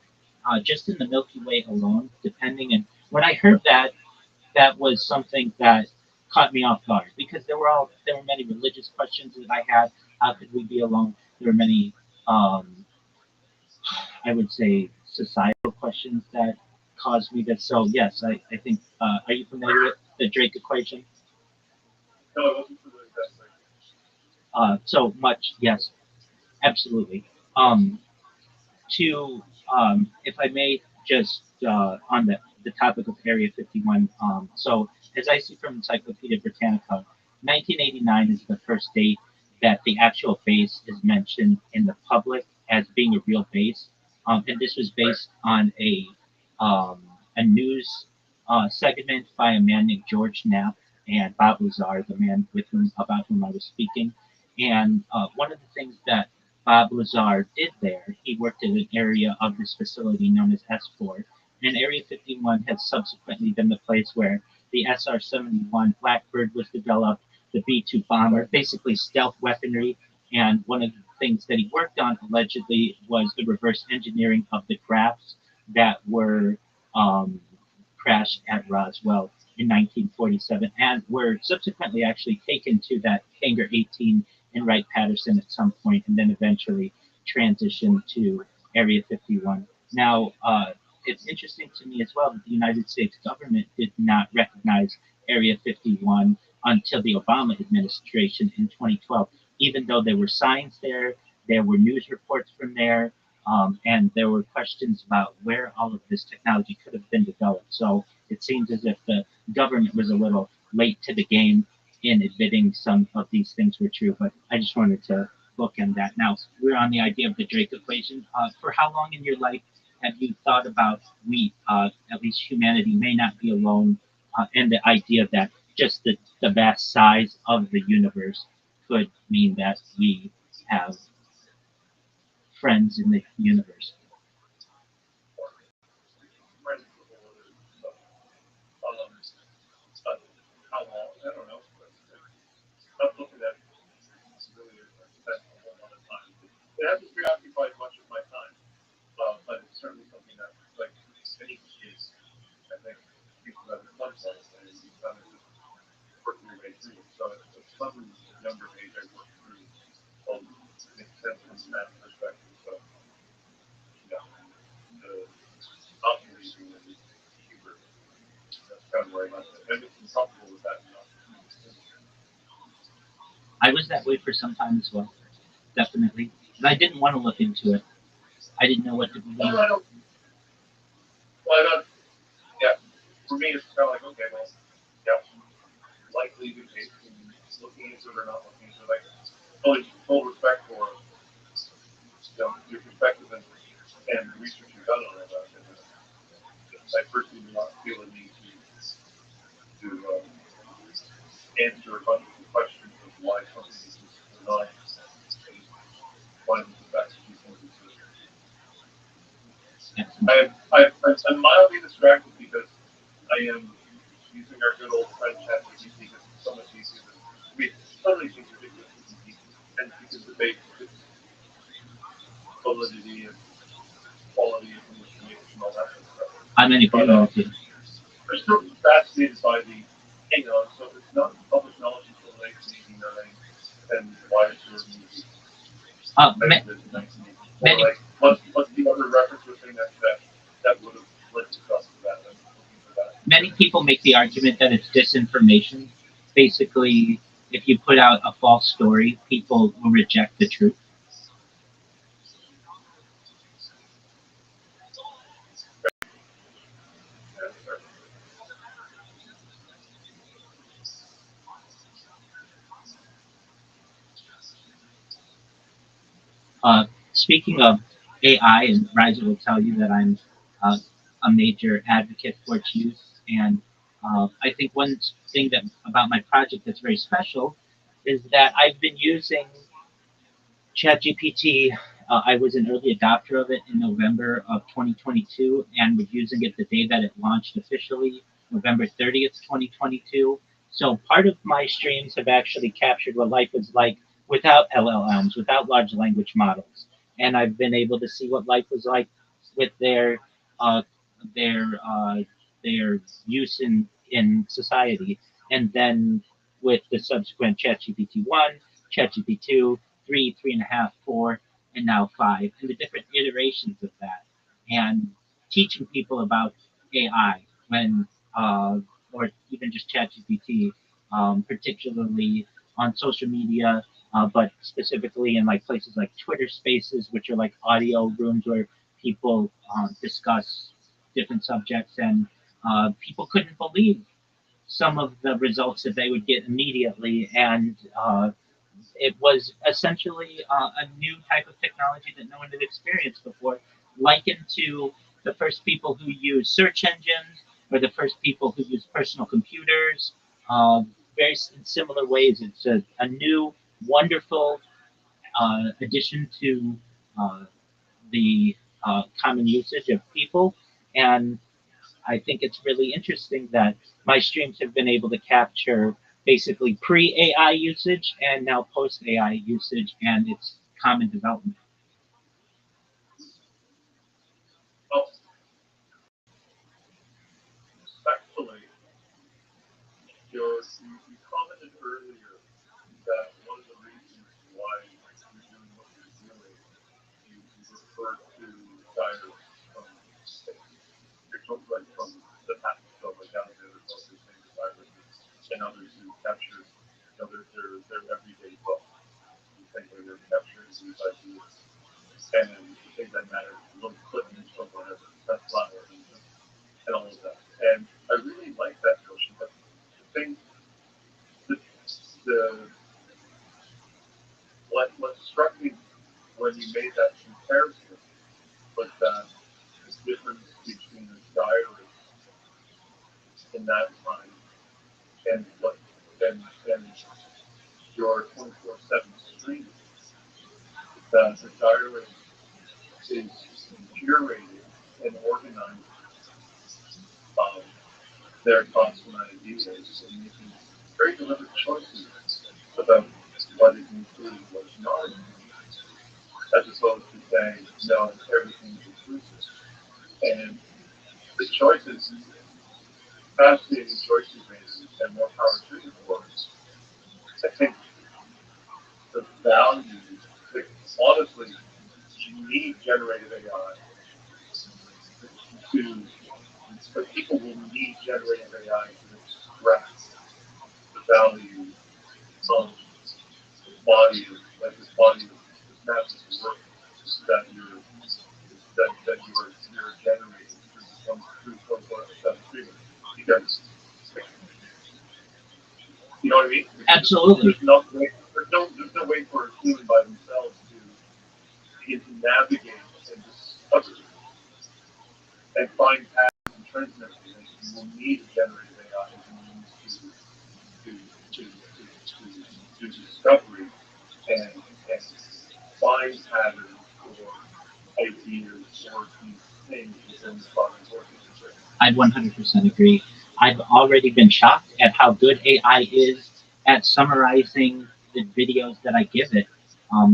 just in the Milky Way alone, depending. And when I heard that, that was something that caught me off guard because there were many religious questions that I had. How could we be alone? There were many, um, I would say, societal questions that caused me to. So yes, I think. Are you familiar with the Drake equation? No, I wasn't familiar with that. So much, yes, absolutely. Um, to, if I may, just on the topic of Area 51. So, as I see from Encyclopedia Britannica, 1989 is the first date that the actual base is mentioned in the public as being a real base. And this was based on um, a news segment by a man named George Knapp and Bob Lazar, the man about whom I was speaking. And one of the things that Bob Lazar did there. He worked in an area of this facility known as S4, and Area 51 has subsequently been the place where the SR-71 Blackbird was developed, the B-2 bomber, basically stealth weaponry, and one of the things that he worked on allegedly was the reverse engineering of the crafts that were um, crashed at Roswell in 1947 and were subsequently actually taken to that Hangar 18 in Wright-Patterson at some point, and then eventually transitioned to Area 51. Now, it's interesting to me as well that the United States government did not recognize Area 51 until the Obama administration in 2012, even though there were signs there were news reports from there, and there were questions about where all of this technology could have been developed. So it seems as if the government was a little late to the game in admitting some of these things were true, but I just wanted to bookend that. Now, we're on the idea of the Drake equation. For how long in your life have you thought about at least humanity, may not be alone, and the idea that just the vast size of the universe could mean that we have friends in the universe? Friends with a whole other stuff. But how long? I don't know. But I'm looking at it's really spent a whole lot of time. It hasn't preoccupied much of my time, but it's certainly something that, like any kids, I think people have fun with it, and you kind of just work your way through it. So at some younger age, I worked through all the makes sense from that perspective. So, yeah, the optimism and the humor, that's kind of where I got it. And it's comfortable with that. I was that way for some time as well, definitely. And I didn't want to look into it. I didn't know what to believe. No, I don't. Well, I don't. Yeah, for me, it's kind of like, okay, well, yeah, likely the case, and looking into it or not looking into it, like, full respect for, your perspective and the research you've done on it. I personally do not feel a need to answer a bunch of questions of why something is not. Find the facts that you think I'm mildly distracted because I am using our good old friend ChatGPT because it's so much easier than, I mean, some of these things are ridiculous and you can debate validity and quality of information and all that kind of stuff. I'm in agreement with you. I'm still fascinated by the hang on, so if it's not public knowledge until 1989, then why is there a movie? Many, like, what's the other reference or thing that would have led to us to that? Many people make the argument that it's disinformation. Basically, if you put out a false story, people will reject the truth. Speaking of AI, and Riser will tell you that I'm a major advocate for its use. And I think one thing that about my project that's very special is that I've been using ChatGPT. I was an early adopter of it in November of 2022 and was using it the day that it launched officially, November 30th, 2022. So part of my streams have actually captured what life was like without LLMs, without large language models. And I've been able to see what life was like with uh, their uh, their use in society. And then with the subsequent ChatGPT 1, ChatGPT 2, 3, 3.5, 4, and now 5, and the different iterations of that, and teaching people about AI when, or even just ChatGPT, particularly on social media, but specifically in like places like Twitter Spaces, which are like audio rooms where people discuss different subjects, and people couldn't believe some of the results that they would get immediately, and it was essentially a new type of technology that no one had experienced before, likened to the first people who used search engines or the first people who used personal computers. Very in similar ways, it's a new, wonderful addition to uh, the common usage of people. And I think it's really interesting that my streams have been able to capture basically pre AI usage and now post AI usage and its common development. Well, respectfully, you commented earlier that one of the reasons why you're doing what you're doing, you referred to diaries from you're talking like from the past, so like Alexander Pope's famous diaries and others who captured, their everyday book. You think they're capturing these ideas and the things that matter, little clippings from whatever, that's flower and all of that. And I really like that notion, but the thing, the, the what struck me when you made that comparison was that the difference between a diary in that time and and your 24/7 stream, that the diary is curated and organized by their thoughts and ideas and making very deliberate choices about what is included and what is not included, as opposed to saying, no, everything is inclusive. And the choices, fascinating choices made, and more power to the board. I think the value, like, honestly, you need generative AI to, but people will need generative AI to express the value of the body, like this body, this massive work that you're generating through 24/7 streaming. Because, you know what I mean? Absolutely. There's no way for a human by themselves to begin to navigate and discover and find patterns and trends and everything. You will need generative AI as a means to discovery and find patterns or ideas or these things within the body working. I 100% agree. I've already been shocked at how good AI is at summarizing the videos that I give it.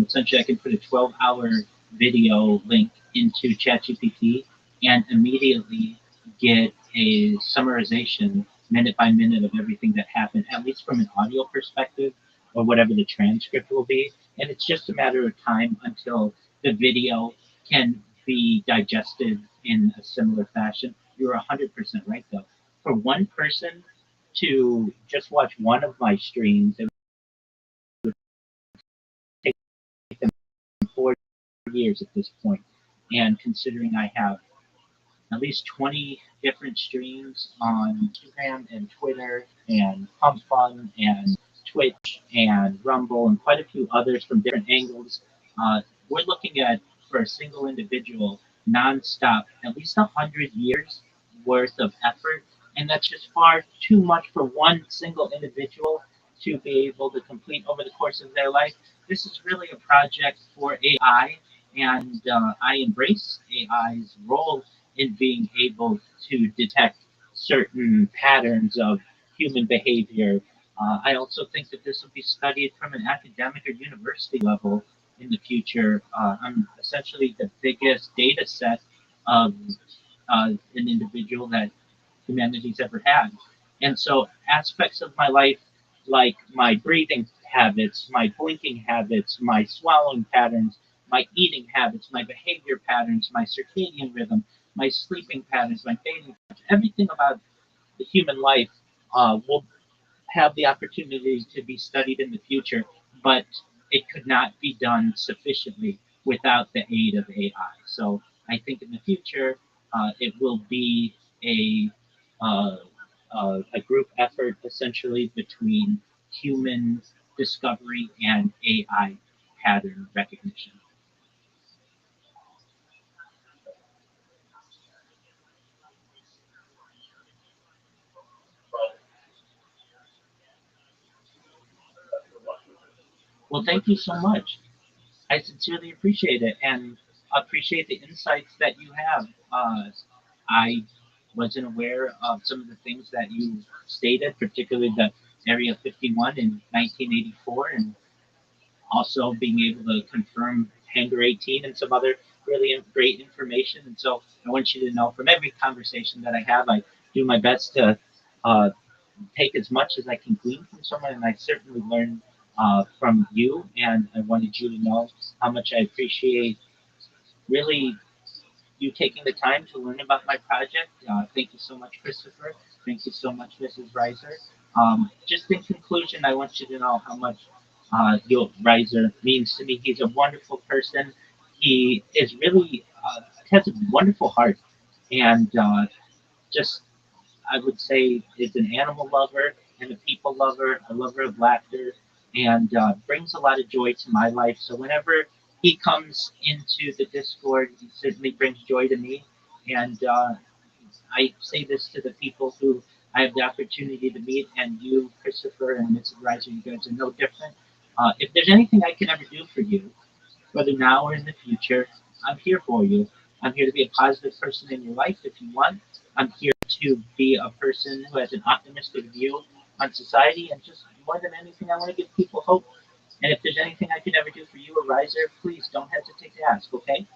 Essentially, I can put a 12-hour video link into ChatGPT and immediately get a summarization minute by minute of everything that happened, at least from an audio perspective or whatever the transcript will be. And it's just a matter of time until the video can be digested in a similar fashion. You're 100% right, though. For one person to just watch one of my streams, it years at this point. And considering I have at least 20 different streams on Instagram and Twitter and Pump Fun and Twitch and Rumble and quite a few others from different angles. We're looking at, for a single individual, nonstop, at least 100 years worth of effort. And that's just far too much for one single individual to be able to complete over the course of their life. This is really a project for AI, and I embrace AI's role in being able to detect certain patterns of human behavior. I also think that this will be studied from an academic or university level in the future. I'm essentially the biggest data set of an individual that humanity's ever had. And so aspects of my life, like my breathing habits, my blinking habits, my swallowing patterns, my eating habits, my behavior patterns, my circadian rhythm, my sleeping patterns, my bathing patterns, everything about the human life will have the opportunity to be studied in the future, but it could not be done sufficiently without the aid of AI. So I think in the future, it will be uh, a group effort essentially between human discovery and AI pattern recognition. Well, thank you so much. I sincerely appreciate it and appreciate the insights that you have. I wasn't aware of some of the things that you stated, particularly the Area 51 in 1984, and also being able to confirm Hangar 18 and some other really great information. And so I want you to know from every conversation that I have, I do my best to uh, take as much as I can glean from someone, and I certainly learn from you. And I wanted you to know how much I appreciate really you taking the time to learn about my project. Thank you so much, Christopher. Thank you so much, Mrs. Reiser. Just in conclusion, I want you to know how much Gil Reiser means to me. He's a wonderful person. He is really has a wonderful heart, and just I would say is an animal lover and a people lover, a lover of laughter, and brings a lot of joy to my life. So whenever he comes into the Discord, he certainly brings joy to me. And I say this to the people who I have the opportunity to meet, and you, Christopher, and Mrs. Reiser, you guys are no different. If there's anything I can ever do for you, whether now or in the future, I'm here for you. I'm here to be a positive person in your life if you want. I'm here to be a person who has an optimistic view on society, and just more than anything, I want to give people hope. And if there's anything I can ever do for you, a riser, please don't hesitate to ask, okay?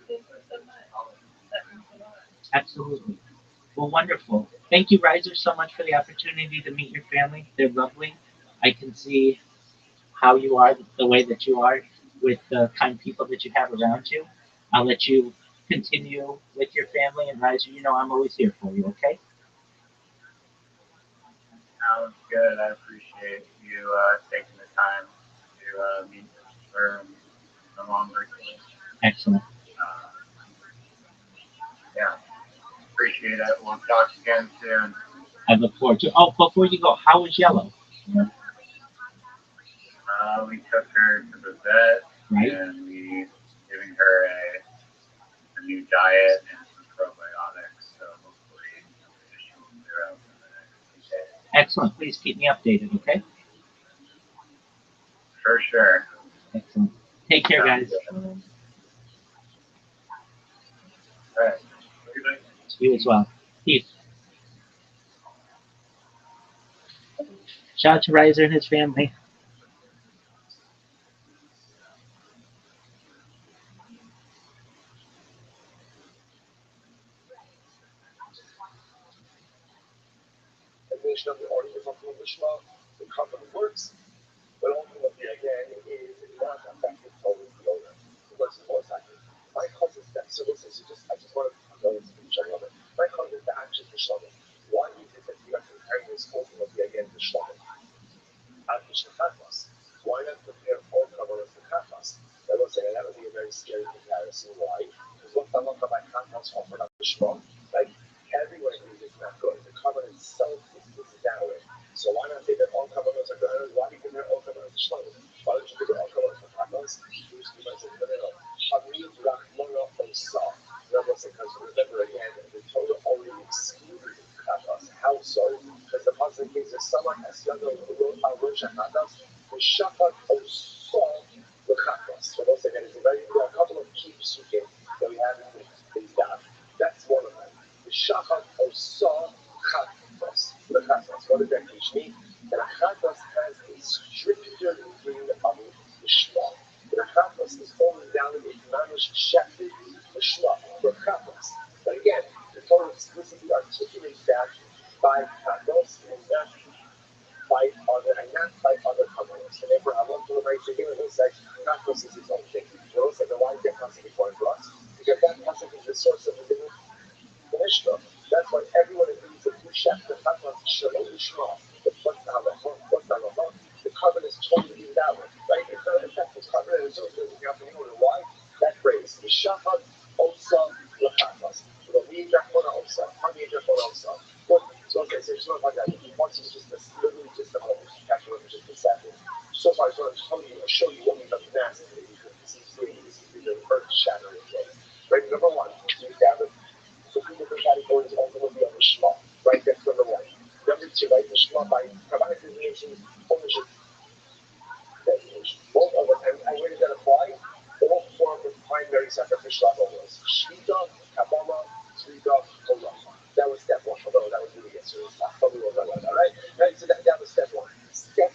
Thank you so much. That means a lot. Absolutely. Well, wonderful. Thank you, risers, so much for the opportunity to meet your family. They're lovely. I can see how you are, the way that you are, with the kind people that you have around you. I'll let you continue with your family, and Riser, you know I'm always here for you, okay? Sounds good. I appreciate you taking the time to meet her and the longer. Excellent. Yeah, appreciate it. We'll talk again soon. I look forward to. Oh, before you go, how was Yellow? We took her to the vet, Right. and we giving her a new diet and some probiotics. So hopefully she will clear out in the next few days. Excellent. Please keep me updated, okay? For sure. Excellent. Take care, guys. All right. You as well. Peace. Shout out to Riser and his family. Definition of the order of the Shema, the covenant works, but ultimately, again, is not affected totally the owner. What's the most accurate? My cousin's that, so listen, I just want to go into the showing of it. My cousin's the action the Shema. Why is it that you have to carry this ultimately again the Shema? And the Shema. Why not prepare all covenants the Kappa? scary comparison. Why? Because what Talaka by Kant's offered up the Shema, right? Everyone agrees it's not good. The carbon itself is downward. So why not say that all carbonos are good? Why do you compare all carbonos to Shema? Why don't you compare all carbonos to Kant's? You mentioned no. Hamid Rachmona Osa. Because remember again, the Torah already excluded Kant's. How so? Because the Pasuk gives us someone as young as Rosh Hashanah, the Shafat Osa. The Kant's. For those again, there are a couple of key psukim that we have in these down. That's one of them. The Shafat Osa Kant's. The Kant's. What does that teach me? That a Kant's has a stricter degree of the Shema. The Kant's is only down in the Mamish Shefted, the Shema, the Kant's. But again, the Torah explicitly articulates that by Kant's and not by other covenants. And therefore, I want to remind you again, who says Kant's is its own thing. We also say, why is that pasuk important for us? Because that pasuk is the source of the Mishnah. That's why everyone agrees that you shef the Kant's Shalom Shema. The carbon is totally invalid, right? It's not effective carbon, and so doesn't have to know why. That phrase, the Shafat Osa Lachatas. The Mijachona Osa, Hamijachona Osa. So okay, so it's not like that. Once it's just literally just a moment, actually just a second. So far, I just want to show you what we've done massively. This is the earth-shattering thing. Right, number one, we establish so people think categories ultimately on the Shema. Right, that's number one. Number two, right, the Shema by Kabbalah designation, ownership designation. Both of them, and where does that apply? All four of the primary sacrificial animals. Shvita, Kabbalah, Tzvika, Torah. That was step one, although that was really a serious stuff. But we will talk about that, right? So that was step one. Step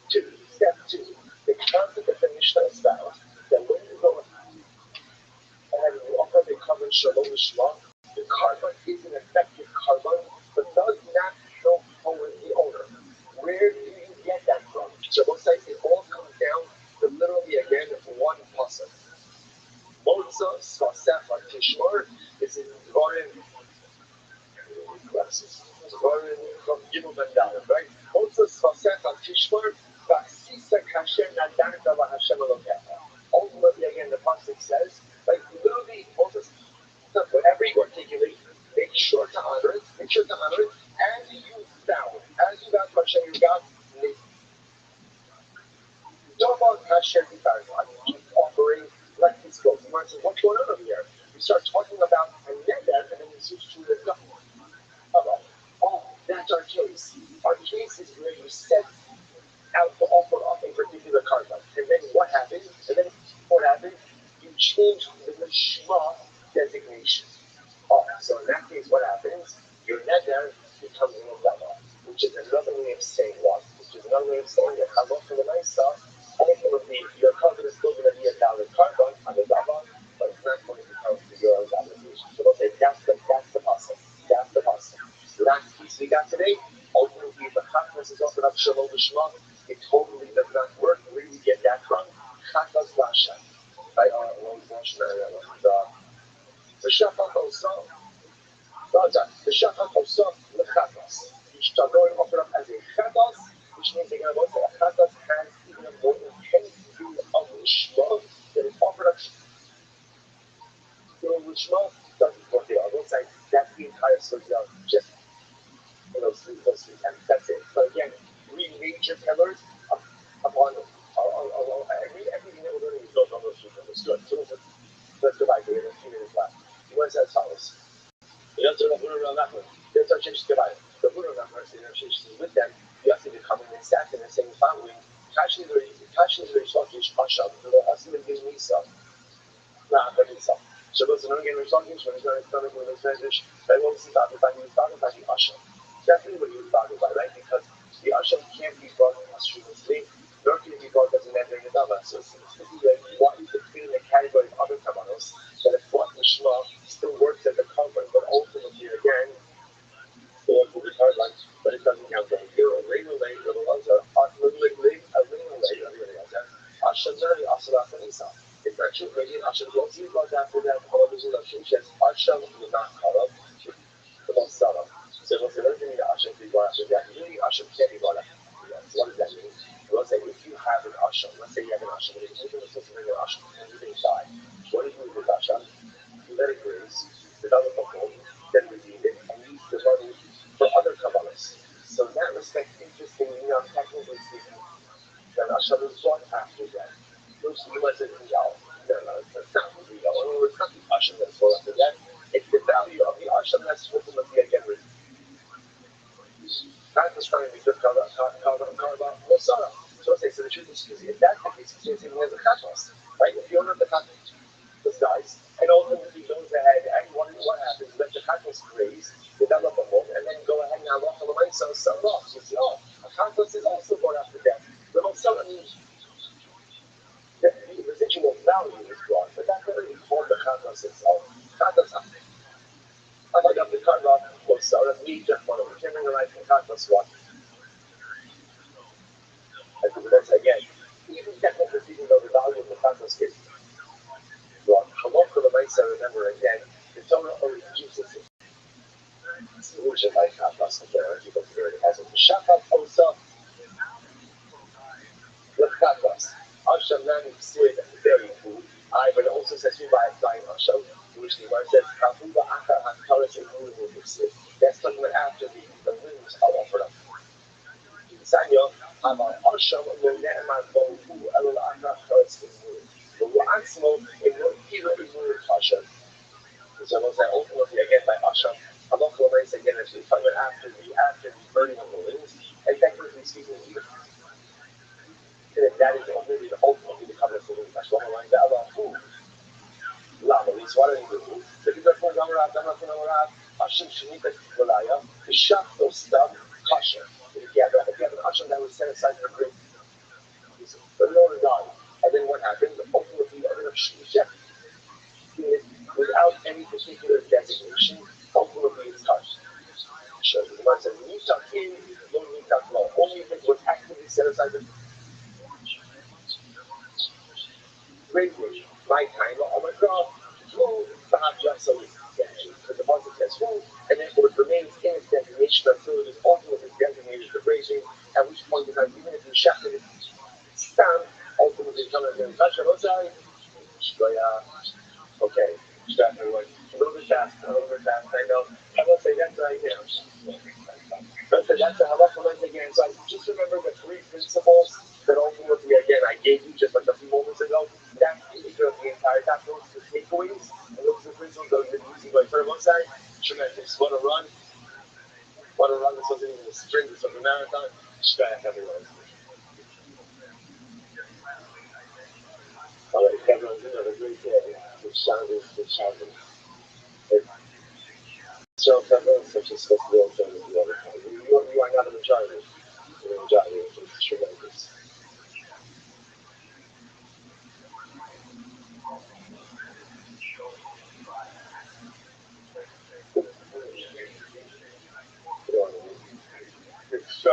two, the concept that the Mishnah espoused, that when you go and you offer the carbon Shalom Shema, the carbon is an effective carbon, but does not help forward the owner. Where do you get that from? So most times it all comes down to literally again one pasuk. Motza Svasef Tishmar is in Dvarim classes. Dvarim from Gimel Ben Dalet, right? Motza Svasef Tishmar Vasisa Kasher Nadanta Hashem Elokecha. Ultimately, again, the pasuk says, like literally, Moses, whatever you articulate, make sure to honor it, as you vow to Hashem your God. Don't about Hashem your God. I keep offering like this goes. The man says, what's going on over here? You start talking about a neder, and then you switch to the double. Oh, that's our case. Our case is where you set out to offer up a particular carbon. And then what happens? You change the Shema designation. So in that case, what happens? Your neder becomes an umbrella, which is another way of saying what? Which is another way of saying that Halot from the Naisa, ultimately, your carbon is still going to be a valid carbon on the Dava, but it's not going to become your own obligation. So they'll say that's the process. That's the process. Last piece we got today, ultimately, if the Chakras is offered up Shalom Shema, it totally does not work. Where do we get that from? Chakras Lasha. Right? The Shafat also. The Shafat also the Chakras. You start going offered up as a Chakras, which means they're going to say a Chakras has even a more intense degree of Shema that is offered up. The Shema doesn't work there. I will say that's the entire Sugya. Just those three tenets. That's it. But again, three major pillars upon everything that we're learning is built on those three pillars. Good. So let's divide. We have a few minutes left. He wants as follows. That's our change to divide. The Buddha numbers in our change with them, you have to become in exact in the same following. Kashi is very shortish, Asham, the Asim and Nisa. Nah, but it's up. So those are not getting shortish when it's not stomach when it's finished. They won't see that by the Asham. Definitely what you would talk about, right? Because the Asham can't be brought posthumously, nor can it be brought as an ender in the Dava. So it's like, why is it in the category of other Kavanos that if what the Shema still works as a carbon, but ultimately, again, still has to be carbon, but it doesn't count the hero, little it's not true, maybe Asham won't see about that for that, all those elections, Asham will not call up the most subtle. So we'll say, let's say Asham can be brought after that. Really, Asham can't be brought after that. What does that mean? We'll say, if you have an Asham, let's say you have an Asham, and you're supposed to bring an Asham, and you didn't die. Sarah. So the truth is, if that's the case, it's even as a chatos, right? If you don't have the chatos, this dies, and ultimately goes ahead and what happens? Let the chatos graze, develop a home, and then go ahead and now walk on the way, so sell it off. So you see, a chatos is also born after death. The Sarah means the residual value is gone, but that doesn't inform the chatos itself. Chatos, I'm like up the karma, Sarah, we just want to return the right from chatos one. That's again, even technically speaking, though the value of the chatos is wrong. Halach for the Mesa, remember again, the Torah always gives us a solution like chatos and there, people hear it as a shakat osa with chatos. Hashem nani sid very food. But it also says you by applying Hashem, which the word says kafuba akar haktaris and moving with sid. That's talking about after the limbs are offered up. Sanyo, Amar Hashem, lo ne'emar bo hu elul akar haktaris and moving. But what I'm smoking, it will either remove Hashem. So I will say ultimately again by Hashem, I'm not going to say again actually talking about after the burning of the limbs, and technically speaking, even that is ultimately the covenant of the limbs. That's what I'm like, Allah, who? Lama, it's what I do. So if you're going to Hashem Shanita Kikulaya, the shop those stuff, Hashem. If you have an Hashem that was set aside for great, but no one died. And then what happened? Ultimately, I'm going to Shech. Without any particular designation, ultimately it's touched. So the Gemara says, "Nitak in, no nitak lo." Only if it was actively set aside for great wish. My time, oh my God, who perhaps just so because the Muslim says who, and then it remains in its designation until it is ultimately designated for grazing. At which point, because even if you shafted it, stamp, ultimately coming again, okay. Stop everyone. A little bit fast, I know. I will say that's right now. But that's a halacha once again. So I just remember the three principles that ultimately, again, I gave you just like a few moments ago. That's the entire that those are the takeaways, and those are the principles that we've been using by for one side. Tremendous. Want to run? This wasn't even a sprint, this was a marathon. Shkaya, everyone. All right, everyone, have a great day. Good Shabbos. So, such as supposed to be also the other time. You are not a majority. You're a majority, which is tremendous. It's so,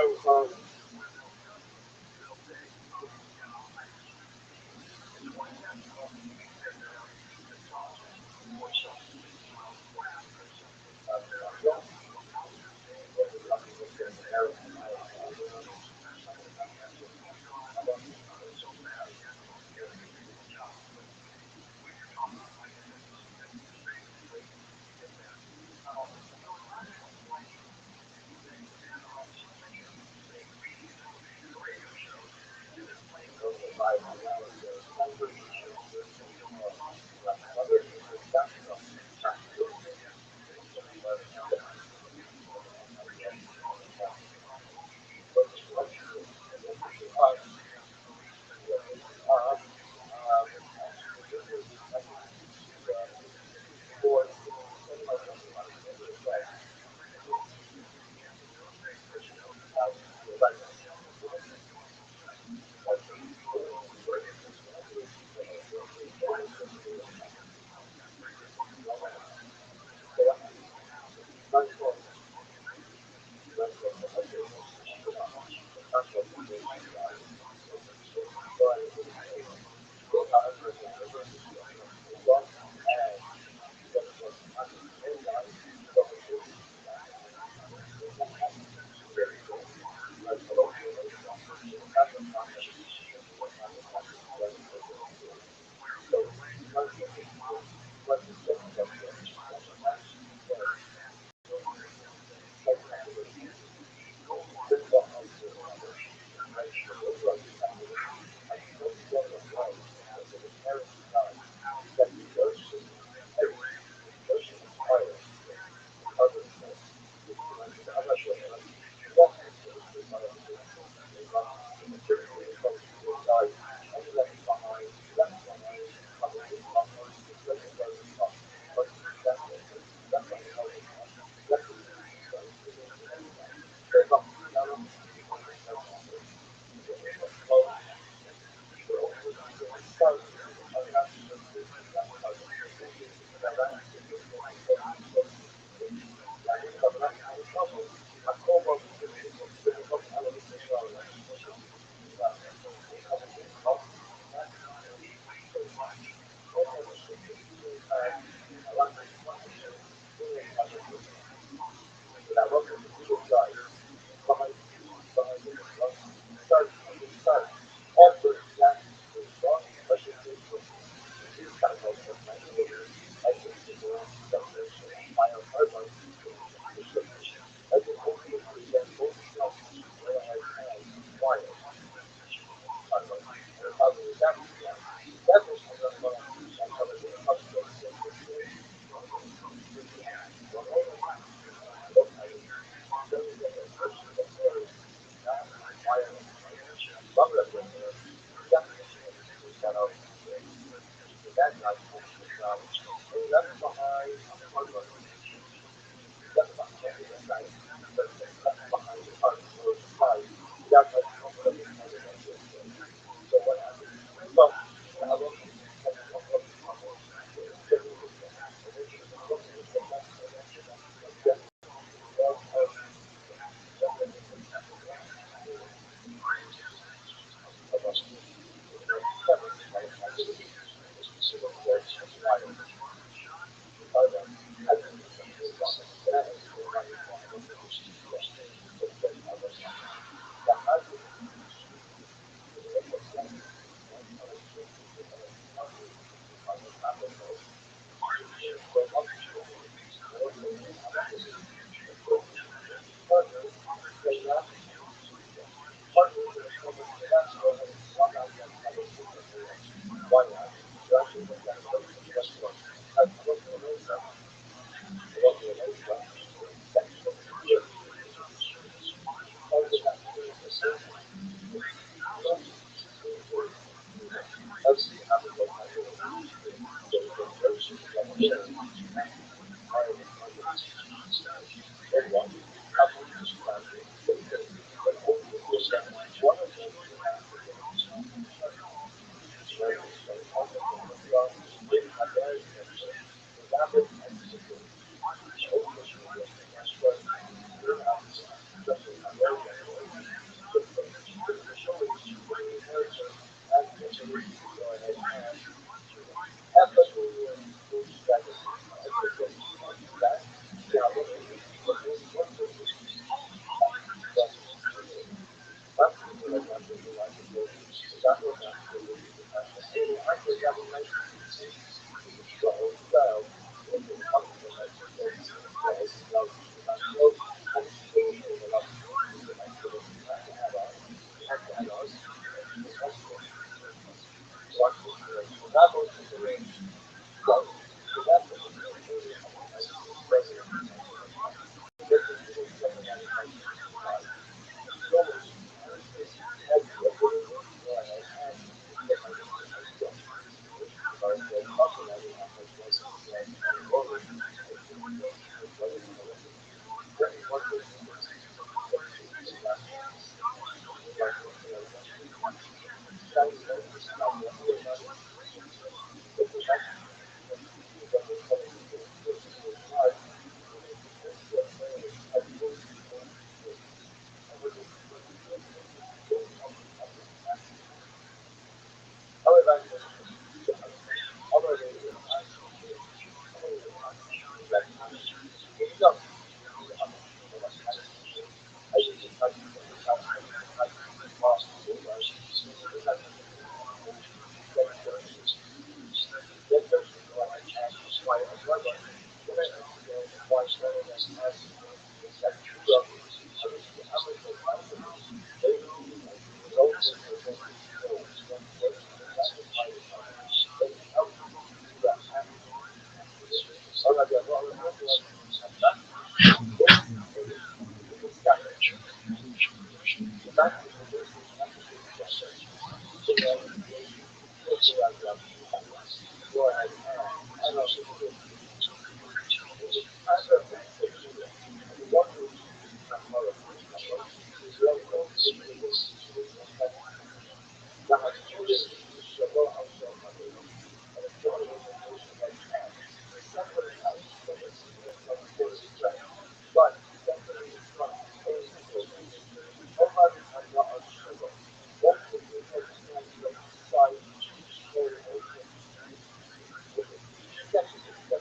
Thank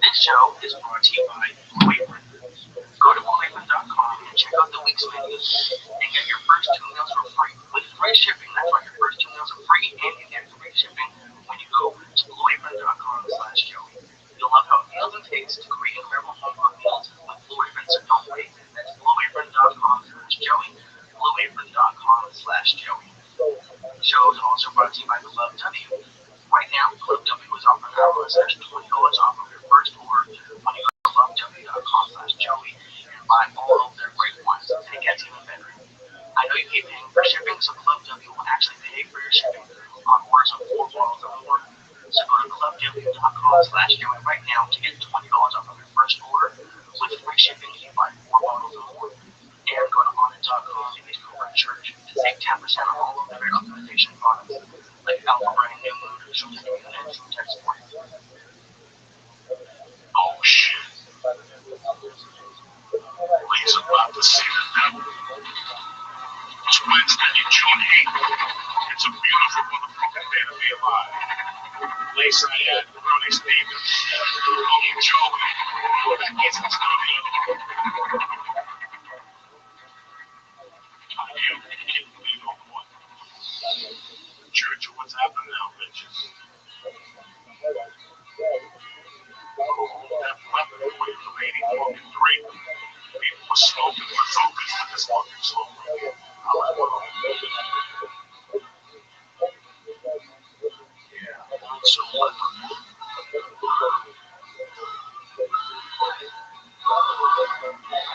This show is brought to you by Waveland. Go to Waveland.com and check out the week's menus and get your first 2 meals for free with free shipping. That's right, your first 2 meals are free and you get free shipping when you go to Waveland.com/Joey. You'll love how it feels and tastes to create incredible home cooked meals with Blue Apron, so don't wait. That's BlueApron.com/Joey. BlueApron.com/Joey. The show is also brought to you by Club W. Right now, Club W is offering our listeners $20 off of your first order when you go to ClubW.com/Joey and buy all of their great wines. And it gets even better. I know you keep paying for shipping, so Club W will actually pay for your shipping on orders of 4 bottles or more. So go to ClubW.com/Joey right now to get $20 off of your first order with free shipping if you buy 4 bottles or more. And go to Onnit.com and use code Church to save 10% on all of their optimization products like Alpha Brain, New Moon, Short Immune, and True Tech Support. Oh shit. He's about to see the devil. It's Wednesday, June 8th. It's a beautiful motherfucking day to be alive. Lisa Ayad, Brody Stevens, Uncle Joe, that gets in the studio. You can't believe on what? Church, what's happening now, bitches? So I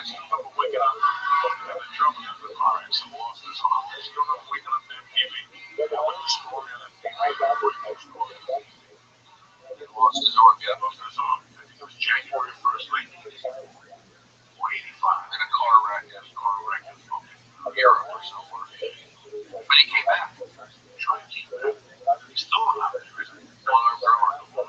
just remember waking up and the drunk in the car accident lost his arm. I still remember waking up there TV. I went to school and he lost his arm, yeah, lost his arm. I think it was January 1st, 1985. in a car wreck in Europe or somewhere. But he came back. Sure, he came back. He's still alive. One-arm drummer.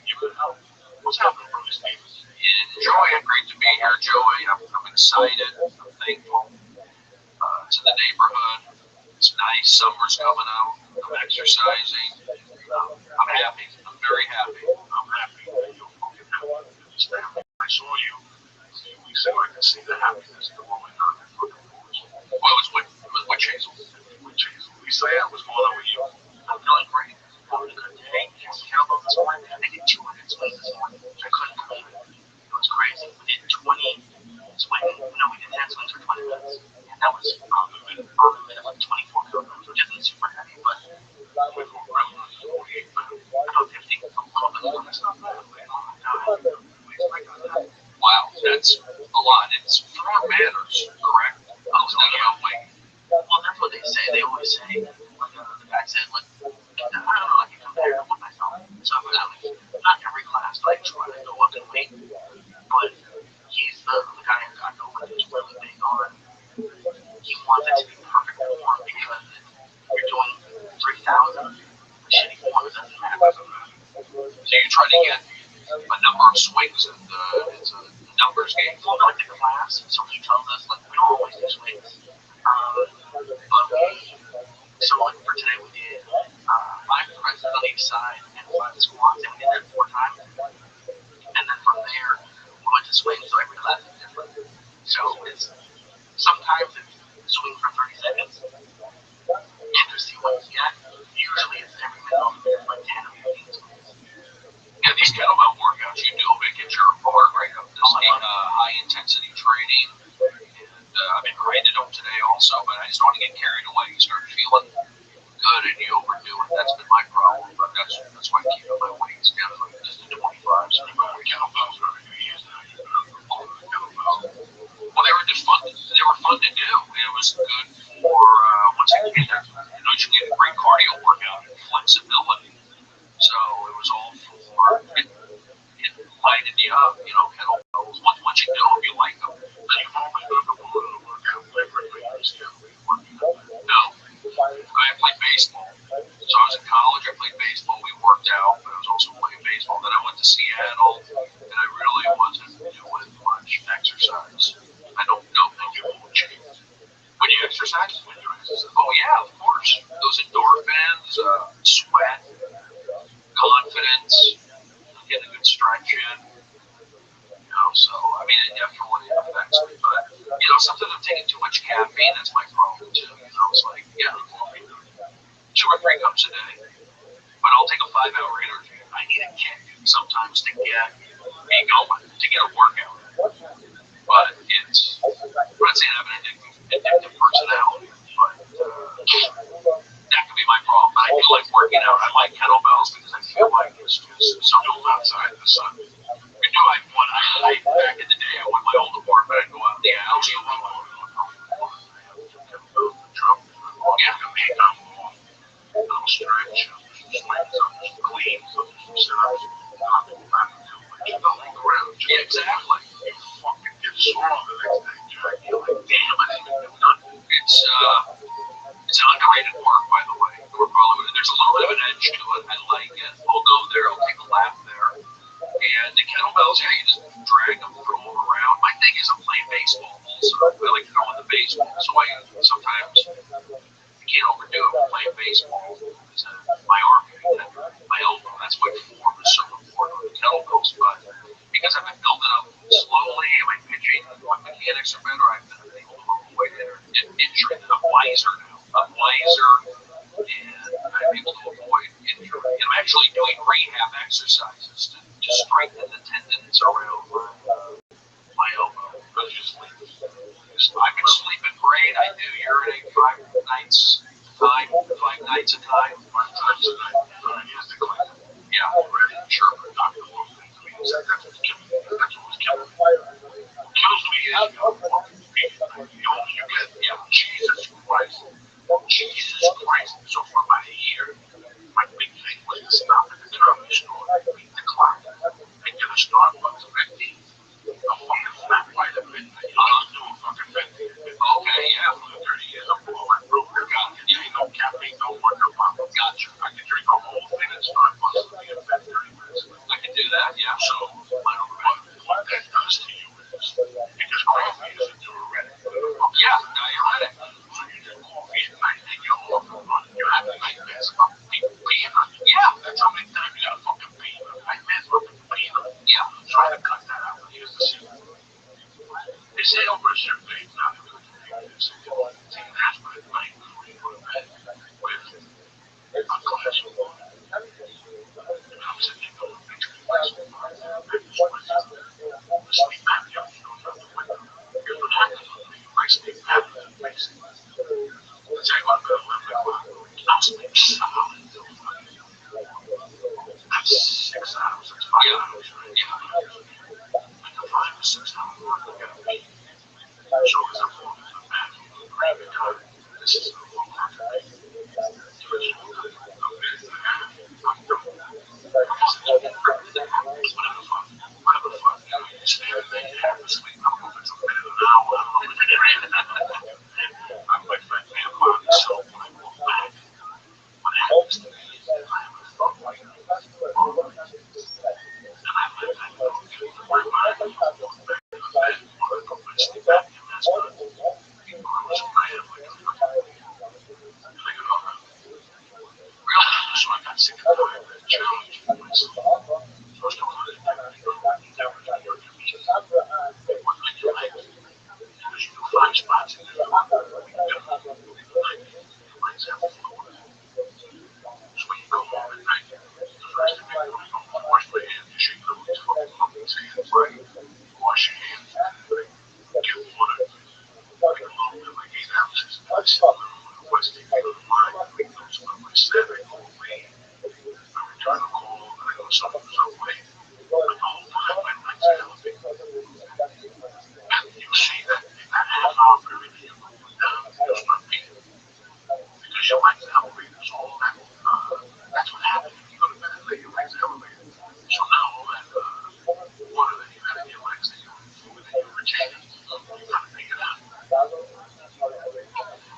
You could help. What's happening, Brother Stevens? Enjoy it. Great to be here, Joey. I'm excited. I'm thankful. It's in the neighborhood. It's nice. Summer's coming out. I'm exercising. I'm happy. I'm very happy. I'm happy that you're fucking happy with this family. I saw you a few weeks ago. I could see the happiness in the woman on that fucking force. Well, it was with Hazel. With Jason. Lisa, yeah, what's going on with you? I'm feeling great. Having a good day. Kettlebell this morning. I did 200 swings this morning. I couldn't believe it. It was crazy. We did 20 swings. No, we did 10 swings for 20 minutes. And that was on the minute like 24 kilograms, which isn't super heavy, but about 50, a little bit more. That's not bad. Wow, that's a lot. It's form matters, correct? Oh, it's not about weight. Well, that's what they say. They always say, like the guy said, like, I don't know, I can compare it with myself. So not every class, but I try to go up in weight. But he's the guy I got over who's really big on. He wants it to be perfect form because you're doing 3,000. The shitty form doesn't matter. So you try to get a number of swings, and it's a numbers game. Well, not the class, so he tells us, like, we don't always do swings. So like for today we did 5 presses on each side and 5 squats, and we did that 4 times. And then from there we went to swing, so every class is different. So it's sometimes it's swing for 30 seconds and to see what you get. Usually it's every minute there's like 10 or 15 swings. Yeah, these kettlebell workouts you do, it gets your heart rate up. This high intensity training. I've been grinding them today also, but I just don't want to get carried away. You start feeling good and you overdo it. That's been my problem, but that's why I keep my weights down like just to 25. So Kettlebells are a few years now. well, they were just fun. They were fun to do. It was good for once I get there. You know, you get a great cardio workout and flexibility. So it was all for it lighted you up. You know, kettlebells. Once you do them, you like them. You've always been a component of workout flavor. No, I played baseball. So I was in college. I played baseball. We worked out, but I was also playing baseball. Then I went to Seattle, and I really wasn't doing much exercise. I don't know that you will change. When you exercise? Oh yeah, of course. Those endorphins, sweat, confidence, getting a good stretch in. You know, so I mean, it definitely affects me. But you know, sometimes I'm taking too much caffeine. That's my problem too. You know, it's like 2 or 3 cups a day. But I'll take a 5-hour energy. I need a kick sometimes to get me going, to get a workout. But it's, I'm not saying I have an addictive personality, but that could be my problem. But I feel like working out. I like kettlebells because I feel like it's just something outside the sun. I knew back in the day, I went to my old apartment, I'd go out in the alley. Little stretch, clean, Yeah, exactly. You fucking get sore the next day, Jack. You're like, damn, I didn't even do nothing. It's an underrated work, by the way. There's a little bit of an edge to it. I like it. I'll go there. I'll take a lap there. And the kettlebells, yeah, you just drag them, throw them around. My thing is I'm playing baseball also. I like throwing the baseball. So I sometimes can't overdo it with playing baseball. My arm, my elbow, that's why form is so important on the kettlebells. But because I've been building up slowly and my pitching, my mechanics are better, I've been able to avoid injury. I'm wiser now. I'm wiser, and I'm able to avoid injury. And I'm actually doing rehab exercises to strengthen the tendons around my elbow. I've been sleeping great. I do urinate 5 nights a time. 5 nights a time. 5 times a night. Here's the question. got sick and tired of that challenge for myself. So I started because you do 5 spots in there. For example, so when you go home at night, the first thing you do is go wash my hands. You shake them with fucking hands, right? Wash your hands, get water, like a little bit, like 8 ounces. I sit in the room with a West Indian on the line, I make notes about my set, I go away, I return a call, and I go some way. But the whole time my legs are elevated. And you see that in that half-hour period that you're going down, you'll start peeing. Because your legs are elevated, so all that, that's what happens when you go to bed at night, your legs are elevated. So now all that water that you had in your legs, that you fluid that you retained, you gotta take it out.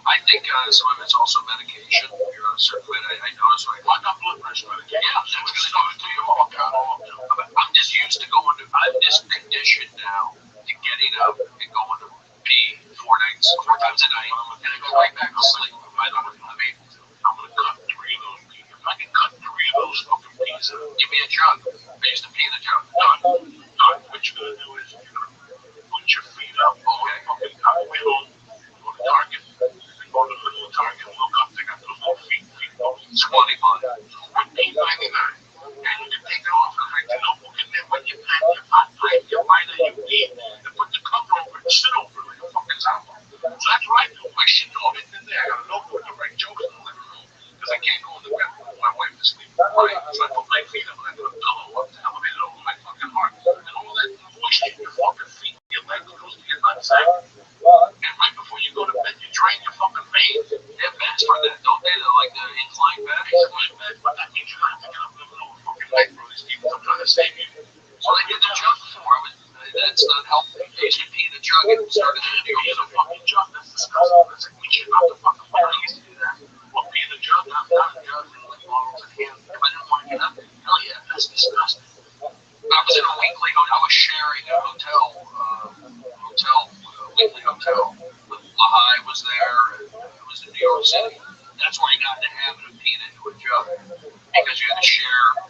I think some of it's also medication. You're on a certain way. I notice when Well, I got blood pressure medication. yeah, that's going to do it to you. I'm just used to going to, I'm just conditioned now to getting up and going to pee 4 times a night, and I go right back to sleep. I'm going to cut 3 of those peas. If I can cut 3 of those fucking peas out, Give me a jug. I used to pee in a jug. done. What you're going to do is you're going to put your feet up. Okay. Fucking on the way home, go to Target. Go to the little Target, look up, they got those little feet posts. It's funny, man. $14.99. And you can take it off, because the notebook in there, when you pack your hot pipe, your lighter, you eat, and put the cover over it and sit over it like a fucking zombie. So that's what I do. My shit all in there. I got a notebook to write jokes in the living room, because I can't go in the bed with my wife to sleep. Right? So I put my feet up, and I put a pillow up to elevate it over my fucking heart. And all that moisture in your fucking feet, your legs goes to your nutsack. And right before you go to bed, you drain your fucking veins. They have beds for that, don't they? They're like the incline beds. But that means you gotta take it up in the middle of the fucking night, bro. These people are trying to save you. So they did the jug before. That's not healthy. They used to pee in the jug and started to do Use a fucking jug. That's disgusting. That's like we should not the fucking water. I used to do that. Well, pee in the jug, not in jugs, and like bottles in hand. If I didn't want to get up, hell yeah. That's disgusting. I was in a weekly hotel. I was sharing a weekly hotel. Lahai was there, and it was in New York City. That's where I got in the habit of peeing into a jug, because you had to share.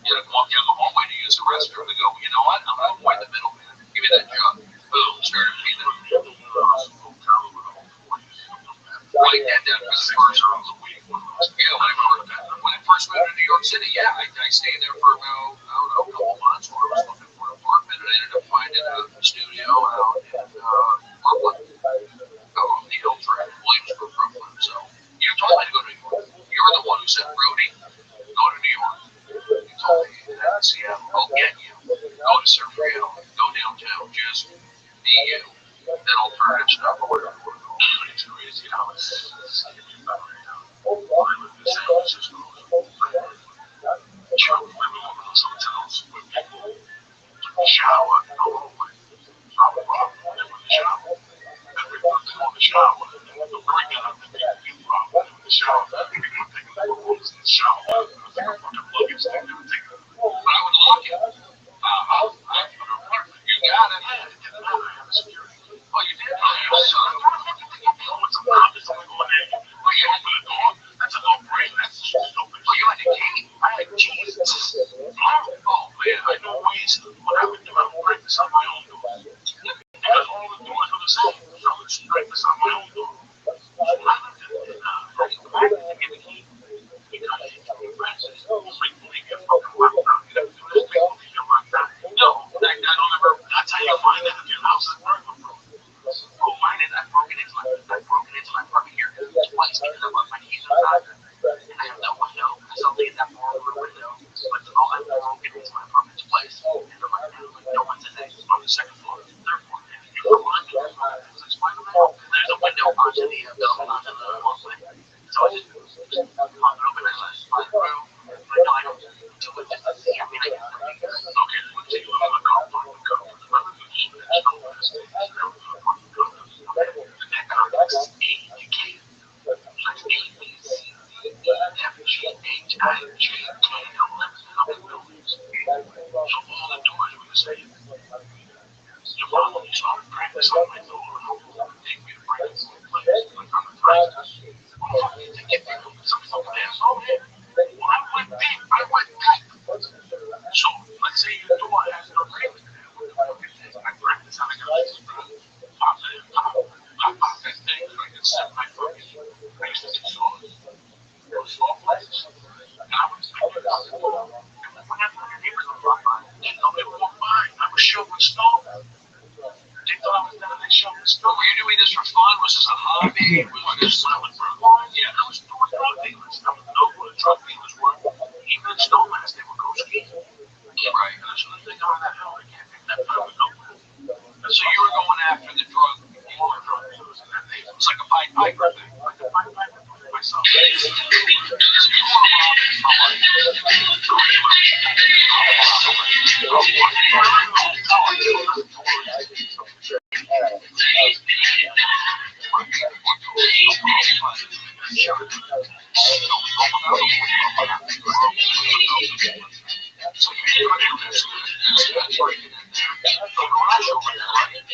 You had to walk down the hallway to use the restroom. To go, you know what? I'm going to avoid the middleman. Give me that jug. Boom, started peeing into a jug. Like that for the first week. Yeah, when I first moved to New York City, yeah, I stayed there for about, I don't know, a couple months while I was looking for an apartment, and I ended up finding a studio out in Brooklyn. The Hill Trail, Williamsburg, Brooklyn. So you told me to go to New York. You're the one who said, Brody, go to New York. You told me that in Seattle, I'll get you. Go to San Francisco, go downtown, just be you. That alternative stuff or whatever. It's crazy how it's getting better right now. I live in San Francisco. Sure, we live in one of those hotels where people shower in the hallway. So I'm a problem with them in the shower. Everyone's in the shower. The break out of the people problem in the shower. People are taking the photos in the shower. It's like a fucking luggage thing. They were taking it. But I would lock it. I'll put an apartment. You got it. I had to get it out. I have security. Oh, you did? Oh, son. What's a mom? It's only going in. Well, you open the door. That's a no-brainer. That's stupid. Oh, you had a key. I had Jesus. Oh, man. I know ways. What I would do, I would break this on my own door. Because all the doors were the same. So I would just break this on my own door. So I lived in Brooklyn to get a key. Because you can be friends. Make believe you're fucking locked down. You have to do this. Make believe you're locked down. No, I don't ever. That's how you find out if your house is burgled, bro. Oh, mine is. I've broken into my apartment here twice because I left my keys inside. And I have no window. So I'll leave that door over the window. But I've broken into my apartment twice. And I'm like, no one's in there. On the second floor, third floor. You go on to the floor. There's a window onto the building, onto the walkway. So I just hung it open and I left my room. But no, I don't do it just to see. I mean, I guess that'd be good. Okay, let's say you live in a compound. What happened to your neighbors on Rock Line? Didn't know they were on mine. I was shoveling snow. They thought I was down there shoveling snow. Were you doing this for fun? Was this a hobby? Was this selling for fun? Yeah, I was doing drug dealers. I was know what drug dealers were. Even in snowmass, they would go skiing. Right. As soon as they got on that hill, they can't take that power nowhere. So you were going after the drug dealers, and then it was like a Pied Piper thing. Like a Pied Piper thing myself. So you were robbing for like so you got your business breaking in there. The garage over there, right?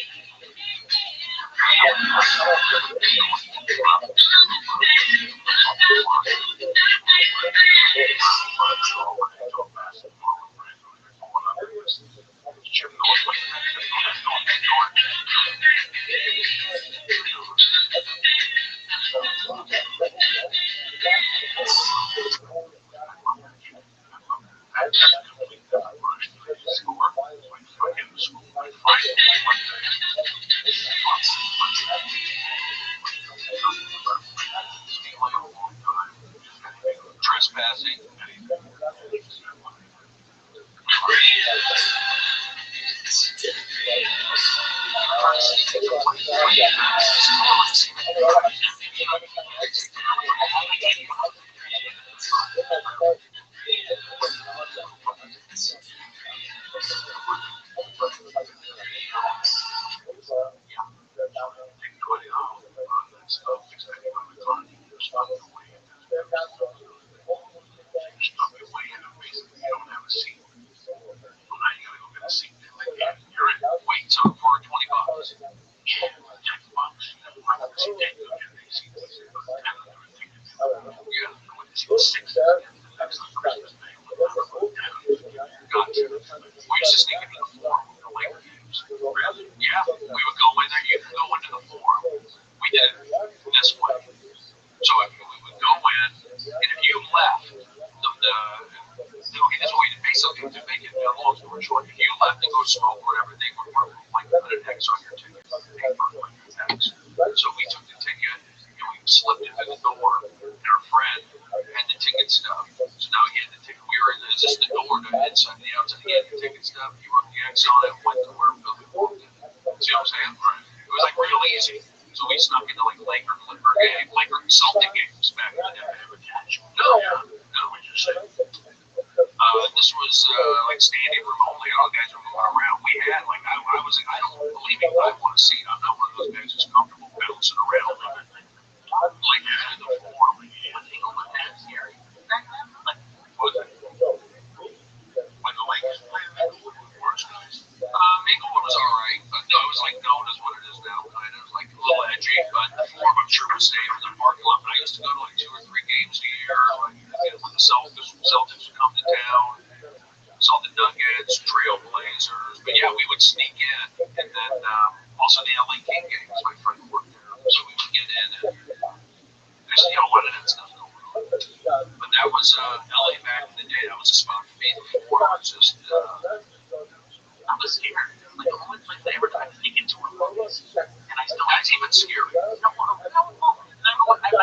Trespassing. Wait till for $20. Yeah, we would go in there. You could go into the forum. We did it this way. So if we would go in, and if you left, this way to basically to make it a long story short, if you left to go smoke or whatever, they would like put an X on your ticket. So we took the ticket and we slipped it in the door, and our friend had the ticket stub. So now he had the ticket. We were in just the door to the inside and the outside. He had the ticket stub. He wrote the X on it, went to where Billy walked in. See what I'm saying? It was like real easy. So we snuck into like Laker Celtic games back in the day. No, we just said. This was like standing room only. All the guys were moving around. We had like I don't believe me, I want to see it. I'm not one of those guys who's comfortable bouncing around like in the forum. Was it? When the Lakers played Minglewood with the worst guys? Minglewood was alright, but no, it was like known as what it is now. Kind of like a little edgy, but the forum I'm sure was safe. It was a parking lot. I used to go to like 2 or 3 games a year. Like when the Celtics would come to town. Saw the Nuggets, Trailblazers, but yeah, we would sneak in, and then also the LA King games. My friend worked there, so we would get in, and there's a lot of that stuff going on. But that was LA back in the day. That was a spot for me. Before it was just I was scared. Like the only place I ever tried to sneak into were movies, and that's even scary. I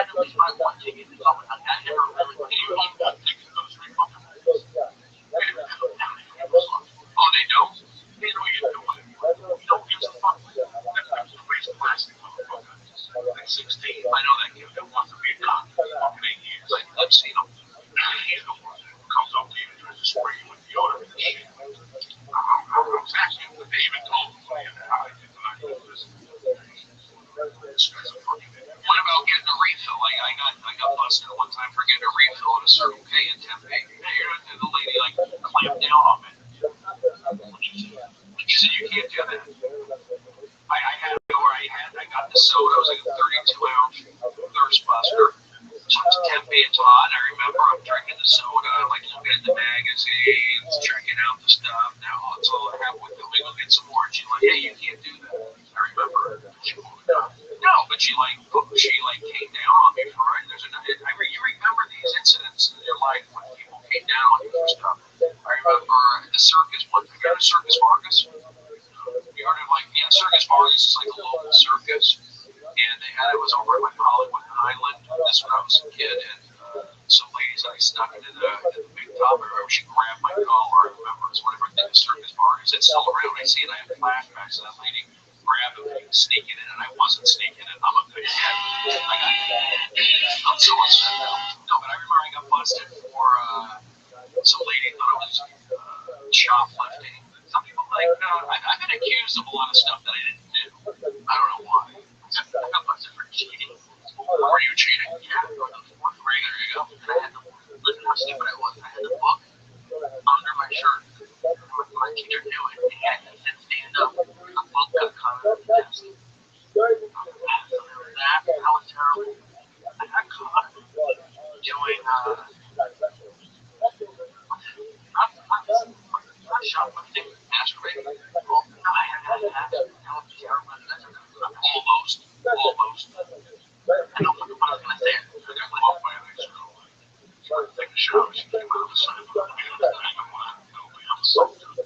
at least buy one ticket. I never really. You own one ticket to those 3 fucking movies. Oh, they don't? They know you're doing it. You don't give a fuck. That's the waste of plastic, motherfucker. At 16, I know that kid that wants to be a cop for 8 years. Like, I've seen him. He's the one that comes up to you and tries to spray you with deodorant and shit. I was asking what they even told me how I did not do this. What about getting a refill? I got busted one time for getting a refill at a Circle K in Tempe. And the lady like clamped down on me. She said you can't do that. I got the soda. It was like a 32-ounce thirst buster. So it's Tempe, it's hot. I remember I'm drinking the soda, like looking at the magazines, checking out the stuff. Now it's all I have with it. We go get some more. And she's like, hey, you can't do that. I remember she no, but she came down on me for it. You remember these incidents in your life when people came down on you for stuff. I remember the Circus one. Have you heard of Circus Vargas? We heard of Circus Vargas is like a local circus, and they had it was over at like Hollywood Highland. This when I was a kid, and some ladies I snuck into the big top. I remember she grabbed my collar. I remember it was whenever I did the Circus Vargas. It's still around. I see it. I have flashbacks of that lady grabbing me, sneaking in, and I wasn't sneaking in. I'm a good kid. I'm so upset now. No, but I remember I got busted for some lady thought it was shoplifting. Some people I've been accused of a lot of stuff that I didn't do. I don't know why. I got busted for cheating. Were you cheating? Yeah, in the fourth grade. There you go. I had to listen how stupid I was. I had the book under my shirt. My teacher knew it. He had to sit stand up. The book got caught on the desk. That was terrible. I got caught doing not shoplifting, masturbating. Well, no, I had almost. I don't know what I was going to say. I got caught by a nice girl. She wanted to take a shower. She came out of the side of the bed. I didn't want to be on the side of the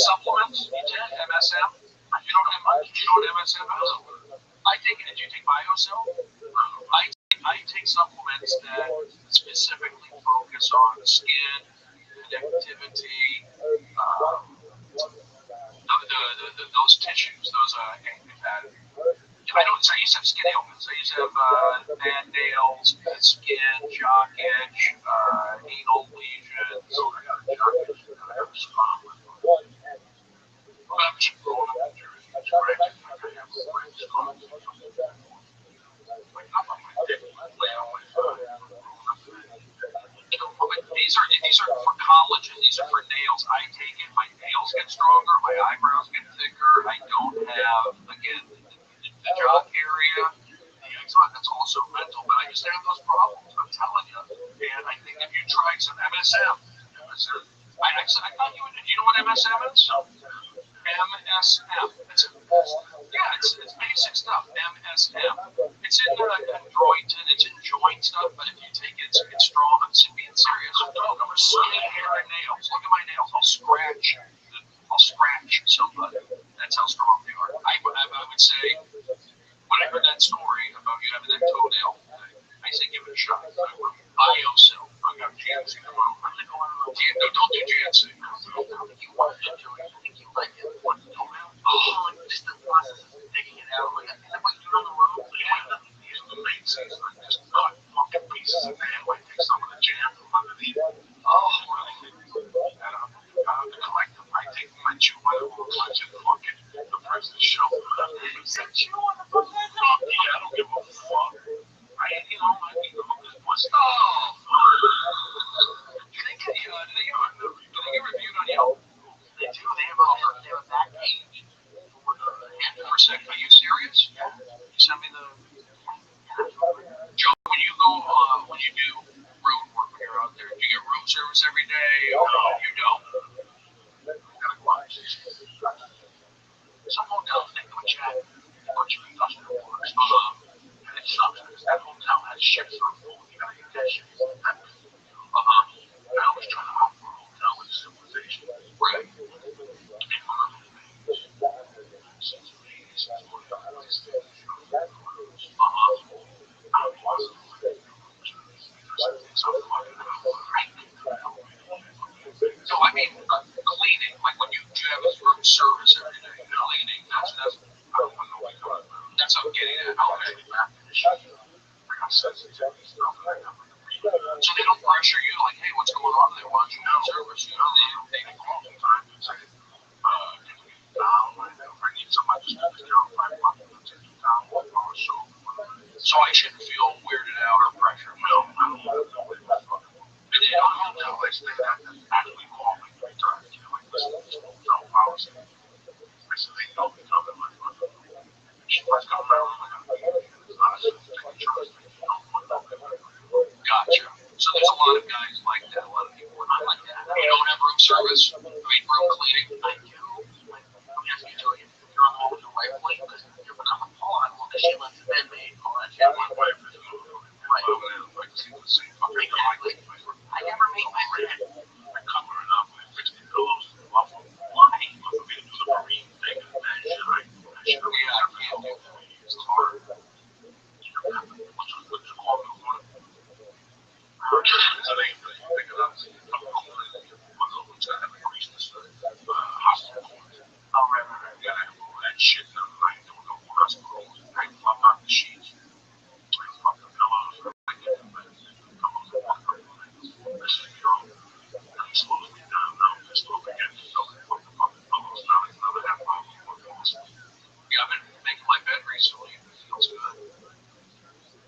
supplements, you take MSM. You know what MSM is? I take it. Did you take BioCell? I take supplements that specifically focus on skin, connectivity, those tissues, those I used to have skin ailments. I used to have bad nails, bad skin, jock itch, anal lesions. I got a jock itch. I have a spot with I'm just growing up in Jersey. It's great. I have great spots. Like up on my dick, lay on my foot. These are for collagen. These are for nails. I take it. My nails get stronger. My eyebrows get thicker. I don't have again the jock area. The eczema. That's also mental. But I used to have those problems. I'm telling you. And I think if you tried some MSM, I thought you would. Do you know what MSM is? MSM. It's basic stuff. MSM. It's in chondroitin. It's in joint stuff. But if you take it, it's strong. I'm being serious. I'm skin, hair, and nails. Look at my nails. I'll scratch somebody. That's how strong they are. I would say when I heard that story about you having that toenail, I say give it a shot. BioCell. I got GNC tomorrow. No, don't do GNC. How do you want to do it? I think you like it. What, toenail? Oh, just the process of taking it out. Like, is that what you do on the road? Use the late season. Just cut fucking pieces of man. Like, take some of the jam from underneath. Oh, really? To collect them. I take my chew on the road. I just fucking the price of the show. You said chew on the road? Yeah, I don't give a fuck. I eat the hooker's pussy. Oh, did they get reviewed on Yelp? They do. They have a back page for the hand. Are you serious? Yeah. You send me the. Joe, when you do road work when you're out there, do you get room service every day? No, you don't. You gotta go out. Some hotels they do a check. A bunch of industrial workers. And it sucks because that hotel has shifts on food. You gotta get that shit. I always try to opt for a hotel with civilization. Right. So I mean, cleaning, like when you have a room service every day, cleaning, that's I don't know. That's what I'm getting at. So they don't pressure you, like, hey, what's going on there? Why don't you have service? You know, they call sometimes and say, I need somebody to do their own so I shouldn't feel weirded out or pressured. No, I don't know. And they don't know it's they have to actually call me three times. You know, like, listen, no policy. I said, they don't be coming with me. She was coming around Gotcha. So there's a lot of guys like that. A lot of people are not like that. You don't have room service? I mean, room cleaning? I do. Like, let me ask you, Julian, if you're on the home with your wife, like, because you're going to have a pawn, well, because she lets the bed made, all that shit. My wife is right. Exactly. I never make my bed. I cover it up with 60 pillows and waffle. Why? For me to do the marine thing and that shit. I should have it's hard. What's it called? Yeah, I've been making my bed recently. It feels good.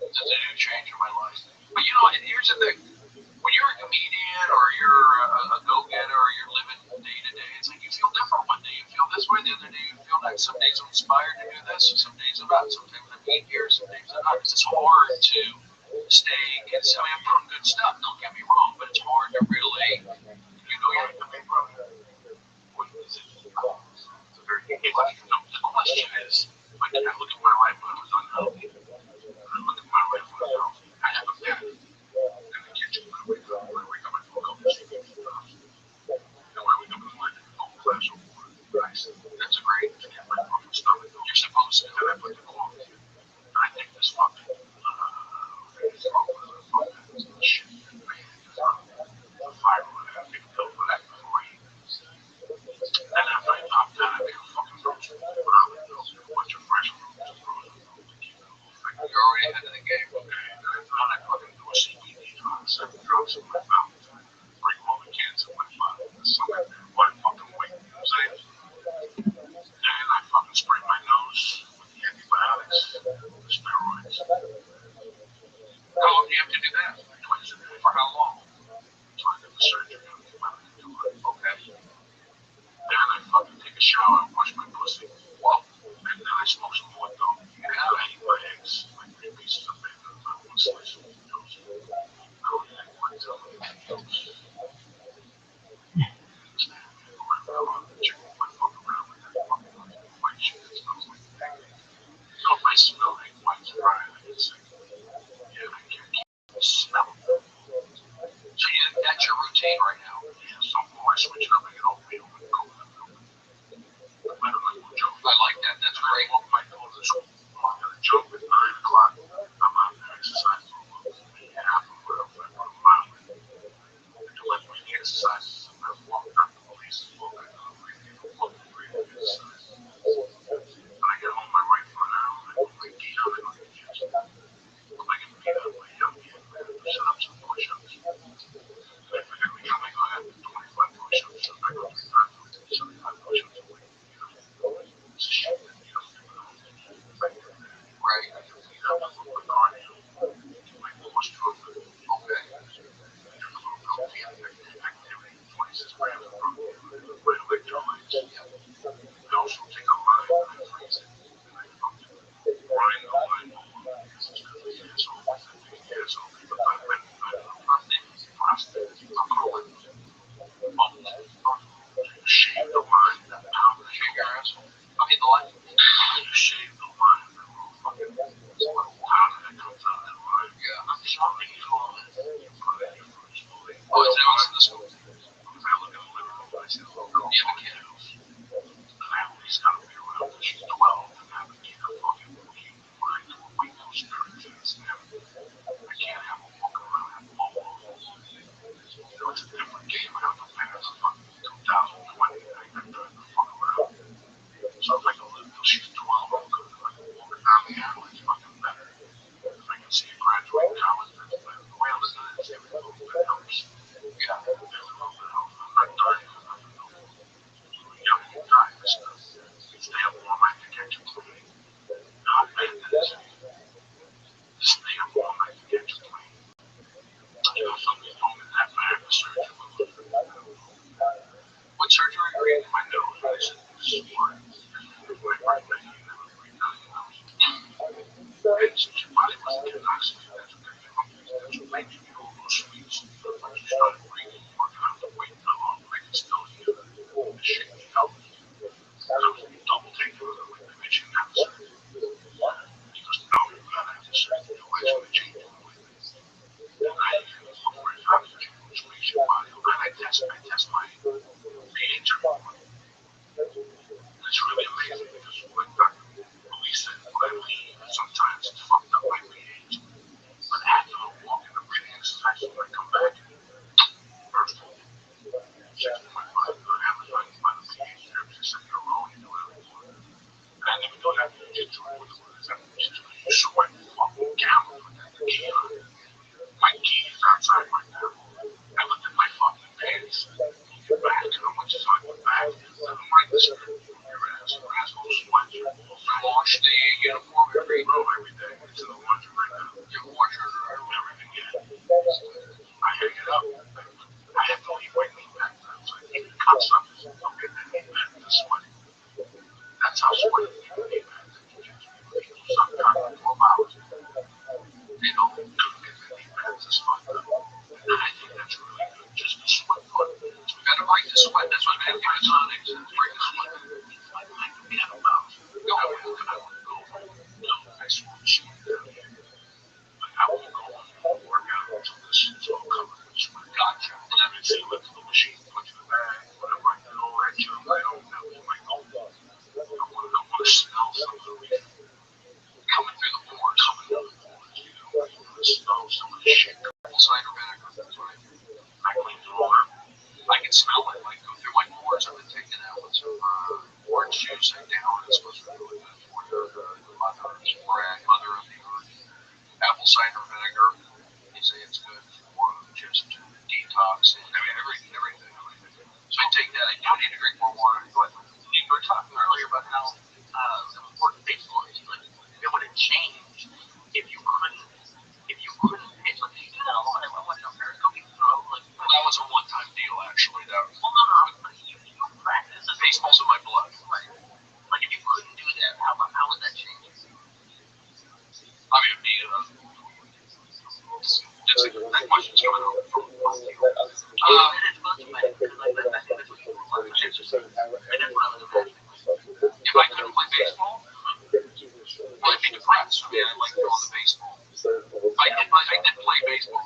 It's a new change in my life. But you know, here's the thing. When you're a comedian or you're a go-getter or you're living day to day, it's like you feel different. One day you feel this way, the other day you feel that. Some days I'm inspired to do this, some days I'm not. Sometimes I'm here, some days I'm not. It's hard to stay. I mean, I'm doing good stuff, don't get me wrong, but it's hard to really, you know, you're the big brother. What is it? It's a very good question. No, the question is, like, I look at my life when I was unhealthy. I look at my life when I was healthy. I have a bed in the kitchen when I wake up. When I wake up, I feel comfortable. And when I wake up in the morning, I feel glass of water. pussy, then I put the clothes in. And I take this fucking shit. The fire would have been built for that before I eat it. Then after I pop that, I make a fucking roast with ramen noodles, a bunch of fresh fruits and frozen fruit to keep it a little thick. You're already ahead of the game. Okay, then I fucking do a CBD drop, 7 drops in my mouth, break all the cancer in my body. Something one fucking weight, you know what I'm saying? Then I fucking spray my nose with the antibiotics, the steroids. How long do you have to do that? Twice a day. For how long? So I get the surgery on the amount to do it. Okay. Then I fucking take a shower and wash my pussy. Well, and then I smoke some more dope. And I eat my eggs, like 3 pieces of bacon, about 1 slice of toast. I don't eat any whites, I don't eat any yolks. So if I smell egg whites dry, I can say, yeah, I can't smell them. So that's your routine right now. Yeah, so before I switch it up, I get oatmeal and coconut milk. I like that. That's great. I walk my daughter to school. I gotta jump at 9 o'clock. I'm out there exercising for half of whatever I put a mile in. I do like breathing exercises. I walk out the police book. I do breathing exercises. When I get home, I write for an hour. I go play guitar. I go to the gym. If I get beat up by a young kid, I do sit-ups and push-ups. And if I get beat up, I go have 25 push-ups. If I go 3 times a week, 75 push-ups a week. It's a shit that you don't do it all. Right. I get beat up, I look for cardio. Keep my core stronger. Okay. I drink a little protein activity, 26 grams of protein, my electrolytes. I also take a lime and I freeze it. And I fucking grind the lime over because it's good for the asshole. It's good for the asshole. But I went, I don't know, prostate, I'll call it bubbles. You shave the lime, pound the Your sugar. asshole. I mean, the life. You shave the lime, that little fucking powder that comes out of that lime. Yeah. I'm just putting it on it. You put it in your fridge slowly. Oh, is that what's in the school? Because I look in the living room and I see the little girl You have a on the kid. house. And I at least gotta be around till she's 12 and have a kid fucking keep mind to a week of spirit things. I can't have her walk around and bubbles. You know, it's a different game. I have to plan it for fucking 2020. I ain't got time to fuck around. So if I can live till she's 12, I'm good. If I can walk her down the aisle, it's fucking better. If I can see her graduate college, that's better. The way I look at it is every little bit helps. Yeah. Every little bit helps. I'm not dying for nothing, no. So young and die for stuff. Stay up all night to catch a plane. How bad that is. Stay up all night to catch a plane. You know, somebody's told me that, but I have the surgery. What surgery are you in? My nose, I said, this is why. If my birthday, you never breathe down your nose. And since your body doesn't get oxygen, that's what got you hungry. That's what made you eat all those sweets. Once you started breathing, you weren't gonna have to wait that long. I can still hear the shit you helped. So you double take it with a conviction after surgery. Because now you gotta have the surgery. Your life's gonna change completely. And I incorporate oxygen, which makes your body. And I test my pH every month. It's really amazing because when Dr. Louise said, when I leave, sometimes it's fucked up my pH. But after I walk in the breathing exercise, when I come back, talking earlier about how important baseball is. Like, it would have changed if you couldn't pitch. Like, you do that all the time. I watch how Periscope you throw. Like, That was a one-time deal, actually. well, no. But you practice. Baseball's in my blood. Right. Like, if you couldn't do that, how would that change? I mean, it'd be that question's coming up. It is motivating because like that's what you want to do. And that's what I was imagining. If I couldn't play baseball, well, I'd be depressed. I mean, I like throwing the baseball. I did play baseball.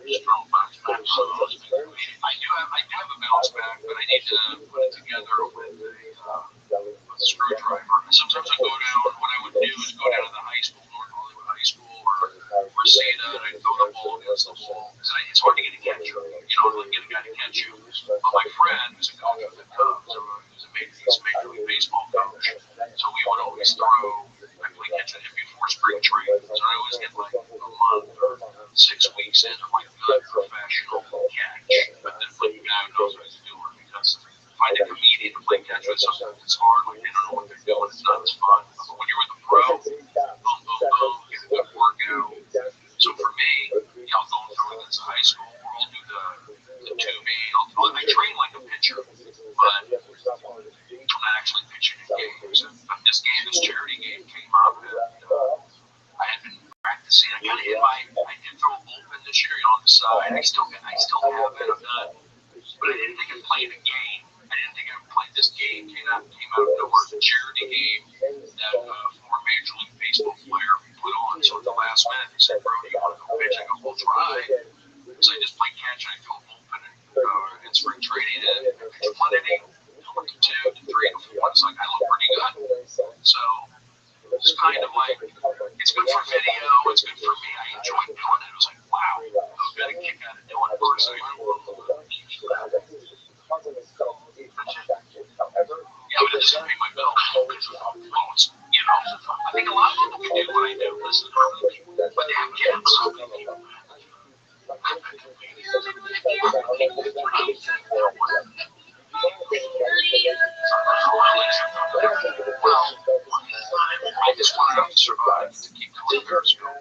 Strong bounce back. So I do have a bounce back, but I need to put it together with a screwdriver. Sometimes I go down. What I would do is go down to the high school, North Hollywood High School, or Reseda, and I throw the ball against the wall. It's hard to get a catcher. You know, like get a guy to catch you. But my friend, who's a coach with the Cubs, he's a Major League Baseball coach, so we would always throw. I play catch with him before spring training, so I always get like a month or 6 weeks in of like good professional catch. But then like a guy who knows what he's doing, because finding a comedian to play catch with sometimes it's hard. Like they don't know what they're doing. It's not as fun. But when you're with a pro, boom, get a good workout. So for me, I'll go and throw against high school, or I'll do the 2B. I train like a pitcher, but I'm not actually pitching in games. But this charity game came up, and I had been practicing. I did throw a bullpen this year on the side. I still have it. I'm not, but I didn't think I'd play in a game. I didn't think I'd play this game. Came out of nowhere. It's a charity game that former Major League Baseball player put on. So at the last minute, he said, "Bro, do you want to go pitch?" I go, "We'll try." So I just played catch. And I threw a bullpen in spring training, and I pitched 1 inning, 2 to 3 to 4. It's like I look pretty good. So it's kind of like it's good for video. It's good for me. I enjoy doing it. It was like, wow, I got a kick out of doing it personally. Yeah, but it doesn't pay my bill. You know, I think a lot of people can do what I do. Listen, but they have kids. I just wanted to survive to keep doing Periscope.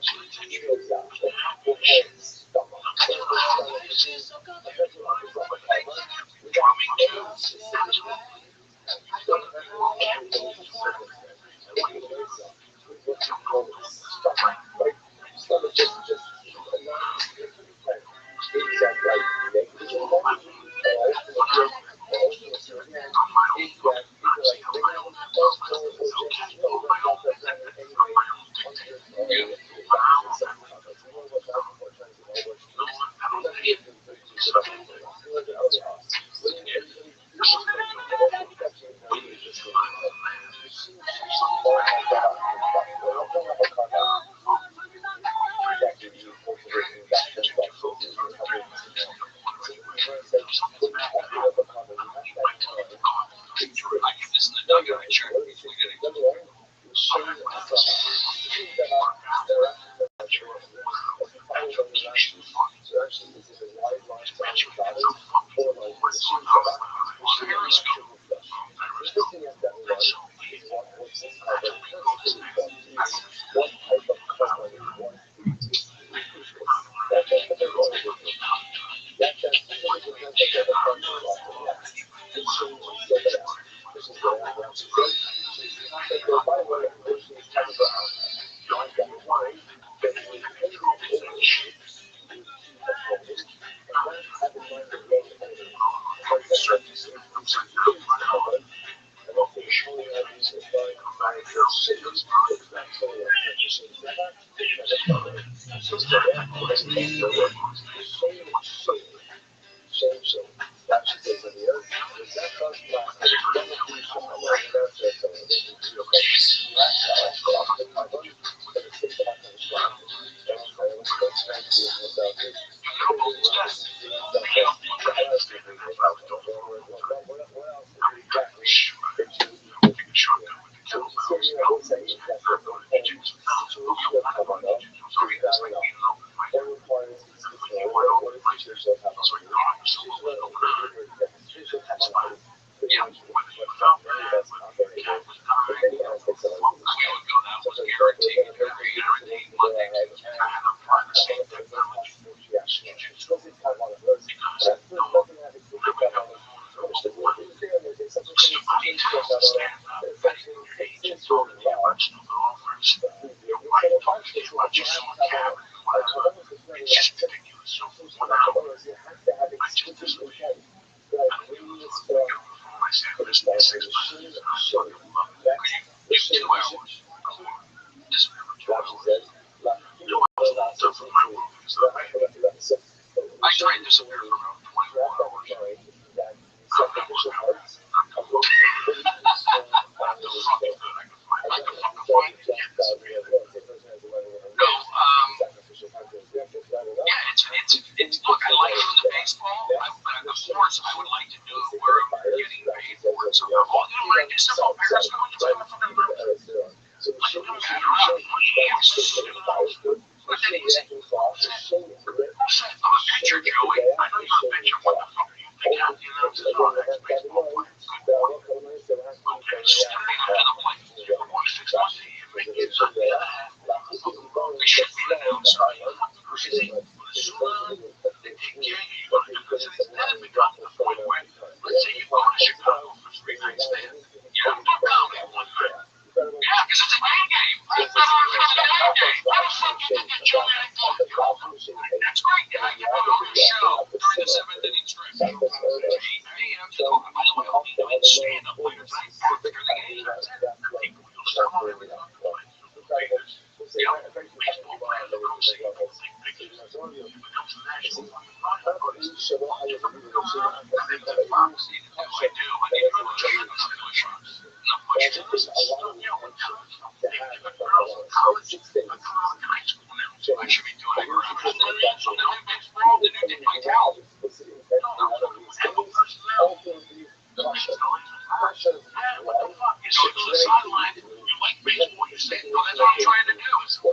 Drumming too. because I would like to know where I'm getting paid for it somehow. Oh, you know what I do? Simple parents going to a fucking room. So the shit is What's that easy? I'm a pitcher, Joey. I know you're a pitcher. What the fuck do you think Anthony announces are ex-baseball players? Okay, standing up to the plate. You ever watch 6 months a year, make it not the other half. They should be an announcer. Are you fucking crazy? But as soon as they take care of you, you're going to do it. Because then it becomes the point where, let's say you go to Chicago for 3 nights there. You don't do comedy one night. Yeah, because it's a day game. It's not a day game. How the fuck you get Joey and that's great. Yeah, you know, on the show during the 7th inning stretch. Hey, I'm talking, by the way, I'll be in stand-up later tonight after the game. People will start really on the line. Yeah, baseball players will come see you. Take pictures. It becomes a national phenomenon. I think the Fox need to do. I do. I need to go to church. Not much to this. You know, they give it girls in college, but come out in high school now. I should be doing it around the Olympics for all the new Dick Vitale. No, have a personality. What the fuck? You sit to the sideline, you like baseball, you say, no, that's what I'm trying to do. It's be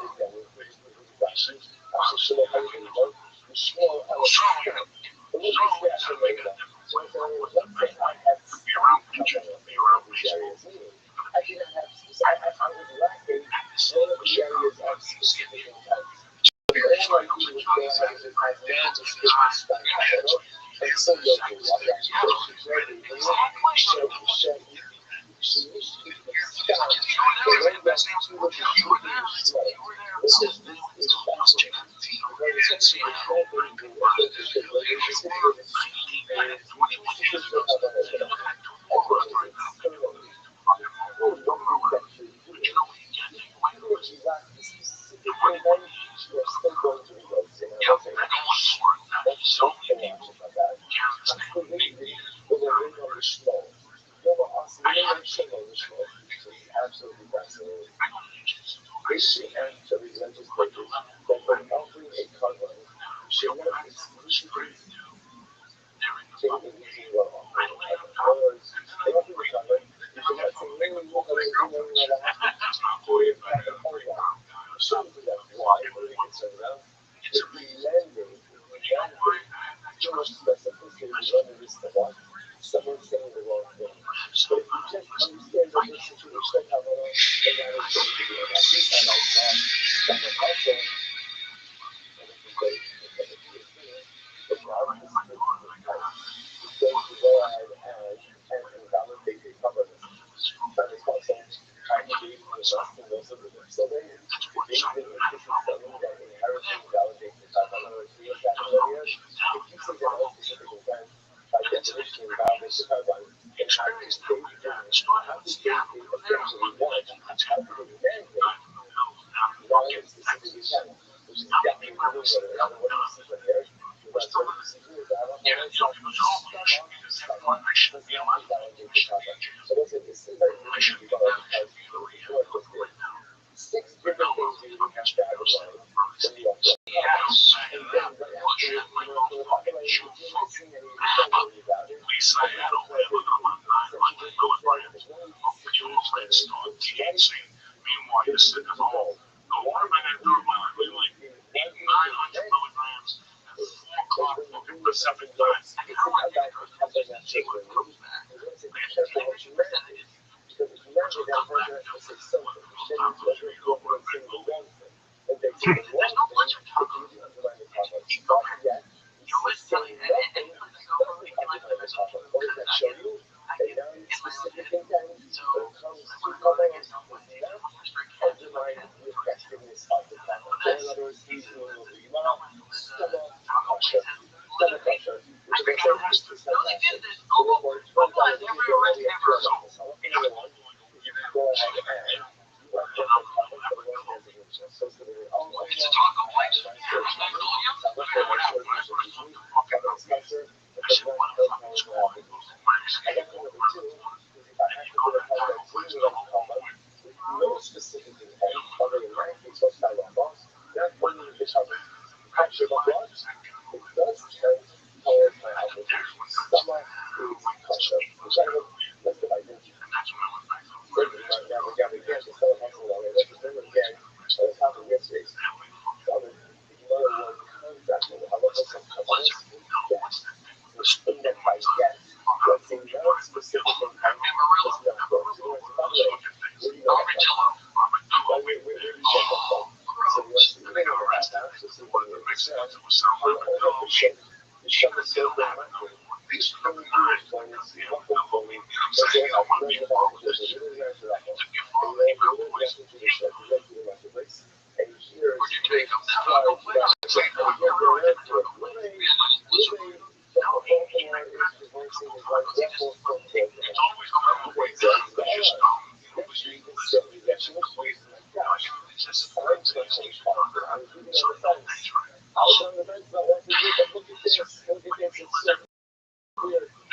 around pitchers, be around baseball.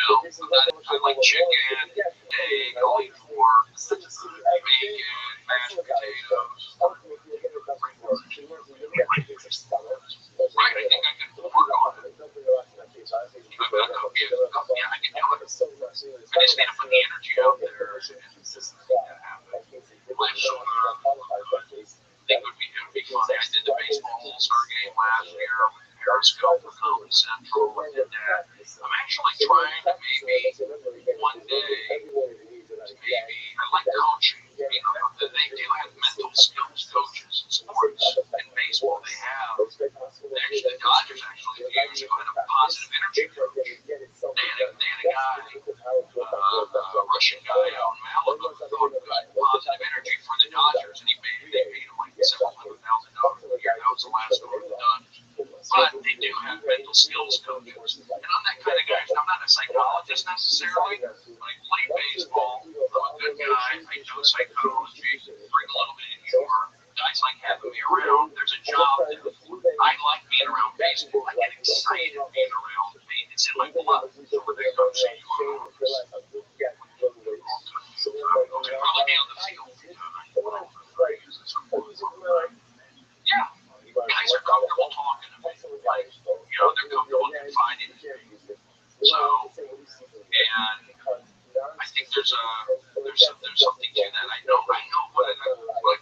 I like chicken, egg, only pork, bacon, mashed potatoes. Right, I think I can work on it. Yeah, I can do it. I just need to put the energy out there. Less sugar. Think would be funny. I did the baseball All-Star game last year with Periscope for Comedy Central. I did that. I'm actually trying to maybe one day, I like coaching. They do have mental skills coaches in sports. In baseball, they have. The Dodgers actually use kind of positive energy coach. They had a guy, a Russian guy out in Malibu who thought good positive energy for the Dodgers, and they paid him like $700,000 a year. That was the last one done. But they do have mental skills coaches. And I'm that kind of guy. I'm not a psychologist necessarily, but I play baseball. I'm a good guy. I know psychology, bring a little bit of humor. Guys like having me around. There's a job that I like being around baseball. I get excited being around. It's in my blood. So we're going to go see you on probably be on the field. Yeah. Guys are comfortable talking to me. Like, they're comfortable confining in me. So, and I think there's something to that. I know when I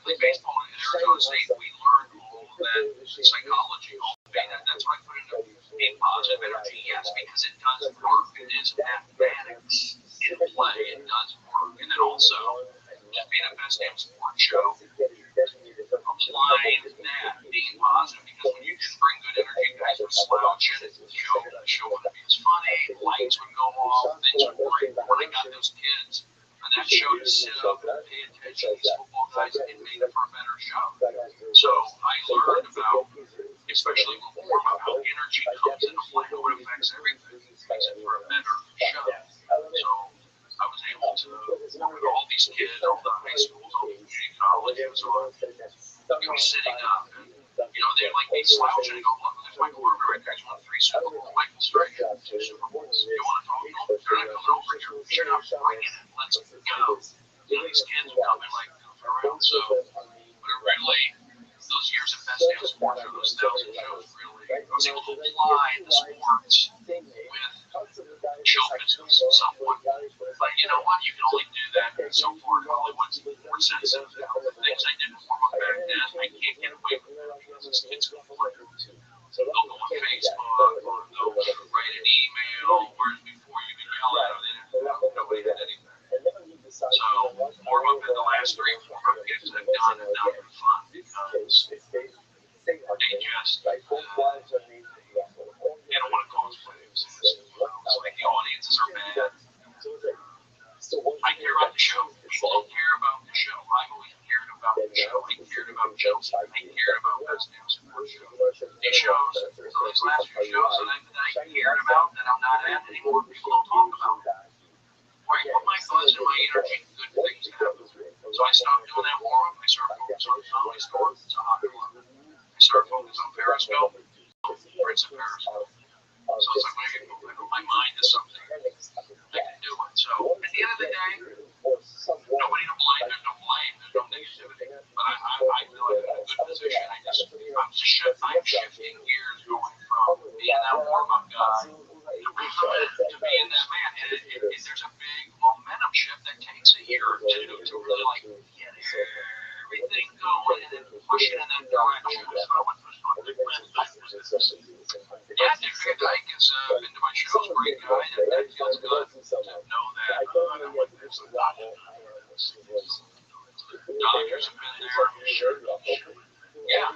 play baseball in Arizona State, we learned all of that psychology, all of that. That's what I put into being positive energy. Yes, because it does work. It is mathematics in play. It does work. And then also, just being a best damn sports show, applying that, being positive, because when you just bring good energy, guys were slouching, the show wouldn't be as funny, lights would go off, things would break. When I got those kids on that show to sit up and pay attention to these football guys, it made it for a better show. So I learned about, especially with warm-up, how energy comes into play, how it affects everything, makes it for a better show. So I was able to work with all these kids, all the high schools, all the community colleges, or sitting up, and they're like me slouching and go, look, there's my quarterback right there. He's won 3 Super Bowls. Michael Strahan, 2 Super Bowls. You want to talk to him? They're not coming over here. Shut up, bring it in. Let's go. These kids are coming like around. So, but really, those years of best damn sports, or those 1,000 shows, really, I was able to apply the sports with show business somewhat. But you know what? You can only do that so far in Hollywood's more sensitive now. The things I did before my back then, I can't get away with it because it's going to play. They'll go on Facebook, or they'll write an email, whereas before you could yell at them, nobody did anything. So, warm-up in the last 3 or 4 gigs I've done have not been fun because they just, they don't want to cause flames. It's like the audiences are bad. I care about the show. People don't care about the show. I've always cared about the show. I cared about Chelsea. I cared about Best Damn Sports Show. These shows, so these last few shows that I cared about that I'm not at anymore, people don't talk about. Where I put my buzz and my energy, good things happen. So I stopped doing that warm-up. I started focusing on Comedy Store. It's a hot club. I started focusing on Periscope. Prince of Periscope. So it's like when I put my mind to something, I can do it. So at the end of the day, nobody to blame. There's no blame. There's no negativity. But I feel like I'm in a good position. I'm shifting gears going from being that warm-up guy to being that man. Doctors have been there. Sure. Yeah.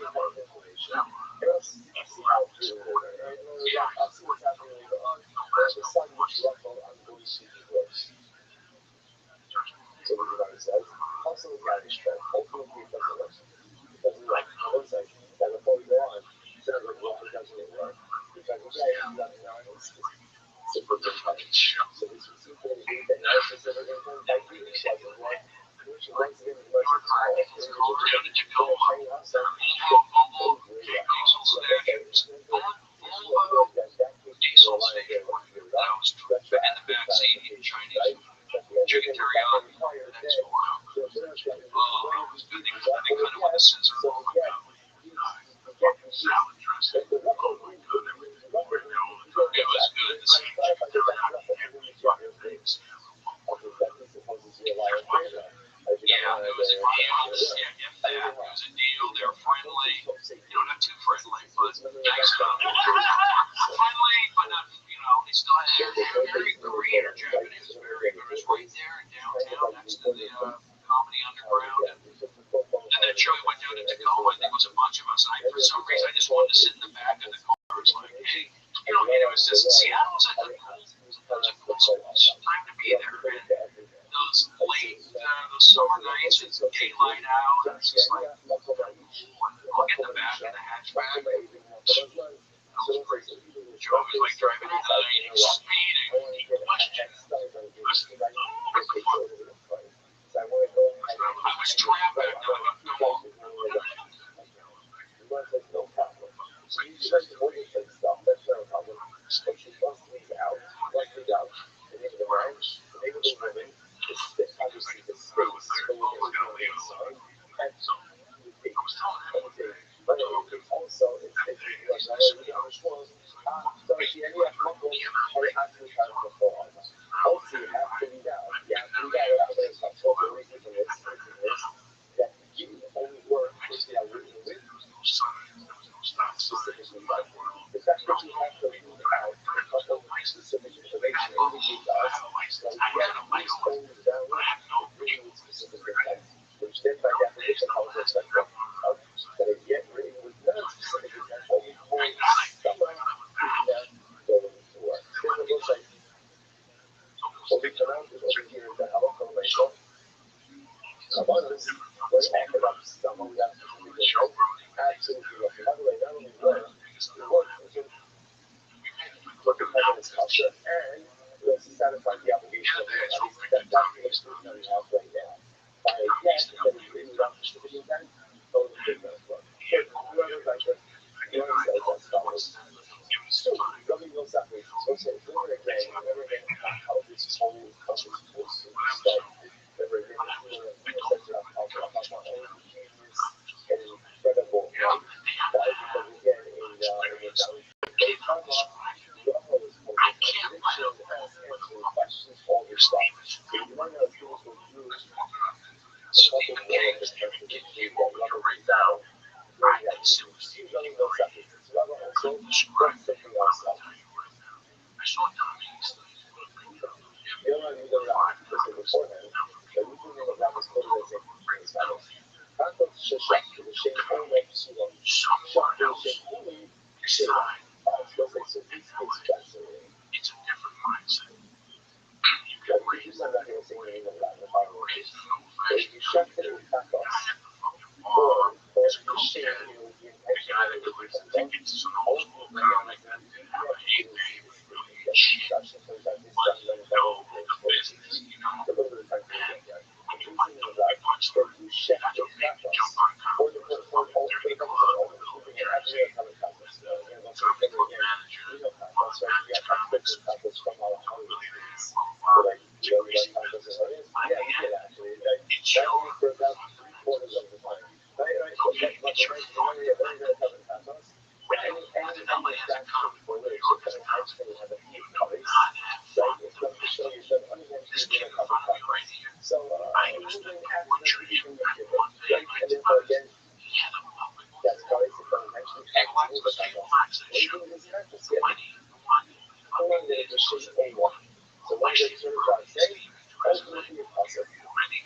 resume. Many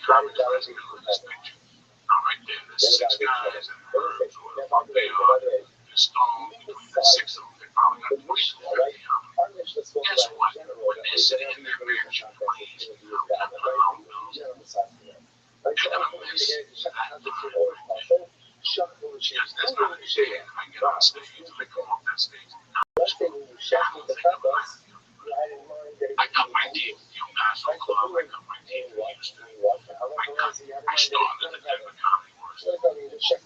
common resume on this picture. Now right there, there's 6 guys and birds or what they are. There's stone between the 6 of them. They probably got 20 to 50 on them. Guess what? When they're sitting in their bears and planes, I'm putting on those. They're gonna miss that time. Yes, that's not a shame. I get on stage, I come off that stage. I got my team, National Club, I got my team in Houston. I started the Denver Comedy Works,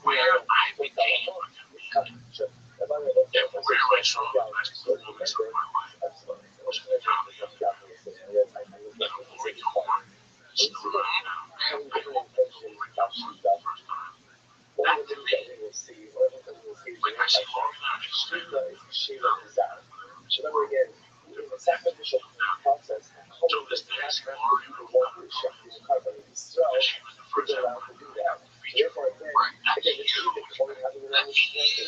where I became where I saw the best performance of my life. It was the comedy of Lori Cohen, Stone, and the first time. That to me, when I see Lori on the street, to this day, I see Lori on the because she was the first ever feature. Right, that's huge. That's huge.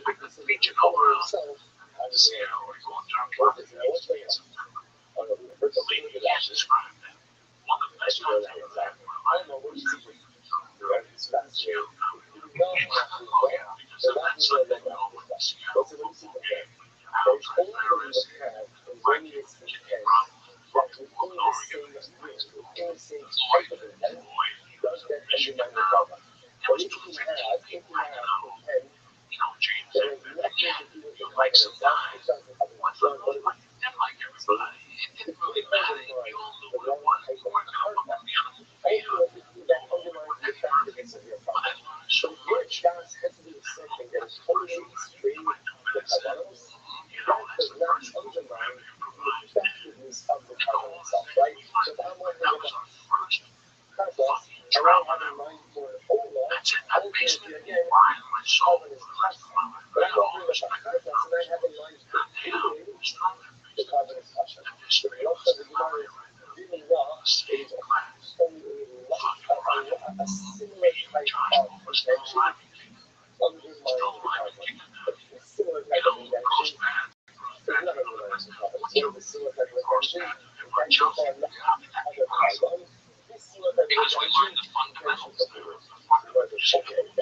I could feature nowhere else. Seattle, or going down to in September. The lady has described that. One of the best times I ever had in my life was Seattle Comedy. Oh yeah, because of that Sunday over in Seattle football game. Alex Ferris and Mike Kitty Rob from Oregon is nice. Floyd, Michigan now. There was 215 people hanging out. James said, yeah, he likes some guys. What's up? Didn't like everybody. It didn't really matter. You all knew what it was. You weren't going to look at the other field. You don't know what they were. But I learned so much. That's the first one I did my 2 minutes in. That's the first one I improvised. The goal was to make me like, that was our first fucking drama now. That's it. That makes me ride my soul for the rest of my life. I had all the respect for the comics. And now, strong conviction that this realist in my stage class, fucking running, Josh was still alive and kicking. Still alive and kicking now. Cross paths, with you, cross paths, and we're Chelsea. How did that be possible? Because we learned the fundamentals there. The fundamentals of the 30s and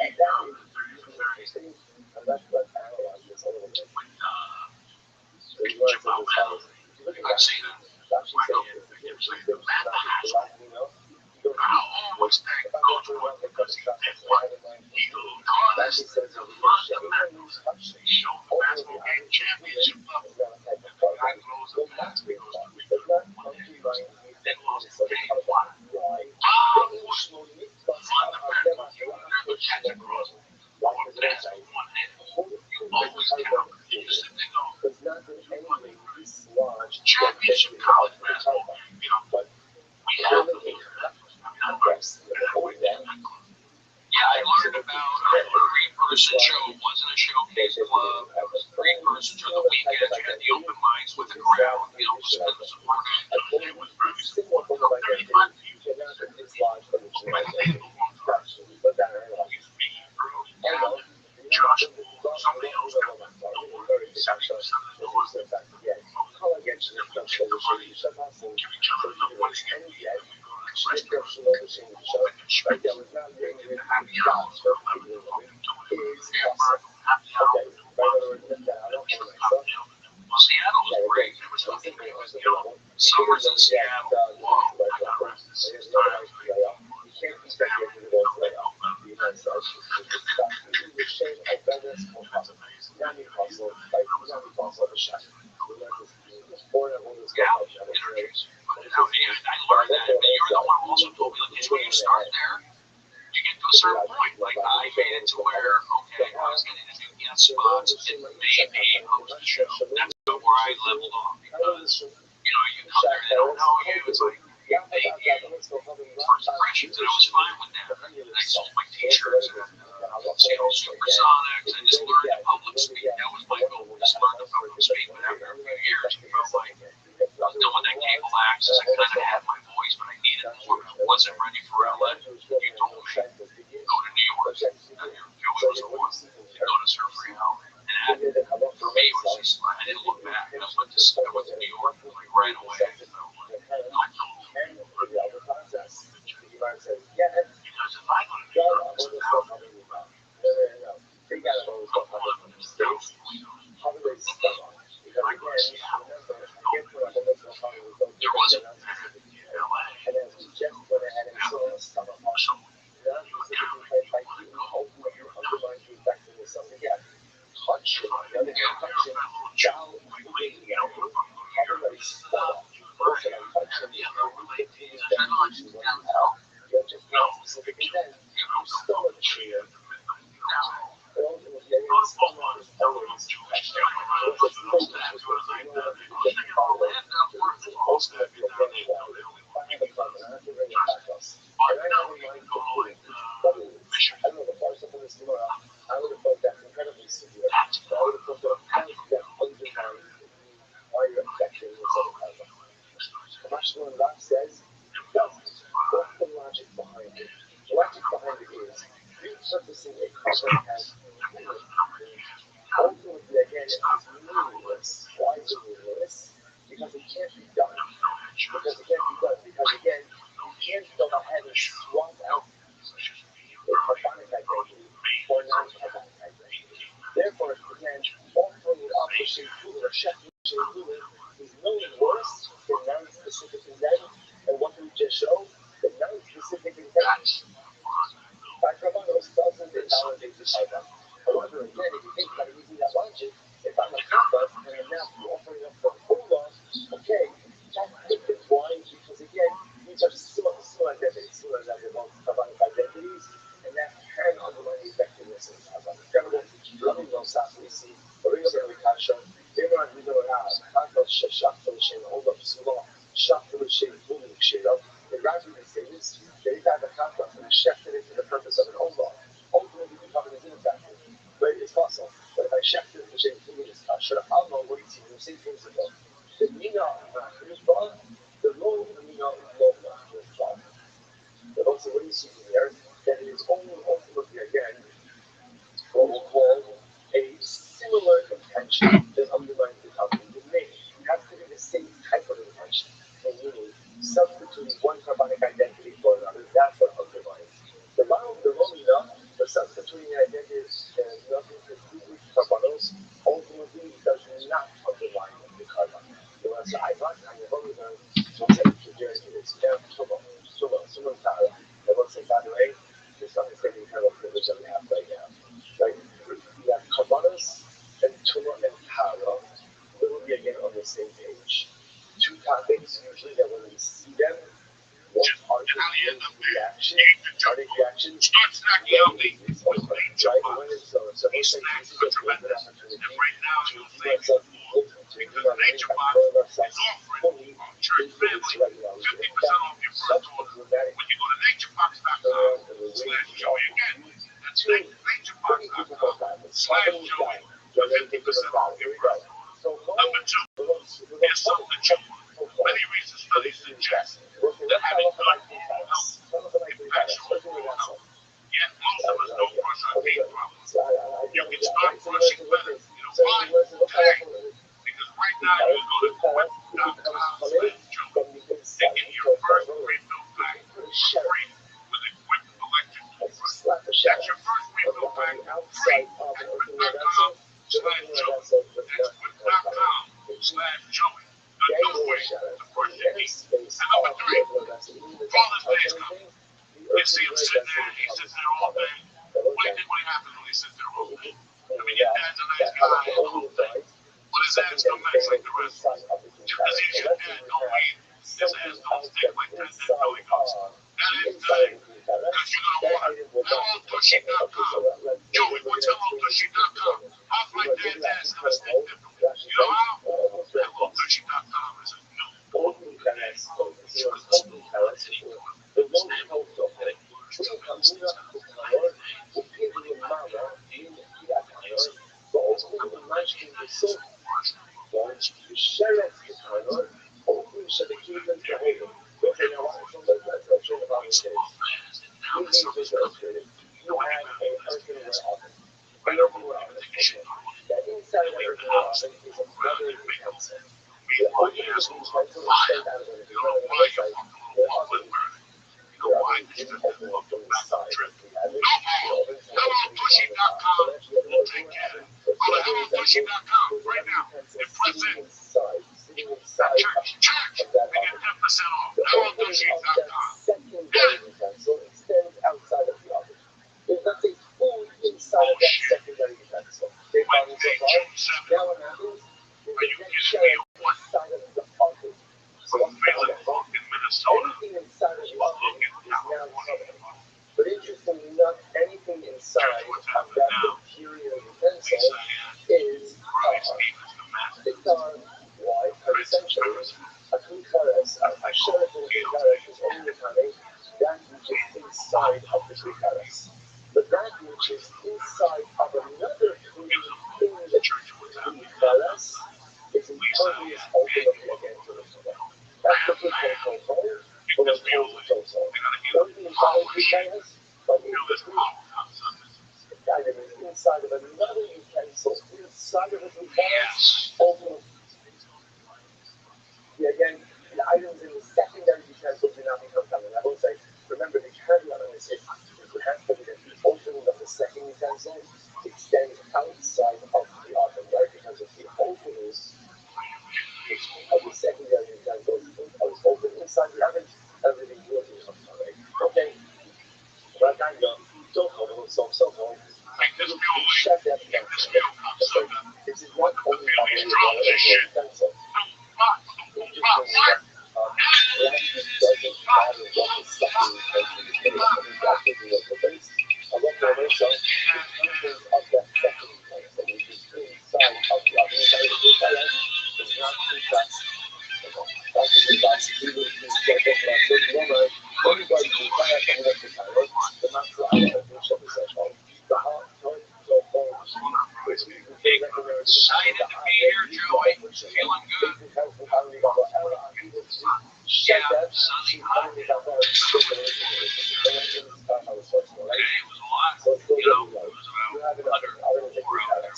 30s. With Jamal Bell, I'd say that Michael Gibbs, the man that has I always thank Coach Wood because he did what? He taught us the fundamentals. He showed the basketball game championship level. And the guy blows the pass because we then lost the game. Why? Fundamentals. You never catch a cross or pass with one hand. You always count. You sit there and go, you won the championship college basketball game. We have to be there. I learned about a 3-person show. It wasn't a showcase club. It was 3 persons on the weekends. You had the open mics with the crowd. Spindles and Morgan. It was very simple. 35 people. My name was one person. It was me, Brody, Josh, somebody else got the door. 70% of the doors. Give each other enough money to get meat. Happy hours for 11 to fucking 2 happy hour for 2 months. Seattle was great. It was fucking summers in Seattle. Whoa, I got arrested 6 times. Family, that's amazing. Yeah, energies. I learned that, but you're the one who also told me, like, it's when you start there, you get to a certain point. Like, I made it to where, okay, I was getting to do guest spots and maybe host a show. That's where I leveled off because, you come there, they don't know you. It's like, they first impressions, and I was fine with that. And I sold my t-shirts and Seattle Supersonics. I just learned to public speak. That was my goal, just learn to public speak. But after a few years, I felt like I was doing that cable access. I kind of had my voice, but I needed more. I wasn't ready for LA. You told me, go to New York. It was a one. Go to Surf Real. And for me, it was just, I didn't look back. I went to New York like right away. I felt there was a and then we just went ahead and saw some of our non-specifically by keeping ultimately undermines the effectiveness of the gap. Touching, the other hand, touching, down the radio, having a stop, also like touching, continues domination of the power. You're just not specifically then, you still a cheer. But ultimately, it's still not as always. It's a full which was in order to get the power. Ultimately, you're running well. I have a plan, and I have to bring it back up. And I have in mind completing I don't know, the first of this tomorrow, I would have thought that's incredibly severe. I would have thought that that undermines why you're affecting yourself. The Mashal Ram says, what's the logic behind it? The logic behind it is repurposing a carbon has meaning. Ultimately, again, it's meaningless. Why is it meaningless? Because it can't be done. Because again, you can't go ahead and swap out a carbonic identity for non-carbonic identity. Therefore, again, offering it up to Sheikhula or Shechting Sheikhula is no worse than non-specific intent. And what did we just show? The non-specific intent by Karbanos doesn't invalidate the Karban. However, again, if you think about it using that logic, if I'm a Karban and I'm now offering up for a full loss, okay, that could be blind because again, these are similar identities, similar carbonic identities, and that can undermine the effectiveness of the Karban. Incredible. Loving those stuff we see. Bring up every kasha. They run we go out. Kakos shach for the shem. Hold up sulah. Shach for the shem. Moving shiro. The Rabbi they say this. They got the kakos and shechted it for the purpose of an olah. Ultimately, the carbon is ineffective. But it's possible. But if I shechted it for shem, moving this kasha, I'll know what he's saying. Same things ago. The mina is wrong. The low the mina is low is wrong. But also what he's using there, that it is only ultimately again what we'll call a similar intention that undermines the carbon. The name has to be the same type of intention, meaning substituting one carbonic identity for another. That's what undermines. The Romina, the substituting identities and nothing to do with carbonos, ultimately does not undermine the carbon. So as I got on the Romina, so I said to Jerry, it's now Suma Tara. I will say, by the way, there's something pretty incredible privilege that we have right now. Right? We have Kabbalas and Tumah and Tara literally again on the same page. Two topics usually that when we see them, what are the reactions? Are they reactions? It's open, right? When it's so this is a good opportunity to do ourselves equal, to do our impact for ourselves fully influence right now. Such a dramatic turnaround in the way we are. Two pretty difficult topics. Talking is dying. You're ready to take this about. Here we go. So number two is self-control. Many recent studies suggest that having good oral health impacts your oral health. Yet most of us don't brush our teeth properly. You can start brushing better. You know why? Today. Because right now you go to quick.com/Joe. They give you your first refill pack for free with a quick electric toothbrush. That's your first refill pack free at quick.com/Joe. That's quick.com/Joey. The new way to brush your teeth. And number three, Father's Day is coming. You see him sitting there, he sits there all day. What do you think would happen when he sits there all day? I mean, your dad's a nice guy and the whole thing. But his ass come back like the rest. Because he's your dad, don't eat. His ass don't stink like that belly goes. That is good. Because you're going to want HelloTushy.com. Joey, what's HelloTushy.com? How's my dad's ass gonna stink differently? You know how? HelloTushy.com is a new The opening of that secondary utensil extends outside of the oven. Let's say food inside of that secondary utensil. They found so far. Now what happens is the next shell inside of the oven. So anything inside of the oven is now covered. But interestingly enough, anything inside of that interior utensil is why? Because essentially, a klikaris, a shell of klikaris is only having that which is inside of the klikaris. But that which is inside of another food in the klikaris is impervious ultimately again to the flow. That's the klikaris control, but it's total. Everything inside of the klikaris, but it's the item is inside of another utensil, inside of a klikaris, ultimately. Again, the items in the secondary utensil do not become common. I will say, remember the caveat on this is it has to be that the opening of the second utensil extends outside of the oven, right? Because it's the opening of the secondary utensil is open inside the oven, everything will become common. Okay, right now, don't hold it, so on. Shut that down. This is not only operating on a utensil. Excited to be here, Joey. Feeling good. Yeah, sunny, hot. Today was a lot. You know, it was about 104 out there right now.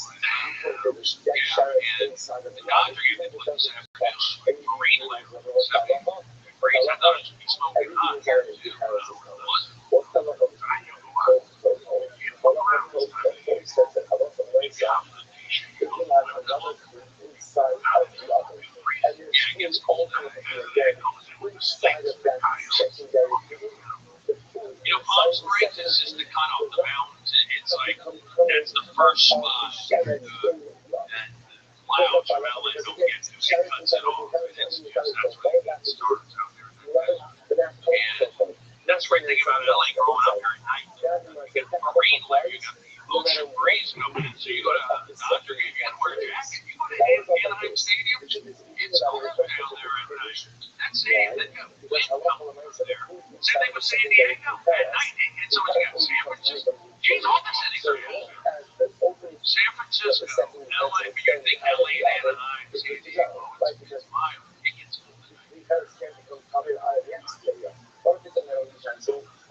Yeah, and the Dodger game they played this afternoon, Marine League, 70 degrees. I thought it would be smoking hot here too, but it wasn't. I knew the line. You look around this time of year, maybe I'm the t-shirt. Yeah, it gets cold now. Which side of that secondary? You know, Palm Springs is just the cut off the mountains. It's like that's the first spot that clouds from LA don't get to. It cuts it off. It's just that's where you get stars out there. And that's the great thing about LA growing up here at night. You get marine layer, you got the ocean breeze coming in. So you go to the Dodger game, you got to wear a jacket. You go to Anaheim Stadium, it's cold down there at night. That's it. Then you got wind coming through there. Same thing with San Diego at night. And so you got San Francisco. Geez, all the cities are cold. San Francisco, LA, but you think LA and Anaheim, San Diego, it's mild. It gets cold at night.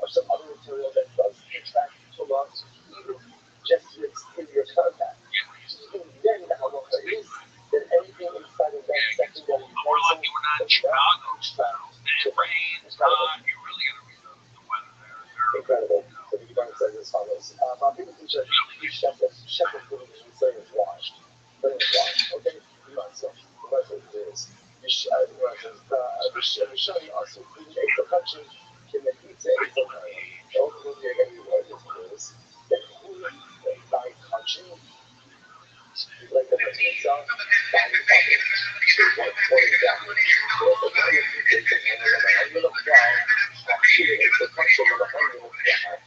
Or some other material that does attract to lungs, even just to exterior contact. Even then, the halacha is that anything inside of that secondary utensil. We're lucky we're not in Chicago. It rains, you really got to read the weather there. Incredible. So the Gemara says as follows. People teach that shepherd food is saying it's washed. But it's washed. Okay? Gemara says this. Gemara says, Rishani also including a production in the pizza and the ultimately you're going to be what this is. That by touching, like the pizza, by touching, like pouring down. So it's a kind of pizza and I'm going to fry, shooting a production of a hundred of that.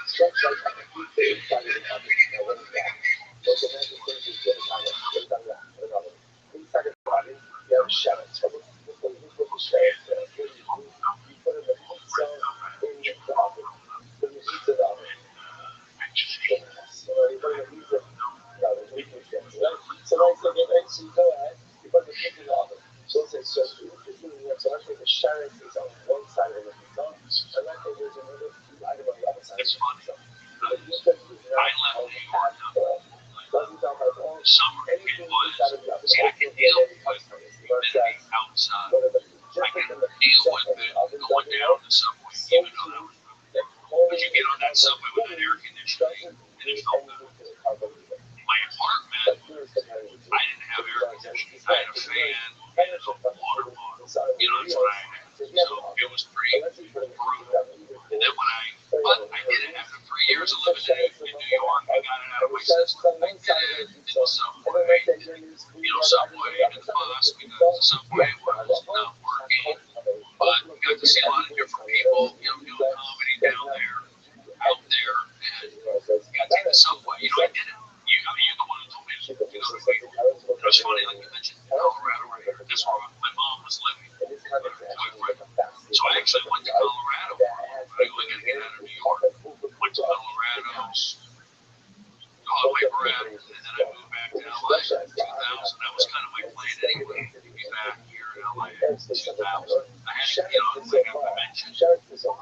Stretch like a pizza inside of the oven, and let it down. So the magic thing is get it on it. Inside of the oven, you have a shallot. So before you put the shallot there, you put in the pizza in the oven. Put the pizza in the oven. So you put in the pizza in the oven. So like so you go ahead, you put the pizza in the oven. So let's say so let's say the shallot is on one side of the pizza, and let's say there's another item on the other side. It's funny. I left New York summer. It was, see, I can deal with humidity outside. I can deal with it going down the subway, even though that was good. But you get on that subway with that air conditioning, and it felt good. My apartment, I didn't have air conditioning. I had a fan and a water bottle. That's what I had. So it was pretty brutal. And then but I did it after 3 years of living in New York. I got it out of my system. I did it in the subway, subway and the bus because the subway was not working. But got to see a lot of different people, doing comedy down there, out there, and got to take the subway. I did it. You're the one who told me to go to Vail. It was funny, like you mentioned, Colorado right here. That's where my mom was living. So I actually went to Colorado. I got to get out of New York. Went to Colorado, caught my breath, and then I moved back to LA in 2000. That was kind of my plan anyway, to be back here in LA in 2000. I had to, like I mentioned the Periscope.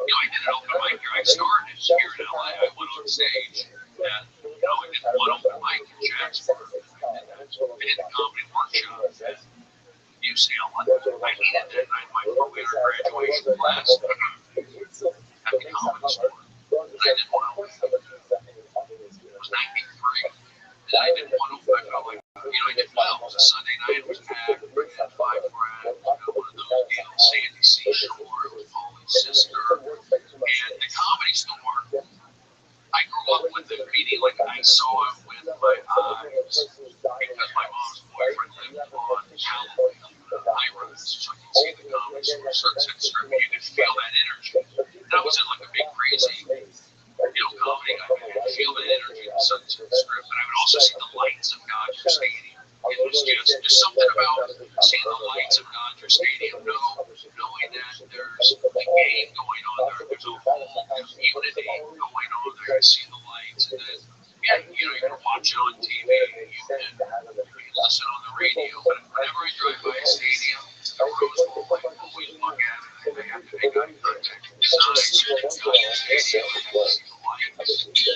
I did an open mic here. I started here in LA. I went on stage and, I did one open mic in Jasper. I did the comedy workshop at UCLA. I hated that. I had my 4-year graduation class at the comedy store. And I did one open mic. It was 93. And I did one open mic. I felt like, I did well. It was a Sunday night. It was packed. We had 5 friends. One of those deals, Sandy Seashore. It was Paulie's sister. And the comedy store, I grew up with the comedian, like I saw it with my eyes because my mom's boyfriend lived on High Road, so I could see the comedy store, Sunset Strip, and you could feel that energy. And I wasn't like a big crazy, comedy guy, but I could feel that energy in the Sunset Strip. And I would also see the lights of Dodger Stadium. It was just something about seeing the lights of Dodger Stadium, knowing that there's a game going on there, there's a whole unity going on there. I see the lights, and then, you can watch it on TV, you can listen on the radio, but whenever I drive by a stadium, the Rose Bowl, I always look at it, and I have to make eye contact. Besides, Dodger Stadium, I have to see the lights.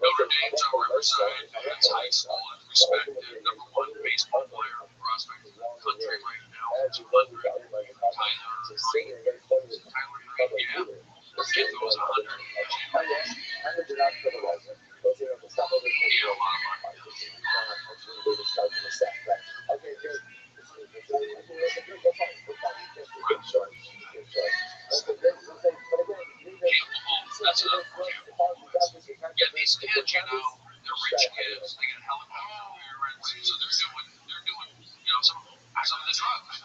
Notre Dame's on Riverside. That's high school and respected. Number one baseball player prospect in the country right now. 200. Tyler Green. Yeah. Kid throws 100. That's another example. Yeah, these kids, they're rich kids. They get helicopters, so they're doing, some of the drugs.